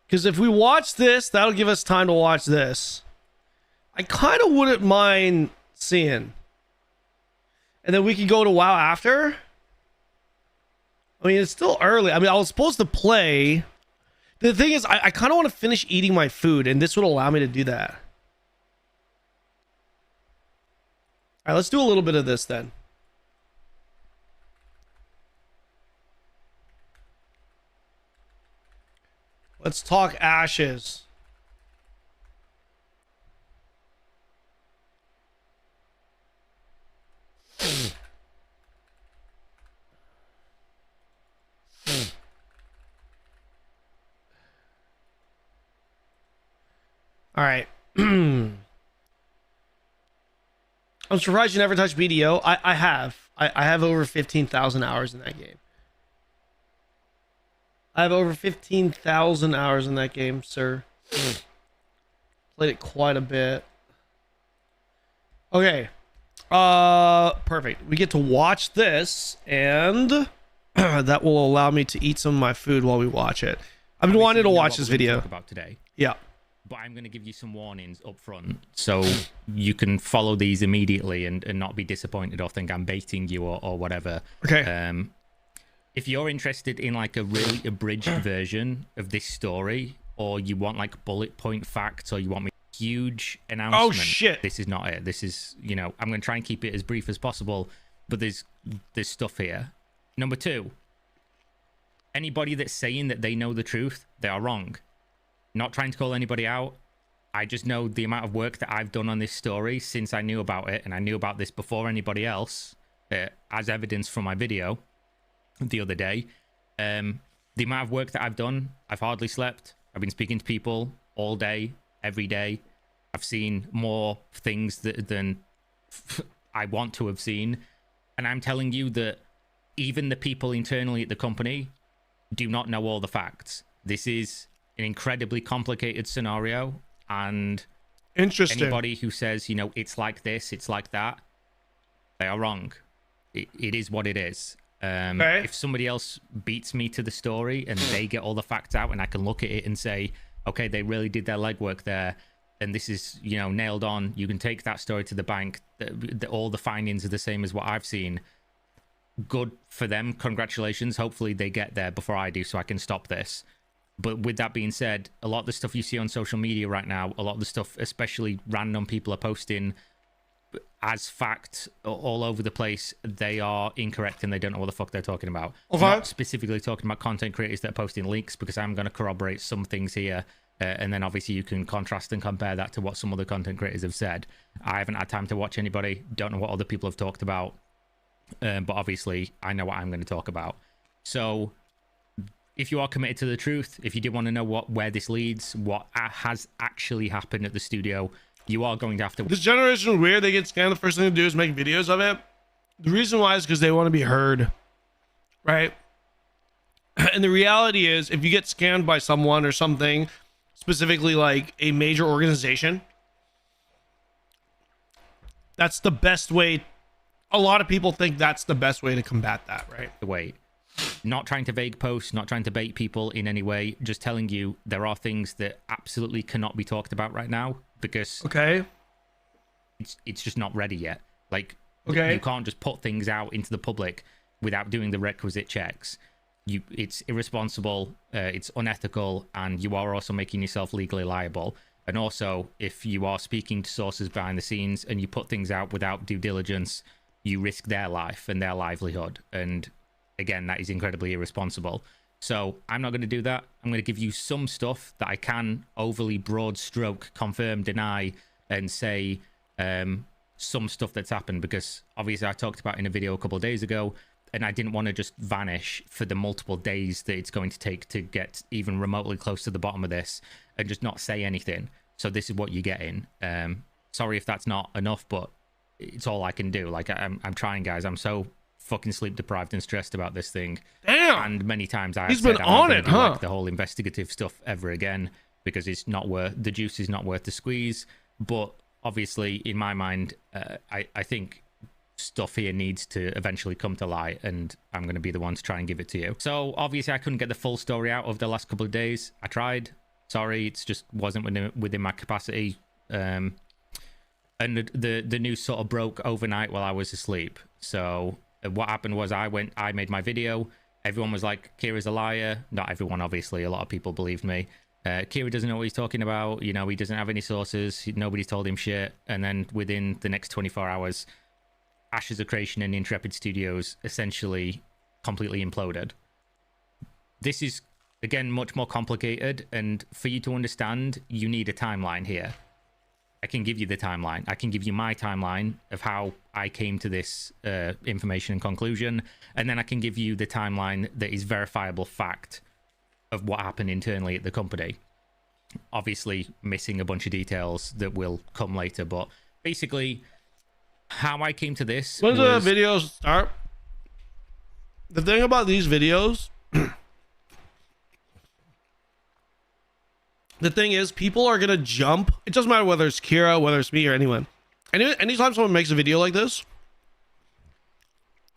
Because if we watch this, that'll give us time to watch this. I kind of wouldn't mind seeing. And then we can go to WoW after. I mean, it's still early. I mean, I was supposed to play. The thing is, I kind of want to finish eating my food, and this would allow me to do that. All right, let's do a little bit of this then. Let's talk Ashes. All right. I'm surprised you never touched BDO. I have. I have over 15,000 hours in that game. I have over 15,000 hours in that game, sir. Played it quite a bit. Okay. Perfect. We get to watch this, and that will allow me to eat some of my food while we watch it. I've been wanting to watch this video. About today. Yeah. But I'm going to give you some warnings up front so you can follow these immediately and not be disappointed or think I'm baiting you or whatever. Okay. If you're interested in like a really abridged version of this story, or you want like bullet point facts, or you want me huge announcement. Oh shit. This is not it. This is, you know, I'm going to try and keep it as brief as possible, but there's stuff here. Number two, anybody that's saying that they know the truth, they are wrong. Not trying to call anybody out. I just know the amount of work that I've done on this story since I knew about it, and I knew about this before anybody else, as evidence from my video the other day. The amount of work that I've done, I've hardly slept. I've been speaking to people all day, every day. I've seen more things than I want to have seen. And I'm telling you that even the people internally at the company do not know all the facts. This is an incredibly complicated scenario, and Interesting. anybody who says, you know, it's like this, it's like that, they are wrong. It is what it is. Okay. If somebody else beats me to the story and they get all the facts out and I can look at it and say, okay, they really did their legwork there, and this is, you know, nailed on, you can take that story to the bank, all the findings are the same as what I've seen, good for them, congratulations. Hopefully they get there before I do so I can stop this. But with that being said, a lot of the stuff you see on social media right now, a lot of the stuff, especially random people are posting as fact all over the place, they are incorrect and they don't know what the fuck they're talking about. Okay. Not specifically talking about content creators that are posting links, because I'm going to corroborate some things here, and then obviously you can contrast and compare that to what some other content creators have said. I haven't had time to watch anybody, don't know what other people have talked about, but obviously I know what I'm going to talk about. So if you are committed to the truth, if you do want to know where this leads, what has actually happened at the studio, you are going to have to... This generation is weird. They get scanned. The first thing to do is make videos of it. The reason why is because they want to be heard, right? And the reality is, if you get scanned by someone or something, specifically like a major organization, that's the best way. A lot of people think that's the best way to combat that, right? Wait. Not trying to vague post, not trying to bait people in any way, just telling you there are things that absolutely cannot be talked about right now because it's just not ready yet. Like, you can't just put things out into the public without doing the requisite checks. It's irresponsible, it's unethical, and you are also making yourself legally liable. And also, if you are speaking to sources behind the scenes and you put things out without due diligence, you risk their life and their livelihood. And again, that is incredibly irresponsible. So I'm not going to do that. I'm going to give you some stuff that I can overly broad stroke confirm, deny, and say some stuff that's happened, because obviously I talked about in a video a couple of days ago, and I didn't want to just vanish for the multiple days that it's going to take to get even remotely close to the bottom of this and just not say anything. So this is what you're getting. Sorry if that's not enough, but it's all I can do. Like, I'm trying, guys. I'm so fucking sleep deprived and stressed about this thing. Damn. And many times He's been on it, huh? Like the whole investigative stuff ever again, because it's not worth, the juice is not worth the squeeze. But obviously, in my mind, I think stuff here needs to eventually come to light, and I'm going to be the one to try and give it to you. So obviously I couldn't get the full story out of the last couple of days. I tried. Sorry, it's just wasn't within my capacity. And the news sort of broke overnight while I was asleep. So what happened was I made my video. Everyone was like, Kira's a liar. Not everyone, obviously. A lot of people believed me. Kira doesn't know what he's talking about. You know, he doesn't have any sources. Nobody's told him shit. And then within the next 24 hours, Ashes of Creation and Intrepid Studios essentially completely imploded. This is, again, much more complicated. And for you to understand, you need a timeline here. I can give you the timeline. I can give you my timeline of how I came to this information and conclusion. And then I can give you the timeline that is verifiable fact of what happened internally at the company. Obviously, missing a bunch of details that will come later. But basically, how I came to this When the videos start, the thing about these videos... The thing is, people are going to jump. It doesn't matter whether it's Kira, whether it's me, or anyone. Anytime someone makes a video like this,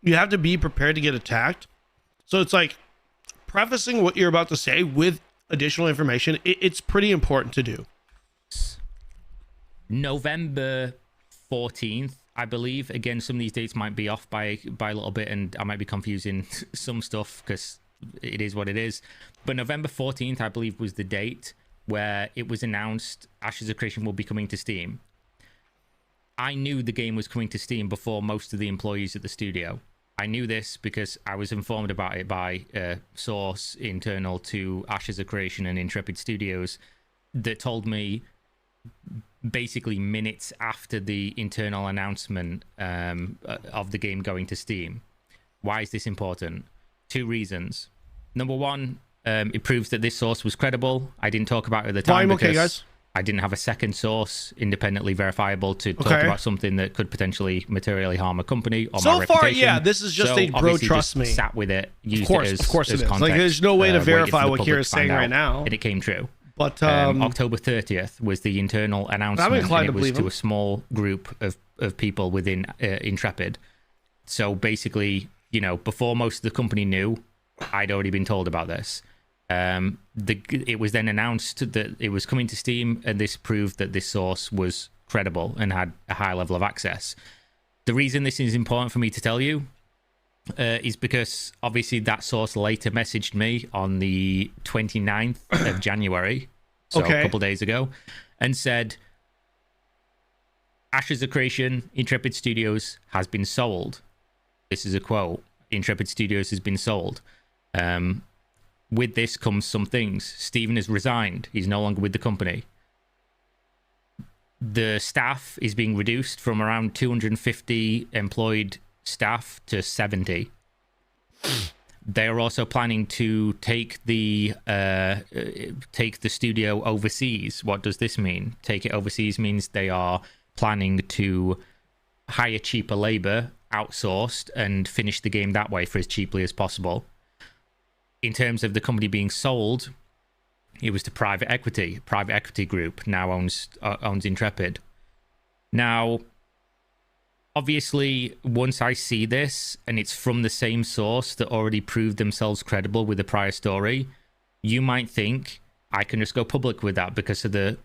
you have to be prepared to get attacked. So it's like prefacing what you're about to say with additional information. It's pretty important to do. November 14th, I believe. Again, some of these dates might be off by a little bit, and I might be confusing some stuff because it is what it is. But November 14th, I believe, was the date where it was announced Ashes of Creation will be coming to Steam. I knew the game was coming to Steam before most of the employees at the studio. I knew this because I was informed about it by a source internal to Ashes of Creation and Intrepid Studios that told me basically minutes after the internal announcement of the game going to Steam. Why is this important? Two reasons. Number one, it proves that this source was credible. I didn't talk about it at the time. Okay, guys. I didn't have a second source independently verifiable to talk Okay. about something that could potentially materially harm a company or So my far, reputation. yeah, this is just So a bro obviously trust just me. Sat with it, used Of it course as it is. context, Like, there's no way to waited verify for the what public Kira's to find saying right out, now. and it came true. But October 30th was the internal announcement, inclined and to it was believe to him. a small group of people within Intrepid. So basically, you know, before most of the company knew, I'd already been told about this. It was then announced that it was coming to Steam, and this proved that this source was credible and had a high level of access. The reason this is important for me to tell you is because obviously that source later messaged me on the 29th of January, so Okay. a couple days ago, and said, Ashes of Creation, Intrepid Studios has been sold. This is a quote. Intrepid Studios has been sold. With this comes some things. Stephen has resigned. He's no longer with the company. The staff is being reduced from around 250 employed staff to 70. They are also planning to take the studio overseas. What does this mean? Take it overseas means they are planning to hire cheaper labor, outsourced, and finish the game that way for as cheaply as possible. In terms of the company being sold, it was to private equity. Private equity group now owns Intrepid. Now, obviously, once I see this and it's from the same source that already proved themselves credible with the prior story, you might think I can just go public with that because of the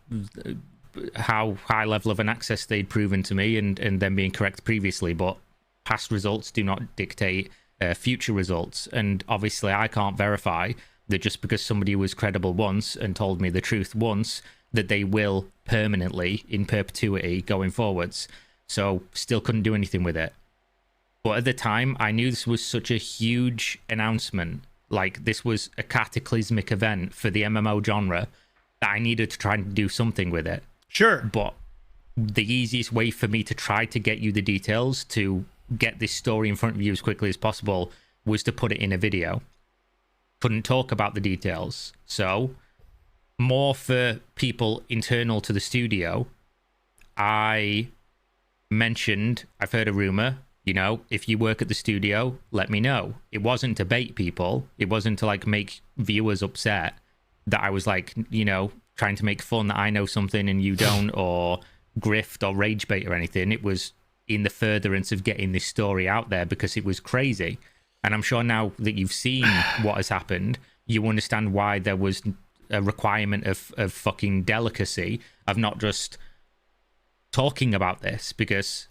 how high level of an access they'd proven to me and them being correct previously. But past results do not dictate future results, and obviously I can't verify that just because somebody was credible once and told me the truth once, that they will permanently, in perpetuity, going forwards. So still couldn't do anything with it. But at the time, I knew this was such a huge announcement. Like, this was a cataclysmic event for the MMO genre that I needed to try and do something with it. Sure. But the easiest way for me to try to get you the details to get this story in front of you as quickly as possible was to put it in a video. Couldn't talk about the details. So, more for people internal to the studio, I mentioned, I've heard a rumor, you know, if you work at the studio, let me know. It wasn't to bait people. It wasn't to like make viewers upset that I was like, you know, trying to make fun that I know something and you don't, or grift or rage bait or anything. It was in the furtherance of getting this story out there because it was crazy. And I'm sure now that you've seen what has happened, you understand why there was a requirement of fucking delicacy of not just talking about this. Because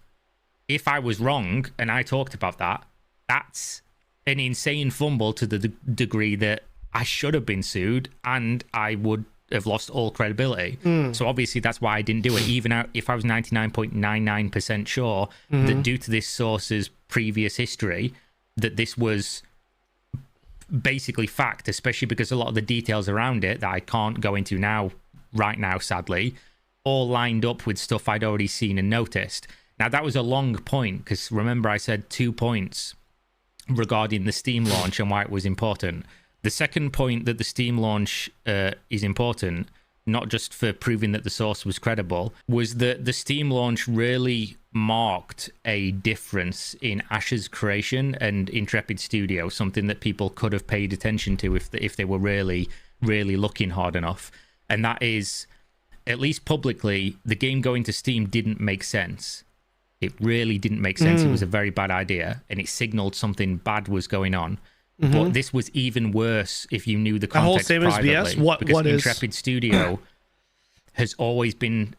if I was wrong and I talked about that, that's an insane fumble to the degree that I should have been sued and I would have lost all credibility. So obviously that's why I didn't do it, even if I was 99.99% sure that due to this source's previous history, that this was basically fact, especially because a lot of the details around it that I can't go into right now, sadly, all lined up with stuff I'd already seen and noticed. Now, that was a long point, because remember I said 2 points regarding the Steam launch and why it was important. The second point that the Steam launch is important, not just for proving that the source was credible, was that the Steam launch really marked a difference in Ash's creation and Intrepid Studio, something that people could have paid attention to if they were really, really looking hard enough. And that is, at least publicly, the game going to Steam didn't make sense. It really didn't make sense. It was a very bad idea, and it signaled something bad was going on. But this was even worse if you knew the context privately. BS? What because is Intrepid Studio has always been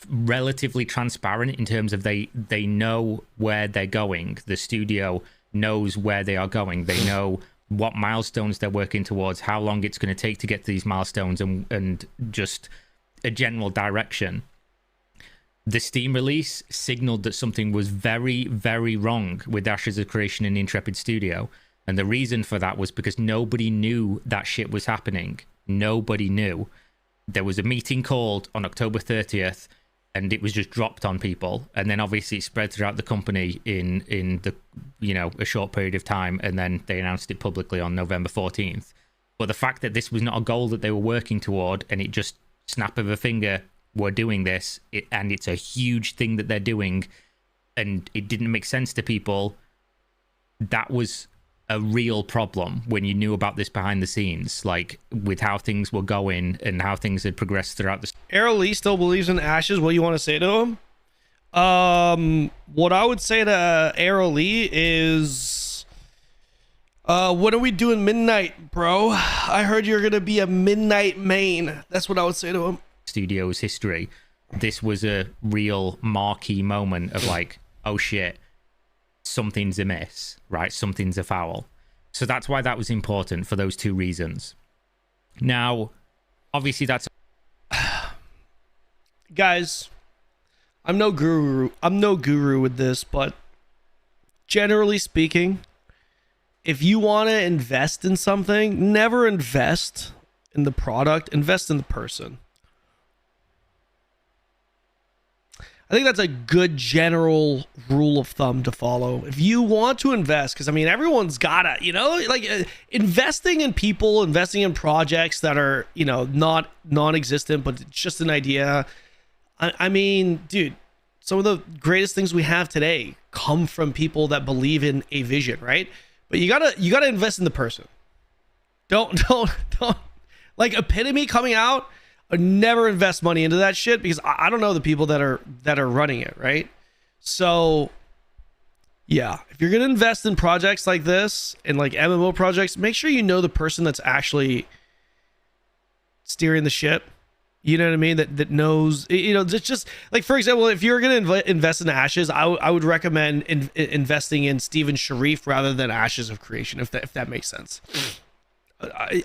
relatively transparent in terms of they know where they're going. The studio knows where they are going. They know what milestones they're working towards, how long it's going to take to get to these milestones, and just a general direction. The Steam release signaled that something was very, very wrong with Ashes of Creation and Intrepid Studio. And the reason for that was because nobody knew that shit was happening. Nobody knew. There was a meeting called on October 30th, and it was just dropped on people. And then obviously it spread throughout the company in the, you know, a short period of time. And then they announced it publicly on November 14th. But the fact that this was not a goal that they were working toward, and it just snap of a finger were doing this, and it's a huge thing that they're doing, and it didn't make sense to people, that was a real problem when you knew about this behind the scenes, like with how things were going and how things had progressed throughout the... Errol Lee still believes in ashes. What do you want to say to him? What I would say to Errol Lee is, when are we doing midnight, bro? I heard you're gonna be a midnight main. That's what I would say to him. Studio's history, this was a real marquee moment of like, oh shit, something's amiss, right? Something's afoul. So that's why that was important, for those two reasons. Now, obviously that's... Guys, I'm no guru with this, but generally speaking, if you want to invest in something, never invest in the product, invest in the person. I think that's a good general rule of thumb to follow. If you want to invest, because I mean, everyone's gotta, you know, like investing in people, investing in projects that are, you know, not non-existent, but it's just an idea. I mean, dude, some of the greatest things we have today come from people that believe in a vision, right? But you gotta invest in the person. Don't like Epitome coming out. Never invest money into that shit, because I don't know the people that are running it, right? So yeah, if you're gonna invest in projects like this and like MMO projects, make sure you know the person that's actually steering the ship. You know what I mean? That knows, you know, it's just like, for example, if you're gonna invest in Ashes, I would recommend investing in Steven Sharif rather than Ashes of Creation, if that makes sense.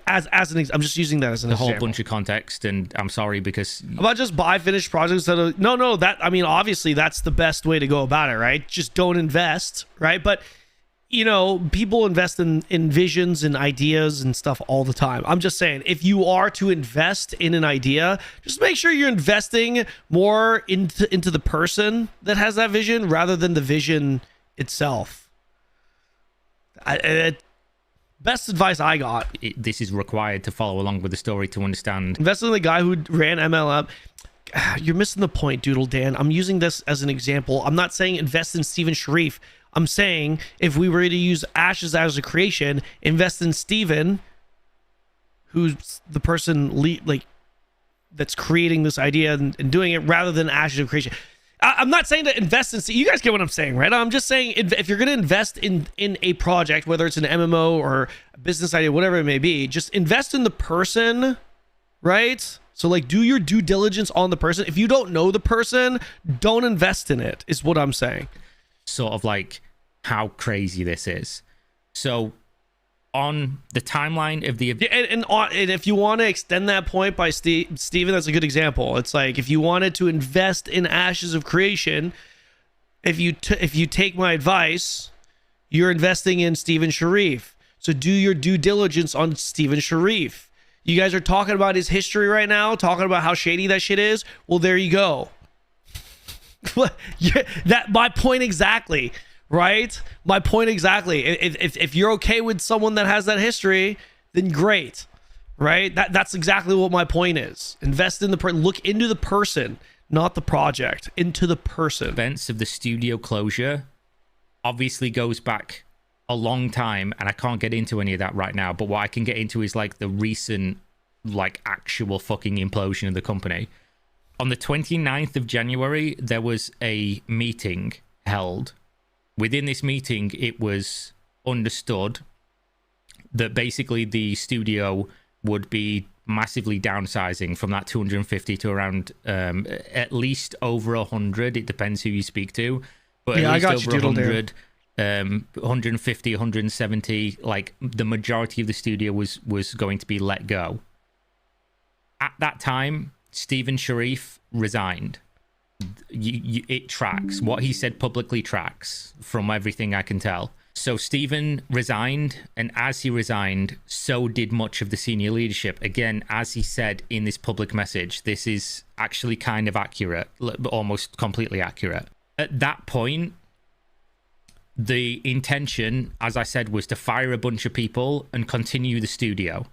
As I'm just using that as an example. Whole bunch of context, and I'm sorry because about just buy finished projects that are, no, that, I mean, obviously that's the best way to go about it, right? Just don't invest, right? But you know, people invest in visions and ideas and stuff all the time. I'm just saying, if you are to invest in an idea, just make sure you're investing more into the person that has that vision rather than the vision itself. Best advice I got. This is required to follow along with the story to understand. Invest in the guy who ran MLM. You're missing the point, Doodle Dan. I'm using this as an example. I'm not saying invest in Steven Sharif. I'm saying if we were to use Ashes as a creation, invest in Steven, who's the person like that's creating this idea and doing it, rather than Ashes of creation. I'm not saying to invest in, you guys get what I'm saying, right? I'm just saying if you're going to invest in a project, whether it's an MMO or a business idea, whatever it may be, just invest in the person, right? So like, do your due diligence on the person. If you don't know the person, don't invest in it, is what I'm saying. Sort of like how crazy this is. So on the timeline of the and if you want to extend that point by Steven, that's a good example. It's like, if you wanted to invest in Ashes of Creation, if you take my advice, you're investing in Steven Sharif. So do your due diligence on Steven Sharif. You guys are talking about his history right now, talking about how shady that shit is. Well, there you go. That my point exactly, right? My point exactly. If you're okay with someone that has that history, then great, right? That's exactly what my point is. Invest in the look into the person, not the project, into the person. Events of the studio closure obviously goes back a long time, and I can't get into any of that right now, but what I can get into is like the recent, like, actual fucking implosion of the company. On the 29th of January, there was a meeting held. Within this meeting, it was understood that basically the studio would be massively downsizing from that 250 to around at least over 100. It depends who you speak to. But yeah, at least over 100, 150, 170, like the majority of the studio was going to be let go. At that time, Steven Sharif resigned. It tracks. What he said publicly tracks from everything I can tell. So Steven resigned, and as he resigned, so did much of the senior leadership. Again, as he said in this public message, this is actually kind of accurate, almost completely accurate. At that point, the intention, as I said, was to fire a bunch of people and continue the studio.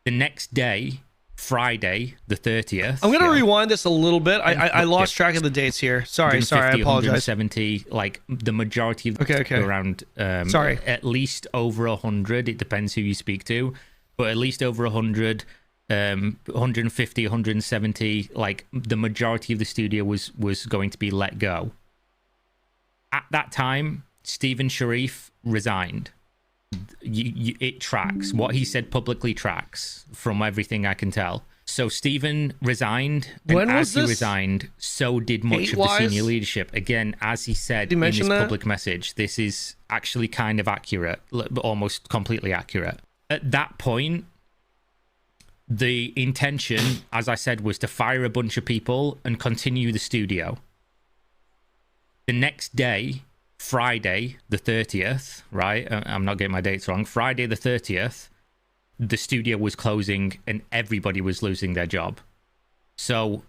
The next day, Friday the 30th. I'm gonna rewind this a little bit. I lost track of the dates here. Sorry, I apologize. 170, like the majority of okay. around sorry, at least over 100. It depends who you speak to, but at least over 100, 150, 170. Like the majority of the studio was going to be let go. At that time, Stephen Sharif resigned. It tracks. What he said publicly tracks from everything I can tell. So Stephen resigned, and as he resigned, so did much of the senior leadership. Again, as he said in his public message, this is actually kind of accurate, almost completely accurate. At that point, the intention, as I said, was to fire a bunch of people and continue the studio. The next day, Friday the 30th, right? I'm not getting my dates wrong. Friday the 30th, the studio was closing and everybody was losing their job. So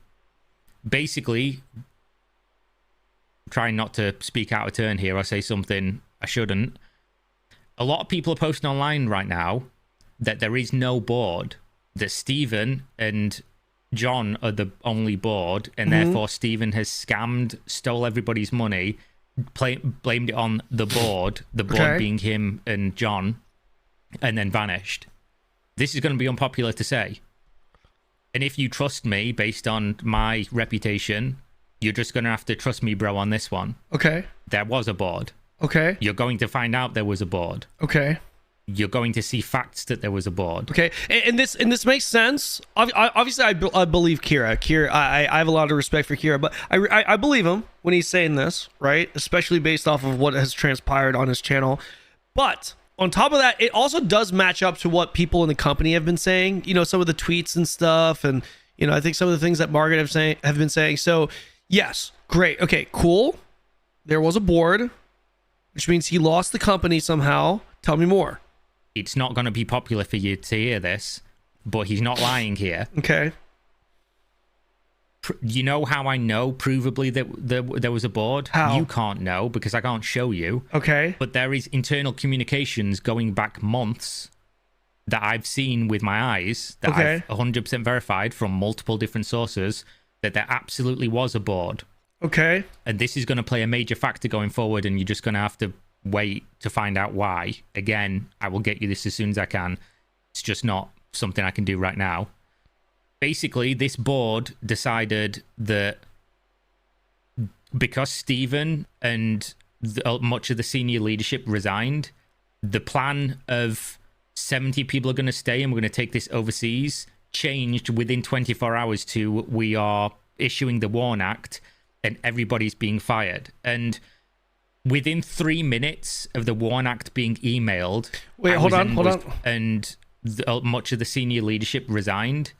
basically, trying not to speak out of turn here or say something I shouldn't. A lot of people are posting online right now that there is no board, that Stephen and John are the only board, and therefore Stephen has scammed, stole everybody's money, blamed it on the board being him and John, and then vanished. This is going to be unpopular to say. And if you trust me based on my reputation, you're just going to have to trust me, bro, on this one. Okay. There was a board. Okay. You're going to find out there was a board. Okay. You're going to see facts that there was a board. Okay, and this makes sense. Obviously, I believe Kira. I have a lot of respect for Kira, but I believe him when he's saying this, right? Especially based off of what has transpired on his channel. But on top of that, it also does match up to what people in the company have been saying. You know, some of the tweets and stuff, and you know, I think some of the things that Margaret have been saying. So yes, great. Okay, cool. There was a board, which means he lost the company somehow. Tell me more. It's not going to be popular for you to hear this, but he's not lying here. Okay. You know how I know provably that there was a board? How? You can't know because I can't show you. Okay. But there is internal communications going back months that I've seen with my eyes that I've 100% verified from multiple different sources that there absolutely was a board. Okay. And this is going to play a major factor going forward, and you're just going to have to wait to find out why. Again, I will get you this as soon as I can. It's just not something I can do right now. Basically, this board decided that because Stephen and much of the senior leadership resigned, the plan of 70 people are going to stay and we're going to take this overseas changed within 24 hours to we are issuing the WARN Act and everybody's being fired. And within 3 minutes of the WARN Act being emailed, hold on. And much of the senior leadership resigned.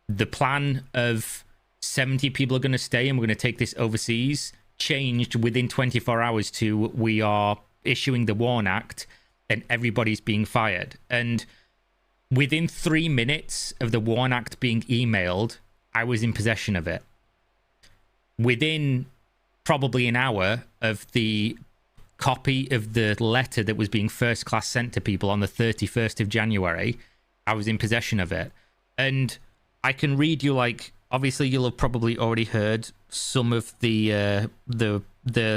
The plan of 70 people are going to stay and we're going to take this overseas changed within 24 hours to we are issuing the WARN Act and everybody's being fired. And within 3 minutes of the WARN Act being emailed, I was in possession of it. Within probably an hour of the copy of the letter that was being first class sent to people on the 31st of January, I was in possession of it. And I can read you, like, obviously you'll have probably already heard some of the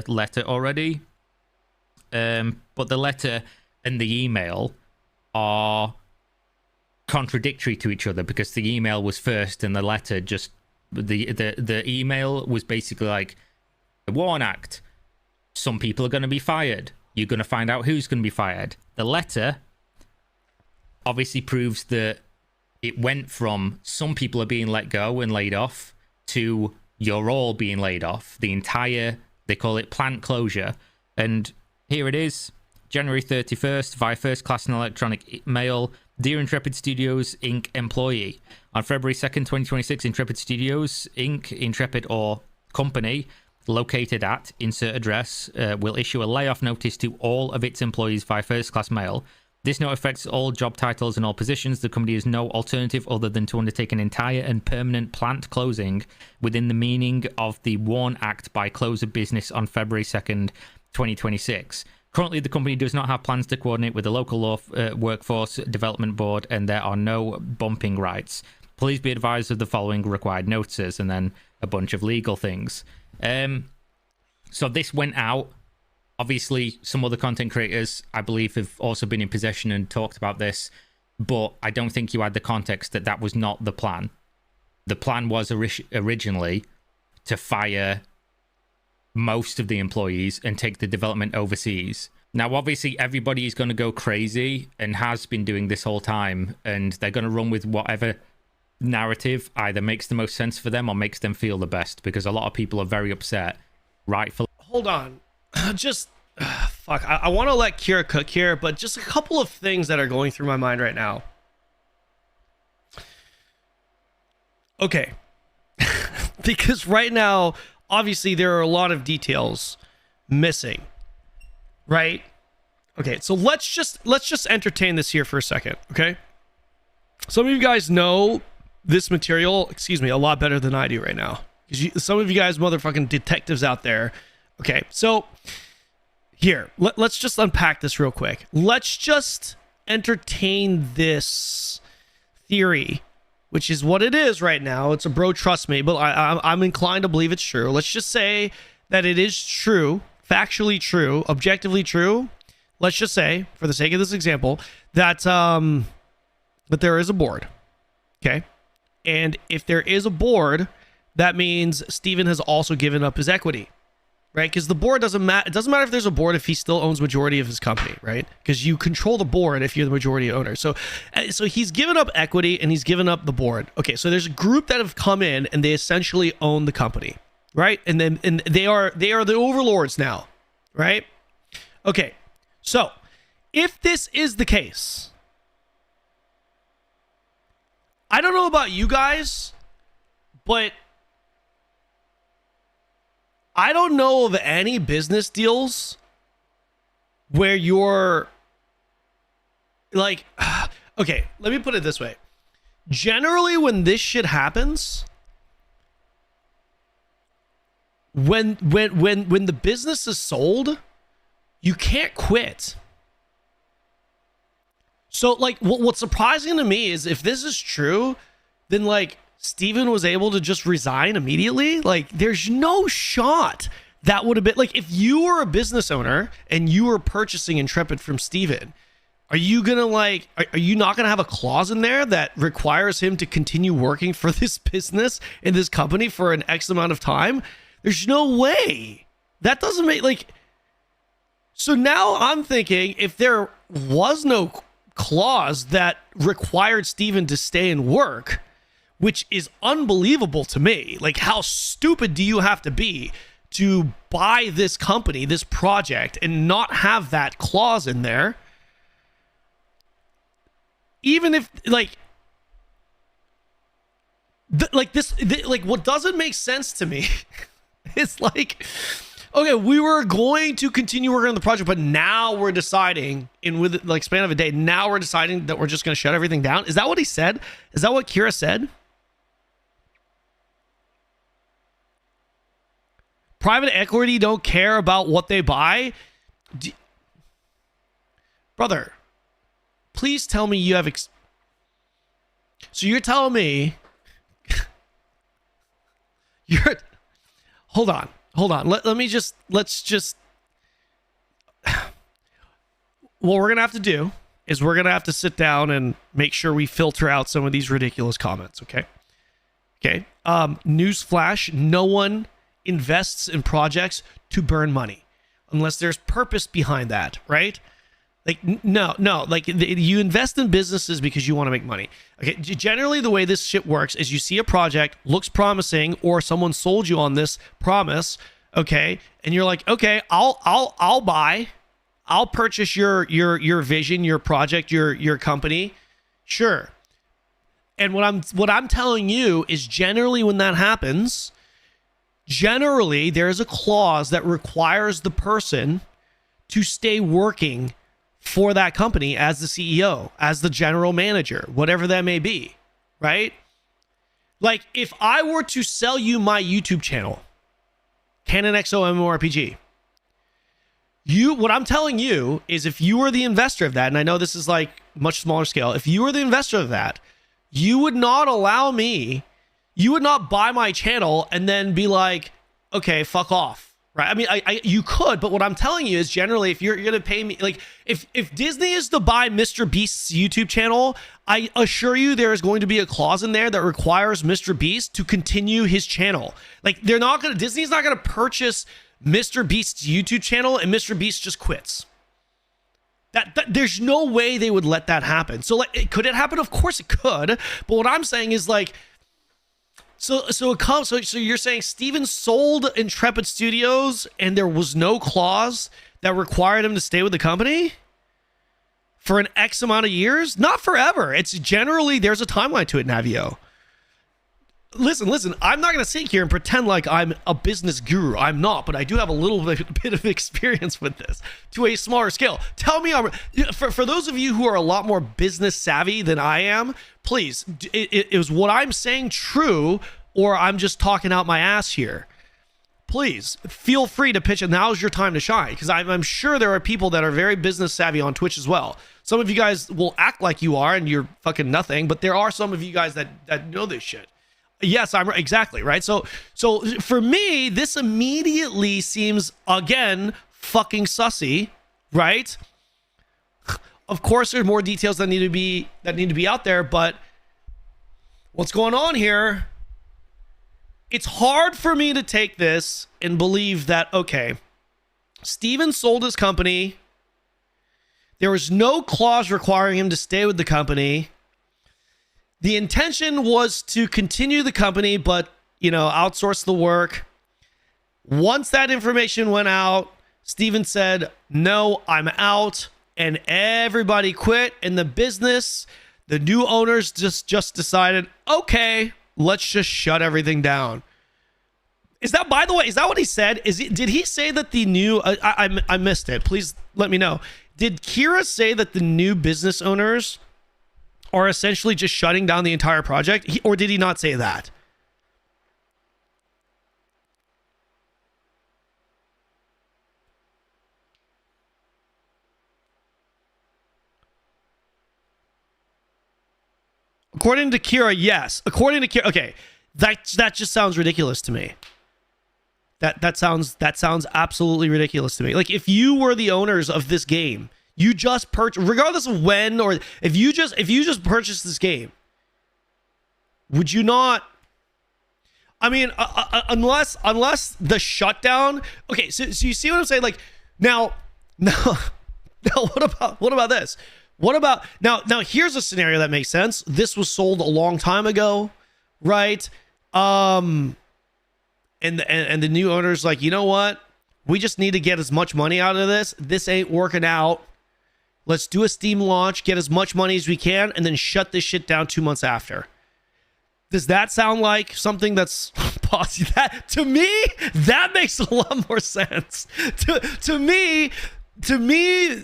letter already. But the letter and the email are contradictory to each other because the email was first and the letter just the email was basically like, the WARN Act, some people are going to be fired, you're going to find out who's going to be fired. The letter obviously proves that it went from some people are being let go and laid off to you're all being laid off. The entire, they call it plant closure. And here it is, January 31st, via first class and electronic mail. Dear Intrepid Studios Inc. employee, on February 2nd, 2026, Intrepid Studios Inc., Intrepid or company, located at insert address, will issue a layoff notice to all of its employees via first class mail. This note affects all job titles and all positions. The company has no alternative other than to undertake an entire and permanent plant closing within the meaning of the WARN Act by close of business on February 2nd, 2026. Currently, the company does not have plans to coordinate with the local law workforce development board, and there are no bumping rights. Please be advised of the following required notices, and then a bunch of legal things. So this went out. Obviously, some other content creators, I believe, have also been in possession and talked about this, but I don't think you had the context that that was not the plan. The plan was originally to fire most of the employees and take the development overseas. Now, obviously, everybody is going to go crazy and has been doing this whole time, and they're going to run with whatever narrative either makes the most sense for them or makes them feel the best, because a lot of people are very upset, rightfully. Hold on. Just fuck. I want to let Kira cook here, but just a couple of things that are going through my mind right now. Okay. Because right now, obviously, there are a lot of details missing. Right? Okay, so let's just entertain this here for a second, okay? Some of you guys know this material, a lot better than I do right now. Because some of you guys motherfucking detectives out there. Okay, so here, let's just unpack this real quick. Let's just entertain this theory, which is what it is right now. It's a bro, trust me, but I'm inclined to believe it's true. Let's just say that it is true, factually true, objectively true. Let's just say, for the sake of this example, that that there is a board, okay? And if there is a board, that means Steven has also given up his equity, right? Because the board doesn't matter. It doesn't matter if there's a board if he still owns majority of his company, right? Because you control the board if you're the majority owner. So he's given up equity and he's given up the board. Okay, so there's a group that have come in and they essentially own the company, right? And they are the overlords now, right? Okay, so if this is the case, I don't know about you guys, but I don't know of any business deals where you're like, okay, let me put it this way. Generally, when this shit happens, when the business is sold, you can't quit. So, like, what's surprising to me is if this is true, then, like, Steven was able to just resign immediately. Like, there's no shot that would have been, like, if you were a business owner and you were purchasing Intrepid from Steven, are you gonna, like, are you not gonna have a clause in there that requires him to continue working for this business in this company for an X amount of time? There's no way. That doesn't make, like, so now I'm thinking if there was no clause that required Steven to stay and work, which is unbelievable to me. Like, how stupid do you have to be to buy this company, this project, and not have that clause in there? Even if, like, what doesn't make sense to me is like, okay, we were going to continue working on the project, but now we're deciding with like span of a day, now we're deciding that we're just going to shut everything down. Is that what he said? Is that what Kira said? Private equity don't care about what they buy? Brother, please tell me you have... So you're telling me... Hold on. Let's just... What we're going to have to do is we're going to have to sit down and make sure we filter out some of these ridiculous comments, okay? Okay. Newsflash, no one invests in projects to burn money unless there's purpose behind that, right? Like, no, like you invest in businesses because you want to make money. Okay, generally the way this shit works is you see a project looks promising, or someone sold you on this promise, okay, and you're like, okay, I'll buy, I'll purchase your vision, your project, your company, sure. And what I'm telling you is generally when that happens, generally there's a clause that requires the person to stay working for that company as the CEO, as the general manager, whatever that may be, right? Like, if I were to sell you my YouTube channel, Kanon XO MMORPG, what I'm telling you is if you were the investor of that, and I know this is like much smaller scale, if you were the investor of that, you would not allow me, you would not buy my channel and then be like, okay, fuck off, right? I mean, you could, but what I'm telling you is generally, if you're gonna pay me, like, if Disney is to buy Mr. Beast's YouTube channel, I assure you there is going to be a clause in there that requires Mr. Beast to continue his channel. Like, Disney's not gonna purchase Mr. Beast's YouTube channel and Mr. Beast just quits. That there's no way they would let that happen. So, like, could it happen? Of course it could. But what I'm saying is, like, so you're saying Steven sold Intrepid Studios and there was no clause that required him to stay with the company for an X amount of years? Not forever. It's generally, there's a timeline to it, Navio. Listen, I'm not going to sit here and pretend like I'm a business guru. I'm not, but I do have a little bit of experience with this to a smaller scale. Tell me, for those of you who are a lot more business savvy than I am, please, is what I'm saying true, or I'm just talking out my ass here? Please feel free to pitch it. Now's your time to shine, because I'm sure there are people that are very business savvy on Twitch as well. Some of you guys will act like you are and you're fucking nothing, but there are some of you guys that know this shit. Yes, I'm exactly right. So for me, this immediately seems, again, fucking sussy, right? Of course, there's more details that need to be out there, but what's going on here? It's hard for me to take this and believe that, okay, Steven sold his company. There was no clause requiring him to stay with the company. The intention was to continue the company, but, outsource the work. Once that information went out, Steven said, no, I'm out. And everybody quit in the business. The new owners just decided, okay, let's just shut everything down. Is that, by the way, is that what he said? Did he say that the new, I missed it. Please let me know. Did Kira say that the new business owners are essentially just shutting down the entire project? Or did he not say that? According to Kira, yes. According to Kira, okay. That just sounds ridiculous to me. That sounds absolutely ridiculous to me. Like, if you were the owners of this game, you just purchased, regardless of when, or if you just purchased this game, would you not? I mean, unless the shutdown. Okay, so you see what I'm saying? Like, now, what about this? What about now? Here's a scenario that makes sense. This was sold a long time ago, right? And the new owner's like, you know what? We just need to get as much money out of this. This ain't working out. Let's do a Steam launch, get as much money as we can, and then shut this shit down 2 months after. Does that sound like something that's possible? That, to me, that makes a lot more sense. To me,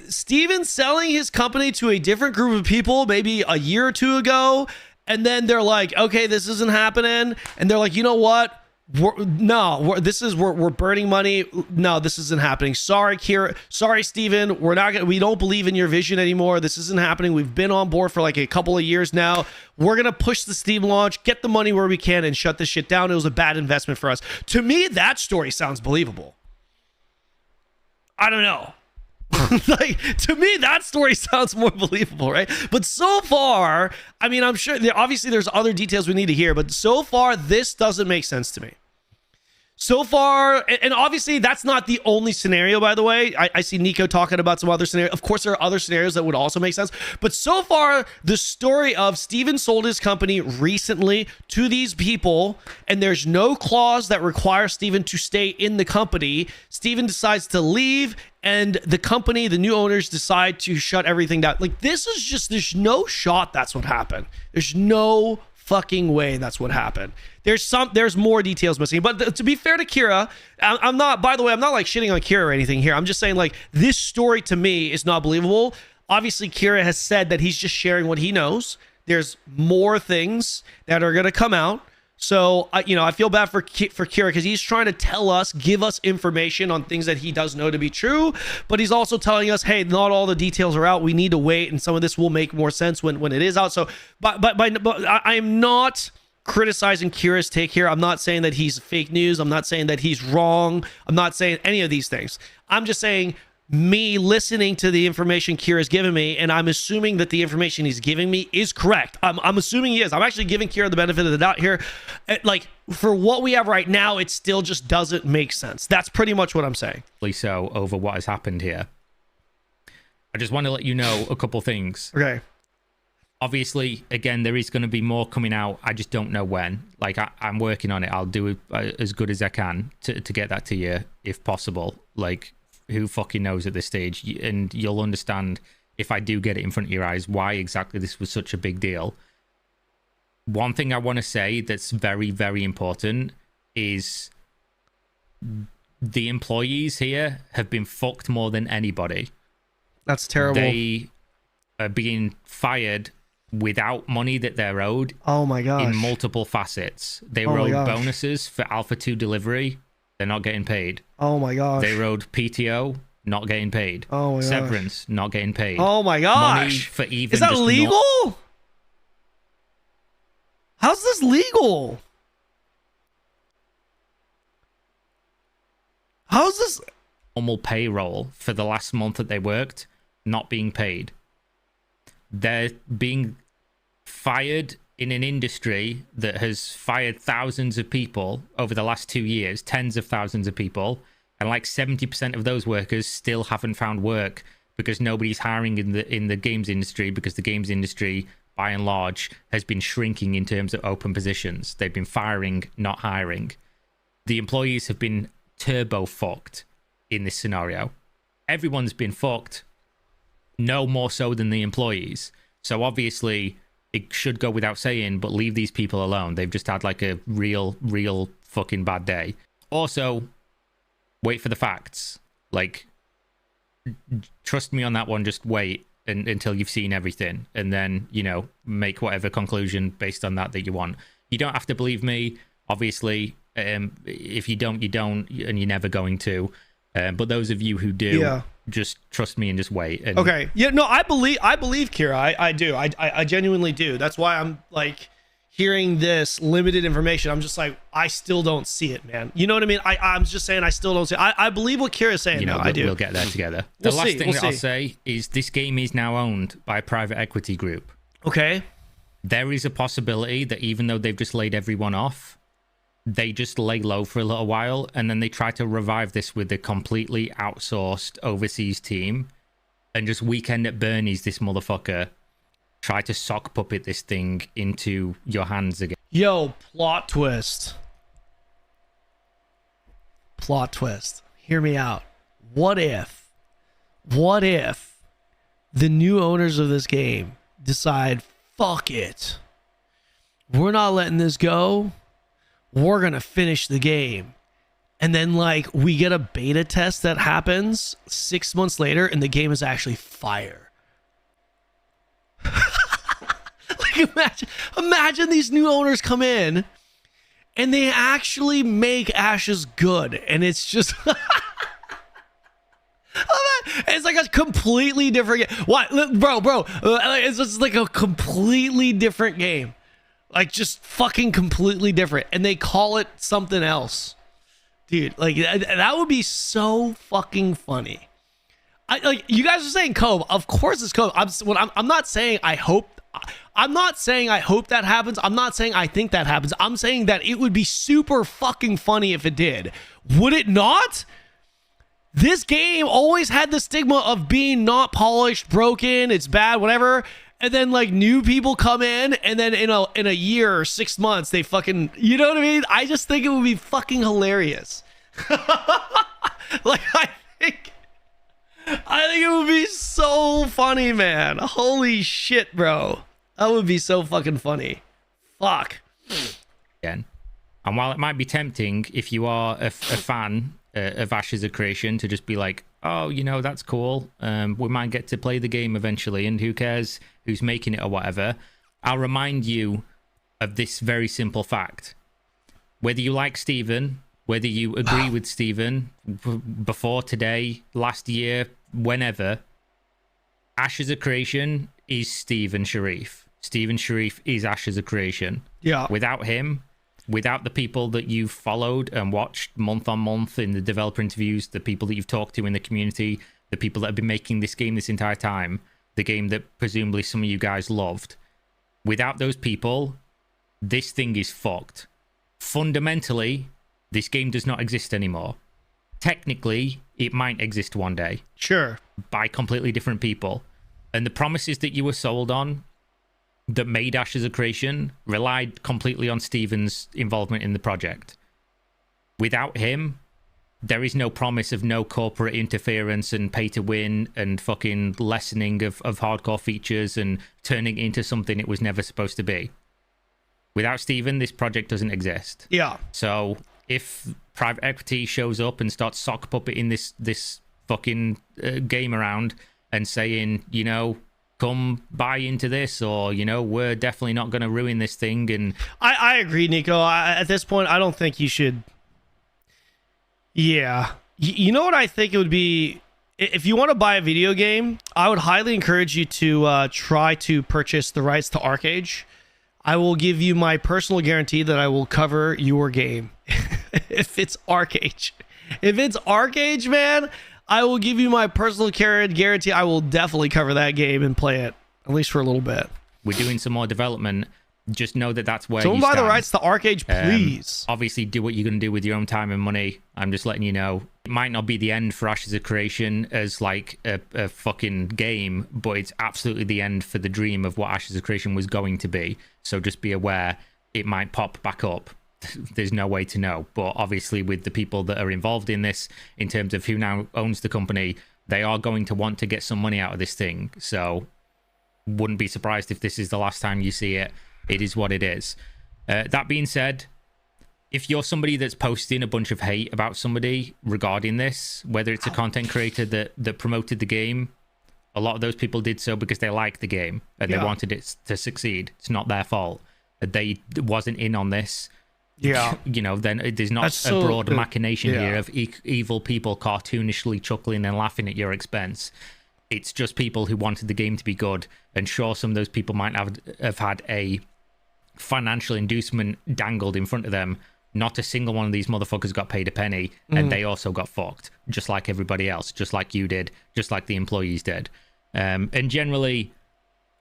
Steven selling his company to a different group of people maybe a year or two ago, and then they're like, okay, this isn't happening. And they're like, you know what? We're burning money. No, this isn't happening. Sorry, Kira. Sorry, Steven. We don't believe in your vision anymore. This isn't happening. We've been on board for like a couple of years now. We're going to push the Steam launch, get the money where we can, and shut this shit down. It was a bad investment for us. To me, that story sounds believable. I don't know. Like, to me, that story sounds more believable, right? But so far, I mean, I'm sure obviously there's other details we need to hear, but so far, this doesn't make sense to me. So far, and obviously that's not the only scenario, by the way. I see Nico talking about some other scenarios. Of course, there are other scenarios that would also make sense. But so far, the story of Steven sold his company recently to these people, and there's no clause that requires Steven to stay in the company. Steven decides to leave, and the company, the new owners, decide to shut everything down. Like, this is just, there's no shot that's what happened. There's no fucking way that's what happened. There's more details missing. But to be fair to Kira, I'm not, by the way, I'm not like shitting on Kira or anything here. I'm just saying, like, this story to me is not believable. Obviously, Kira has said that he's just sharing what he knows. There's more things that are going to come out. So I feel bad for Kira because he's trying to tell us, give us information on things that he does know to be true, but he's also telling us, hey, not all the details are out. We need to wait, and some of this will make more sense when it is out. So, but I am not criticizing Kira's take here. I'm not saying that he's fake news. I'm not saying that he's wrong. I'm not saying any of these things. I'm just saying, me listening to the information Kira's given me, and I'm assuming that the information he's giving me is correct. I'm assuming he is. I'm actually giving Kira the benefit of the doubt here. Like, for what we have right now, it still just doesn't make sense. That's pretty much what I'm saying. So over what has happened here, I just want to let you know a couple things. Okay. Obviously, again, there is going to be more coming out. I just don't know when. Like, I'm working on it. I'll do it as good as I can to get that to you, if possible. Like, who fucking knows at this stage? And you'll understand, if I do get it in front of your eyes, why exactly this was such a big deal. One thing I want to say that's very, very important is the employees here have been fucked more than anybody. That's terrible. They are being fired without money that they're owed. Oh my gosh. In multiple facets. They were owed bonuses for Alpha 2 delivery. They're not getting paid. Oh my gosh. They owed PTO, not getting paid. Oh my gosh. Severance, not getting paid. Oh my gosh. Money for even Is that just legal? How's this legal? How's this normal payroll for the last month that they worked not being paid? They're being fired in an industry that has fired thousands of people over the last 2 years, tens of thousands of people, and like 70% of those workers still haven't found work because nobody's hiring in the games industry, because the games industry, by and large, has been shrinking in terms of open positions. They've been firing, not hiring. The employees have been turbo fucked in this scenario. Everyone's been fucked, no more so than the employees. So obviously, it should go without saying, but leave these people alone. They've just had like a real fucking bad day. Also, wait for the facts. Like, trust me on that one. Just wait until you've seen everything, and then, make whatever conclusion based on that you want. You don't have to believe me, obviously. If you don't, you don't, and you're never going to. But those of you who do, just trust me and just wait. And okay. Yeah, no, I believe Kira. I do. I genuinely do. That's why I'm like hearing this limited information. I'm just like, I still don't see it, man. You know what I mean? I'm just saying I still don't see it. I believe what Kira's saying. I do. We'll get there together. The last thing that I'll say is this game is now owned by a private equity group. Okay. There is a possibility that even though they've just laid everyone off, they just lay low for a little while, and then they try to revive this with a completely outsourced overseas team, and just Weekend at Bernie's this motherfucker try to sock puppet this thing into your hands again. Yo, plot twist. Plot twist. Hear me out. What if the new owners of this game decide, fuck it, we're not letting this go, we're gonna finish the game, and then like we get a beta test that happens 6 months later and the game is actually fire. Like, imagine these new owners come in and they actually make Ashes good, and it's just it's like a completely different game. What, bro, it's just like a completely different game. Like, just fucking completely different. And they call it something else. Dude, like, that would be so fucking funny. Like, you guys are saying Cove. Of course it's Cove. I'm not saying I hope. I'm not saying I hope that happens. I'm not saying I think that happens. I'm saying that it would be super fucking funny if it did. Would it not? This game always had the stigma of being not polished, broken, it's bad, whatever. And then like new people come in, and then in a year or 6 months they fucking, you know what I mean? I just think it would be fucking hilarious. Like, I think it would be so funny, man. Holy shit, bro. That would be so fucking funny. Fuck. Again. And while it might be tempting, if you are a fan of Ashes of Creation, to just be like, oh, that's cool. We might get to play the game eventually, and who cares who's making it or whatever. I'll remind you of this very simple fact. Whether you like Steven, whether you agree with Steven, before today, last year, whenever, Ashes of Creation is Steven Sharif. Steven Sharif is Ashes of Creation. Yeah. Without him, without the people that you've followed and watched month on month in the developer interviews, the people that you've talked to in the community, the people that have been making this game this entire time, the game that presumably some of you guys loved, without those people, this thing is fucked. Fundamentally, this game does not exist anymore. Technically, it might exist one day. Sure. By completely different people. And the promises that you were sold on that made Ashes of Creation relied completely on Steven's involvement in the project. Without him, there is no promise of no corporate interference and pay to win and fucking lessening of hardcore features and turning it into something it was never supposed to be. Without Steven, this project doesn't exist. Yeah. So if private equity shows up and starts sock puppeting this fucking game around and saying, you know, come buy into this, or, you know, we're definitely not going to ruin this thing. And I agree, Nico. At this point, I don't think you should. Yeah. You know what I think it would be? If you want to buy a video game, I would highly encourage you to try to purchase the rights to ArcAge. I will give you my personal guarantee that I will cover your game. If it's ArcAge. If it's ArcAge, man, I will give you my personal guarantee I will definitely cover that game and play it, at least for a little bit. We're doing some more development. Just know that that's where Don't you buy stand. the rights to ArcAge, please. Obviously, do what you're going to do with your own time and money. I'm just letting you know. It might not be the end for Ashes of Creation as like a fucking game, but it's absolutely the end for the dream of what Ashes of Creation was going to be. So just be aware it might pop back up. There's no way to know. But obviously, with the people that are involved in this, in terms of who now owns the company, they are going to want to get some money out of this thing. So wouldn't be surprised if this is the last time you see it. It is what it is. That being said, if you're somebody that's posting a bunch of hate about somebody regarding this, whether it's a content creator that promoted the game, a lot of those people did so because they liked the game and they wanted it to succeed. It's not their fault. They wasn't in on this. Yeah. You know, then there's not a broad machination here of evil people cartoonishly chuckling and laughing at your expense. It's just people who wanted the game to be good. And sure, some of those people might have had a financial inducement dangled in front of them. Not a single one of these motherfuckers got paid a penny, and they also got fucked, just like everybody else, just like you did, just like the employees did. And generally,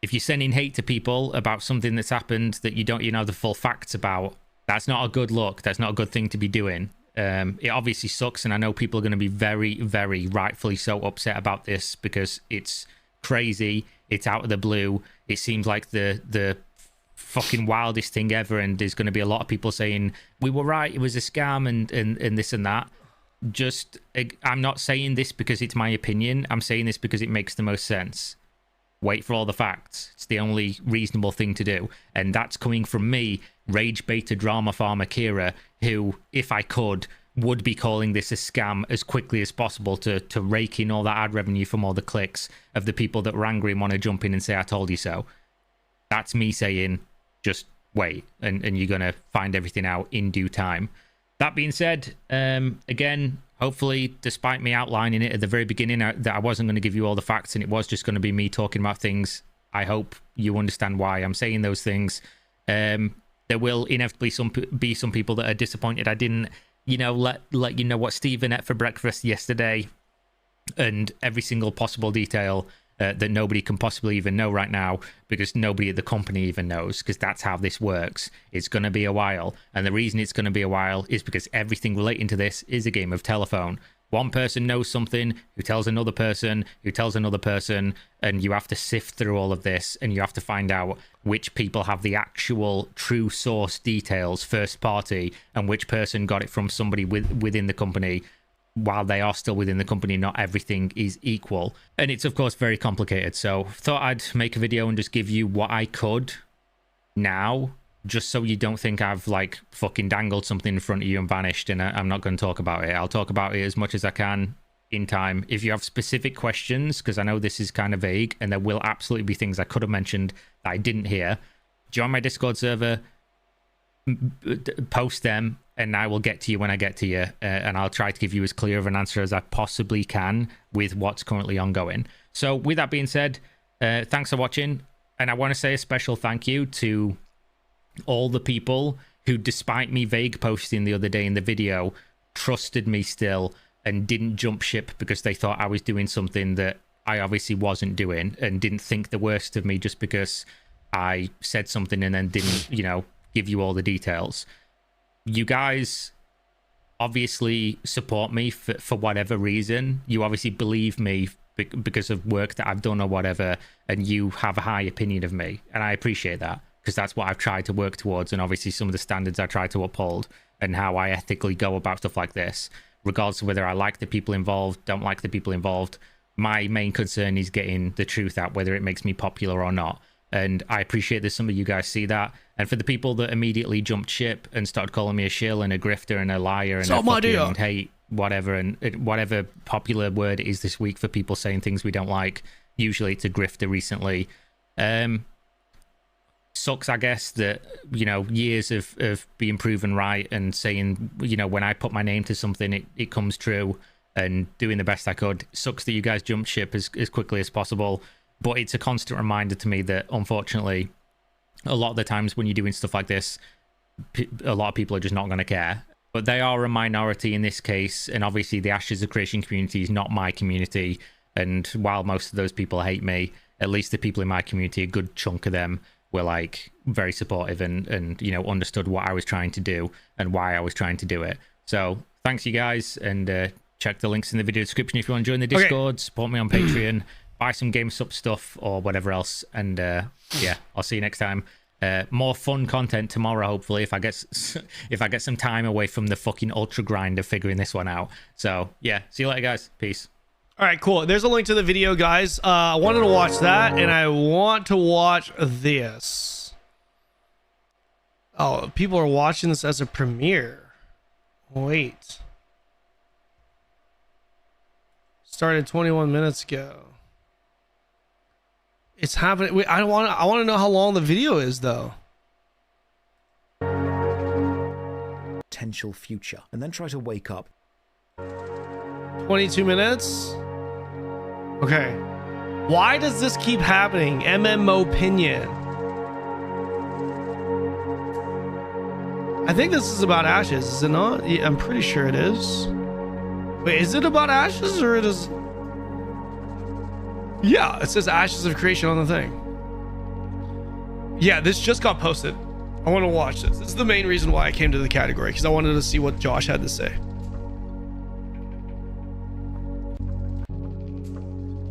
if you're sending hate to people about something that's happened that you don't know the full facts about, that's not a good look. That's not a good thing to be doing. It obviously sucks, and I know people are going to be very, very rightfully so upset about this because it's crazy. It's out of the blue. It seems like the fucking wildest thing ever, and there's going to be a lot of people saying we were right, it was a scam, and this and that. Just, I'm not saying this because it's my opinion. I'm saying this because it makes the most sense. Wait for all the facts. It's the only reasonable thing to do, and that's coming from me, rage beta drama farmer Kira, who, if I could, would be calling this a scam as quickly as possible to rake in all that ad revenue from all the clicks of the people that were angry and want to jump in and say I told you so. That's me saying just wait, and you're going to find everything out in due time. That being said, again, hopefully, despite me outlining it at the very beginning, that I wasn't going to give you all the facts and it was just going to be me talking about things, I hope you understand why I'm saying those things. There will inevitably be some people that are disappointed I didn't, let you know what Steven ate for breakfast yesterday and every single possible detail that nobody can possibly even know right now, because nobody at the company even knows, because that's how this works. It's going to be a while, and the reason it's going to be a while is because everything relating to this is a game of telephone. One person knows something, who tells another person, who tells another person, and you have to sift through all of this, and you have to find out which people have the actual true source details, first party, and which person got it from somebody within the company. While they are still within the company, not everything is equal. And it's, of course, very complicated. So thought I'd make a video and just give you what I could now, just so you don't think I've, like, fucking dangled something in front of you and vanished, and I'm not going to talk about it. I'll talk about it as much as I can in time. If you have specific questions, because I know this is kind of vague, and there will absolutely be things I could have mentioned that I didn't hear, join my Discord server, post them, and I will get to you when I get to you, and I'll try to give you as clear of an answer as I possibly can with what's currently ongoing. So with that being said, thanks for watching, and I want to say a special thank you to all the people who, despite me vague posting the other day in the video, trusted me still and didn't jump ship because they thought I was doing something that I obviously wasn't doing, and didn't think the worst of me just because I said something and then didn't, you know, give you all the details. You guys obviously support me for whatever reason. You obviously believe me because of work that I've done or whatever, and you have a high opinion of me, and I appreciate that, because that's what I've tried to work towards, and obviously some of the standards I try to uphold and how I ethically go about stuff like this, regardless of whether I like the people involved, don't like the people involved. My main concern is getting the truth out, whether it makes me popular or not. And I appreciate that some of you guys see that. And for the people that immediately jumped ship and started calling me a shill and a grifter and a liar and a fucking hate, whatever, and whatever popular word it is this week for people saying things we don't like, usually it's a grifter recently. Sucks, I guess, that, you know, years of being proven right and saying, you know, when I put my name to something, it comes true, and doing the best I could. Sucks that you guys jumped ship as quickly as possible. But it's a constant reminder to me that, unfortunately, a lot of the times when you're doing stuff like this, a lot of people are just not going to care. But they are a minority in this case, and obviously the Ashes of Creation community is not my community. And while most of those people hate me, at least the people in my community, a good chunk of them, were like very supportive and you know, understood what I was trying to do and why I was trying to do it. So thanks, you guys, and check the links in the video description if you want to join the Discord, support me on Patreon. Buy some GameStop stuff or whatever else, and yeah, I'll see you next time. More fun content tomorrow, hopefully, if I get some time away from the fucking ultra grind of figuring this one out. So yeah, see you later, guys. Peace. All right, cool. There's a link to the video, guys. I wanted to watch that, and I want to watch this. Oh, people are watching this as a premiere. Wait. Started 21 minutes ago. It's happening. Wait, I want to know how long the video is, though. Potential future, and then try to wake up. 22 minutes. Okay. Why does this keep happening? MMO opinion. I think this is about Ashes, is it not? Yeah, I'm pretty sure it is. Wait, is it about Ashes, or it is? Yeah, it says Ashes of Creation on the thing. Yeah, this just got posted. I want to watch this. This is the main reason why I came to the category, because I wanted to see what Josh had to say.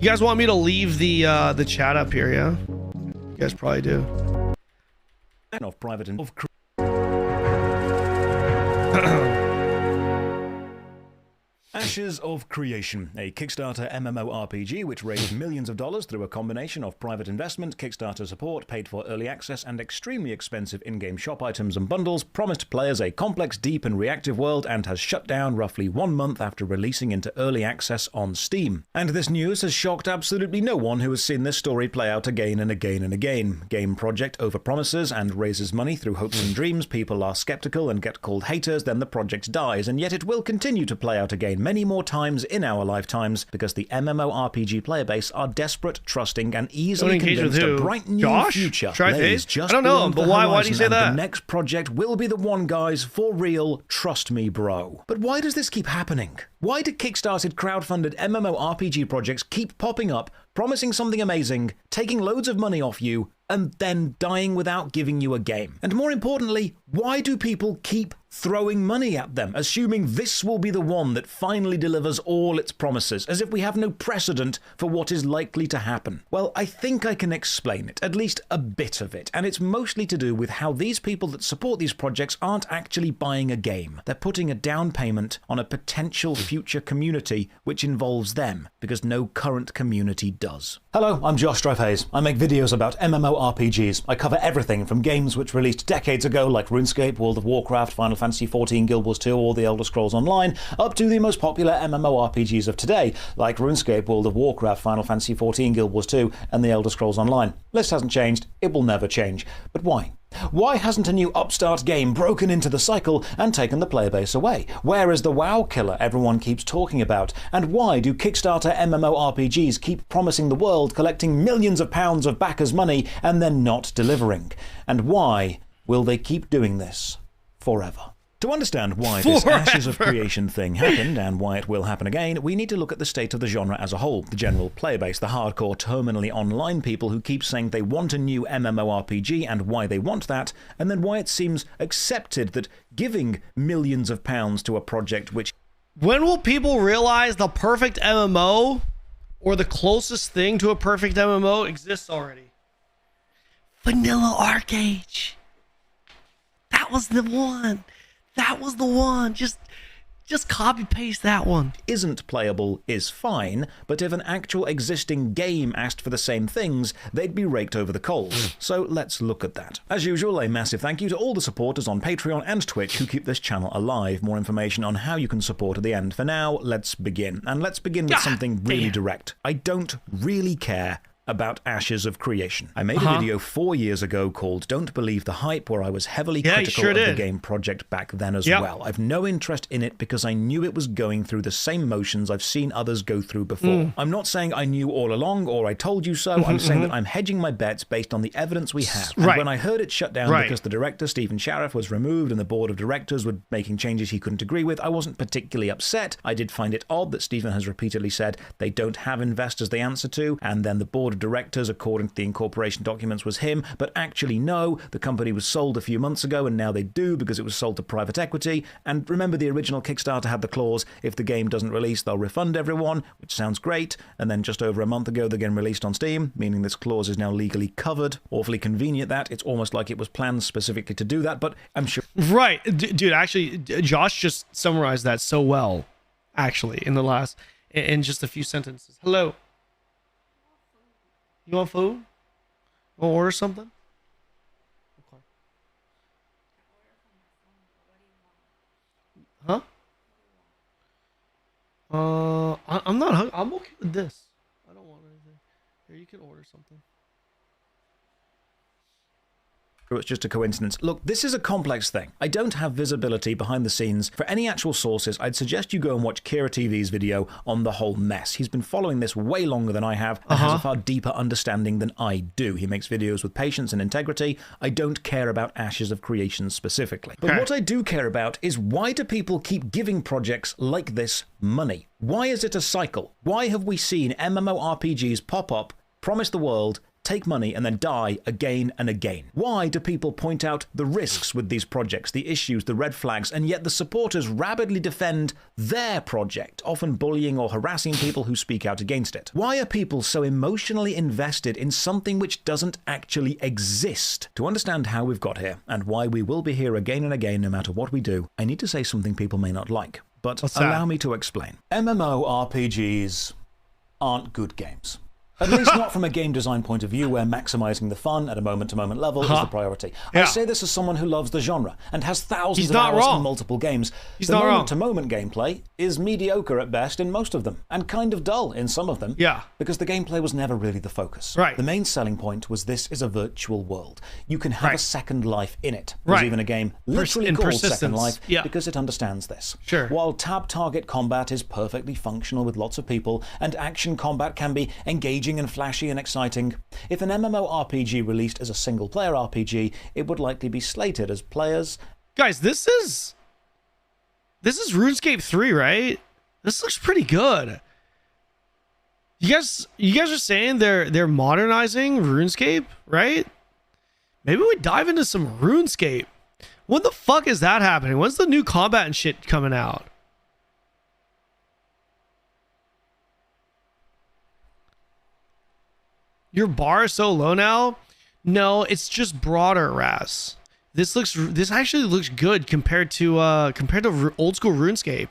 You guys want me to leave the chat up here, yeah? You guys probably do. And of private and of Ashes of Creation, a Kickstarter MMORPG which raised millions of dollars through a combination of private investment, Kickstarter support, paid for early access, and extremely expensive in-game shop items and bundles, promised players a complex, deep, and reactive world, and has shut down roughly 1 month after releasing into early access on Steam. And this news has shocked absolutely no one who has seen this story play out again and again and again. Game project overpromises and raises money through hopes and dreams, people are skeptical and get called haters, then the project dies, and yet it will continue to play out again many more times in our lifetimes because the MMORPG player base are desperate, trusting, and easily convinced a bright new future lays just I don't know, but why do you say that? The next project will be the one, guys, for real, trust me, bro. But why does this keep happening? Why do Kickstarted crowdfunded MMORPG projects keep popping up, promising something amazing, taking loads of money off you, and then dying without giving you a game? And more importantly, why do people keep throwing money at them, assuming this will be the one that finally delivers all its promises, as if we have no precedent for what is likely to happen? Well, I think I can explain it, at least a bit of it, and it's mostly to do with how these people that support these projects aren't actually buying a game. They're putting a down payment on a potential future community which involves them, because no current community does. Hello, I'm Josh Hayes. I make videos about MMORPGs. I cover everything from games which released decades ago like RuneScape, World of Warcraft, Final Fantasy XIV, Guild Wars 2, or The Elder Scrolls Online, up to the most popular MMORPGs of today, like RuneScape, World of Warcraft, Final Fantasy XIV, Guild Wars 2, and The Elder Scrolls Online. List hasn't changed, it will never change. But why? Why hasn't a new upstart game broken into the cycle and taken the player base away? Where is the WoW killer everyone keeps talking about? And why do Kickstarter MMORPGs keep promising the world, collecting millions of pounds of backers' money, and then not delivering? And why will they keep doing this forever? To understand why this Ashes of Creation thing happened and why it will happen again, we need to look at the state of the genre as a whole, the general player base, the hardcore, terminally online people who keep saying they want a new MMORPG and why they want that, and then why it seems accepted that giving millions of pounds to a project which... When will people realize the perfect MMO, or the closest thing to a perfect MMO, exists already? Vanilla Arcade. That was the one. That was the one. Just copy paste that one. Isn't playable is fine, but if an actual existing game asked for the same things, they'd be raked over the coals. So let's look at that. As usual, a massive thank you to all the supporters on Patreon and Twitch who keep this channel alive. More information on how you can support at the end. For now, let's begin. And let's begin with something really direct. I don't really care about Ashes of Creation. I made a video 4 years ago called Don't Believe the Hype, where I was heavily critical of the game project back then as well. I've no interest in it because I knew it was going through the same motions I've seen others go through before. I'm not saying I knew all along or I told you so. I'm saying that I'm hedging my bets based on the evidence we have. And when I heard it shut down because the director, Stephen Sheriff, was removed and the board of directors were making changes he couldn't agree with, I wasn't particularly upset. I did find it odd that Stephen has repeatedly said they don't have investors they answer to, and then the board of directors, according to the incorporation documents, was him, but actually no, the company was sold a few months ago and now they do because it was sold to private equity. And remember, the original Kickstarter had the clause, if the game doesn't release, they'll refund everyone, which sounds great. And then just over a month ago, they're getting released on Steam, meaning this clause is now legally covered. Awfully convenient that. It's almost like it was planned specifically to do that, but I'm sure... Right. Dude, actually, Josh just summarized that so well, actually, in just a few sentences. Hello. You want food? You want to order something? Okay. Huh? I'm not hungry. I'm okay with this. I don't want anything. Here, you can order something. It's just a coincidence. Look, this is a complex thing. I don't have visibility behind the scenes for any actual sources. I'd suggest you go and watch Kira TV's video on the whole mess. He's been following this way longer than I have and has a far deeper understanding than I do. He makes videos with patience and integrity. I don't care about Ashes of Creation specifically. But what I do care about is, why do people keep giving projects like this money? Why is it a cycle? Why have we seen MMORPGs pop up, promise the world, take money, and then die again and again? Why do people point out the risks with these projects, the issues, the red flags, and yet the supporters rabidly defend their project, often bullying or harassing people who speak out against it? Why are people so emotionally invested in something which doesn't actually exist? To understand how we've got here, and why we will be here again and again no matter what we do, I need to say something people may not like, but allow me to explain. MMORPGs aren't good games. At least not from a game design point of view, where maximizing the fun at a moment-to-moment level is the priority. I say this as someone who loves the genre and has thousands of hours in multiple games. The moment-to-moment gameplay is mediocre at best in most of them, and kind of dull in some of them, because the gameplay was never really the focus. The main selling point was, this is a virtual world. You can have a second life in it. There's even a game literally called Second Life because it understands this. While tab target combat is perfectly functional with lots of people, and action combat can be engaging and flashy and exciting, if an MMORPG released as a single-player RPG, it would likely be slated as players. Guys, this is RuneScape 3, right? This looks pretty good. You guys are saying they're modernizing RuneScape, right? Maybe we dive into some RuneScape. When the fuck is that happening? When's the new combat and shit coming out? Your bar is so low now? No, it's just broader, Raz. This actually looks good compared to old school RuneScape.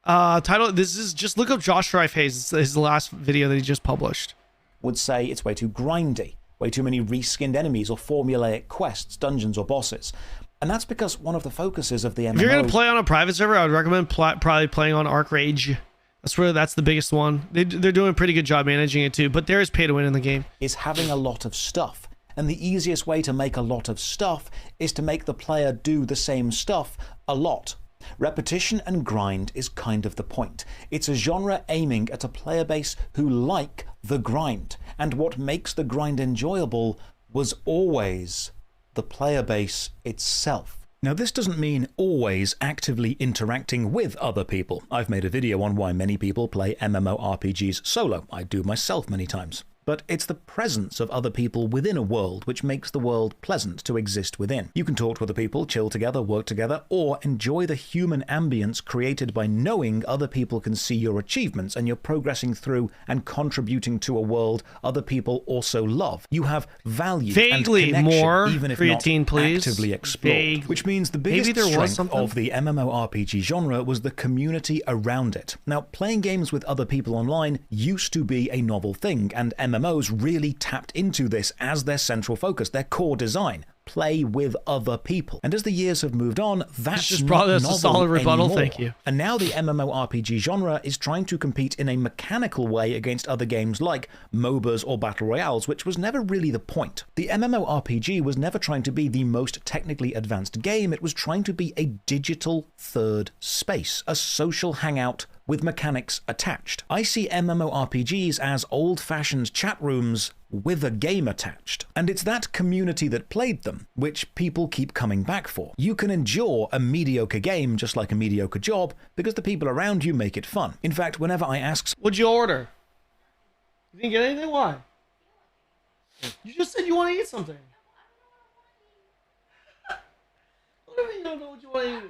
Title, this is just look up Josh Hayes. It's his last video that he just published. Would say it's way too grindy, way too many reskinned enemies or formulaic quests, dungeons or bosses. And that's because one of the focuses of the MMO... If you're going to play on a private server, I would recommend probably playing on Arc Rage. That's the biggest one. They're doing a pretty good job managing it too, but there is pay to win in the game. Is having a lot of stuff. And the easiest way to make a lot of stuff is to make the player do the same stuff a lot. Repetition and grind is kind of the point. It's a genre aiming at a player base who like the grind. And what makes the grind enjoyable was always the player base itself. Now, this doesn't mean always actively interacting with other people. I've made a video on why many people play MMORPGs solo. I do myself many times. But it's the presence of other people within a world which makes the world pleasant to exist within. You can talk to other people, chill together, work together, or enjoy the human ambience created by knowing other people can see your achievements and you're progressing through and contributing to a world other people also love. You have value Vaguely and connection, more even if creatine, not please. actively explored. Which means the biggest strength of the MMORPG genre was the community around it. Now, playing games with other people online used to be a novel thing, and MMOs really tapped into this as their central focus, their core design. Play with other people. And as the years have moved on, that's just brought us a solid rebuttal. Anymore. Thank you. And now the MMORPG genre is trying to compete in a mechanical way against other games like MOBAs or Battle Royales, which was never really the point. The MMORPG was never trying to be the most technically advanced game, it was trying to be a digital third space, a social hangout with mechanics attached. I see MMORPGs as old-fashioned chat rooms with a game attached. And it's that community that played them, which people keep coming back for. You can endure a mediocre game just like a mediocre job because the people around you make it fun. In fact, whenever I ask... What'd you order? You didn't get anything? Why? You just said you want to eat something. What do you mean you don't know what you want to eat?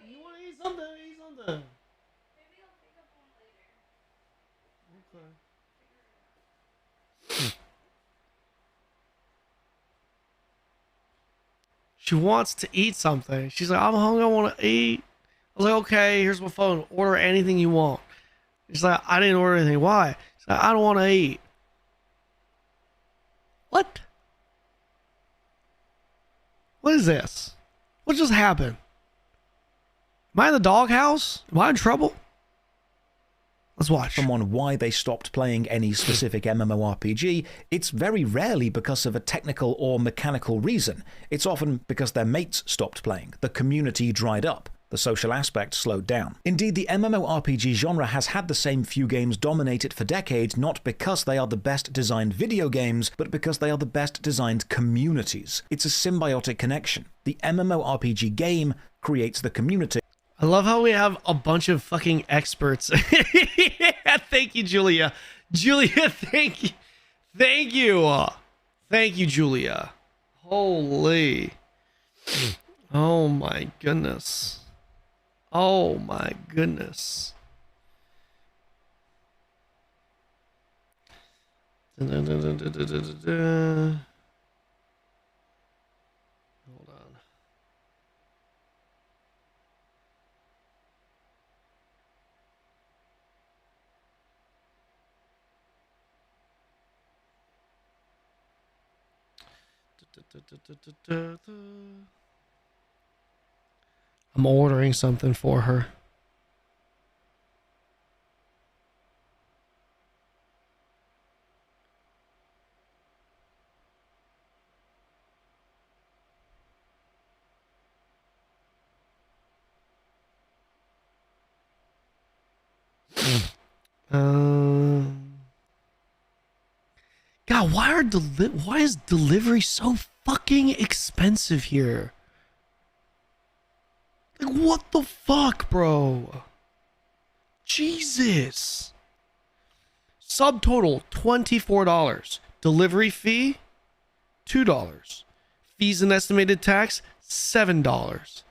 You want to eat something? Eat something. She wants to eat something. She's like, I'm hungry, I want to eat. I was like, okay, here's my phone. Order anything you want. She's like, I didn't order anything. Why? She's like, I don't want to eat. What? What is this? What just happened? Am I in the doghouse? Am I in trouble? Let's watch. Someone why they stopped playing any specific MMORPG, it's very rarely because of a technical or mechanical reason. It's often because their mates stopped playing, the community dried up, the social aspect slowed down. Indeed, the MMORPG genre has had the same few games dominate it for decades, not because they are the best designed video games, but because they are the best designed communities. It's a symbiotic connection. The MMORPG game creates the community. I love how we have a bunch of fucking experts. Yeah, thank you, Julia. Julia, thank you. Thank you. Thank you, Julia. Holy. Oh my goodness. Oh my goodness. Hold on. I'm ordering something for her. God, why is delivery so fucking expensive here? Like, what the fuck, bro? Jesus. Subtotal $24. Delivery fee $2. Fees and estimated tax $7.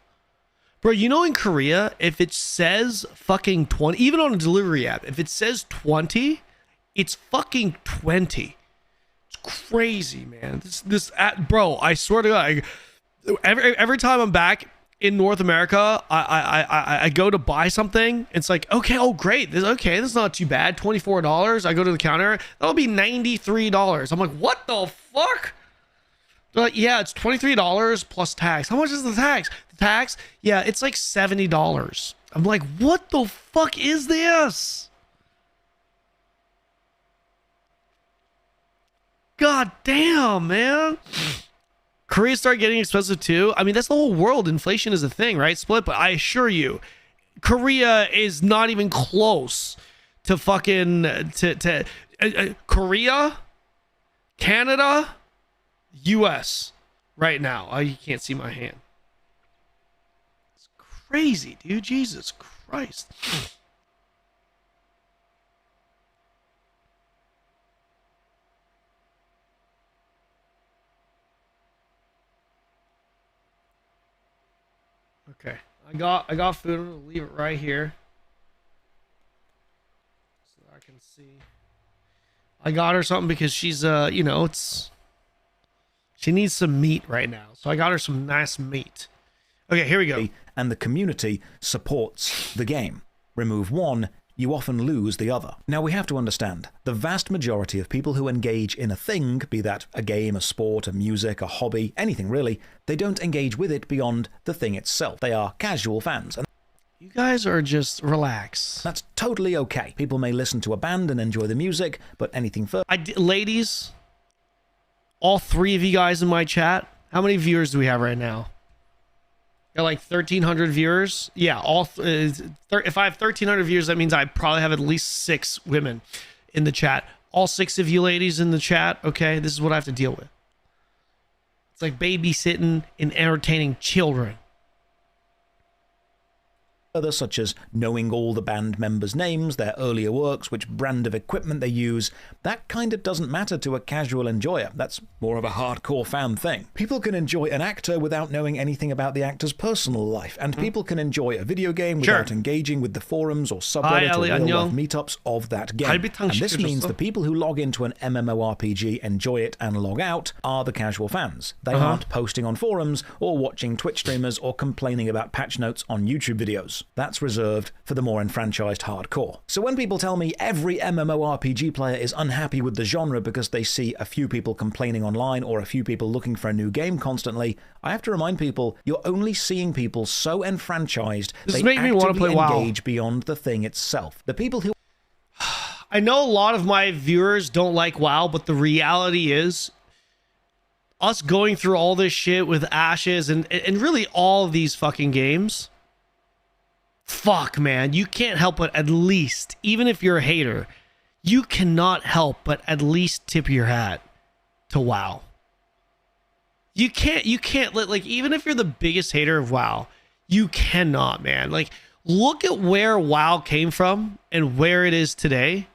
Bro, you know in Korea, if it says fucking 20, even on a delivery app, if it says 20, it's fucking 20. It's crazy, man. Bro, I swear to God, every time I'm back in North America, I go to buy something. It's like, okay, oh great, this is not too bad. $24. I go to the counter, that'll be $93. I'm like, what the fuck? They're like, yeah, it's $23 plus tax. How much is the tax? The tax? Yeah, it's like $70. I'm like, what the fuck is this? God damn, man. Korea started getting expensive too. I mean, that's the whole world. Inflation is a thing, right? Split, but I assure you, Korea is not even close to fucking Korea, Canada, US right now. Oh, you can't see my hand. It's crazy, dude. Jesus Christ. Okay, I got food. I'm gonna leave it right here so that I can see. I got her something because she's you know, she needs some meat right now, so I got her some nice meat. Okay, here we go. And the community supports the game. Remove one, you often lose the other. Now we have to understand, the vast majority of people who engage in a thing, be that a game, a sport, a music, a hobby, anything really, they don't engage with it beyond the thing itself. They are casual fans. And you guys are just relax. That's totally okay. People may listen to a band and enjoy the music, but anything further... Ladies, all three of you guys in my chat, how many viewers do we have right now? Got like 1,300 viewers. Yeah, if I have 1,300 viewers, that means I probably have at least 6 women in the chat. All 6 of you ladies in the chat, okay? This is what I have to deal with. It's like babysitting and entertaining children. Such as knowing all the band members' names, their earlier works, which brand of equipment they use, that kind of doesn't matter to a casual enjoyer. That's more of a hardcore fan thing. People can enjoy an actor without knowing anything about the actor's personal life, and people can enjoy a video game without engaging with the forums or subreddit or real-life meetups of that game. And this means the people who log into an MMORPG, enjoy it, and log out are the casual fans. They aren't posting on forums or watching Twitch streamers or complaining about patch notes on YouTube videos. That's reserved for the more enfranchised hardcore. So when people tell me every MMORPG player is unhappy with the genre because they see a few people complaining online or a few people looking for a new game constantly, I have to remind people you're only seeing people so enfranchised they actively engage beyond the thing itself. The people who... I know a lot of my viewers don't like WoW, but the reality is us going through all this shit with Ashes and really all of these fucking games... Fuck, man, you can't help but at least, even if you're a hater, you cannot help but at least tip your hat to WoW. You can't let, like, even if you're the biggest hater of WoW, you cannot, man. Like, look at where WoW came from and where it is today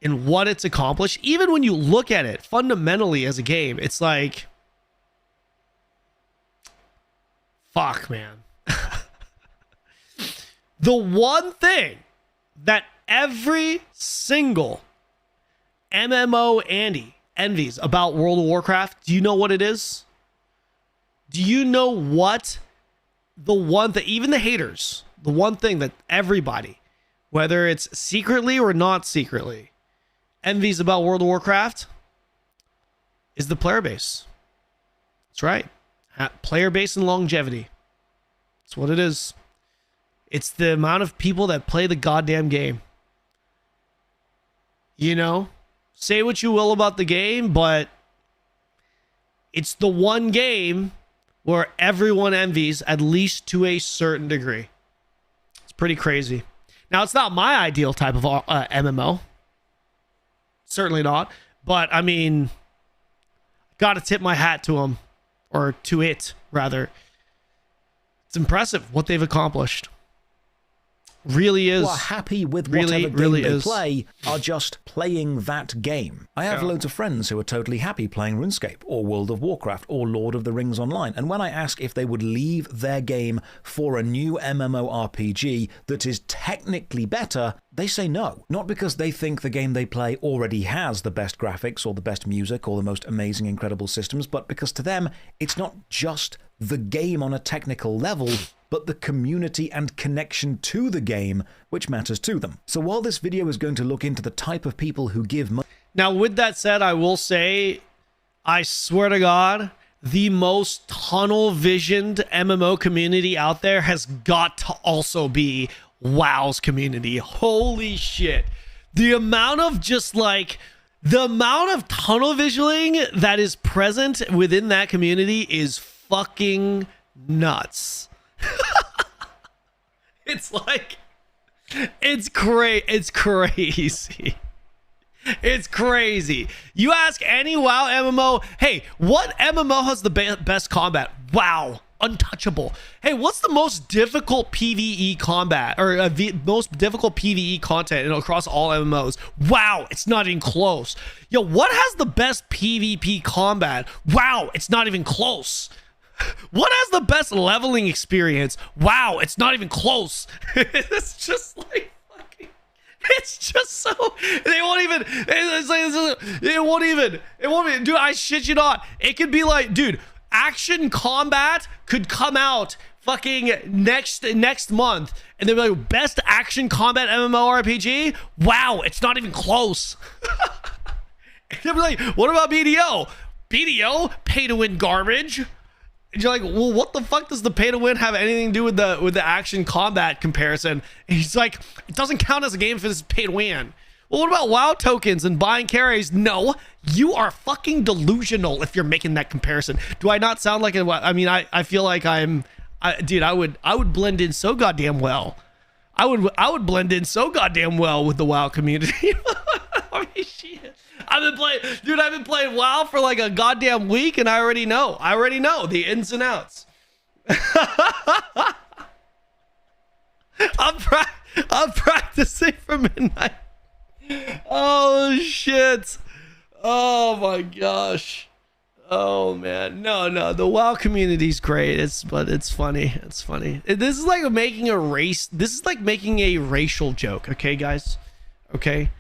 and what it's accomplished. Even when you look at it fundamentally as a game, it's like, fuck, man. The one thing that every single MMO Andy envies about World of Warcraft, do you know what it is? Do you know what the one that even the haters, the one thing that everybody, whether it's secretly or not secretly, envies about World of Warcraft is the player base. That's right. Player base and longevity. That's what it is. It's the amount of people that play the goddamn game. You know, say what you will about the game, but it's the one game where everyone envies, at least to a certain degree. It's pretty crazy. Now, it's not my ideal type of MMO. Certainly not. But, I mean, got to tip my hat to them. Or to it, rather. It's impressive what they've accomplished. Really is. Who are happy with whatever game they play are just playing that game. I have loads of friends who are totally happy playing RuneScape or World of Warcraft or Lord of the Rings Online, and when I ask if they would leave their game for a new MMORPG that is technically better, they say no. Not because they think the game they play already has the best graphics or the best music or the most amazing, incredible systems, but because to them, it's not just the game on a technical level, but the community and connection to the game which matters to them. So while this video is going to look into the type of people who give money... Now, with that said, I will say, I swear to God, the most tunnel-visioned MMO community out there has got to also be WoW's community. Holy shit. The amount of just like The amount of tunnel visioning that is present within that community is fucking nuts. It's like, it's crazy. It's crazy. You ask any WoW MMO, hey, what MMO has the best combat? WoW. Untouchable. Hey, what's the most difficult PvE combat or most difficult PvE content across all MMOs? WoW, it's not even close. Yo, what has the best PvP combat? WoW, it's not even close. What has the best leveling experience? WoW, it's not even close. It's just like fucking. It's just so. They won't even. It won't even. Dude, I shit you not. It could be like, dude. Action combat could come out fucking next month, and they'll be like, best action combat MMORPG? Wow, it's not even close. And they'll be like, what about BDO? BDO, pay to win garbage. And you're like, well, what the fuck does the pay to win have anything to do with the action combat comparison? And he's like, it doesn't count as a game if it's pay to win. Well, what about WoW tokens and buying carries? No, you are fucking delusional if you're making that comparison. Do I not sound like I mean, I feel like dude, I would blend in so goddamn well. I would blend in so goddamn well with the WoW community. I mean, shit. I've been playing WoW for like a goddamn week, and I already know the ins and outs. I'm practicing for midnight. Oh shit. Oh my gosh. Oh man. No, the WoW community's great. But it's funny. This is like making a racial joke, okay guys? Okay?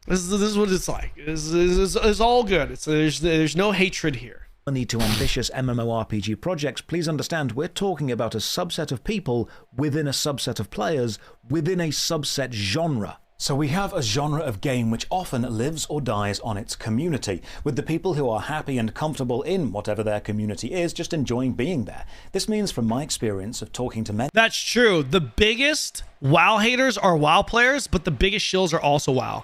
This is what it's like. It's all good. There's no hatred here. Need to ambitious MMORPG projects, please understand we're talking about a subset of people within a subset of players within a subset genre. So we have a genre of game which often lives or dies on its community, with the people who are happy and comfortable in whatever their community is, just enjoying being there. This means, from my experience of talking to many... That's true. The biggest WoW haters are WoW players, but the biggest shills are also WoW.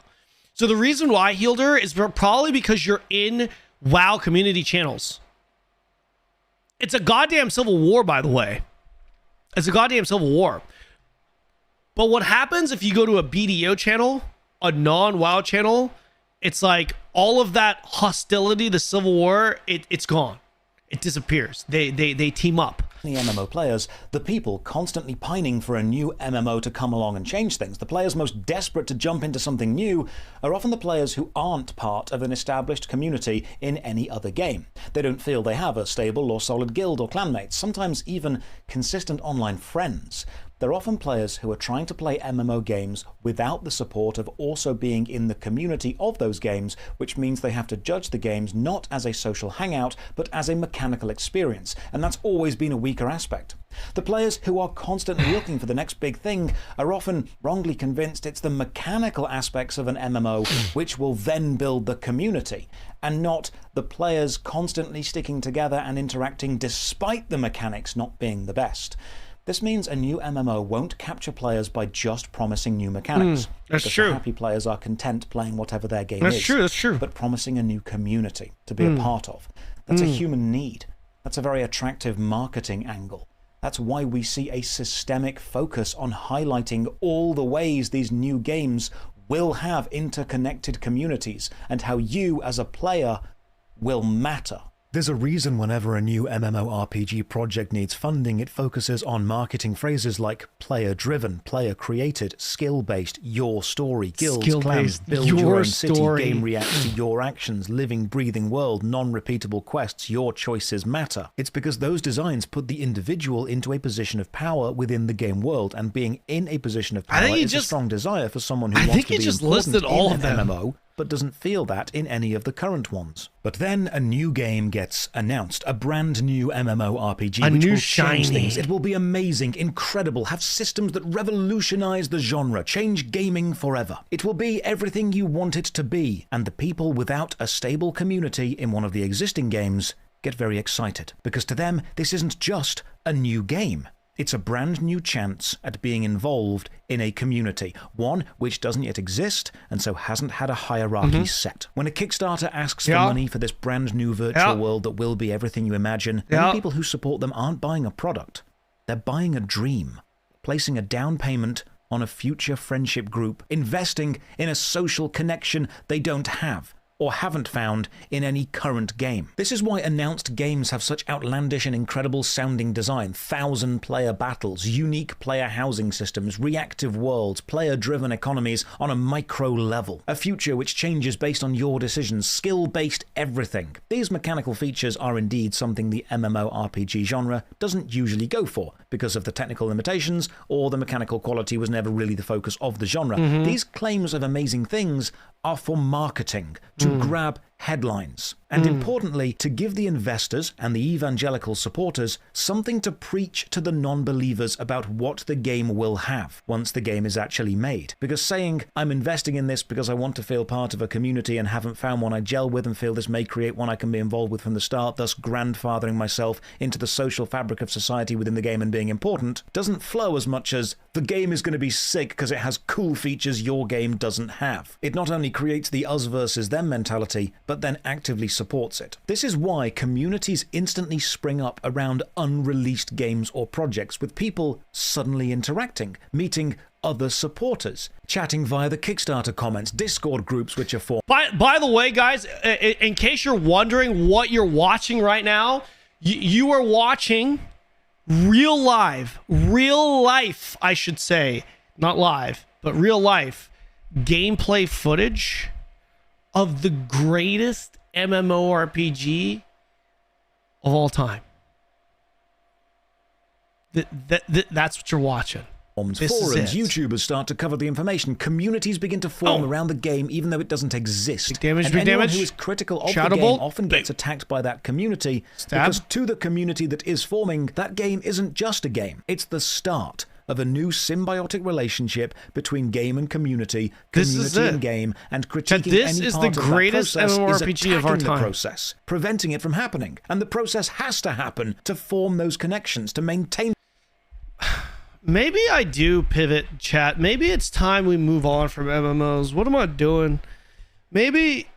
So the reason why, Healder, is probably because you're in WoW community channels. It's a goddamn civil war, by the way. It's a goddamn civil war. But what happens if you go to a BDO channel, a non-WoW channel, it's like all of that hostility, the civil war, it's gone. It disappears. They team up. The MMO players, the people constantly pining for a new MMO to come along and change things. The players most desperate to jump into something new are often the players who aren't part of an established community in any other game. They don't feel they have a stable or solid guild or clanmates, sometimes even consistent online friends. They're often players who are trying to play MMO games without the support of also being in the community of those games, which means they have to judge the games not as a social hangout, but as a mechanical experience, and that's always been a weaker aspect. The players who are constantly looking for the next big thing are often wrongly convinced it's the mechanical aspects of an MMO which will then build the community, and not the players constantly sticking together and interacting despite the mechanics not being the best. This means a new MMO won't capture players by just promising new mechanics. That's true. The happy players are content playing whatever their game is. That's true. But promising a new community to be a part of. That's a human need. That's a very attractive marketing angle. That's why we see a systemic focus on highlighting all the ways these new games will have interconnected communities and how you as a player will matter. There's a reason whenever a new MMORPG project needs funding, it focuses on marketing phrases like player-driven, player-created, skill-based, your story, guilds, clans, build your own city, game reacts to your actions, living, breathing world, non-repeatable quests, your choices matter. It's because those designs put the individual into a position of power within the game world, and being in a position of power is a strong desire for someone who wants to be important in an MMO, but doesn't feel that in any of the current ones. But then a new game gets announced, a brand new MMORPG which will change things. It will be amazing, incredible, have systems that revolutionize the genre, change gaming forever. It will be everything you want it to be, and the people without a stable community in one of the existing games get very excited, because to them this isn't just a new game. It's a brand new chance at being involved in a community, one which doesn't yet exist and so hasn't had a hierarchy set. When a Kickstarter asks for money for this brand new virtual world that will be everything you imagine, many people who support them aren't buying a product. They're buying a dream, placing a down payment on a future friendship group, investing in a social connection they don't have or haven't found in any current game. This is why announced games have such outlandish and incredible sounding design, 1,000-player battles, unique player housing systems, reactive worlds, player-driven economies on a micro level. A future which changes based on your decisions, skill-based everything. These mechanical features are indeed something the MMORPG genre doesn't usually go for, because of the technical limitations, or the mechanical quality was never really the focus of the genre. These claims of amazing things are for marketing, to grab headlines, and importantly, to give the investors and the evangelical supporters something to preach to the non-believers about what the game will have once the game is actually made. Because saying, I'm investing in this because I want to feel part of a community and haven't found one I gel with and feel this may create one I can be involved with from the start, thus grandfathering myself into the social fabric of society within the game and being important, doesn't flow as much as, the game is going to be sick because it has cool features your game doesn't have. It not only creates the us versus them mentality, but then actively supports it. This is why communities instantly spring up around unreleased games or projects, with people suddenly interacting, meeting other supporters, chatting via the Kickstarter comments, Discord groups which are formed. By the way, guys, in case you're wondering what you're watching right now, you are watching real life, I should say, not live, but real life gameplay footage of the greatest MMORPG of all time. That's what you're watching. Forums, This is YouTubers start to cover the information. Communities begin to form around the game, even though it doesn't exist. Big damage, and big anyone damage. who is critical of Shadow the game Bolt. often gets attacked by that community. Stab. Because to the community that is forming, that game isn't just a game. It's the start of a new symbiotic relationship between game and community, community and game, and critiquing this any is part the of greatest that process MMORPG is of our attacking time. the process, preventing it from happening. And the process has to happen to form those connections, to maintain. Maybe I do pivot, chat. Maybe it's time we move on from MMOs. What am I doing? Maybe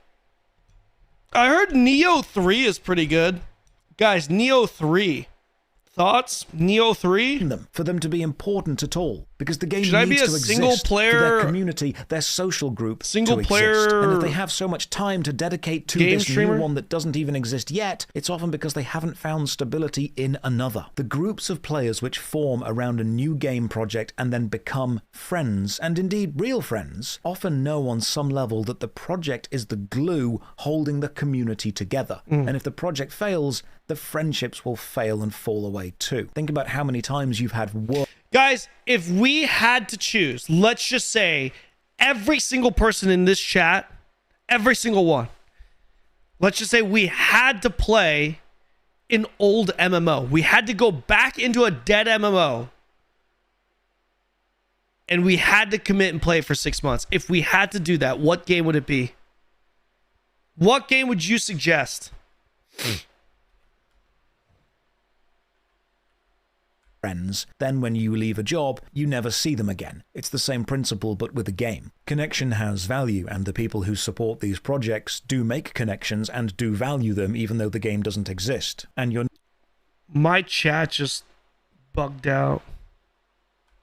I heard Neo 3 is pretty good. Guys, Neo 3. Thoughts? Neo 3? Them for them to be important at all, because the game Should I needs be a to exist single player, for their community, their social group single to player exist. And if they have so much time to dedicate to game this streamer? new one that doesn't even exist yet, it's often because they haven't found stability in another. The groups of players which form around a new game project and then become friends, and indeed real friends, often know on some level that the project is the glue holding the community together. And if the project fails, the friendships will fail and fall away too. Think about how many times you've had work. Guys, if we had to choose, let's just say every single person in this chat, every single one, let's just say we had to play an old MMO. We had to go back into a dead MMO. And we had to commit and play for 6 months. If we had to do that, what game would it be? What game would you suggest? Friends, then when you leave a job, you never see them again. It's the same principle, but with a game. Connection has value, and the people who support these projects do make connections and do value them, even though the game doesn't exist. And you're My chat just bugged out.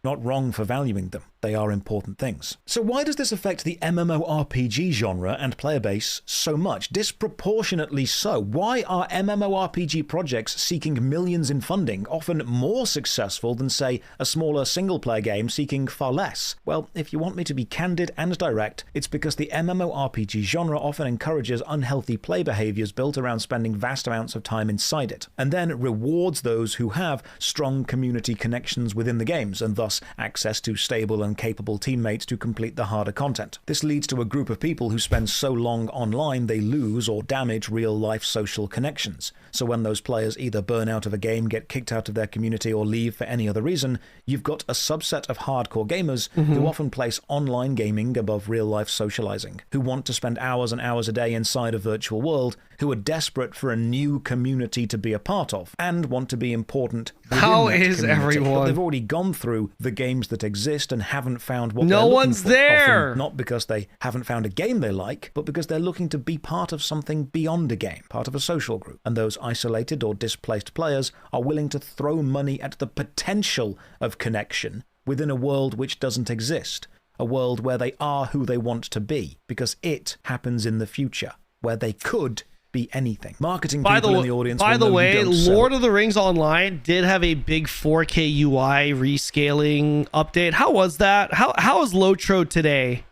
not wrong for valuing them. They are important things. So why does this affect the MMORPG genre and player base so much? Disproportionately so. Why are MMORPG projects seeking millions in funding often more successful than, say, a smaller single-player game seeking far less? Well, if you want me to be candid and direct, it's because the MMORPG genre often encourages unhealthy play behaviors built around spending vast amounts of time inside it, and then rewards those who have strong community connections within the games, and thus access to stable and capable teammates to complete the harder content. This leads to a group of people who spend so long online they lose or damage real-life social connections. So when those players either burn out of a game, get kicked out of their community, or leave for any other reason, you've got a subset of hardcore gamers who often place online gaming above real-life socializing, who want to spend hours and hours a day inside a virtual world, who are desperate for a new community to be a part of and want to be important within How that is community. everyone? But they've already gone through the games that exist and haven't found what No they're looking one's for. there. Often not because they haven't found a game they like, but because they're looking to be part of something beyond a game, part of a social group. And those isolated or displaced players are willing to throw money at the potential of connection within a world which doesn't exist. A world where they are who they want to be, because it happens in the future, where they could be anything. Marketing people in the audience. By the will know way, you don't sell. Lord of the Rings Online did have a big 4K UI rescaling update. How was that? How is Lotro today?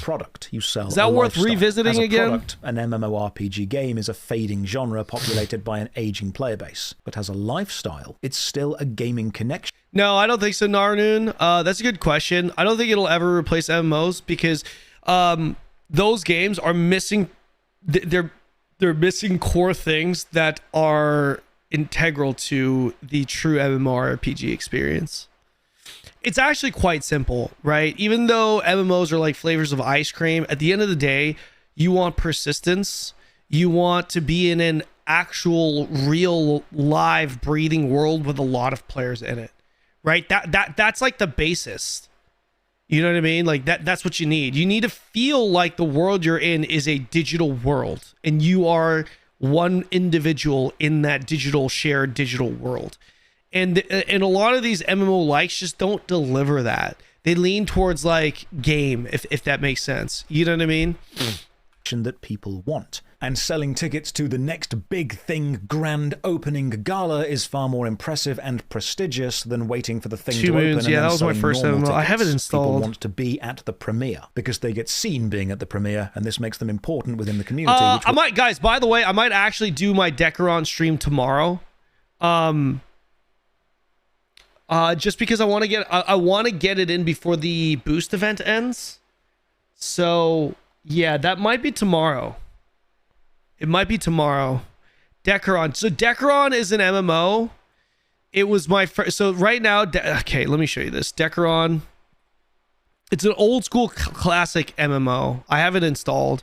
Product you sell. Is that a worth lifestyle. revisiting As a again? Product, an MMORPG game is a fading genre populated by an aging player base, but as a lifestyle, it's still a gaming connection. No, I don't think so, Narnoon. That's a good question. I don't think it'll ever replace MMOs because those games are missing. They're missing core things that are integral to the true MMORPG experience. It's actually quite simple, right? Even though MMOs are like flavors of ice cream, at the end of the day, you want persistence. You want to be in an actual, real, live, breathing world with a lot of players in it, right? That's like the basis. You know what I mean? Like that's what you need. You need to feel like the world you're in is a digital world, and you are one individual in that digital shared digital world. And a lot of these MMO likes just don't deliver that. They lean towards like game, if that makes sense. You know what I mean? That people want. And selling tickets to the next big thing grand opening gala is far more impressive and prestigious than waiting for the thing Two to Moons, open and yeah, then that was my selling first normal MMO. I have it tickets. installed. People want to be at the premiere because they get seen being at the premiere, and this makes them important within the community. I might, guys, by the way, I might actually do my Decaron stream tomorrow. Just because I want to get it in before the boost event ends. So yeah, that might be tomorrow. It might be tomorrow. Decaron. So Decaron is an MMO. It was my first. So right now, okay, let me show you this. Decaron. It's an old school classic MMO. I have it installed,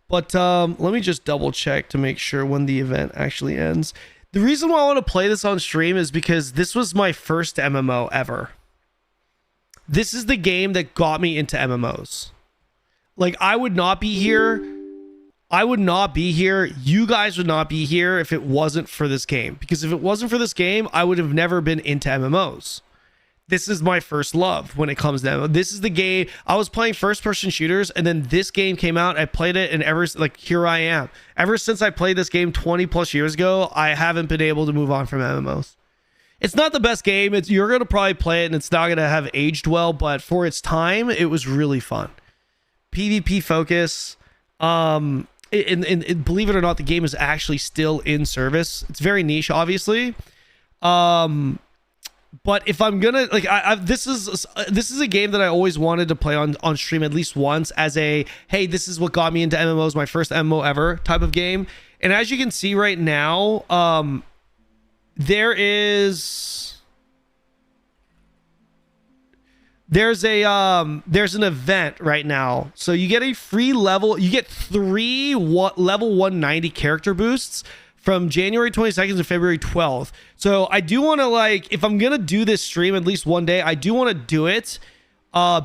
but let me just double check to make sure when the event actually ends. The reason why I want to play this on stream is because this was my first MMO ever. This is the game that got me into MMOs. Like, I would not be here. You guys would not be here if it wasn't for this game. Because if it wasn't for this game, I would have never been into MMOs. This is my first love when it comes to MMOs. This is the game. I was playing first-person shooters, and then this game came out. I played it, and here I am. Ever since I played this game 20 plus years ago, I haven't been able to move on from MMOs. It's not the best game. You're going to probably play it, and it's not going to have aged well, but for its time, it was really fun. PvP focus. And believe it or not, the game is actually still in service. It's very niche, obviously. But if I'm gonna this is a game that I always wanted to play on stream at least once as a, hey, this is what got me into MMOs, my first MMO ever type of game. And as you can see right now, there's an event right now. So you get a free level, you get 3 level 190 character boosts from January 22nd to February 12th. So I do want to, if I'm going to do this stream at least one day, I do want to do it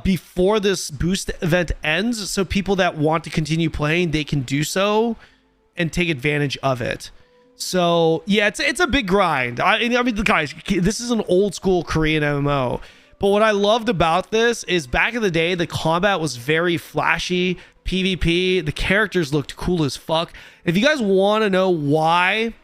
before this boost event ends. So people that want to continue playing, they can do so and take advantage of it. So yeah, it's a big grind. I mean, guys, this is an old school Korean MMO. But what I loved about this is back in the day, the combat was very flashy, PvP. The characters looked cool as fuck. If you guys want to know why,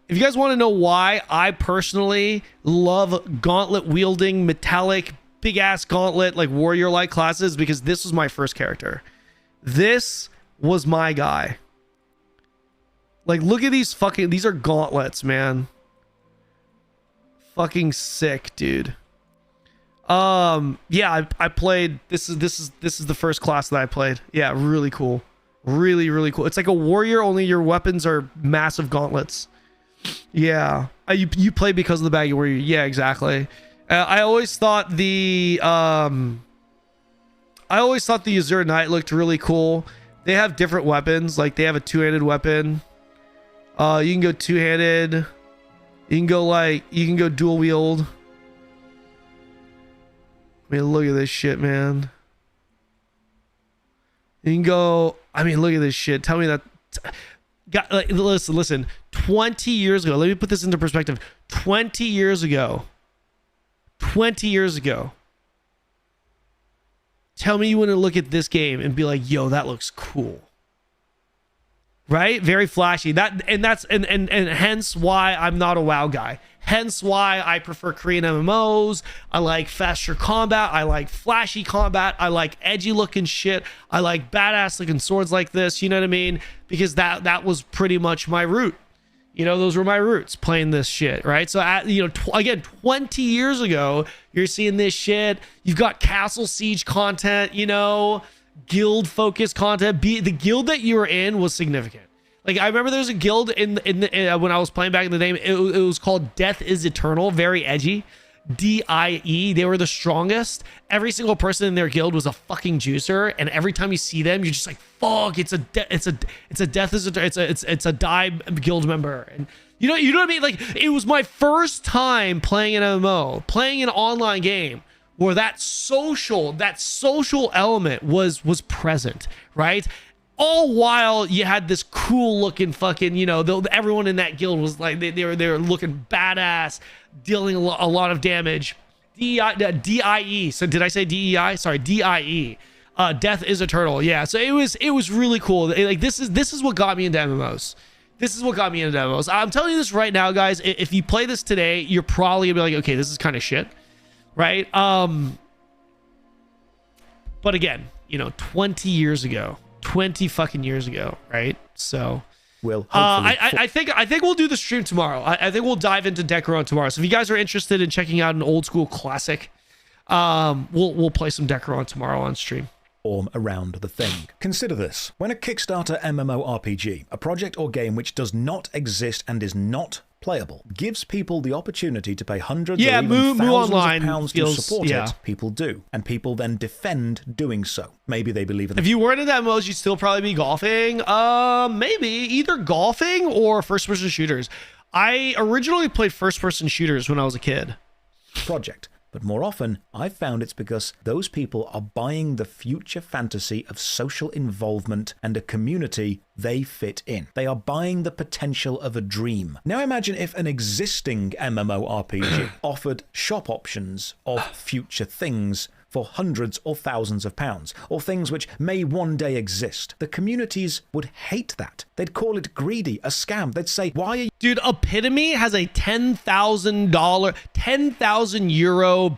I personally love gauntlet wielding, metallic, big ass gauntlet, like warrior like classes, because this was my first character. This was my guy. Like, look at these are gauntlets, man. Fucking sick, dude. Yeah, I played, this is the first class that I played. Yeah, really cool. Really, really cool. It's like a warrior, only your weapons are massive gauntlets. Yeah. You play because of the baggy warrior. Yeah, exactly. I always thought the Azure Knight looked really cool. They have different weapons. Like, they have a two-handed weapon. You can go two-handed. You can go dual wield. I mean, look at this shit, man. You can go, I mean, look at this shit. Tell me that. Listen. 20 years ago, let me put this into perspective. 20 years ago. Tell me you wouldn't look at this game and be like, yo, that looks cool. Right? Very flashy. And hence why I'm not a WoW guy. Hence why I prefer Korean MMOs. I like faster combat. I like flashy combat. I like edgy looking shit. I like badass looking swords like this. You know what I mean? Because that was pretty much my route. You know, those were my roots, playing this shit, right? So, again, 20 years ago, you're seeing this shit. You've got Castle Siege content, you know, guild-focused content. The guild that you were in was significant. Like, I remember there was a guild in when I was playing back in the day. It was called Death is Eternal. Very edgy. DIE. They were the strongest. Every single person in their guild was a fucking juicer, and every time you see them, you're just like, fuck, it's a die guild member. And you know what I mean? Like, it was my first time playing an MMO, playing an online game where that social element was present, right? All while you had this cool looking fucking, you know, everyone in that guild was like, they were looking badass, dealing a lot of damage. DIE. So did I say DEI? Sorry, DIE. Death is Eternal. Yeah. So it was really cool. Like, this is what got me into MMOs. This is what got me into MMOs. I'm telling you this right now, guys. If you play this today, you're probably gonna be like, okay, this is kind of shit, right? But again, you know, 20 fucking years ago, right? So, I think we'll do the stream tomorrow. I think we'll dive into Decaron tomorrow. So if you guys are interested in checking out an old school classic, we'll play some Decaron tomorrow on stream. Around the thing. Consider this. When a Kickstarter MMORPG, a project or game which does not exist and is not playable, gives people the opportunity to pay hundreds or even thousands of pounds to support it, people do. And people then defend doing so. Maybe they believe in If you weren't in MMOs, you'd still probably be golfing. Maybe either golfing or first-person shooters. I originally played first-person shooters when I was a kid. Project. But more often, I've found it's because those people are buying the future fantasy of social involvement and a community they fit in. They are buying the potential of a dream. Now imagine if an existing MMORPG offered shop options of future things for hundreds or thousands of pounds, or things which may one day exist. The communities would hate that. They'd call it greedy, a scam. They'd say, why are you... Dude, Epitome has a €10,000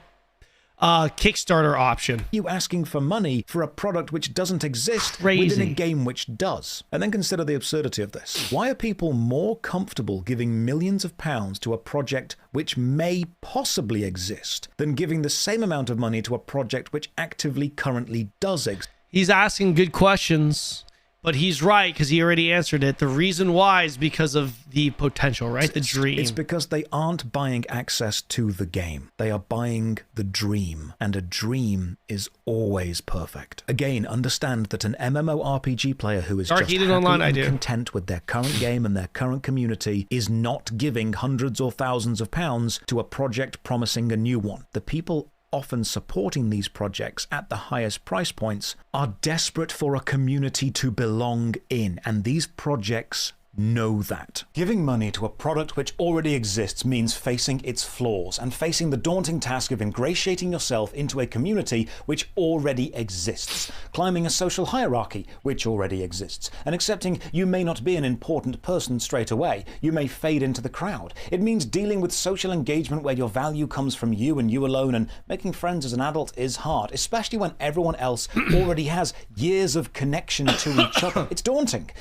Kickstarter option. You asking for money for a product which doesn't exist within a game which does. And then consider the absurdity of this. Why are people more comfortable giving millions of pounds to a project which may possibly exist than giving the same amount of money to a project which actively currently does exist? He's asking good questions. But he's right, because he already answered it. The reason why is because of the potential, right? The dream. It's because they aren't buying access to the game. They are buying the dream. And a dream is always perfect. Again, understand that an MMORPG player who is just happy and content with their current game and their current community is not giving hundreds or thousands of pounds to a project promising a new one. The people often supporting these projects at the highest price points are desperate for a community to belong in, and these projects know that. Giving money to a product which already exists means facing its flaws and facing the daunting task of ingratiating yourself into a community which already exists, climbing a social hierarchy which already exists, and accepting you may not be an important person straight away. You may fade into the crowd. It means dealing with social engagement where your value comes from you and you alone, and making friends as an adult is hard, especially when everyone else already has years of connection to each other. It's daunting.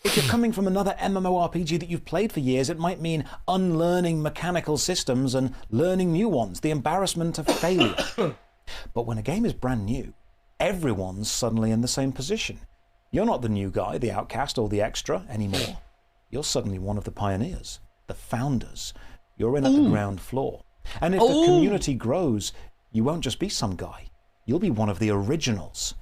If you're coming from another MMORPG that you've played for years, it might mean unlearning mechanical systems and learning new ones, the embarrassment of failure. But when a game is brand new, everyone's suddenly in the same position. You're not the new guy, the outcast, or the extra anymore. You're suddenly one of the pioneers, the founders. You're in at the ground floor. And if the community grows, you won't just be some guy. You'll be one of the originals.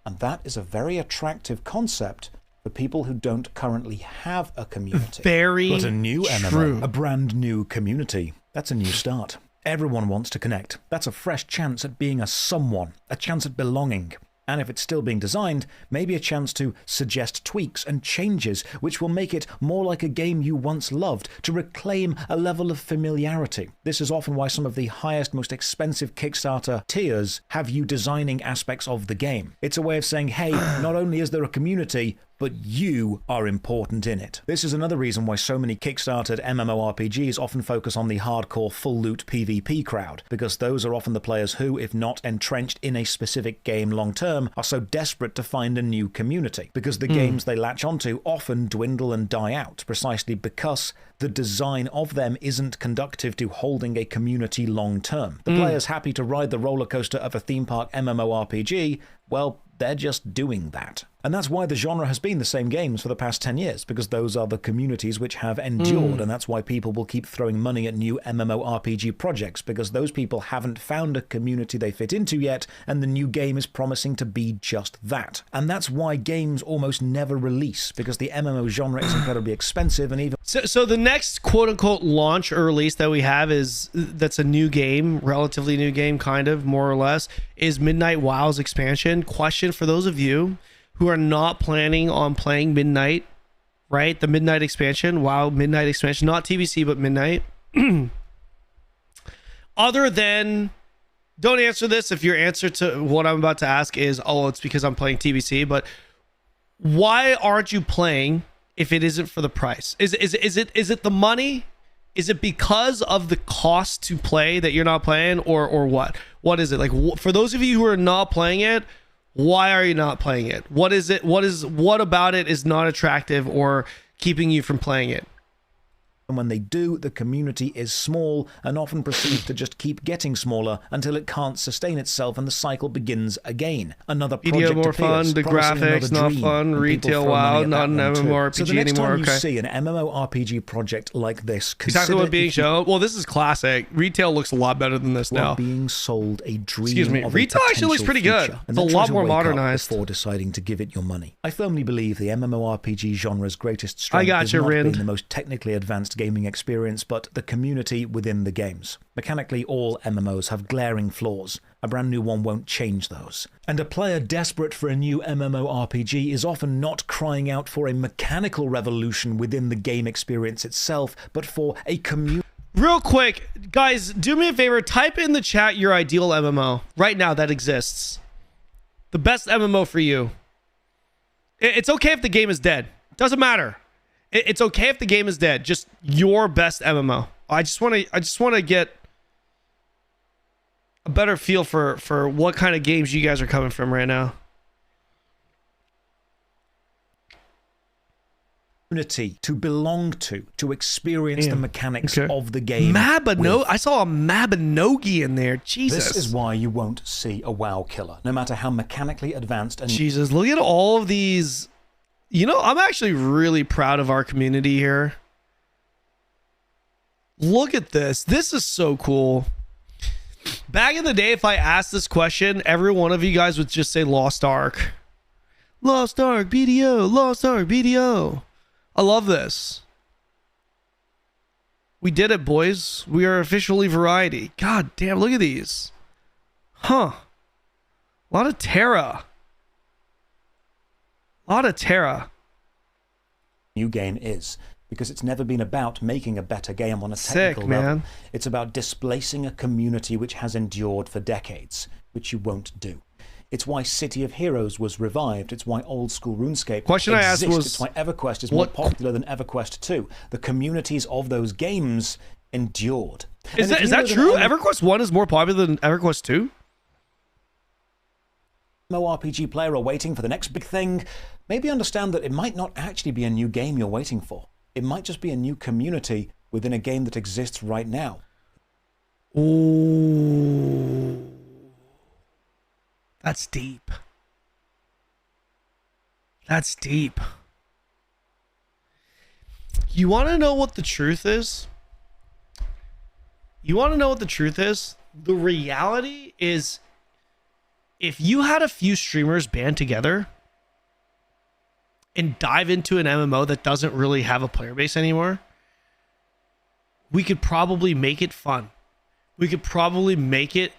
And that is a very attractive concept for people who don't currently have a community. Very But a new true. MMO, a brand new community, that's a new start. Everyone wants to connect. That's a fresh chance at being a someone, a chance at belonging. And if it's still being designed, maybe a chance to suggest tweaks and changes which will make it more like a game you once loved, to reclaim a level of familiarity. This is often why some of the highest, most expensive Kickstarter tiers have you designing aspects of the game. It's a way of saying, hey, not only is there a community, but you are important in it. This is another reason why so many Kickstarted MMORPGs often focus on the hardcore full loot PvP crowd, because those are often the players who, if not entrenched in a specific game long term, are so desperate to find a new community, because the games they latch onto often dwindle and die out, precisely because the design of them isn't conducive to holding a community long term. The players happy to ride the roller coaster of a theme park MMORPG, well, they're just doing that. And that's why the genre has been the same games for the past 10 years, because those are the communities which have endured, and that's why people will keep throwing money at new MMORPG projects, because those people haven't found a community they fit into yet, and the new game is promising to be just that. And that's why games almost never release, because the MMO genre is incredibly expensive, and even... So the next quote-unquote launch or release that we have that's a new game, relatively new game, kind of, more or less, is Midnight WoW's expansion. Question for those of you who are not planning on playing Midnight, right? The Midnight expansion, WoW Midnight expansion, not TBC, but Midnight. Other than, don't answer this if your answer to what I'm about to ask is, oh, it's because I'm playing TBC, but why aren't you playing if it isn't for the price? Is it the money? Is it because of the cost to play that you're not playing, or what? What is it? Like, for those of you who are not playing it, why are you not playing it? What is it? What about it is not attractive or keeping you from playing it? And when they do, the community is small and often proceeds to just keep getting smaller until it can't sustain itself and the cycle begins again. Another project more appears, fun, the promising graphics another not dream, fun, and people retail throw money WoW, at not that an one too. MMORPG So the next anymore, time you okay. see an MMORPG project like this, Exactly what being consider if you shown. Well, this is classic. Retail looks a lot better than this are now. being sold a dream. Excuse me. Of Retail a actually looks pretty potential good. future, It's and a then lot try to more wake up modernized. before deciding to give it your money. I firmly believe the MMORPG genre's greatest I strength got is you, not Rind. being the most technically advanced gaming experience, but the community within the games. Mechanically, all MMOs have glaring flaws. A brand new one won't change those. And a player desperate for a new MMORPG is often not crying out for a mechanical revolution within the game experience itself, but for a community. Real quick, guys, do me a favor. Type in the chat your ideal MMO right now that exists. The best MMO for you. It's okay if the game is dead. Doesn't matter. It's okay if the game is dead. Just your best MMO. I just want to get a better feel for what kind of games you guys are coming from right now. Community to belong to experience the mechanics of the game. I saw a Mabinogi in there. Jesus. This is why you won't see a WoW killer, no matter how mechanically advanced and Jesus, look at all of these. You know, I'm actually really proud of our community here. Look at this. This is so cool. Back in the day, if I asked this question, every one of you guys would just say Lost Ark. Lost Ark, BDO, Lost Ark, BDO. I love this. We did it, boys. We are officially variety. God damn, look at these. Huh. A lot of Terra. A lot of Terra. New game is, because it's never been about making a better game on a technical level. Man. It's about displacing a community which has endured for decades, which you won't do. It's why City of Heroes was revived. It's why old school RuneScape Question exists. I asked was, it's why EverQuest is more popular than EverQuest 2. The communities of those games endured. Is that true? EverQuest 1 is more popular than EverQuest 2? MMORPG player are waiting for the next big thing, maybe understand that it might not actually be a new game you're waiting for. It might just be a new community within a game that exists right now. Ooh. That's deep. That's deep. You want to know what the truth is? You want to know what the truth is? The reality is, if you had a few streamers band together and dive into an MMO that doesn't really have a player base anymore, we could probably make it fun. We could probably make it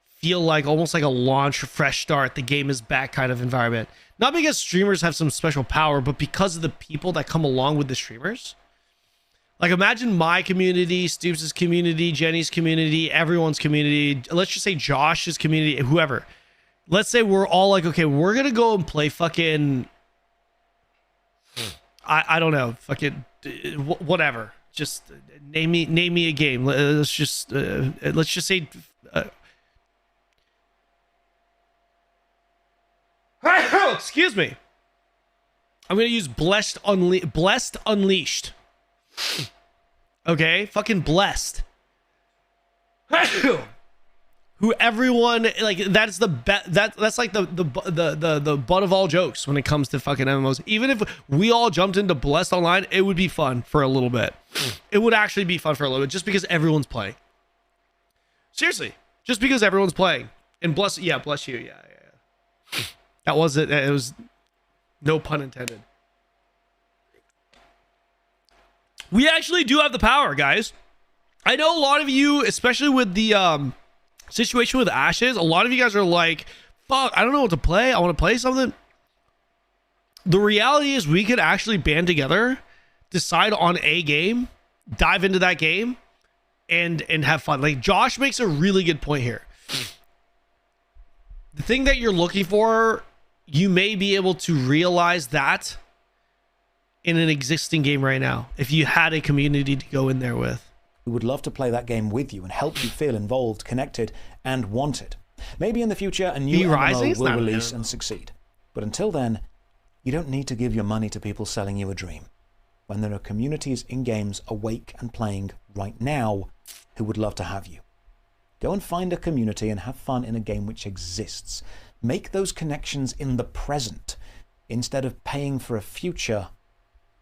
feel like almost like a launch, fresh start, the game is back kind of environment. Not because streamers have some special power, but because of the people that come along with the streamers. Like, imagine my community, Stoops' community, Jenny's community, everyone's community. Let's just say Josh's community, whoever. Let's say we're all like, okay, we're going to go and play fucking... I don't know, fucking whatever. Just name me a game. Let's just say... excuse me. I'm going to use Blessed Unleashed. Okay, fucking Blessed. Who everyone like, that's the that's like the butt of all jokes when it comes to fucking MMOs. Even if we all jumped into Blessed Online, it would be fun for a little bit. It would actually be fun for a little bit just because everyone's playing. Seriously, just because everyone's playing. And bless you. Yeah. That was it. It was no pun intended. We actually do have the power, guys. I know a lot of you, especially with the situation with Ashes, a lot of you guys are like, fuck, I don't know what to play. I want to play something. The reality is we could actually band together, decide on a game, dive into that game, and have fun. Like, Josh makes a really good point here. The thing that you're looking for, you may be able to realize that in an existing game right now, if you had a community to go in there with. We would love to play that game with you and help you feel involved, connected, and wanted. Maybe in the future a new MMO will release and succeed. But until then, you don't need to give your money to people selling you a dream. When there are communities in games awake and playing right now who would love to have you. Go and find a community and have fun in a game which exists. Make those connections in the present instead of paying for a future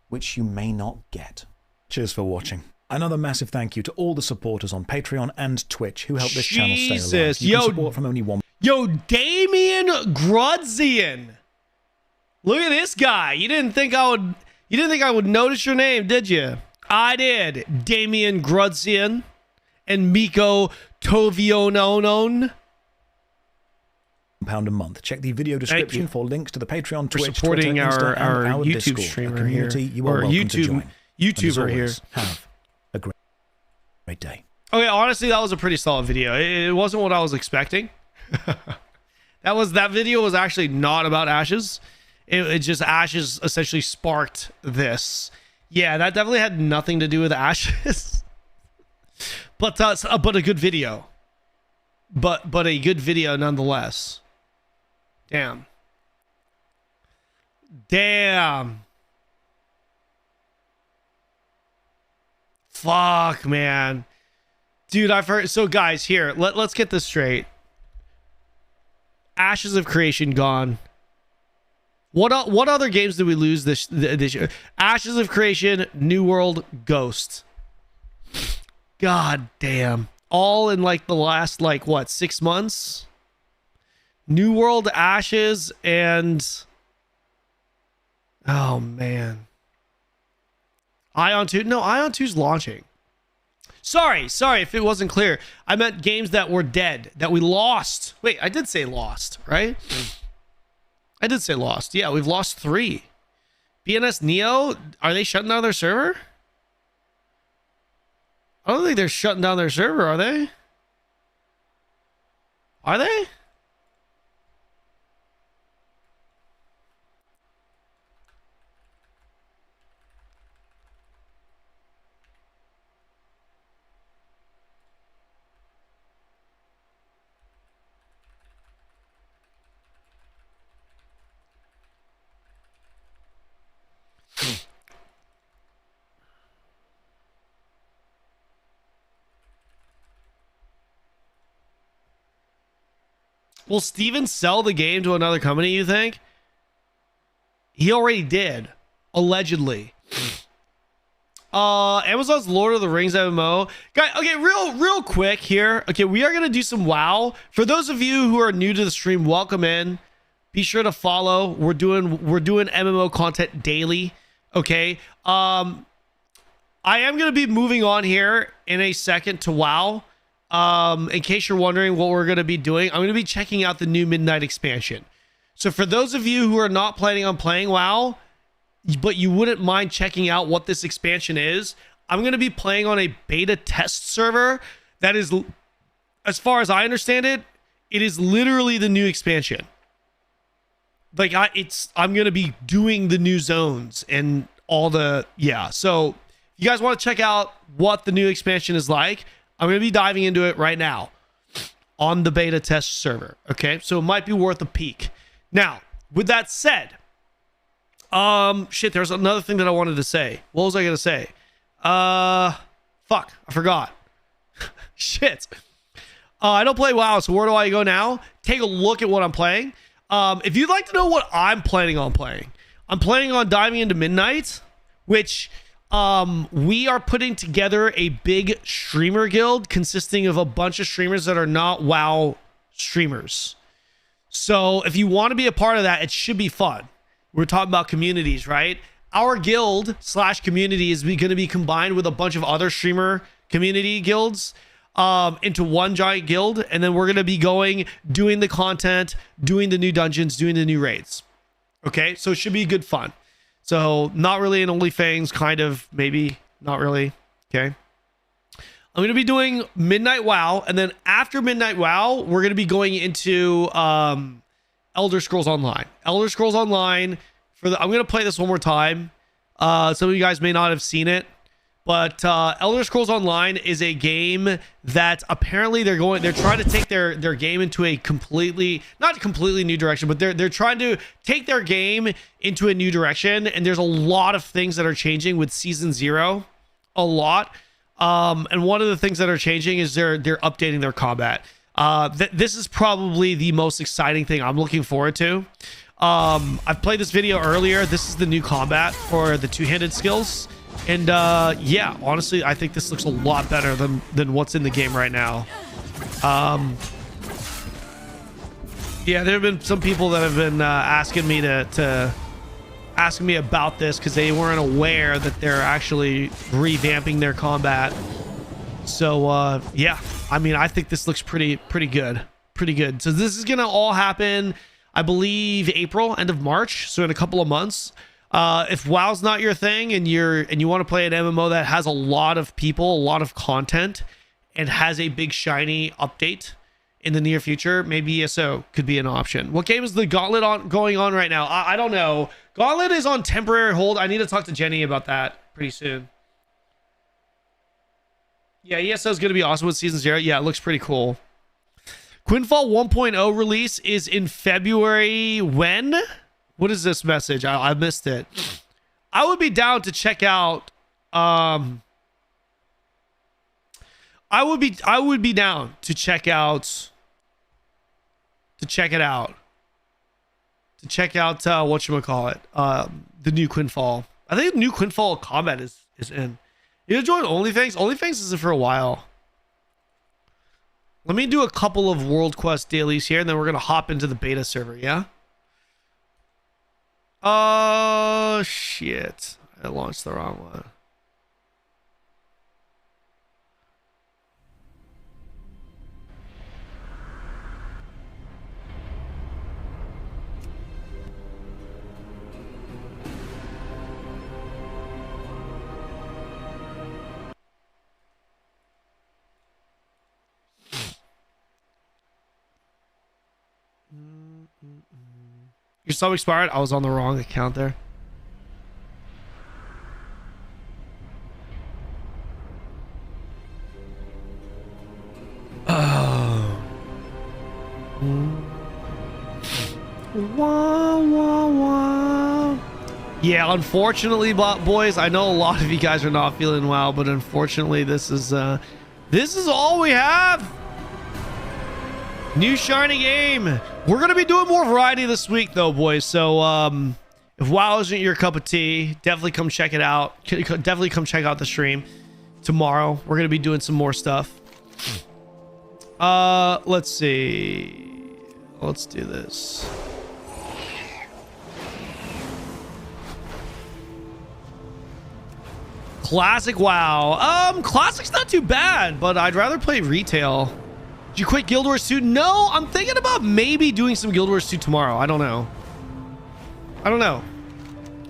which you may not get. Cheers for watching. Another massive thank you to all the supporters on Patreon and Twitch who help this channel stay alive. You can support from only one. Yo, Damien Grudzian. Look at this guy. You didn't think I would notice your name, did you? I did. Damien Grudzian and Miko Toviononon. £1 a month. Check the video description for links to the Patreon, Twitch, supporting Twitter, Insta, our and our YouTube Discord, streamer here, you are welcome to join. YouTuber here. Have a great day. Okay, honestly, that was a pretty solid video. It wasn't what I was expecting. That video was actually not about Ashes. It just Ashes essentially sparked this. Yeah, that definitely had nothing to do with Ashes. but a good video. But a good video nonetheless. Damn. Fuck, man. Dude, I've heard... So, guys, here, let's get this straight. Ashes of Creation gone. What other games did we lose this year? Ashes of Creation, New World, Ghost. God damn. All in, like, the last, like, what, 6 months? New World, Ashes, and... Oh, man. Ion 2? No, Ion 2's launching. Sorry if it wasn't clear. I meant games that were dead, that we lost. Wait, I did say lost, right? I did say lost. Yeah, we've lost 3. BNS Neo, are they shutting down their server? I don't think they're shutting down their server, are they? Are they? Will Steven sell the game to another company, you think? He already did. Allegedly. Amazon's Lord of the Rings MMO. Guys, okay, real quick here. Okay, we are going to do some WoW. For those of you who are new to the stream, welcome in. Be sure to follow. We're doing MMO content daily. Okay. I am going to be moving on here in a second to WoW. In case you're wondering what we're going to be doing, I'm going to be checking out the new Midnight expansion. So for those of you who are not planning on playing WoW, but you wouldn't mind checking out what this expansion is, I'm going to be playing on a beta test server that is, as far as I understand it, it is literally the new expansion. Like I'm going to be doing the new zones and all the, yeah. So if you guys want to check out what the new expansion is like, I'm going to be diving into it right now on the beta test server. Okay. So it might be worth a peek. Now, with that said, shit, there's another thing that I wanted to say. What was I going to say? Fuck, I forgot. Shit. I don't play WoW, so where do I go now? Take a look at what I'm playing. If you'd like to know what I'm planning on playing, I'm planning on diving into Midnight, which we are putting together a big streamer guild consisting of a bunch of streamers that are not WoW streamers. So if you want to be a part of that, it should be fun. We're talking about communities, right? Our guild / community is going to be combined with a bunch of other streamer community guilds into one giant guild. And then we're going to be doing the content, doing the new dungeons, doing the new raids. Okay, so it should be good fun. So not really an OnlyFans, kind of, maybe, not really. Okay. I'm going to be doing Midnight WoW. And then after Midnight WoW, we're going to be going into Elder Scrolls Online. Elder Scrolls Online, I'm going to play this one more time. Some of you guys may not have seen it. But Elder Scrolls Online is a game that apparently they're trying to take their game into a not completely new direction, but they're trying to take their game into a new direction. And there's a lot of things that are changing with Season 0, a lot. And one of the things that are changing is they're updating their combat. This is probably the most exciting thing I'm looking forward to. I've played this video earlier. This is the new combat for the two-handed skills. And yeah, honestly, I think this looks a lot better than what's in the game right now. Yeah, there have been some people that have been asking me asking me about this because they weren't aware that they're actually revamping their combat. So yeah, I mean, I think this looks pretty good. So this is gonna all happen, I believe, April, end of March, so in a couple of months. If WoW's not your thing and you want to play an MMO that has a lot of people, a lot of content, and has a big shiny update in the near future, maybe ESO could be an option. What game is the Gauntlet going on right now? I don't know. Gauntlet is on temporary hold. I need to talk to Jenny about that pretty soon. Yeah, ESO is going to be awesome with Season 0. Yeah, it looks pretty cool. Quinfall 1.0 release is in February. When? What is this message? I missed it. I would be down to check out. I would be down to check out. To check it out. To check out whatchamacallit. The new Quinfall. I think the new Quinfall combat is in. You gonna join OnlyFans? OnlyFans isn't for a while. Let me do a couple of World Quest dailies here, and then we're gonna hop into the beta server. Yeah. Oh, shit. I launched the wrong one. Your sub expired? I was on the wrong account there. Oh. Wah, wah, wah. Yeah, unfortunately, boys, I know a lot of you guys are not feeling well, but unfortunately, this is all we have. New shiny game. We're gonna be doing more variety this week, though, boys. So, if WoW isn't your cup of tea, definitely come check it out. Definitely come check out the stream tomorrow. We're gonna be doing some more stuff. Let's see. Let's do this. Classic WoW. Classic's not too bad, but I'd rather play retail. Did you quit Guild Wars 2? No, I'm thinking about maybe doing some Guild Wars 2 tomorrow. I don't know.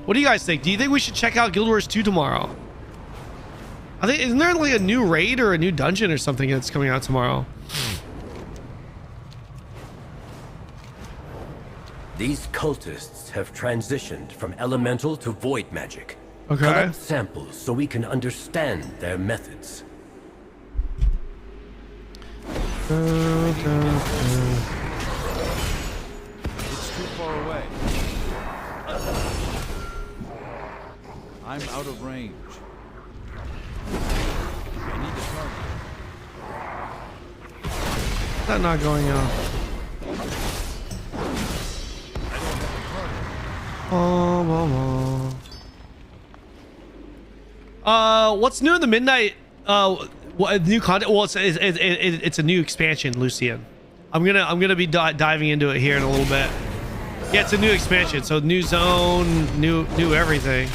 What do you guys think? Do you think we should check out Guild Wars 2 tomorrow? I think, isn't there like a new raid or a new dungeon or something that's coming out tomorrow? These cultists have transitioned from elemental to void magic. Okay. Collect samples so we can understand their methods. It's too far away. I'm out of range. I need a target. That not going off. What's new in the midnight? New content? Well, it's a new expansion, Lucian. I'm gonna be diving into it here in a little bit. Yeah, it's a new expansion, so new zone, new everything.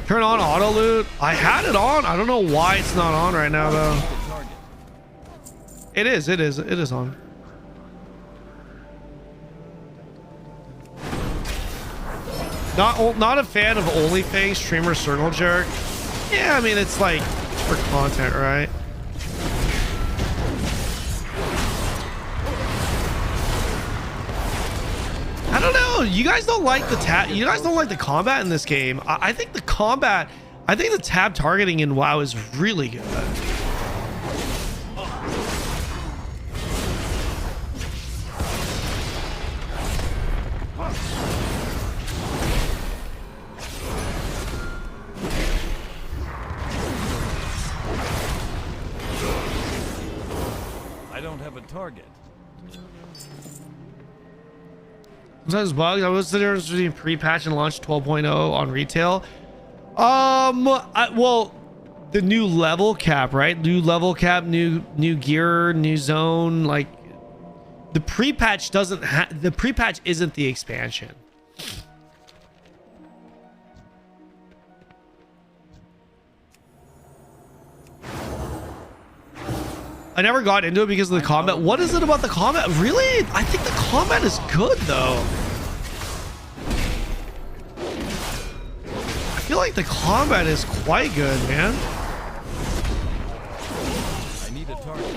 Turn on auto loot. I had it on. I don't know why it's not on right now though. It is on. Not a fan of OnlyFans streamer circle jerk. Yeah, I mean it's like for content, right? I don't know. You guys don't like the tab. You guys don't like the combat in this game. I think the combat. I think the tab targeting in WoW is really good. I don't have a target. Sometimes bugs. What's the difference between pre-patch and launch 12.0 on retail? Well, the new level cap, right? New level cap, new gear, new zone. Like the pre-patch doesn't have. The pre-patch isn't the expansion. I never got into it because of the combat. What is it about the combat? Really? I think the combat is good though. I feel like the combat is quite good, man. I need a target.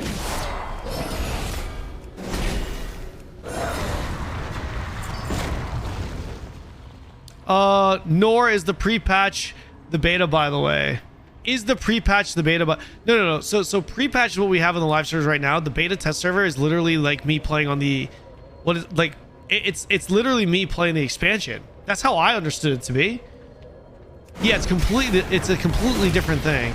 Nor is the pre-patch the beta, by the way. Is the pre-patch the beta? But no. So pre-patch is what we have on the live servers right now. The beta test server is literally like me playing on the, what is like, it's literally me playing the expansion. That's how I understood it to be. Yeah, it's a completely different thing.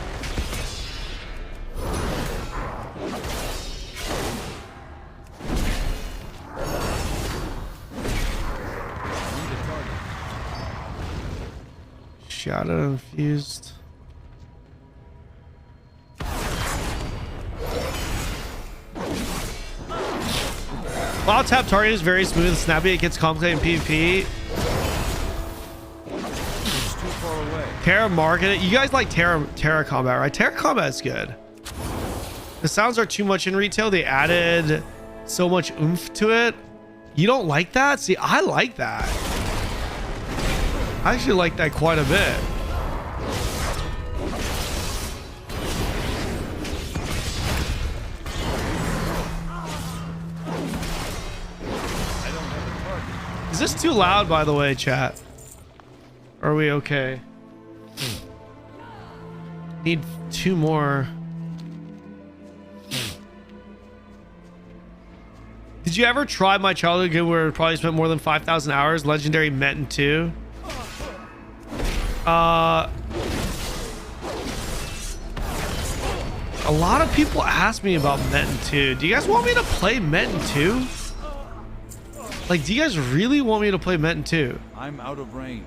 Shadow infused. While tap target is very smooth and snappy, it gets complicated in PvP. It's too far away. Terra market it. You guys like Terra combat, right? Terra combat is good. The sounds are too much in retail. They added so much oomph to it. You don't like that? See, I like that. I actually like that quite a bit. Is this too loud, by the way, chat? Are we okay? Need 2 more. Did you ever try my childhood game where I probably spent more than 5,000 hours? Legendary Metin 2. A lot of people ask me about Metin 2. Do you guys want me to play Metin 2? Like, do you guys really want me to play Metin 2? I'm out of range.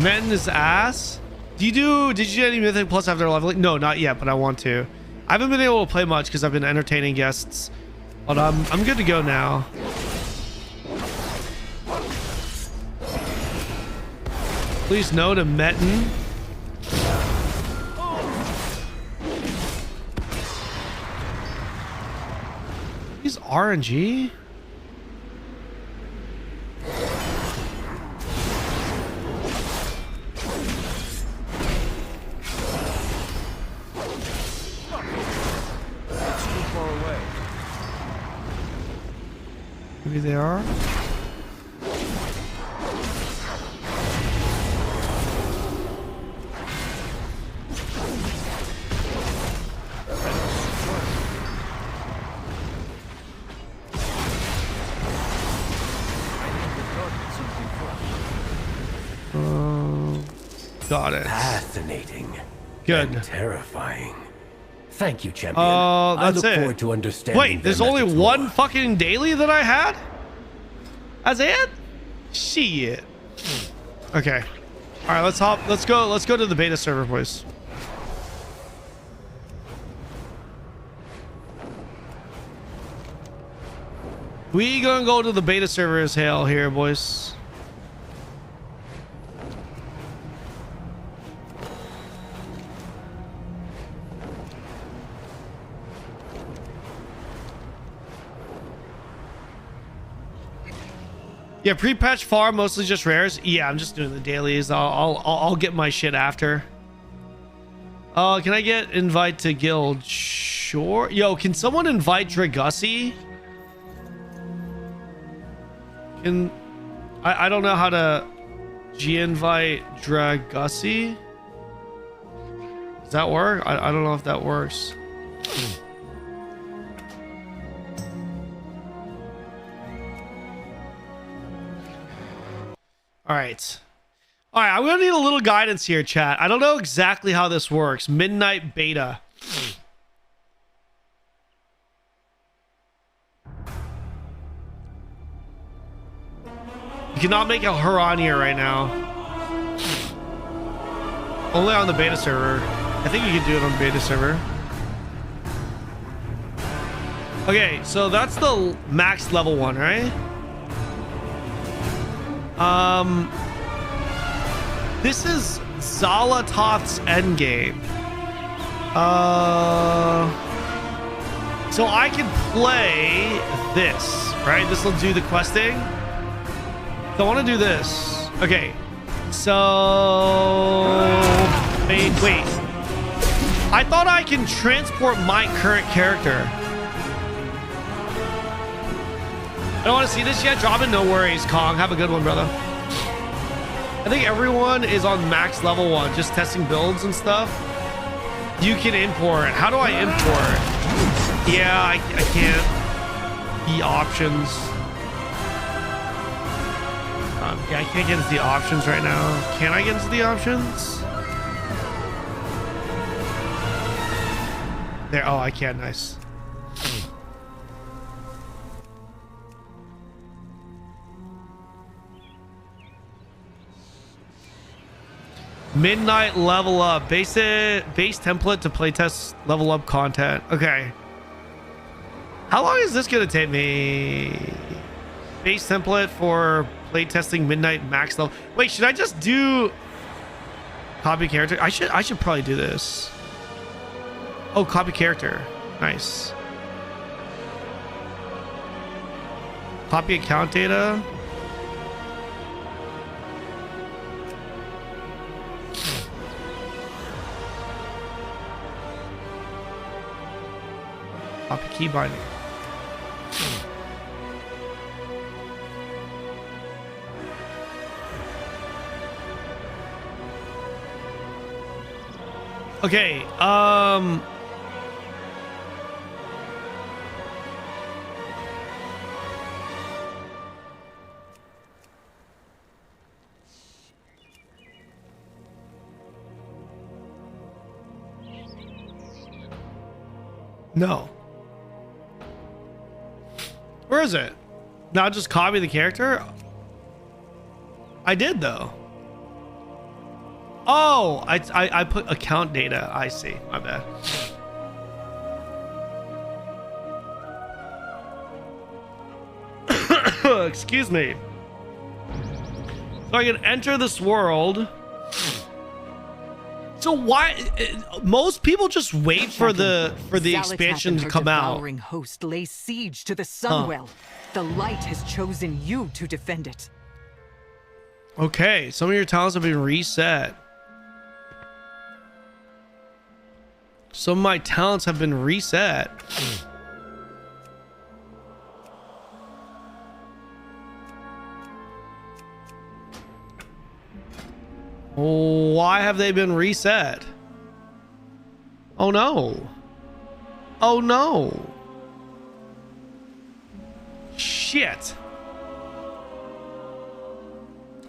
Men is ass. Did you do any Mythic Plus after leveling? No, not yet, but I want to. I haven't been able to play much because I've been entertaining guests, but I'm good to go now. Please no to Metin. He's RNG. That's too far away. Maybe they are. Got it. Fascinating. Good. And terrifying. Thank you, champion. That's I look it. forward to understanding. Wait, there's only one fucking daily that I had? That's it? Shit. Okay. All right, let's hop. Let's go to the beta server, boys. We gonna go to the beta server as hell here, boys. Yeah, pre-patch farm mostly just rares. Yeah, I'm just doing the dailies. I'll get my shit after. Can I get invite to guild? Sure. Yo, can someone invite Dragussi? Can I don't know how to G-invite Dragussi. Does that work? I don't know if that works. All right. I'm gonna need a little guidance here, chat. I don't know exactly how this works. Midnight beta. You cannot make a Harania right now. Only on the beta server. I think you can do it on the beta server. Okay, so that's the max level one, right? This is Zalatoth's endgame. So I can play this, right? This will do the questing. So I want to do this. Okay. So wait. I thought I can transport my current character. I don't want to see this yet. Drop it. No worries, Kong. Have a good one, brother. I think everyone is on max level 1, just testing builds and stuff. You can import. How do I import? Yeah, I can't. The options. Yeah, I can't get into the options right now. Can I get into the options? There. Oh, I can. Nice. Midnight level up. Base template to playtest level up content. Okay. How long is this gonna take me? Base template for playtesting midnight max level. Wait, should I just do copy character? I should probably do this. Oh, copy character. Nice. Copy account data. Copy key binding. Okay, no. Where is it? Now just copy the character? I did though. Oh, I put account data. I see. My bad. Excuse me. So I can enter this world. So why most people just wait for the expansion to come out? Devouring host lays siege to the Sunwell. The light has chosen you to defend it. Okay, some of your talents have been reset. Some of my talents have been reset. Why have they been reset? Oh no. Oh no. Shit.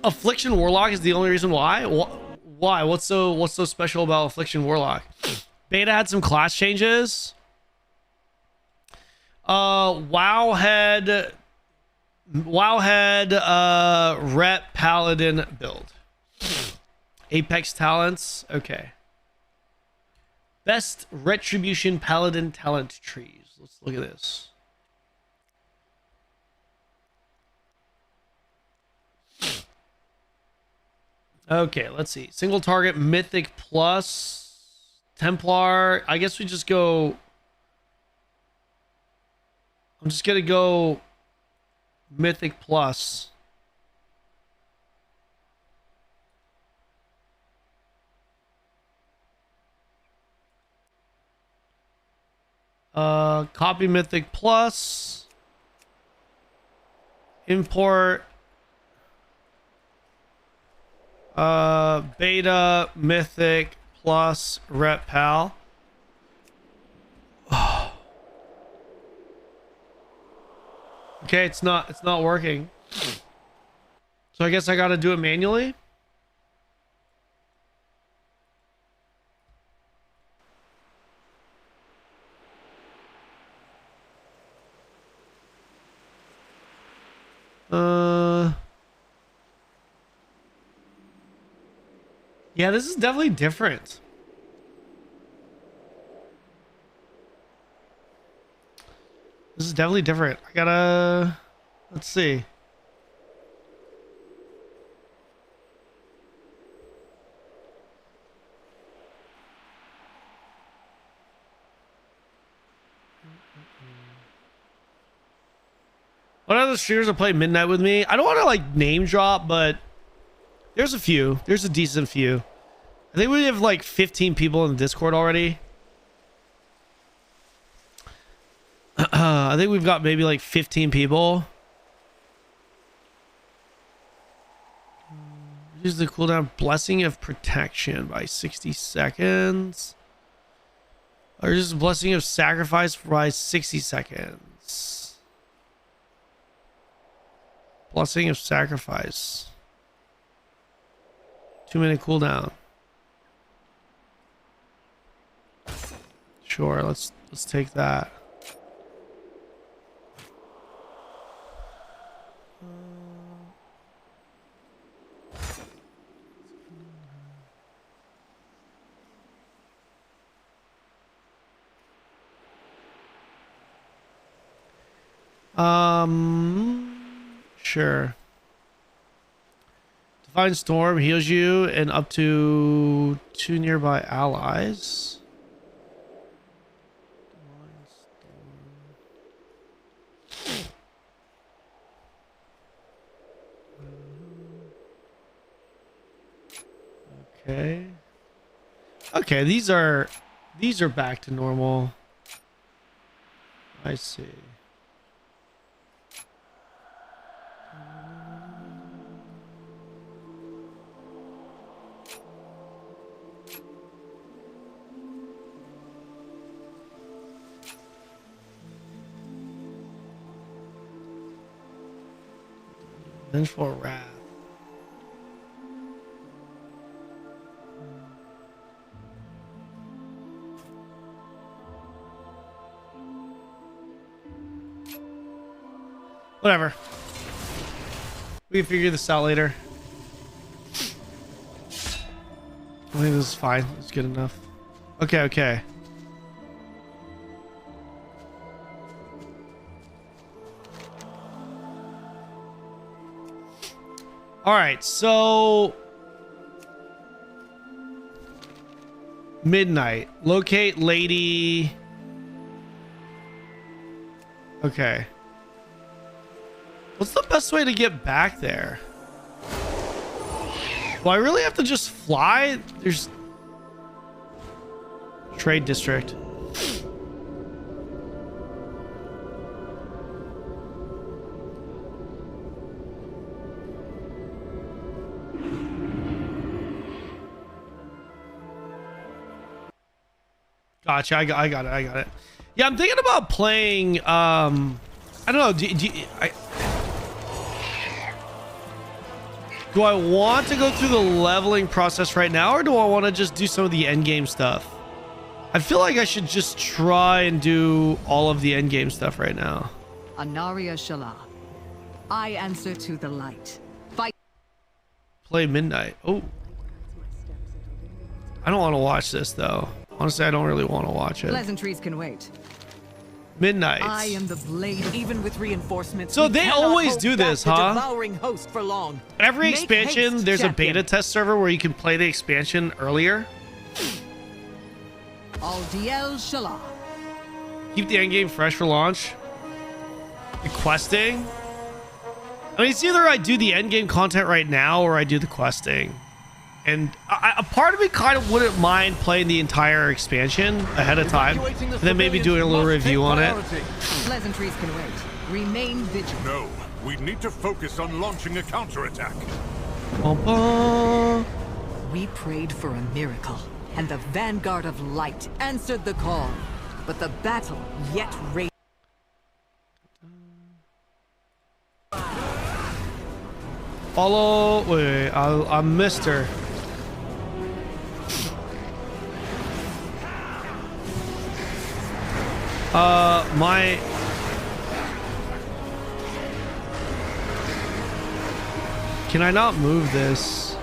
Affliction Warlock is the only reason why? Why? What's so special about Affliction Warlock? Beta had some class changes. WoW had Rep Paladin build. Apex talents. Okay. Best Retribution Paladin talent trees. Let's look at this. Okay, let's see. Single target Mythic plus Templar. I guess we just go. I'm just gonna go Mythic plus. Copy Mythic plus. Import. Beta Mythic plus Rep Pal. Okay, it's not working. So I guess I gotta do it manually. Yeah, this is definitely different. This is definitely different. I gotta... Let's see. What other streamers have played Midnight with me? I don't want to like name drop, but there's a few. There's a decent few. I think we have like 15 people in the Discord already. I think we've got maybe like 15 people. Use the cooldown Blessing of Protection by 60 seconds. Or just Blessing of Sacrifice by 60 seconds. Blessing of Sacrifice. 2-minute cooldown. Sure, let's take that. Sure. Divine Storm heals you and up to 2 nearby allies. Okay. Okay, these are back to normal. I see. Vengeful Wrath. Whatever. We can figure this out later. I think this is fine. It's good enough. Okay, okay. All right, so midnight. Locate lady. Okay. What's the best way to get back there? Do I really have to just fly? There's trade district. Gotcha. I got it. Yeah, I'm thinking about playing. I don't know. Do I want to go through the leveling process right now, or do I want to just do some of the end game stuff? I feel like I should just try and do all of the end game stuff right now. Anaria Shala. I answer to the light. Fight. Play midnight. Oh. I don't want to watch this though. Honestly, I don't really want to watch it. Pleasantries can wait. Midnight. I am the blade, even with reinforcements. So they always do this, huh? Devouring host for long. Every Make expansion, haste, there's champion. a beta test server where you can play the expansion earlier. Aldiel Shala. Keep the end game fresh for launch. The questing. I mean, it's either I do the end game content right now or I do the questing. And a part of me kind of wouldn't mind playing the entire expansion ahead of time, and then maybe doing a little review on it. Pleasantries can wait. Remain vigilant. No, we need to focus on launching a counterattack. We prayed for a miracle, and the vanguard of light answered the call. But the battle yet rages. Follow. Wait, I missed her. My. Can I not move this?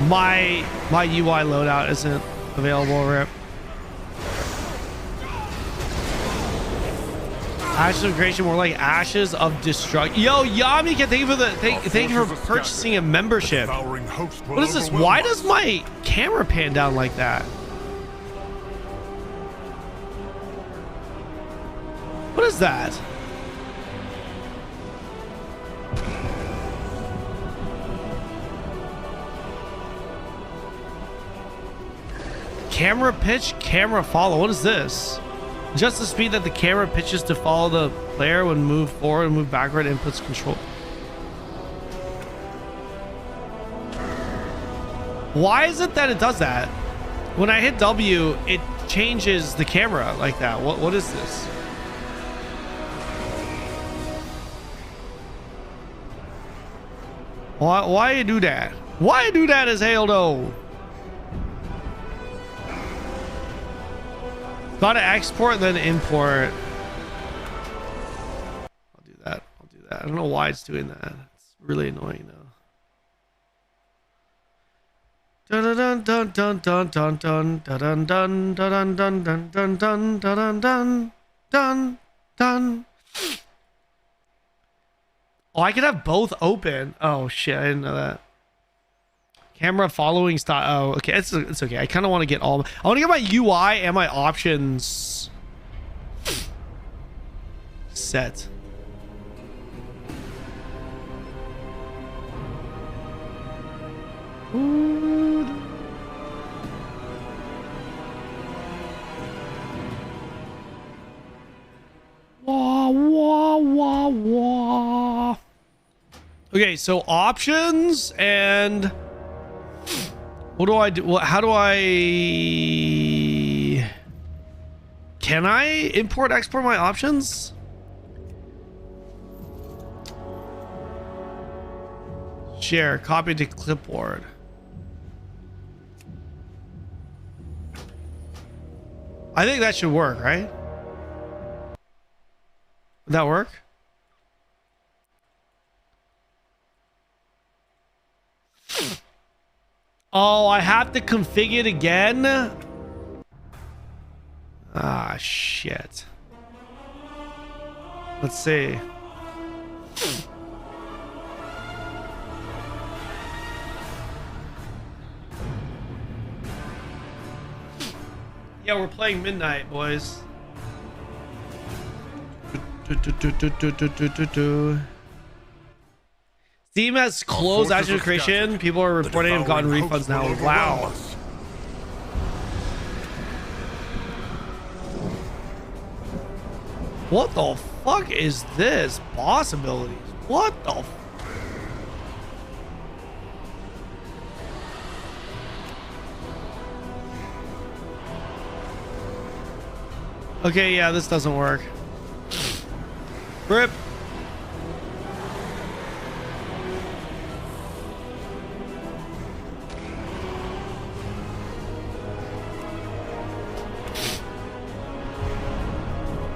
My UI loadout isn't available, rip. Ashes of creation, more like ashes of destruction. Yo, Yami, thank you for the thank you for purchasing a membership. What is this? Why does my camera pan down like that? What is that? Camera pitch, camera follow. What is this? Just the speed that the camera pitches to follow the player when move forward and move backward inputs control. Why is it that it does that? When I hit W, it changes the camera like that. What is this? Why you do that? Why you do that as hell though? Gotta export then import. I'll do that. I don't know why it's doing that. It's really annoying though. Dun dun dun dun dun dun dun dun dun dun dun dun dun dun dun dun dun dun. Oh, I could have both open. Oh shit, I didn't know that. Camera following style. Oh, okay, it's okay. I kind of want to get all. I want to get my UI and my options set. Ooh. Wah wah wah wah. Okay, so options and. What do I do? How do I... Can I import, export my options? Share, copy to clipboard. I think that should work, right? Would that work? Oh, I have to configure it again? Ah, shit. Let's see. Yeah, we're playing midnight, boys. Steam has closed Azure creation. People are reporting have gotten refunds now. Wow. What the fuck is this? Possibilities. What the f— Okay, yeah, this doesn't work. Rip.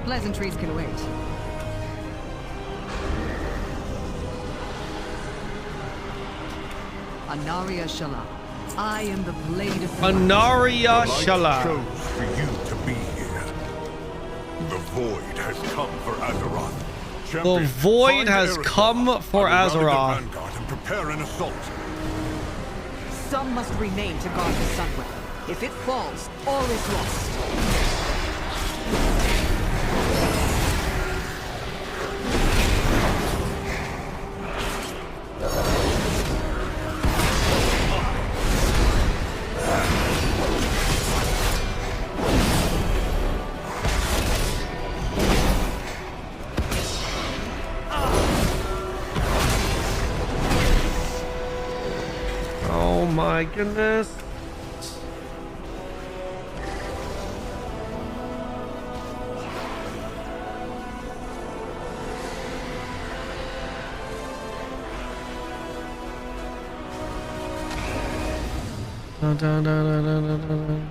Pleasantries can wait. Anaria Shala. I am the blade of Anaria Shala. chose for you to be here. The void has come for Azeroth. The void has come for Azeroth. Vanguard and prepare an assault. Some must remain to guard the Sunwell. If it falls, all is lost. Oh my goodness. Dun, dun, dun, dun, dun, dun, dun.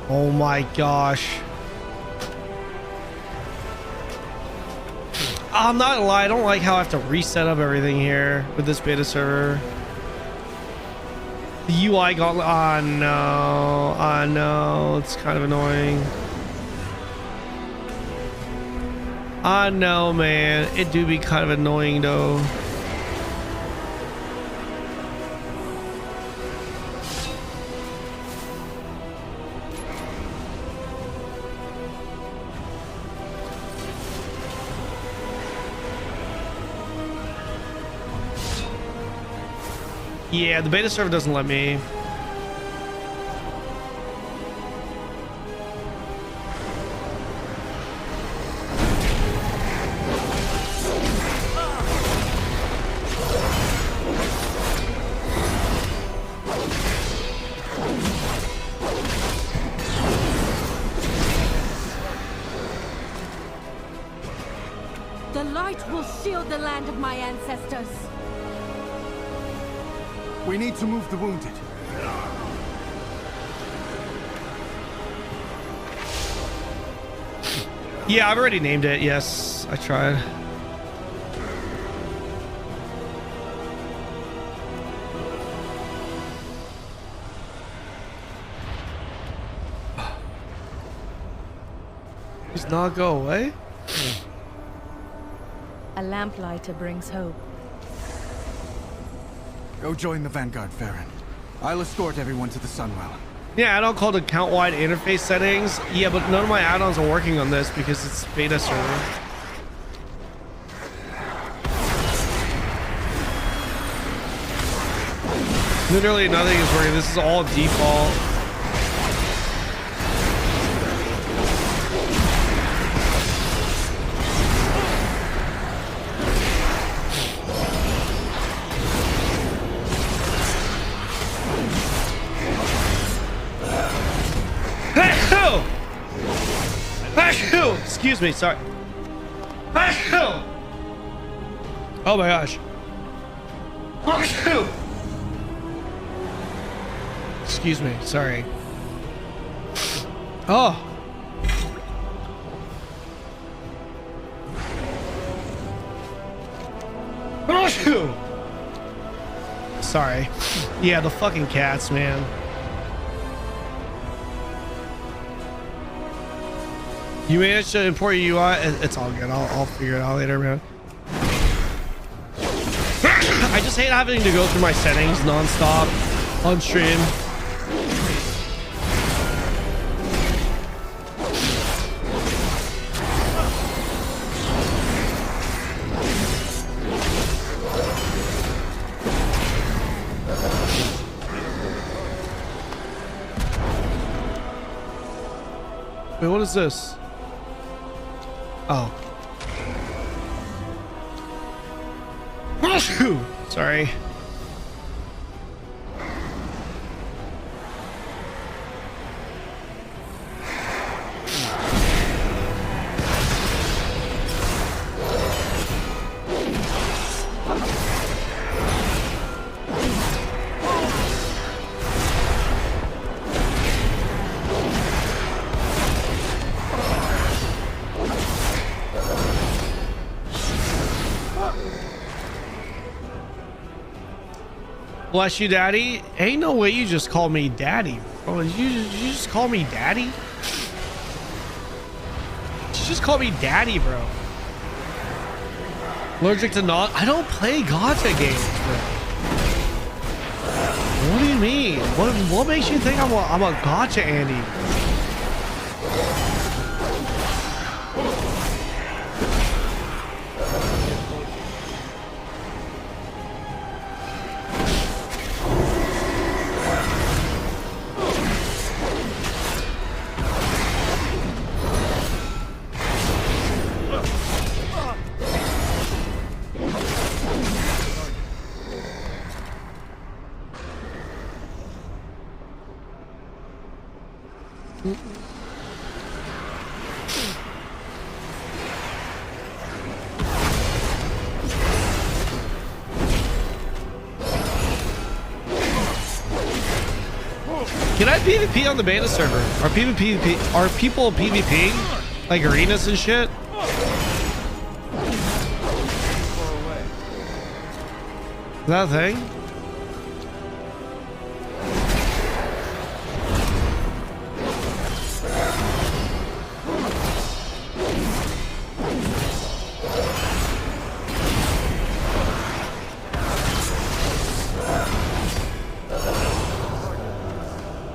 Oh my gosh. I'm not gonna lie, I don't like how I have to reset up everything here with this beta server. The UI got— oh no, oh no, it's kind of annoying. I know, man, it do be kind of annoying though. Yeah, the beta server doesn't let me. The light will shield the land of my ancestors. We need to move the wounded. Yeah, I've already named it. Yes, I tried. Does not go away? A lamplighter brings hope. Go join the Vanguard, Farron. I'll escort everyone to the Sunwell. Yeah, add-on called account-wide interface settings. Yeah, but none of my add-ons are working on this because it's beta server. Literally nothing is working. This is all default. Excuse me, sorry. Oh my gosh. excuse me. Sorry. Oh. Sorry. Yeah, the fucking cats, man. You managed to import your UI? It's all good. I'll figure it out later, man. I just hate having to go through my settings nonstop on stream. Wait, what is this? Oh. Sorry. Bless you, Daddy. Ain't no way you just call me Daddy. Oh, you just call me Daddy? You just call me Daddy, bro. Allergic to not? I don't play gacha games, bro. What do you mean? What makes you think I'm a gacha Andy? Can I PvP on the beta server? Are people PvPing? Like arenas and shit? Is that a thing?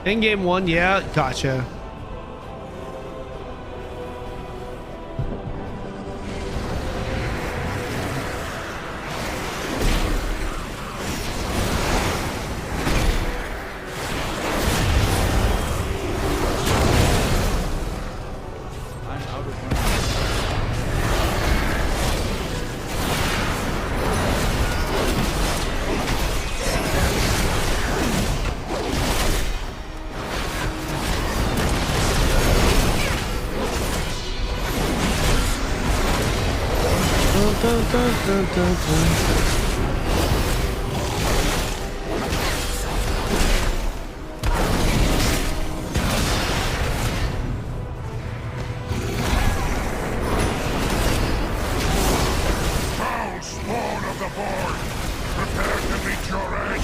In game one, yeah, gotcha. Foul spawn of the Void! Prepare to meet your end!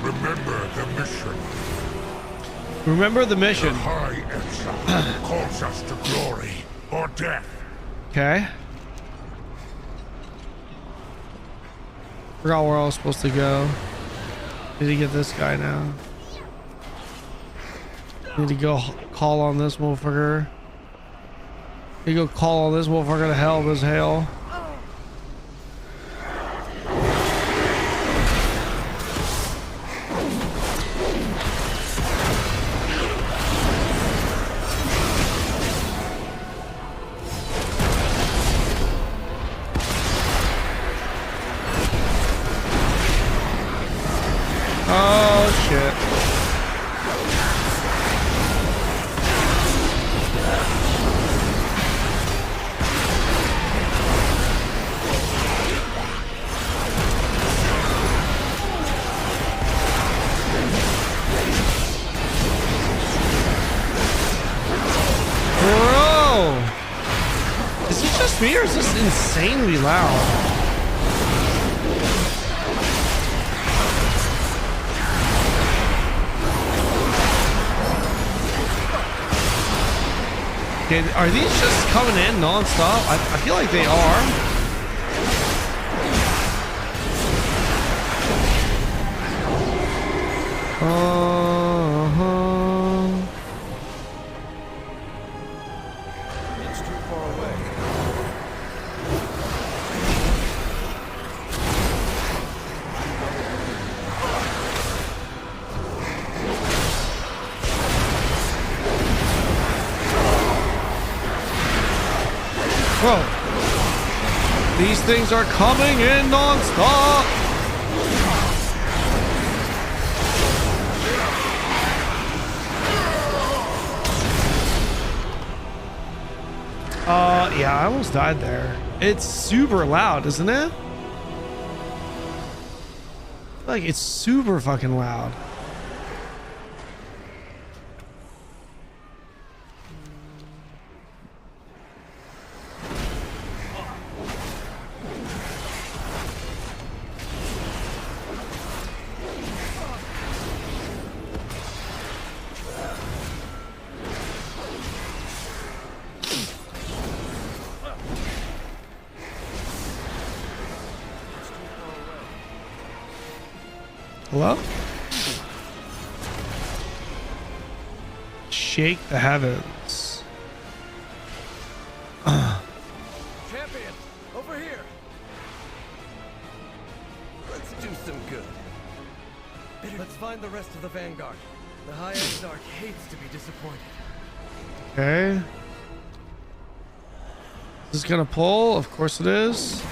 Remember the mission. Remember the mission. The High Exile calls us to glory or death. Okay. Forgot where I was supposed to go. Need to get this guy now. Need to go call on this motherfucker. Need to go call on this motherfucker to hell with his hail. Oh shit. Bro! Is it just me or is this insanely loud? Okay, are these just coming in non-stop? I feel like they are. It's too far away. Bro, these things are coming in non-stop. Yeah, I almost died there. It's super loud, isn't it? Like, it's super fucking loud. Hello? Shake the heavens. Champion, over here. Let's do some good. Let's find the rest of the Vanguard. The High Exarch hates to be disappointed. Okay. Is this gonna pull? Of course it is.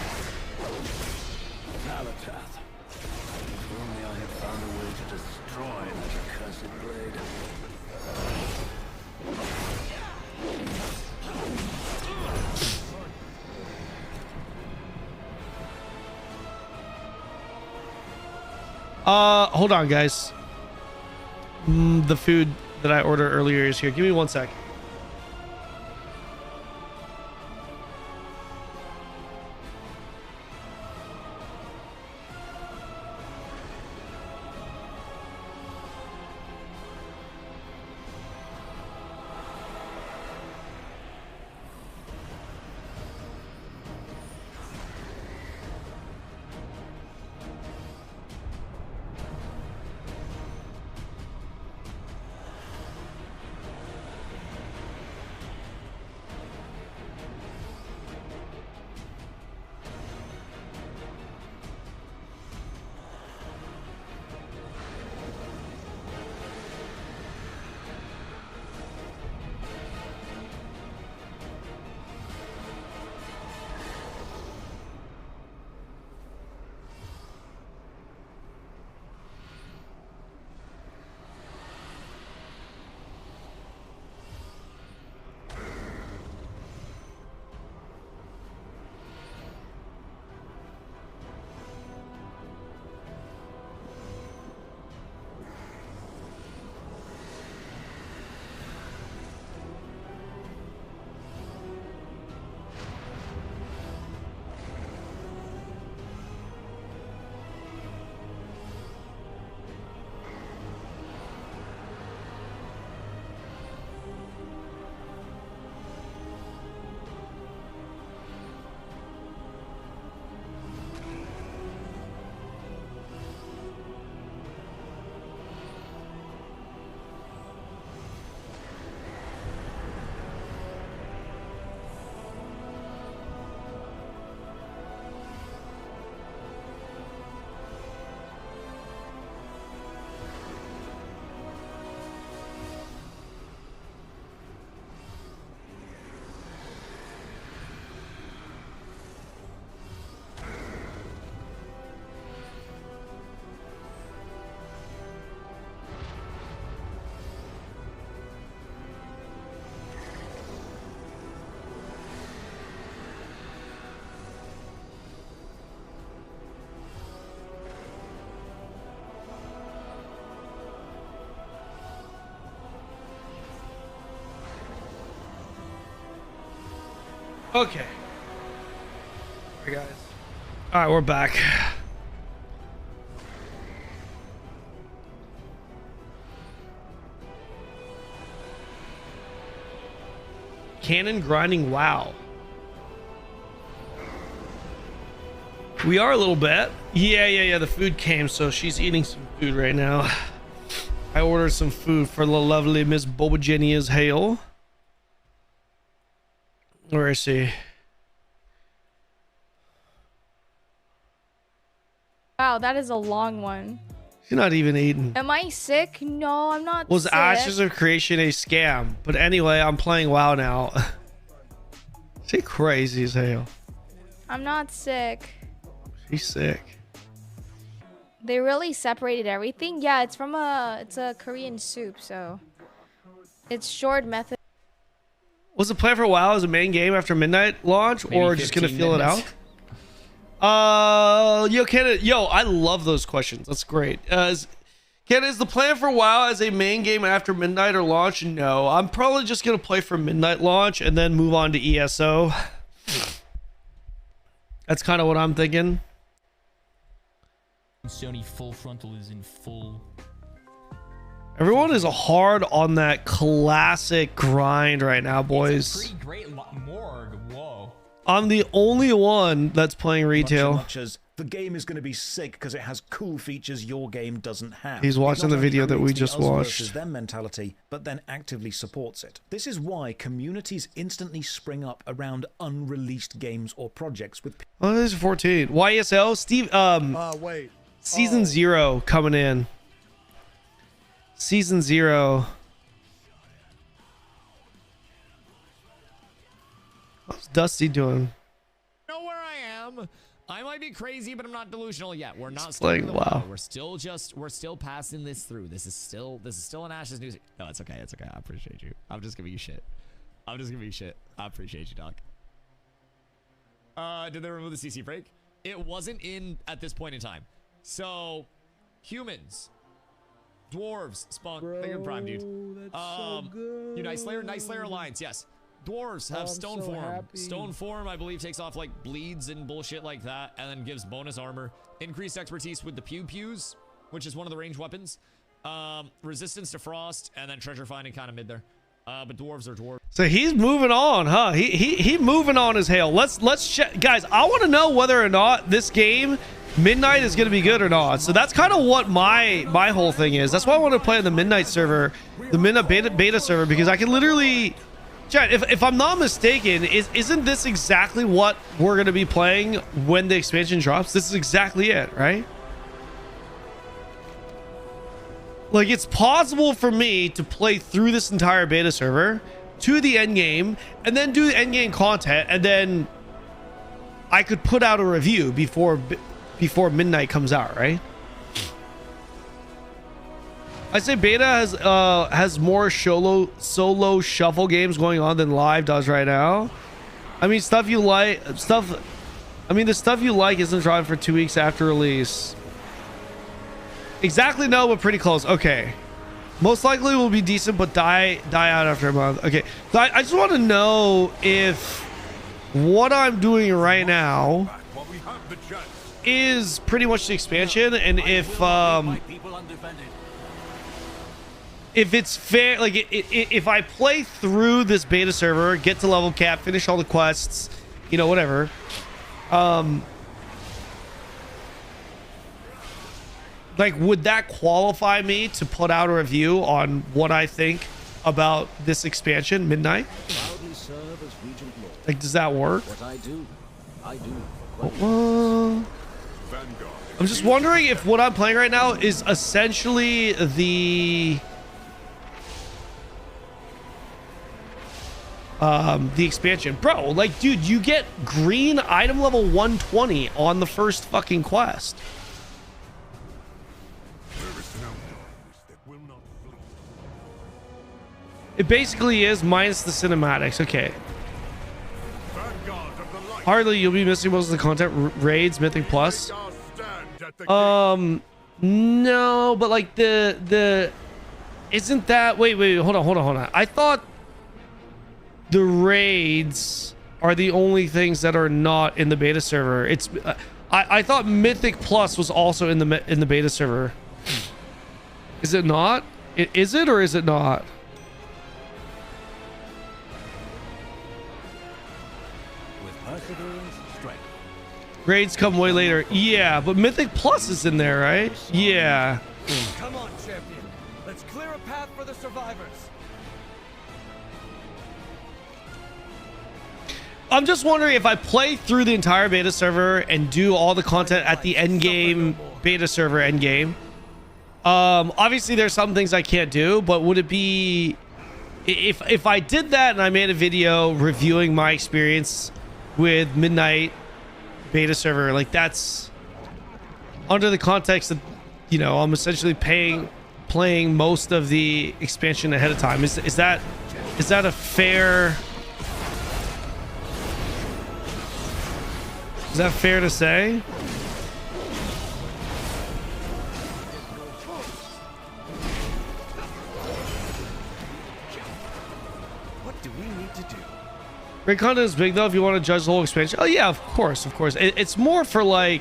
Hold on, guys. The food that I ordered earlier is here. Give me 1 sec. Okay. Alright, guys. Alright, we're back. Kanon grinding WoW. We are a little bit. Yeah. The food came, so she's eating some food right now. I ordered some food for the lovely Miss Boba Jenny as hail. Where is she? Wow, that is a long one. She's not even eating. Am I sick? No, I'm not Was sick. Ashes of Creation a scam? But anyway, I'm playing WoW now. She crazy as hell. I'm not sick. She's sick. They really separated everything? Yeah, it's a Korean soup, so it's short method. Was the plan for WoW as a main game after midnight launch, Maybe or just gonna 15 feel minutes. it out? Yo, I love those questions. That's great. Is the plan for WoW as a main game after midnight or launch? No, I'm probably just gonna play for midnight launch and then move on to ESO. That's kind of what I'm thinking. Sony full frontal is in full. Everyone is hard on that classic grind right now, boys. Pretty great morgue. Whoa. I'm the only one that's playing retail. Much as the game is going to be sick because it has cool features your game doesn't have. He's watching It not the only video that we creates the just us watched. versus them mentality, but then actively supports it. This is why communities instantly spring up around unreleased games or projects with. Oh, this is 14. YSL Steve. Wait. Season 0 coming in. Season 0. How's Dusty doing? Know where I am. I might be crazy, but I'm not delusional yet. We're not playing starting the WoW. We're still passing this through. This is still an Ash's news. No, it's okay. It's okay. I appreciate you. I'm just giving you shit. I appreciate you, Doc. Did they remove the CC break? It wasn't in at this point in time. So, humans, dwarves spawn. Thank you, Prime, dude. So good. You Night Slayer Alliance, yes. Dwarves have I'm stone so form. happy. Stone form, I believe, takes off like bleeds and bullshit like that, and then gives bonus armor. Increased expertise with the pew-pews, which is one of the ranged weapons. Resistance to frost, and then treasure finding kind of mid there. But dwarves are dwarves. So he's moving on, huh? He moving on as hell. Let's check, guys. I want to know whether or not this game midnight is going to be good or not. So that's kind of what my whole thing is. That's why I want to play on the midnight server, the midnight beta server, because I can literally chat. If I'm not mistaken, isn't this exactly what we're going to be playing when the expansion drops? This is exactly it, right? Like, it's possible for me to play through this entire beta server to the end game and then do the end game content, and then I could put out a review before midnight comes out, right? I say beta has more solo shuffle games going on than live does right now. I mean, the stuff you like isn't dropping for 2 weeks after release. Exactly, no, but pretty close. Okay. Most likely will be decent, but die out after a month. Okay. So I just want to know if what I'm doing right now is pretty much the expansion, and if it's fair, like if I play through this beta server, get to level cap, finish all the quests, you know, whatever, like, would that qualify me to put out a review on what I think about this expansion, Midnight? Like, does that work? I'm just wondering if what I'm playing right now is essentially the expansion. Bro, like, dude, you get green item level 120 on the first fucking quest. It basically is minus the cinematics. Okay. Hardly, you'll be missing most of the content. Raids, Mythic Plus. No, but like the isn't that wait, hold on. I thought the raids are the only things that are not in the beta server. It's I thought Mythic Plus was also in the beta server. Is it not? Is it or is it not? With perseverance, strength. Raids come way later. Yeah, but Mythic Plus is in there, right? Yeah. Come on, champion. Let's clear a path for the survivors. I'm just wondering if I play through the entire beta server and do all the content at the end game beta server end game. Obviously there's some things I can't do, but would it be if I did that and I made a video reviewing my experience with Midnight beta server, like that's under the context that, you know, I'm essentially playing most of the expansion ahead of time. Is that a fair? Is that fair to say? What do we need to do? Raid content is big though if you want to judge the whole expansion. Oh yeah, of course. It's more for like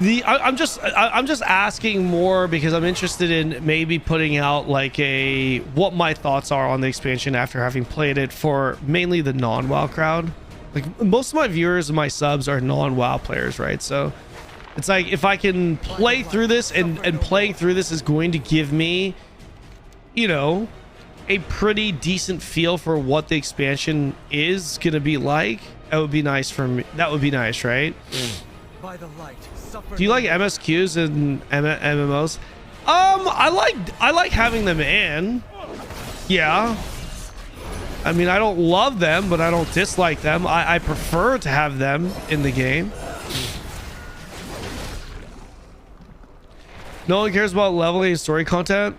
I'm just asking more because I'm interested in maybe putting out like what my thoughts are on the expansion after having played it for mainly the non-WoW crowd. Like most of my viewers and my subs are non-WoW players, right? So it's like if I can play through this and playing through this is going to give me, you know, a pretty decent feel for what the expansion is gonna be like, that would be nice for me. That would be nice, right? By the light, suffer. Do you like MSQs and MMOs? I like having them in. Yeah. I mean, I don't love them, but I don't dislike them. I prefer to have them in the game. No one cares about leveling and story content.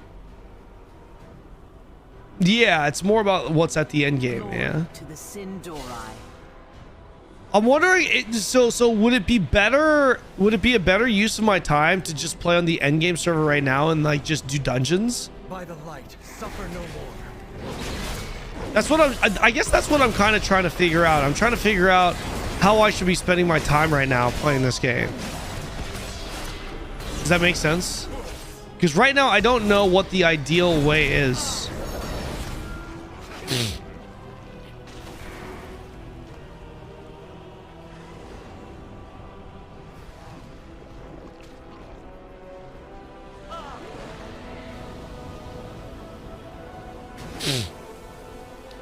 Yeah, it's more about what's at the end game. Yeah. To the Sindori. I'm wondering. So would it be better? Would it be a better use of my time to just play on the end game server right now and like just do dungeons? By the light, suffer no more. That's what I guess that's what I'm kind of trying to figure out. I'm trying to figure out how I should be spending my time right now playing this game. Does that make sense? Because right now I don't know what the ideal way is.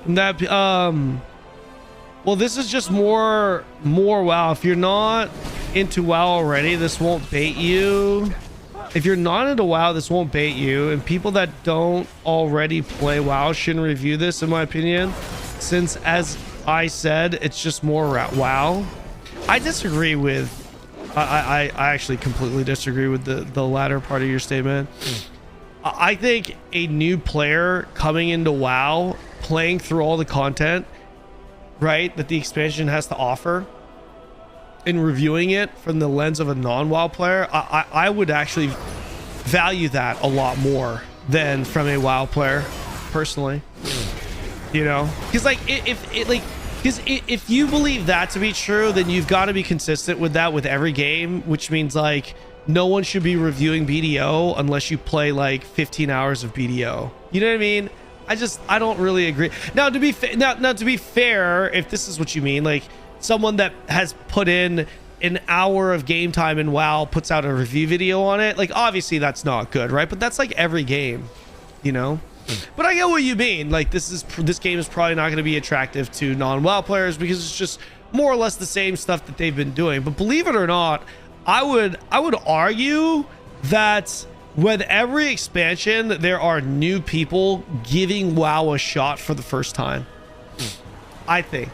That well, this is just more WoW. If you're not into WoW already, this won't bait you. If you're not into WoW, this won't bait you, and people that don't already play WoW shouldn't review this, in my opinion, since, as I said, it's just more WoW. I disagree with I actually completely disagree with the latter part of your statement. I think a new player coming into WoW, playing through all the content, right, that the expansion has to offer, and reviewing it from the lens of a non-WoW player, I would actually value that a lot more than from a WoW player, personally. You know, because like if you believe that to be true, then you've got to be consistent with that with every game, which means like no one should be reviewing BDO unless you play like 15 hours of BDO. You know what I mean? I don't really agree. Now to be to be fair, if this is what you mean, like someone that has put in an hour of game time in WoW puts out a review video on it, like obviously that's not good, right? But that's like every game, you know. But I get what you mean. Like this game is probably not going to be attractive to non-WoW players because it's just more or less the same stuff that they've been doing. But believe it or not, I would argue that with every expansion there are new people giving WoW a shot for the first time. I think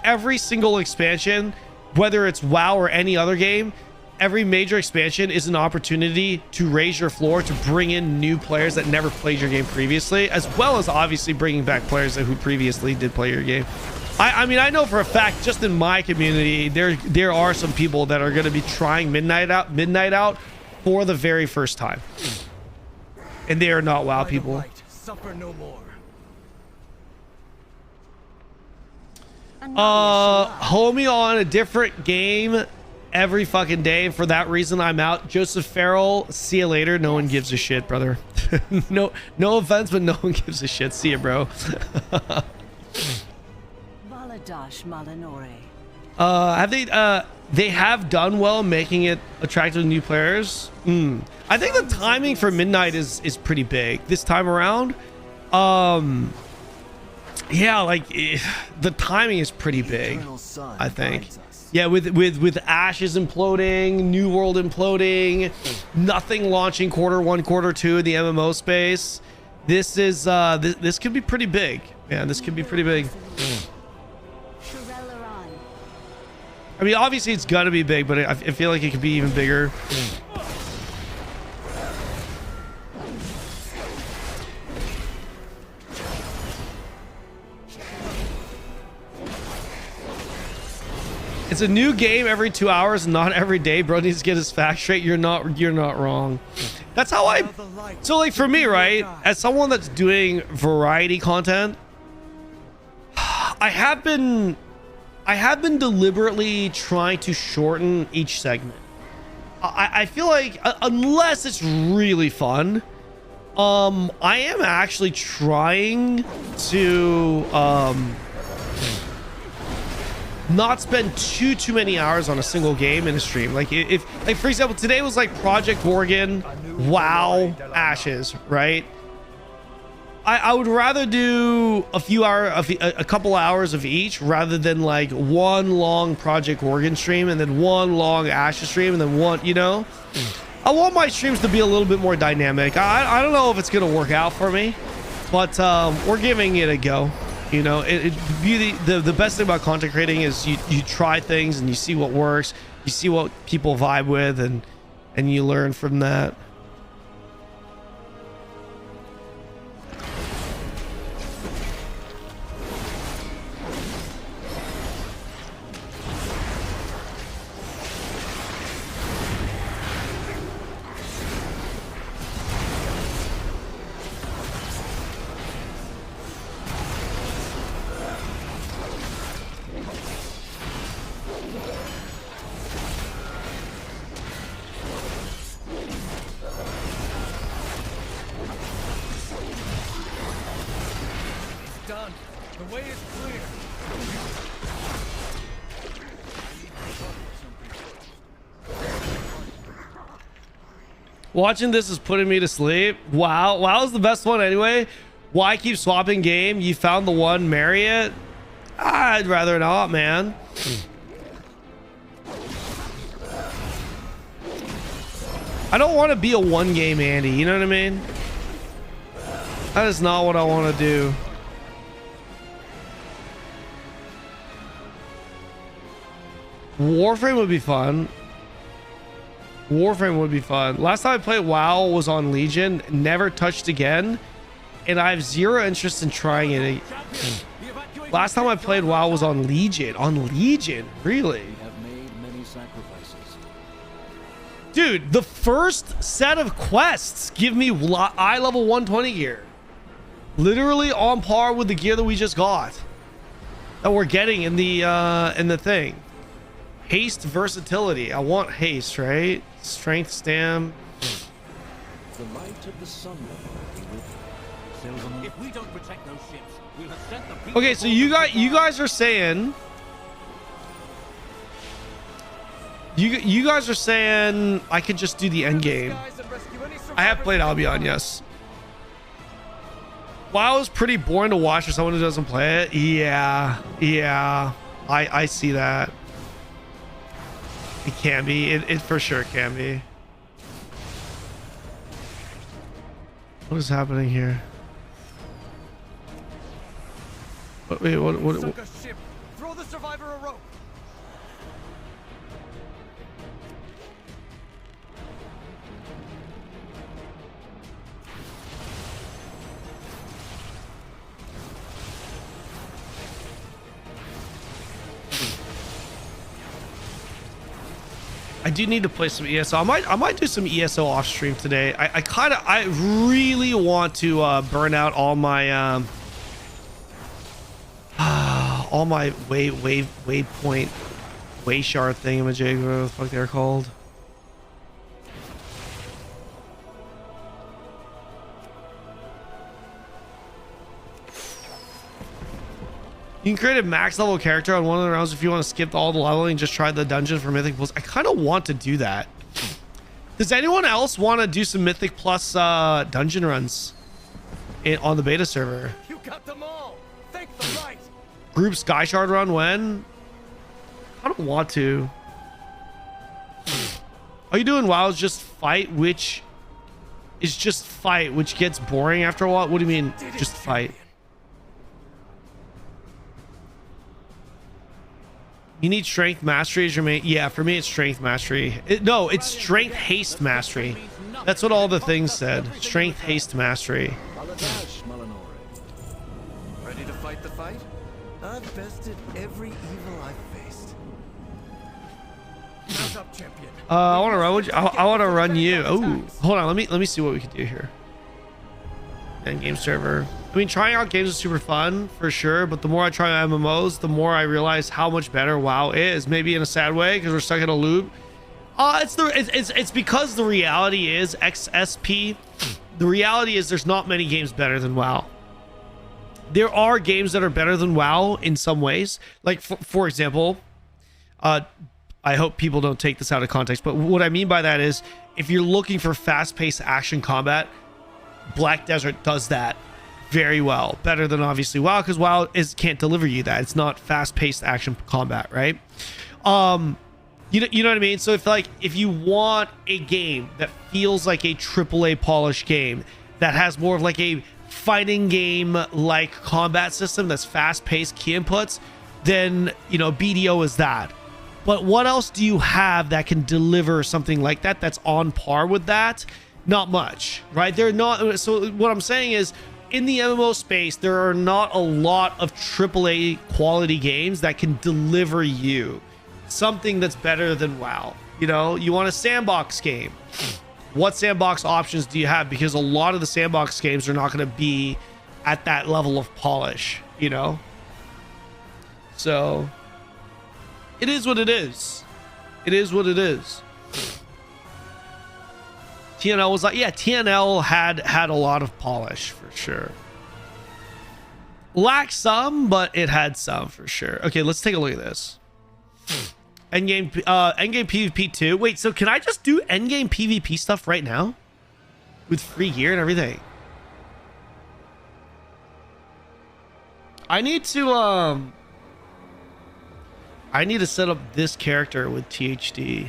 every single expansion, whether it's WoW or any other game, every major expansion is an opportunity to raise your floor, to bring in new players that never played your game previously, as well as obviously bringing back players who previously did play your game. I mean, I know for a fact, just in my community, there are some people that are going to be trying Midnight out for the very first time, and they are not WoW people. Suffer no more. Homie on a different game every fucking day. For that reason, I'm out. Joseph Farrell, see you later. No one gives a shit, brother. no offense, but no one gives a shit. See you, bro. They have done well making it attractive to new players. I think the timing for Midnight is pretty big this time around. Yeah, like the timing is pretty big, I think. Yeah, with Ashes imploding, New World imploding, nothing launching quarter 1, quarter 2 in the MMO space. This is this could be pretty big, man. This could be pretty big. I mean, obviously it's gonna be big, but I feel like it could be even bigger. It's a new game every 2 hours, not every day. Bro needs to get his facts straight. You're not wrong. That's how I. So like for me, right, as someone that's doing variety content, I have been deliberately trying to shorten each segment. I feel like unless it's really fun, I am actually trying to not spend too many hours on a single game in a stream. Like if like for example, today was like Project Gorgon, WoW, Ashes, right? I would rather do a couple hours of each rather than like one long Project Gorgon stream and then one long Ashes stream and then one, you know. I want my streams to be a little bit more dynamic. I don't know if it's gonna work out for me, but we're giving it a go. You know, the best thing about content creating is you try things and you see what works, you see what people vibe with, and you learn from that. Watching this is putting me to sleep. WoW is the best one anyway. Why keep swapping game? You found the one, marry it? I'd rather not, man. I don't want to be a one game Andy, you know what I mean? That is not what I want to do. Warframe would be fun. Warframe would be fun. Last time I played WoW was on Legion, never touched again, and I have zero interest in trying it. Last time I played WoW was on Legion. On Legion, really? Dude, the first set of quests give me eye level 120 gear. Literally on par with the gear that we just got. That we're getting in the thing. Haste versatility. I want haste, right? Strength stam. The light of the sun will be with us. If we don't protect those ships, we'll have sent the people. Okay, so you guys are saying you guys are saying I could just do the end game. I have played Albion, yes. WoW is pretty boring to watch for someone who doesn't play it. Yeah. I see that. It can be. It for sure can be. What is happening here? Wait, what? Sunk a ship. Throw the survivor a rope. I do need to play some ESO. I might do some ESO off stream today. I really want to burn out all my all my waypoint, way shard thingamajig, whatever the fuck they're called. You can create a max level character on one of the rounds if you want to skip all the leveling, just try the dungeon for Mythic Plus. I kind of want to do that. Does anyone else want to do some Mythic Plus dungeon runs on the beta server? You got them all. Thank the light. Group Sky Shard run when? I don't want to. All you doing WoW is just fight, which gets boring after a while. What do you mean, just fight? You need strength mastery as your main. Yeah, for me it's strength mastery. No, it's strength haste mastery. That's what all the things said. Strength haste mastery. Ready to fight the fight? I've bested every evil I've faced. How's up, champion? I want to run. I want to run you. Oh, hold on. Let me see what we can do here. And game server. I mean, trying out games is super fun for sure, but the more I try MMOs, the more I realize how much better WoW is. Maybe in a sad way because we're stuck in a loop. It's because the reality is XSP. The reality is there's not many games better than WoW. There are games that are better than WoW in some ways. Like for example, I hope people don't take this out of context, but what I mean by that is if you're looking for fast-paced action combat, Black Desert does that very well, better than obviously WoW, because WoW can't deliver you that. It's not fast-paced action combat, right? You know what I mean? So if you want a game that feels like a AAA polished game that has more of like a fighting game like combat system that's fast-paced key inputs, then BDO is that. But what else do you have that can deliver something like that that's on par with that? Not much, right? They're not. So what I'm saying is, in the MMO space, there are not a lot of AAA quality games that can deliver you something that's better than WoW. You want a sandbox game. What sandbox options do you have? Because a lot of the sandbox games are not going to be at that level of polish, So it is what it is. It is what it is. TNL was like, yeah, TNL had a lot of polish for sure. Lacked some, but it had some for sure. Okay, let's take a look at this. Endgame PvP 2. Wait, so can I just do endgame PvP stuff right now? With free gear and everything? I need to set up this character with THD.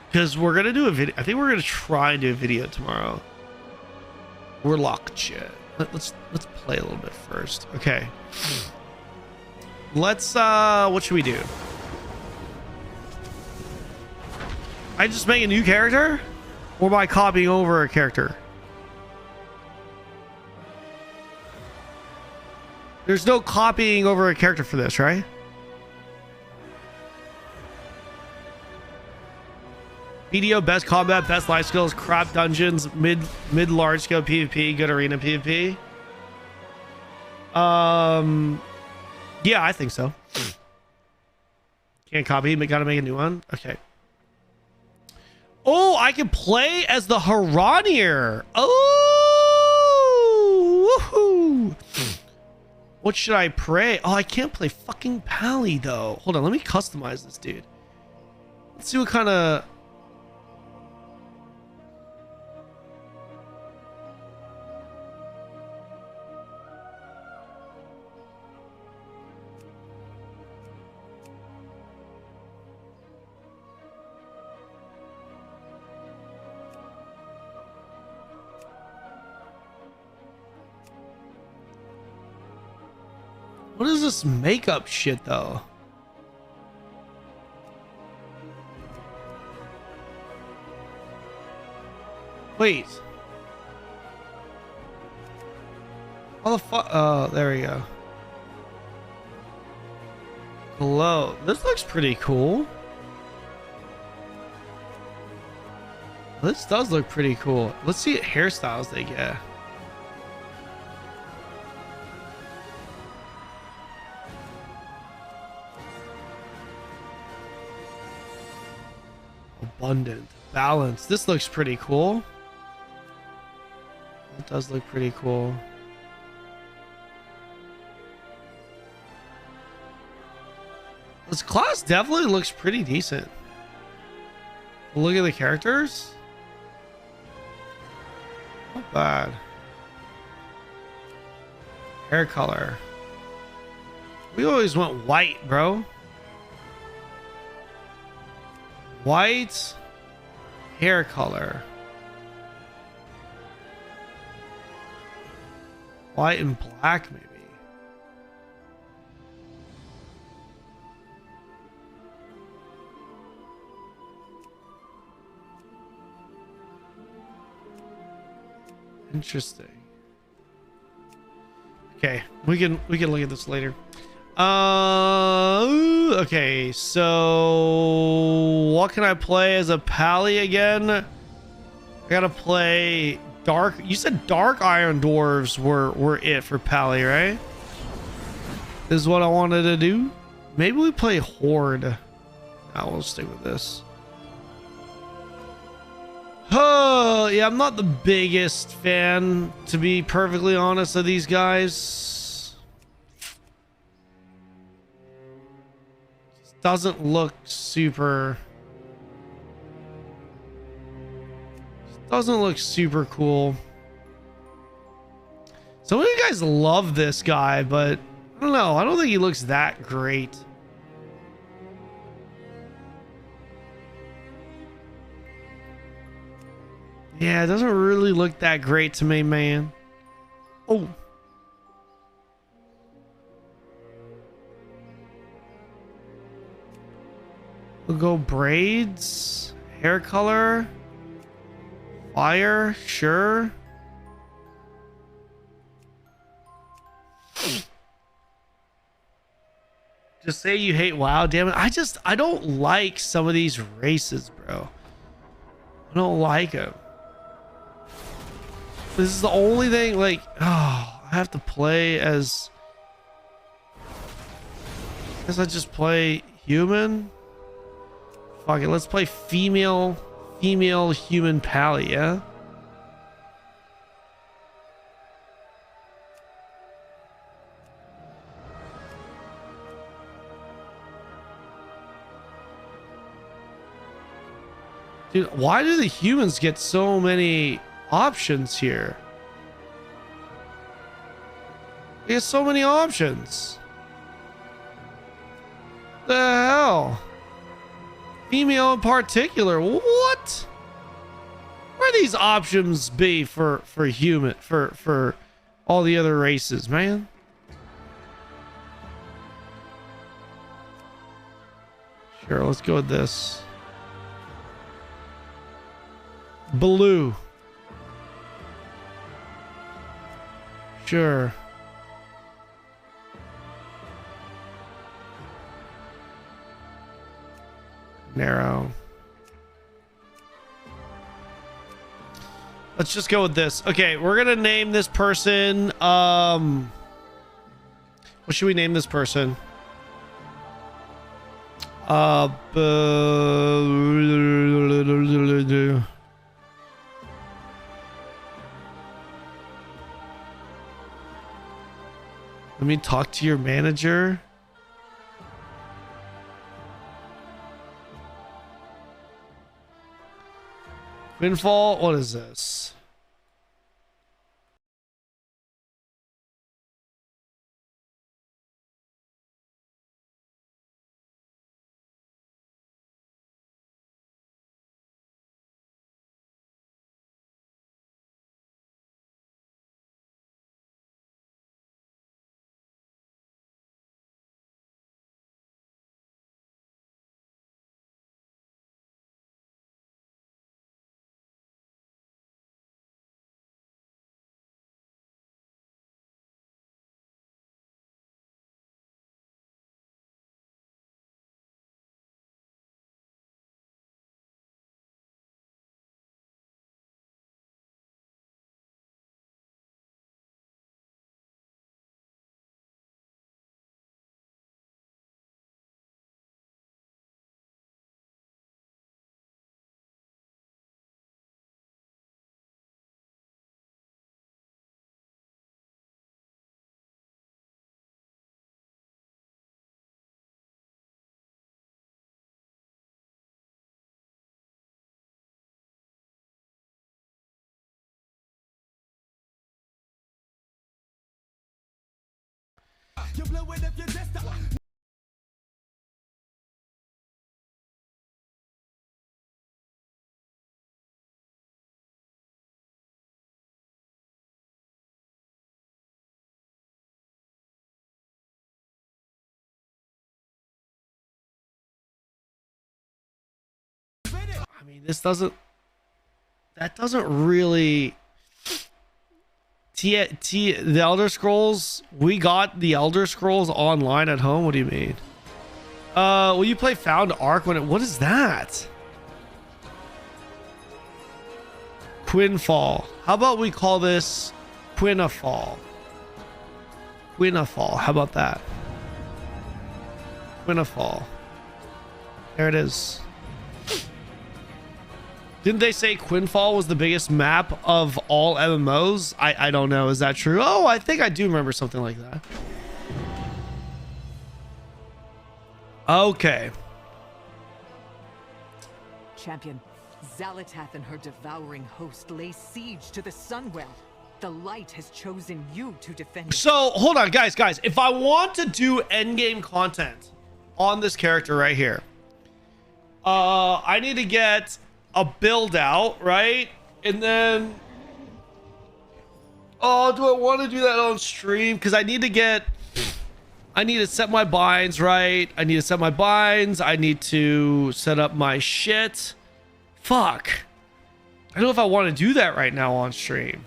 Because we're gonna do a video. I think we're gonna try and do a video tomorrow. We're locked shit. Let's play a little bit first. Okay. Let's what should we do? I just make a new character? Or by copying over a character? There's no copying over a character for this, right? BDO, best combat, best life skills, crap dungeons, mid large scale PvP, good arena PvP. Yeah, I think so. Can't copy, gotta make a new one. Okay. Oh, I can play as the Haranir. Oh, woohoo. What should I pray? Oh, I can't play fucking Pally though. Hold on, let me customize this dude. Let's see what kind of... What is this makeup shit though? Wait. How the fuck? Oh, there we go. Hello. This looks pretty cool. This does look pretty cool. Let's see what hairstyles they get. Abundant. Balanced. This looks pretty cool. It does look pretty cool. This class definitely looks pretty decent. Look at the characters. Not bad. Hair color. We always went white, bro. White hair color. White and black, maybe. Interesting. Okay, we can look at this later. Okay, so what can I play as a pally again? I gotta play dark. You said dark iron dwarves were it for pally, right? This is what I wanted to do. Maybe we play horde. Now we'll stick with this. Oh, yeah, I'm not the biggest fan, to be perfectly honest, of these guys. Just doesn't look super... Doesn't look super cool. Some of you guys love this guy, but I don't know. I don't think he looks that great. Yeah, it doesn't really look that great to me, man. Oh. We'll go braids, hair color, fire, sure. Just say you hate WoW, damn it. I don't like some of these races, bro. I don't like them. This is the only thing, like, oh, I have to play as... I guess I just play human. Fuck it, let's play female human pally, yeah? Dude, why do the humans get so many options here? They get so many options. The hell? Female in particular. What? Where these options be for human for all the other races, man? Sure, let's go with this. Blue. Sure. Narrow. Let's just go with this. Okay, we're gonna name this person. What should we name this person? Let me talk to your manager. Windfall, what is this? I mean, that doesn't really. The Elder Scrolls, we got the Elder Scrolls online at home. What do you mean? Will you play Found Ark when what is that? Quinfall. How about we call this Quinafall? Quinafall. How about that? Quinafall. There it is. Didn't they say Quinfall was the biggest map of all MMOs? I don't know. Is that true? Oh, I think I do remember something like that. Okay. Champion, Xalatath and her devouring host lay siege to the Sunwell. The light has chosen you to defend it. So, hold on, guys. If I want to do endgame content on this character right here, I need to get a build out, right? And then, oh, do I want to do that on stream? Because I need to set my binds, right? I need to set my binds. I need to set up my shit. Fuck. I don't know if I want to do that right now on stream.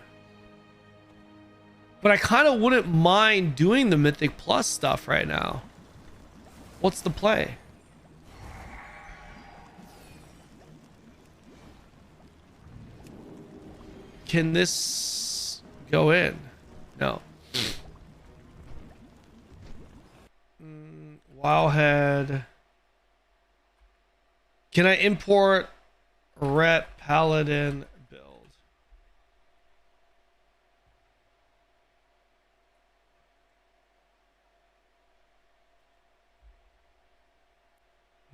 But I kind of wouldn't mind doing the Mythic Plus stuff right now. What's the play? Can this go in? No. Wildhead. Can I import Rep Paladin build?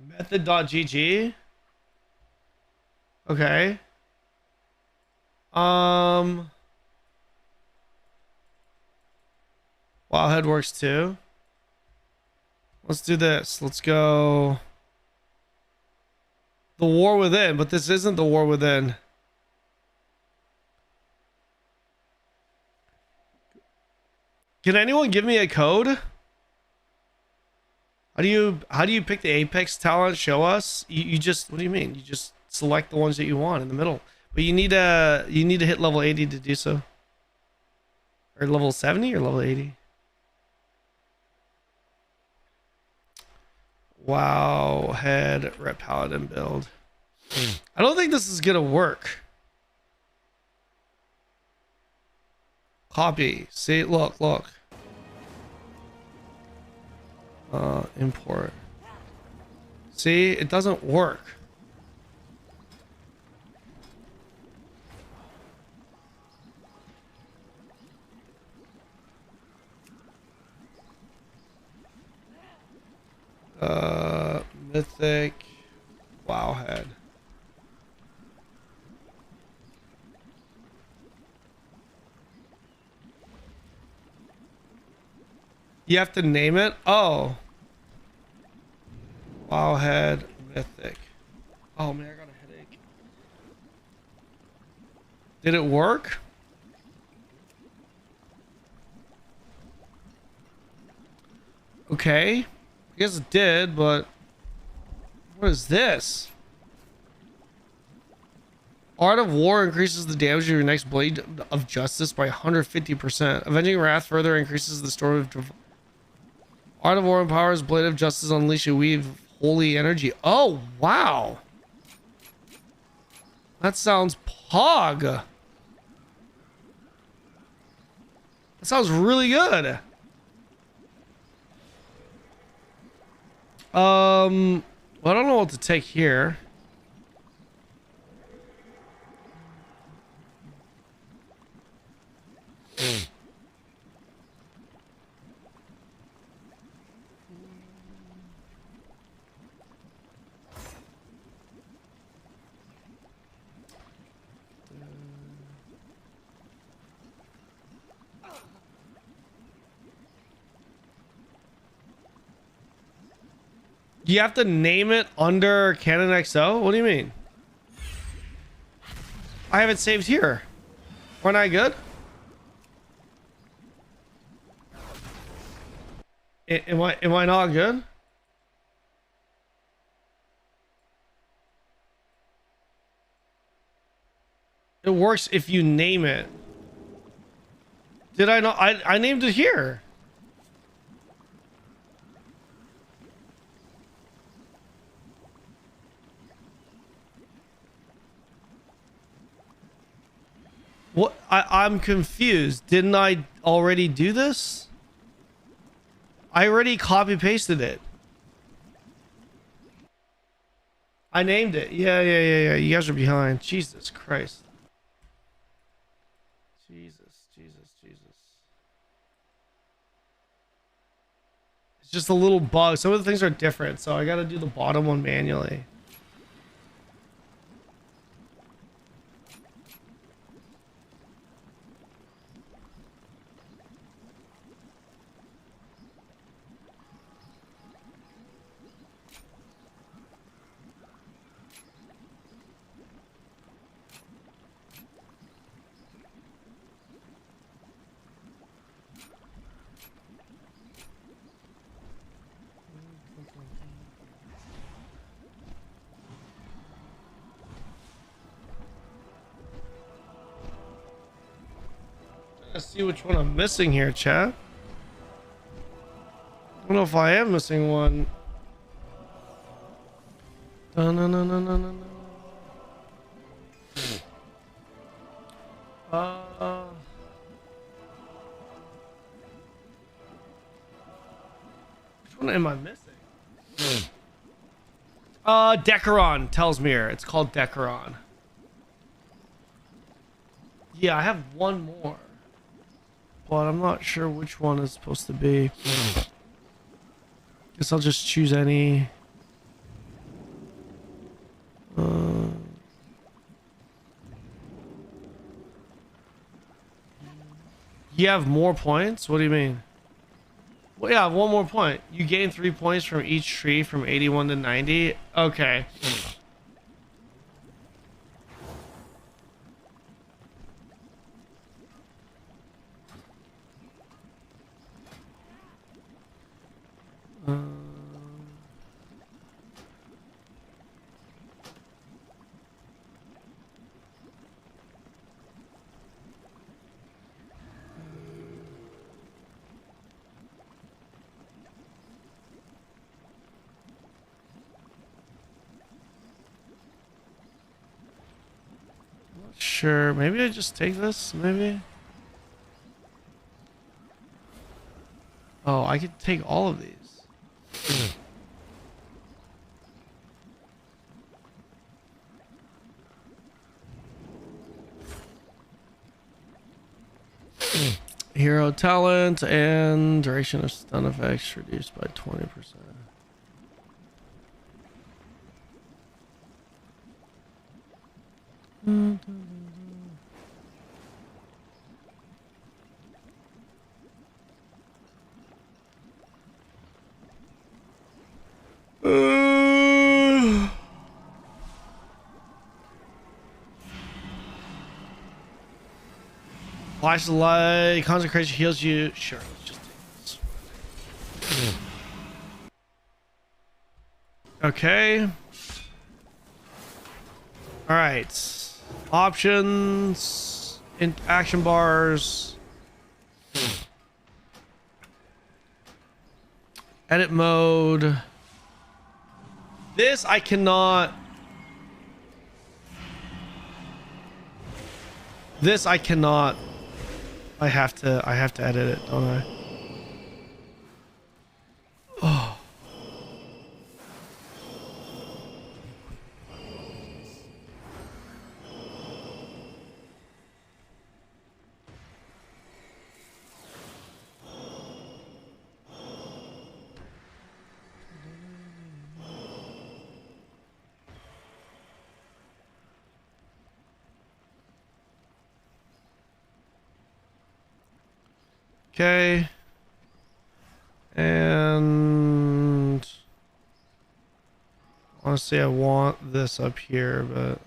Method.gg. Okay. Wildhead works too. Let's do this. Let's go. The War Within, but this isn't the War Within. Can anyone give me a code? How do you pick the Apex talent? Show us. You just, what do you mean? You just select the ones that you want in the middle. But you need to hit level 80 to do so. Or level 70 or level 80? Wow, head Rep Paladin build. I don't think this is gonna work. Copy. See, look. Import. See, it doesn't work. Mythic Wowhead. You have to name it? Oh. Wowhead Mythic. Oh man, I got a headache. Did it work? Okay. I guess it did, but what is this? Art of War increases the damage of your next Blade of Justice by 150%. Avenging Wrath further increases the storm of Art of War empowers Blade of Justice unleash a weave of holy energy. Oh, wow. That sounds pog. That sounds really good. Well, I don't know what to take here. You have to name it under Kanon XO? What do you mean? I have it saved here. Weren't I good? Am I not good? It works if you name it. Did I not? I named it here. What? I'm confused. Didn't I already do this? I already copy pasted it. I named it. Yeah. You guys are behind. Jesus Christ. Jesus. It's just a little bug. Some of the things are different, so I gotta do the bottom one manually. Let's see which one I'm missing here, chat. I don't know if I am missing one. No. Which one am I missing? Decaron tells me here. It's called Decaron. Yeah, I have one more. But I'm not sure which one is supposed to be. Guess I'll just choose any. You have more points? What do you mean? Well, yeah, one more point. You gain 3 points from each tree from 81 to 90. Okay. Sure, maybe I just take this, maybe. Oh, I could take all of these. Hero talent and duration of stun effects reduced by 20%. Flash of light, consecration heals you. Sure, let's just take this. Okay. All right. Options, action bars, edit mode. This I cannot. This I cannot. I have to edit it, don't I? Oh. Okay. And Honestly, I want this up here, but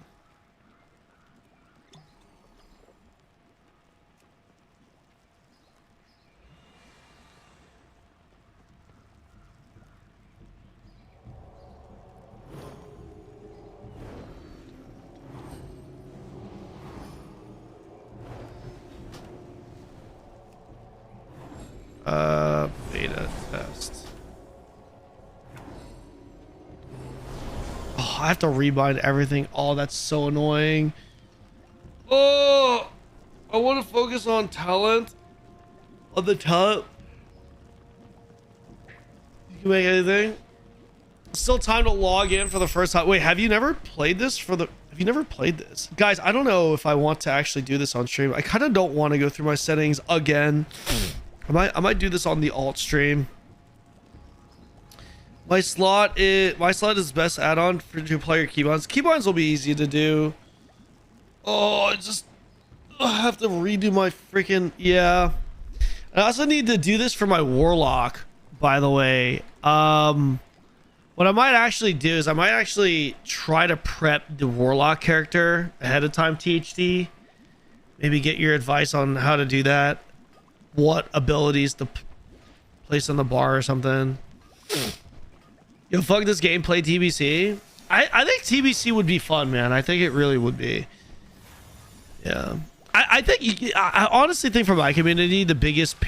beta test. Oh, I have to rebind everything. Oh, that's so annoying. Oh, I want to focus on talent. On the talent. You can make anything. Still time to log in for the first time. Wait, have you never played this Have you never played this? Guys, I don't know if I want to actually do this on stream. I kind of don't want to go through my settings again. I might do this on the alt stream. My slot is best add-on for to player keybinds. Keybinds will be easy to do. Oh, I have to redo my freaking, yeah. I also need to do this for my warlock, by the way. What I might actually do is I might actually try to prep the warlock character ahead of time, THD. Maybe get your advice on how to do that. What abilities to place on the bar or something. Yo, fuck this game, play TBC. I think TBC would be fun, man. I think it really would be. Yeah. I think I honestly think for my community the biggest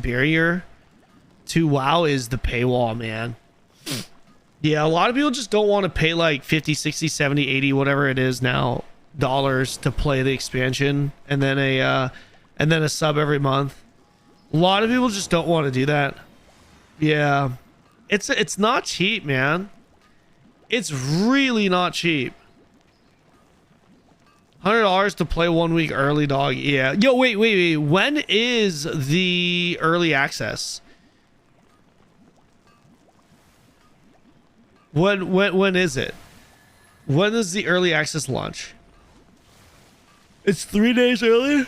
barrier to WoW is the paywall, man. Yeah, a lot of people just don't want to pay like 50, 60, 70, 80, whatever it is now, dollars to play the expansion and then a sub every month. A lot of people just don't want to do that. Yeah. It's not cheap, man. It's really not cheap. $100 to play 1 week early, dog. Yeah. Yo, wait. When is the early access? When is it? When is the early access launch? It's 3 days early?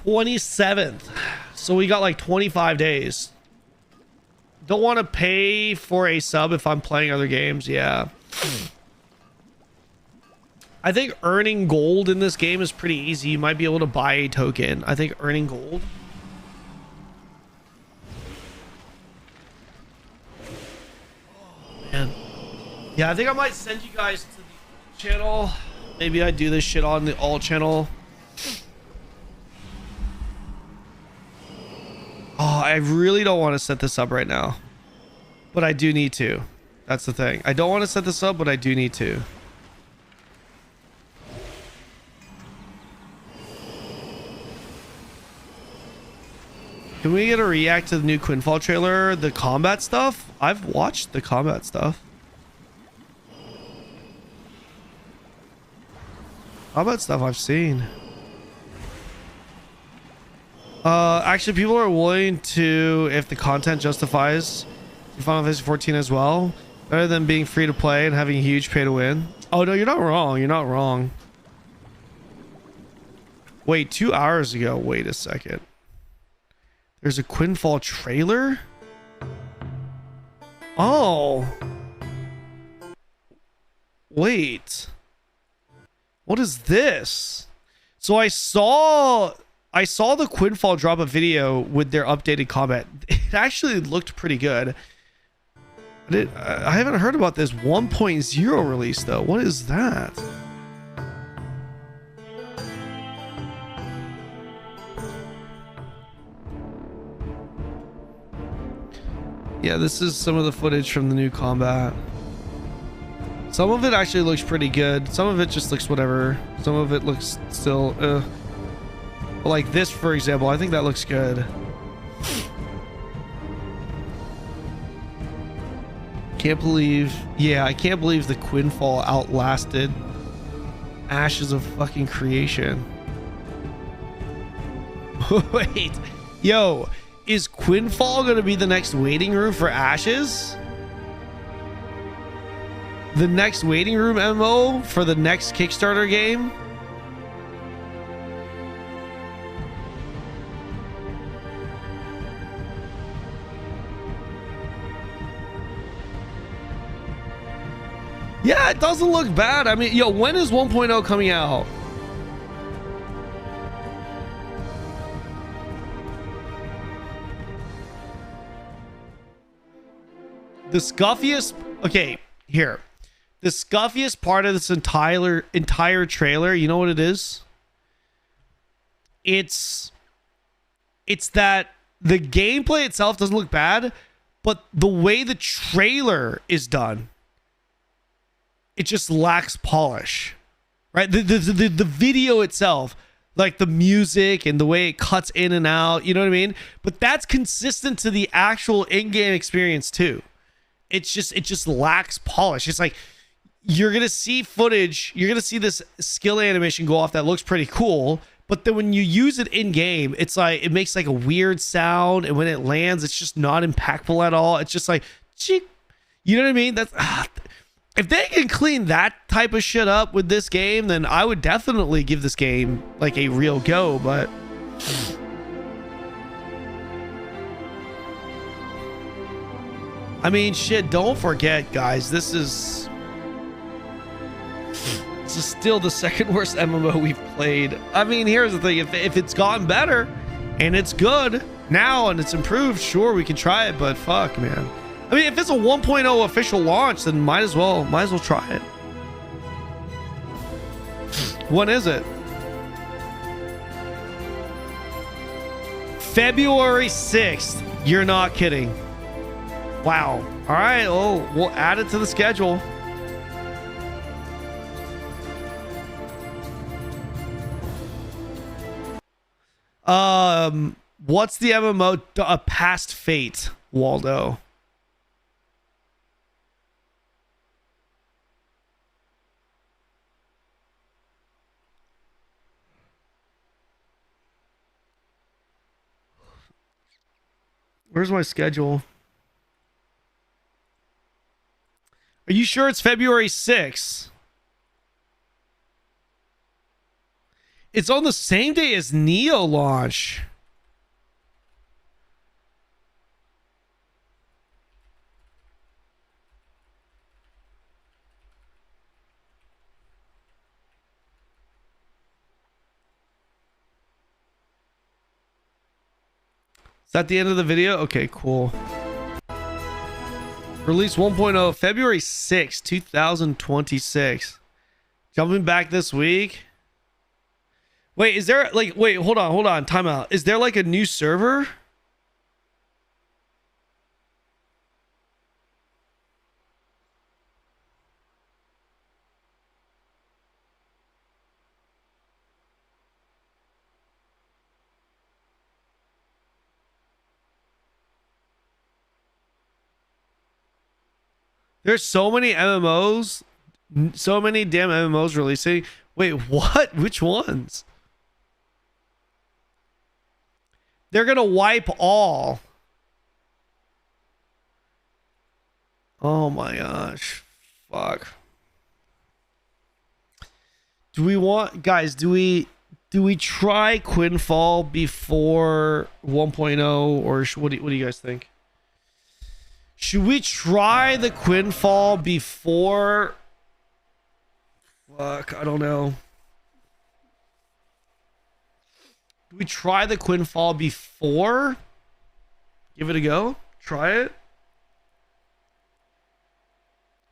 27th. So we got like 25 days. Don't want to pay for a sub if I'm playing other games. Yeah. I think earning gold in this game is pretty easy. You might be able to buy a token. I think earning gold. Oh, man. Yeah, I think I might send you guys to the channel. Maybe I do this shit on the alt channel. Oh, I really don't want to set this up right now. But I do need to. That's the thing. I don't want to set this up, but I do need to. Can we get a react to the new Quinfall trailer? The combat stuff? I've watched the combat stuff. Combat stuff I've seen. Actually, people are willing to, if the content justifies Final Fantasy 14 as well, better than being free to play and having a huge pay to win. Oh no, you're not wrong. You're not wrong. Wait, 2 hours ago. Wait a second. There's a Quinfall trailer? Oh. Wait. What is this? So I saw the Quinfall drop a video with their updated combat. It actually looked pretty good. I haven't heard about this 1.0 release though. What is that? Yeah, this is some of the footage from the new combat. Some of it actually looks pretty good. Some of it just looks whatever. Some of it looks still like this, for example. I think that looks good. Can't believe, yeah, I can't believe the Quinfall outlasted Ashes of fucking Creation. Wait, yo, is Quinfall gonna be the next waiting room for Ashes? The next waiting room MMO for the next Kickstarter game? it doesn't look bad. I mean, yo, when is 1.0 coming out? The scuffiest, okay, here. The scuffiest part of this entire trailer, you know what it is? It's that the gameplay itself doesn't look bad, but the way the trailer is done, it just lacks polish, right? The video itself, like the music and the way it cuts in and out, you know what I mean? But that's consistent to the actual in-game experience too. It just lacks polish. It's like you're gonna see footage, you're gonna see this skill animation go off that looks pretty cool, but then when you use it in game, it's like it makes like a weird sound, and when it lands, it's just not impactful at all. It's just like, you know what I mean? That's if they can clean that type of shit up with this game, then I would definitely give this game like a real go. But I mean, shit, don't forget, guys, this is still the second worst MMO we've played. I mean, here's the thing. If it's gotten better and it's good now and it's improved, sure, we can try it, but fuck, man. I mean, if it's a 1.0 official launch, then might as well try it. When is it? February 6th. You're not kidding. Wow. All right. Oh, we'll add it to the schedule. What's the MMO? Past Fate, Waldo. Where's my schedule? Are you sure it's February 6th? It's on the same day as Neo launch. Is that the end of the video? Okay, cool. Release 1.0 February 6, 2026. Jumping back this week. Wait, is there like, wait, hold on, time out. Is there like a new server? There's so many MMOs, so many damn MMOs releasing. Wait, what? Which ones? They're gonna wipe all. Oh my gosh. Fuck. Do we want, guys, do we try Quinfall before 1.0, or what do you guys think? Should we try the Quinfall before? Fuck, I don't know. Do we try the Quinfall before? Give it a go? Try it?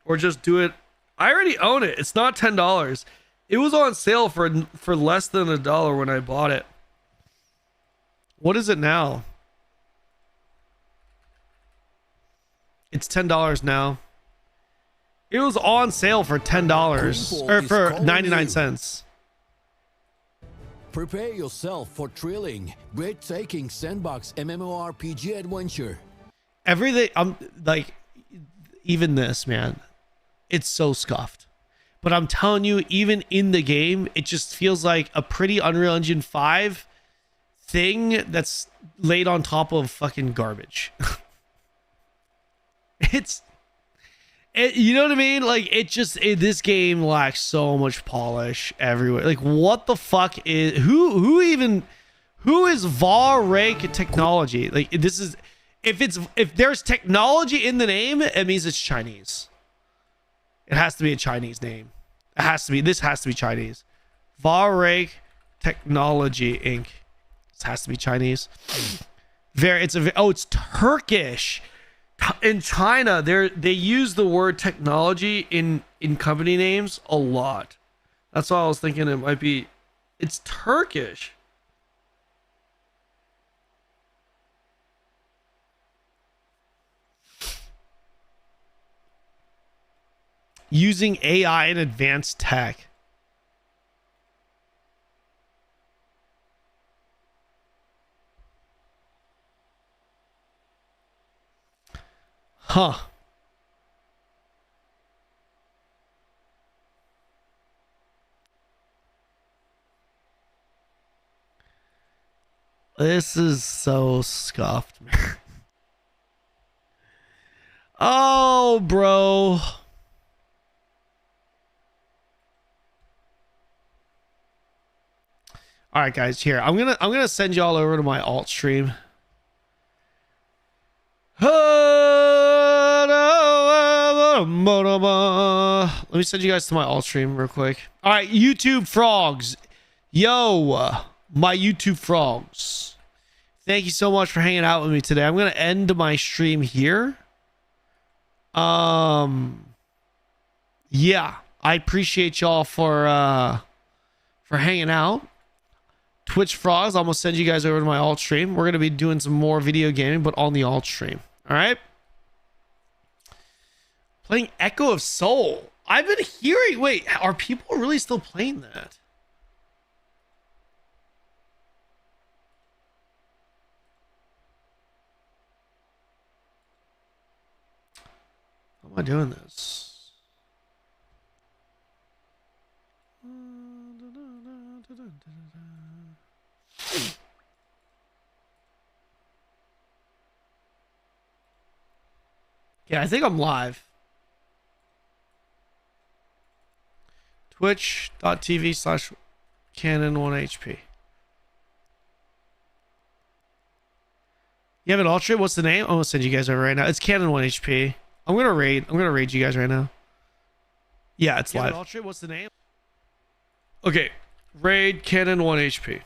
Or just do it? I already own it. It's not $10. It was on sale for less than $1 when I bought it. What is it now? It's $10 now. It was on sale for $10 or for 99 cents. Prepare yourself for thrilling, breathtaking sandbox MMORPG adventure. Everything, I'm like, even this, man, it's so scuffed. But I'm telling you, even in the game, it just feels like a pretty Unreal Engine 5 thing that's laid on top of fucking garbage. You know what I mean? Like, this game lacks so much polish everywhere. Like, what the fuck is, who is Varrake Technology? Like, this is, if there's technology in the name, it means it's Chinese. It has to be a Chinese name. It has to be. This has to be Chinese. Varake Technology Inc. This has to be Chinese. It's Turkish. In China, they use the word technology in company names a lot. That's why I was thinking it might be. It's Turkish. Using AI and advanced tech. Huh. This is so scuffed, man. Oh, bro. All right, guys, here. I'm gonna send y'all over to my alt stream. Let me send you guys to my alt stream real quick. All right, YouTube frogs. Yo, my YouTube frogs. Thank you so much for hanging out with me today. I'm gonna end my stream here. Yeah, I appreciate y'all for hanging out. Twitch frogs, I'm gonna send you guys over to my alt stream. We're gonna be doing some more video gaming, but on the alt stream. All right. Playing Echo of Soul. I've been hearing. Wait, are people really still playing that? How am I doing this? Yeah, I think I'm live. Twitch.tv/Kanon1HP. You have an alt stream? What's the name? I'm gonna send you guys over right now. It's Kanon1HP. I'm gonna raid you guys right now. Yeah, it's live. Alt stream? What's the name? Okay. Raid Kanon1HP.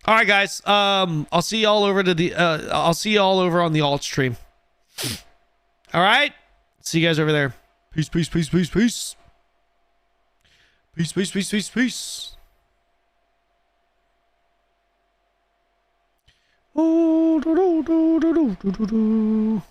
All right, guys. I'll see y'all over to the. I'll see y'all over on the alt stream. All right. See you guys over there. Peace, peace, peace, peace, peace. Peace, peace, peace, peace, peace. Oh, do, do, do, do, do, do, do.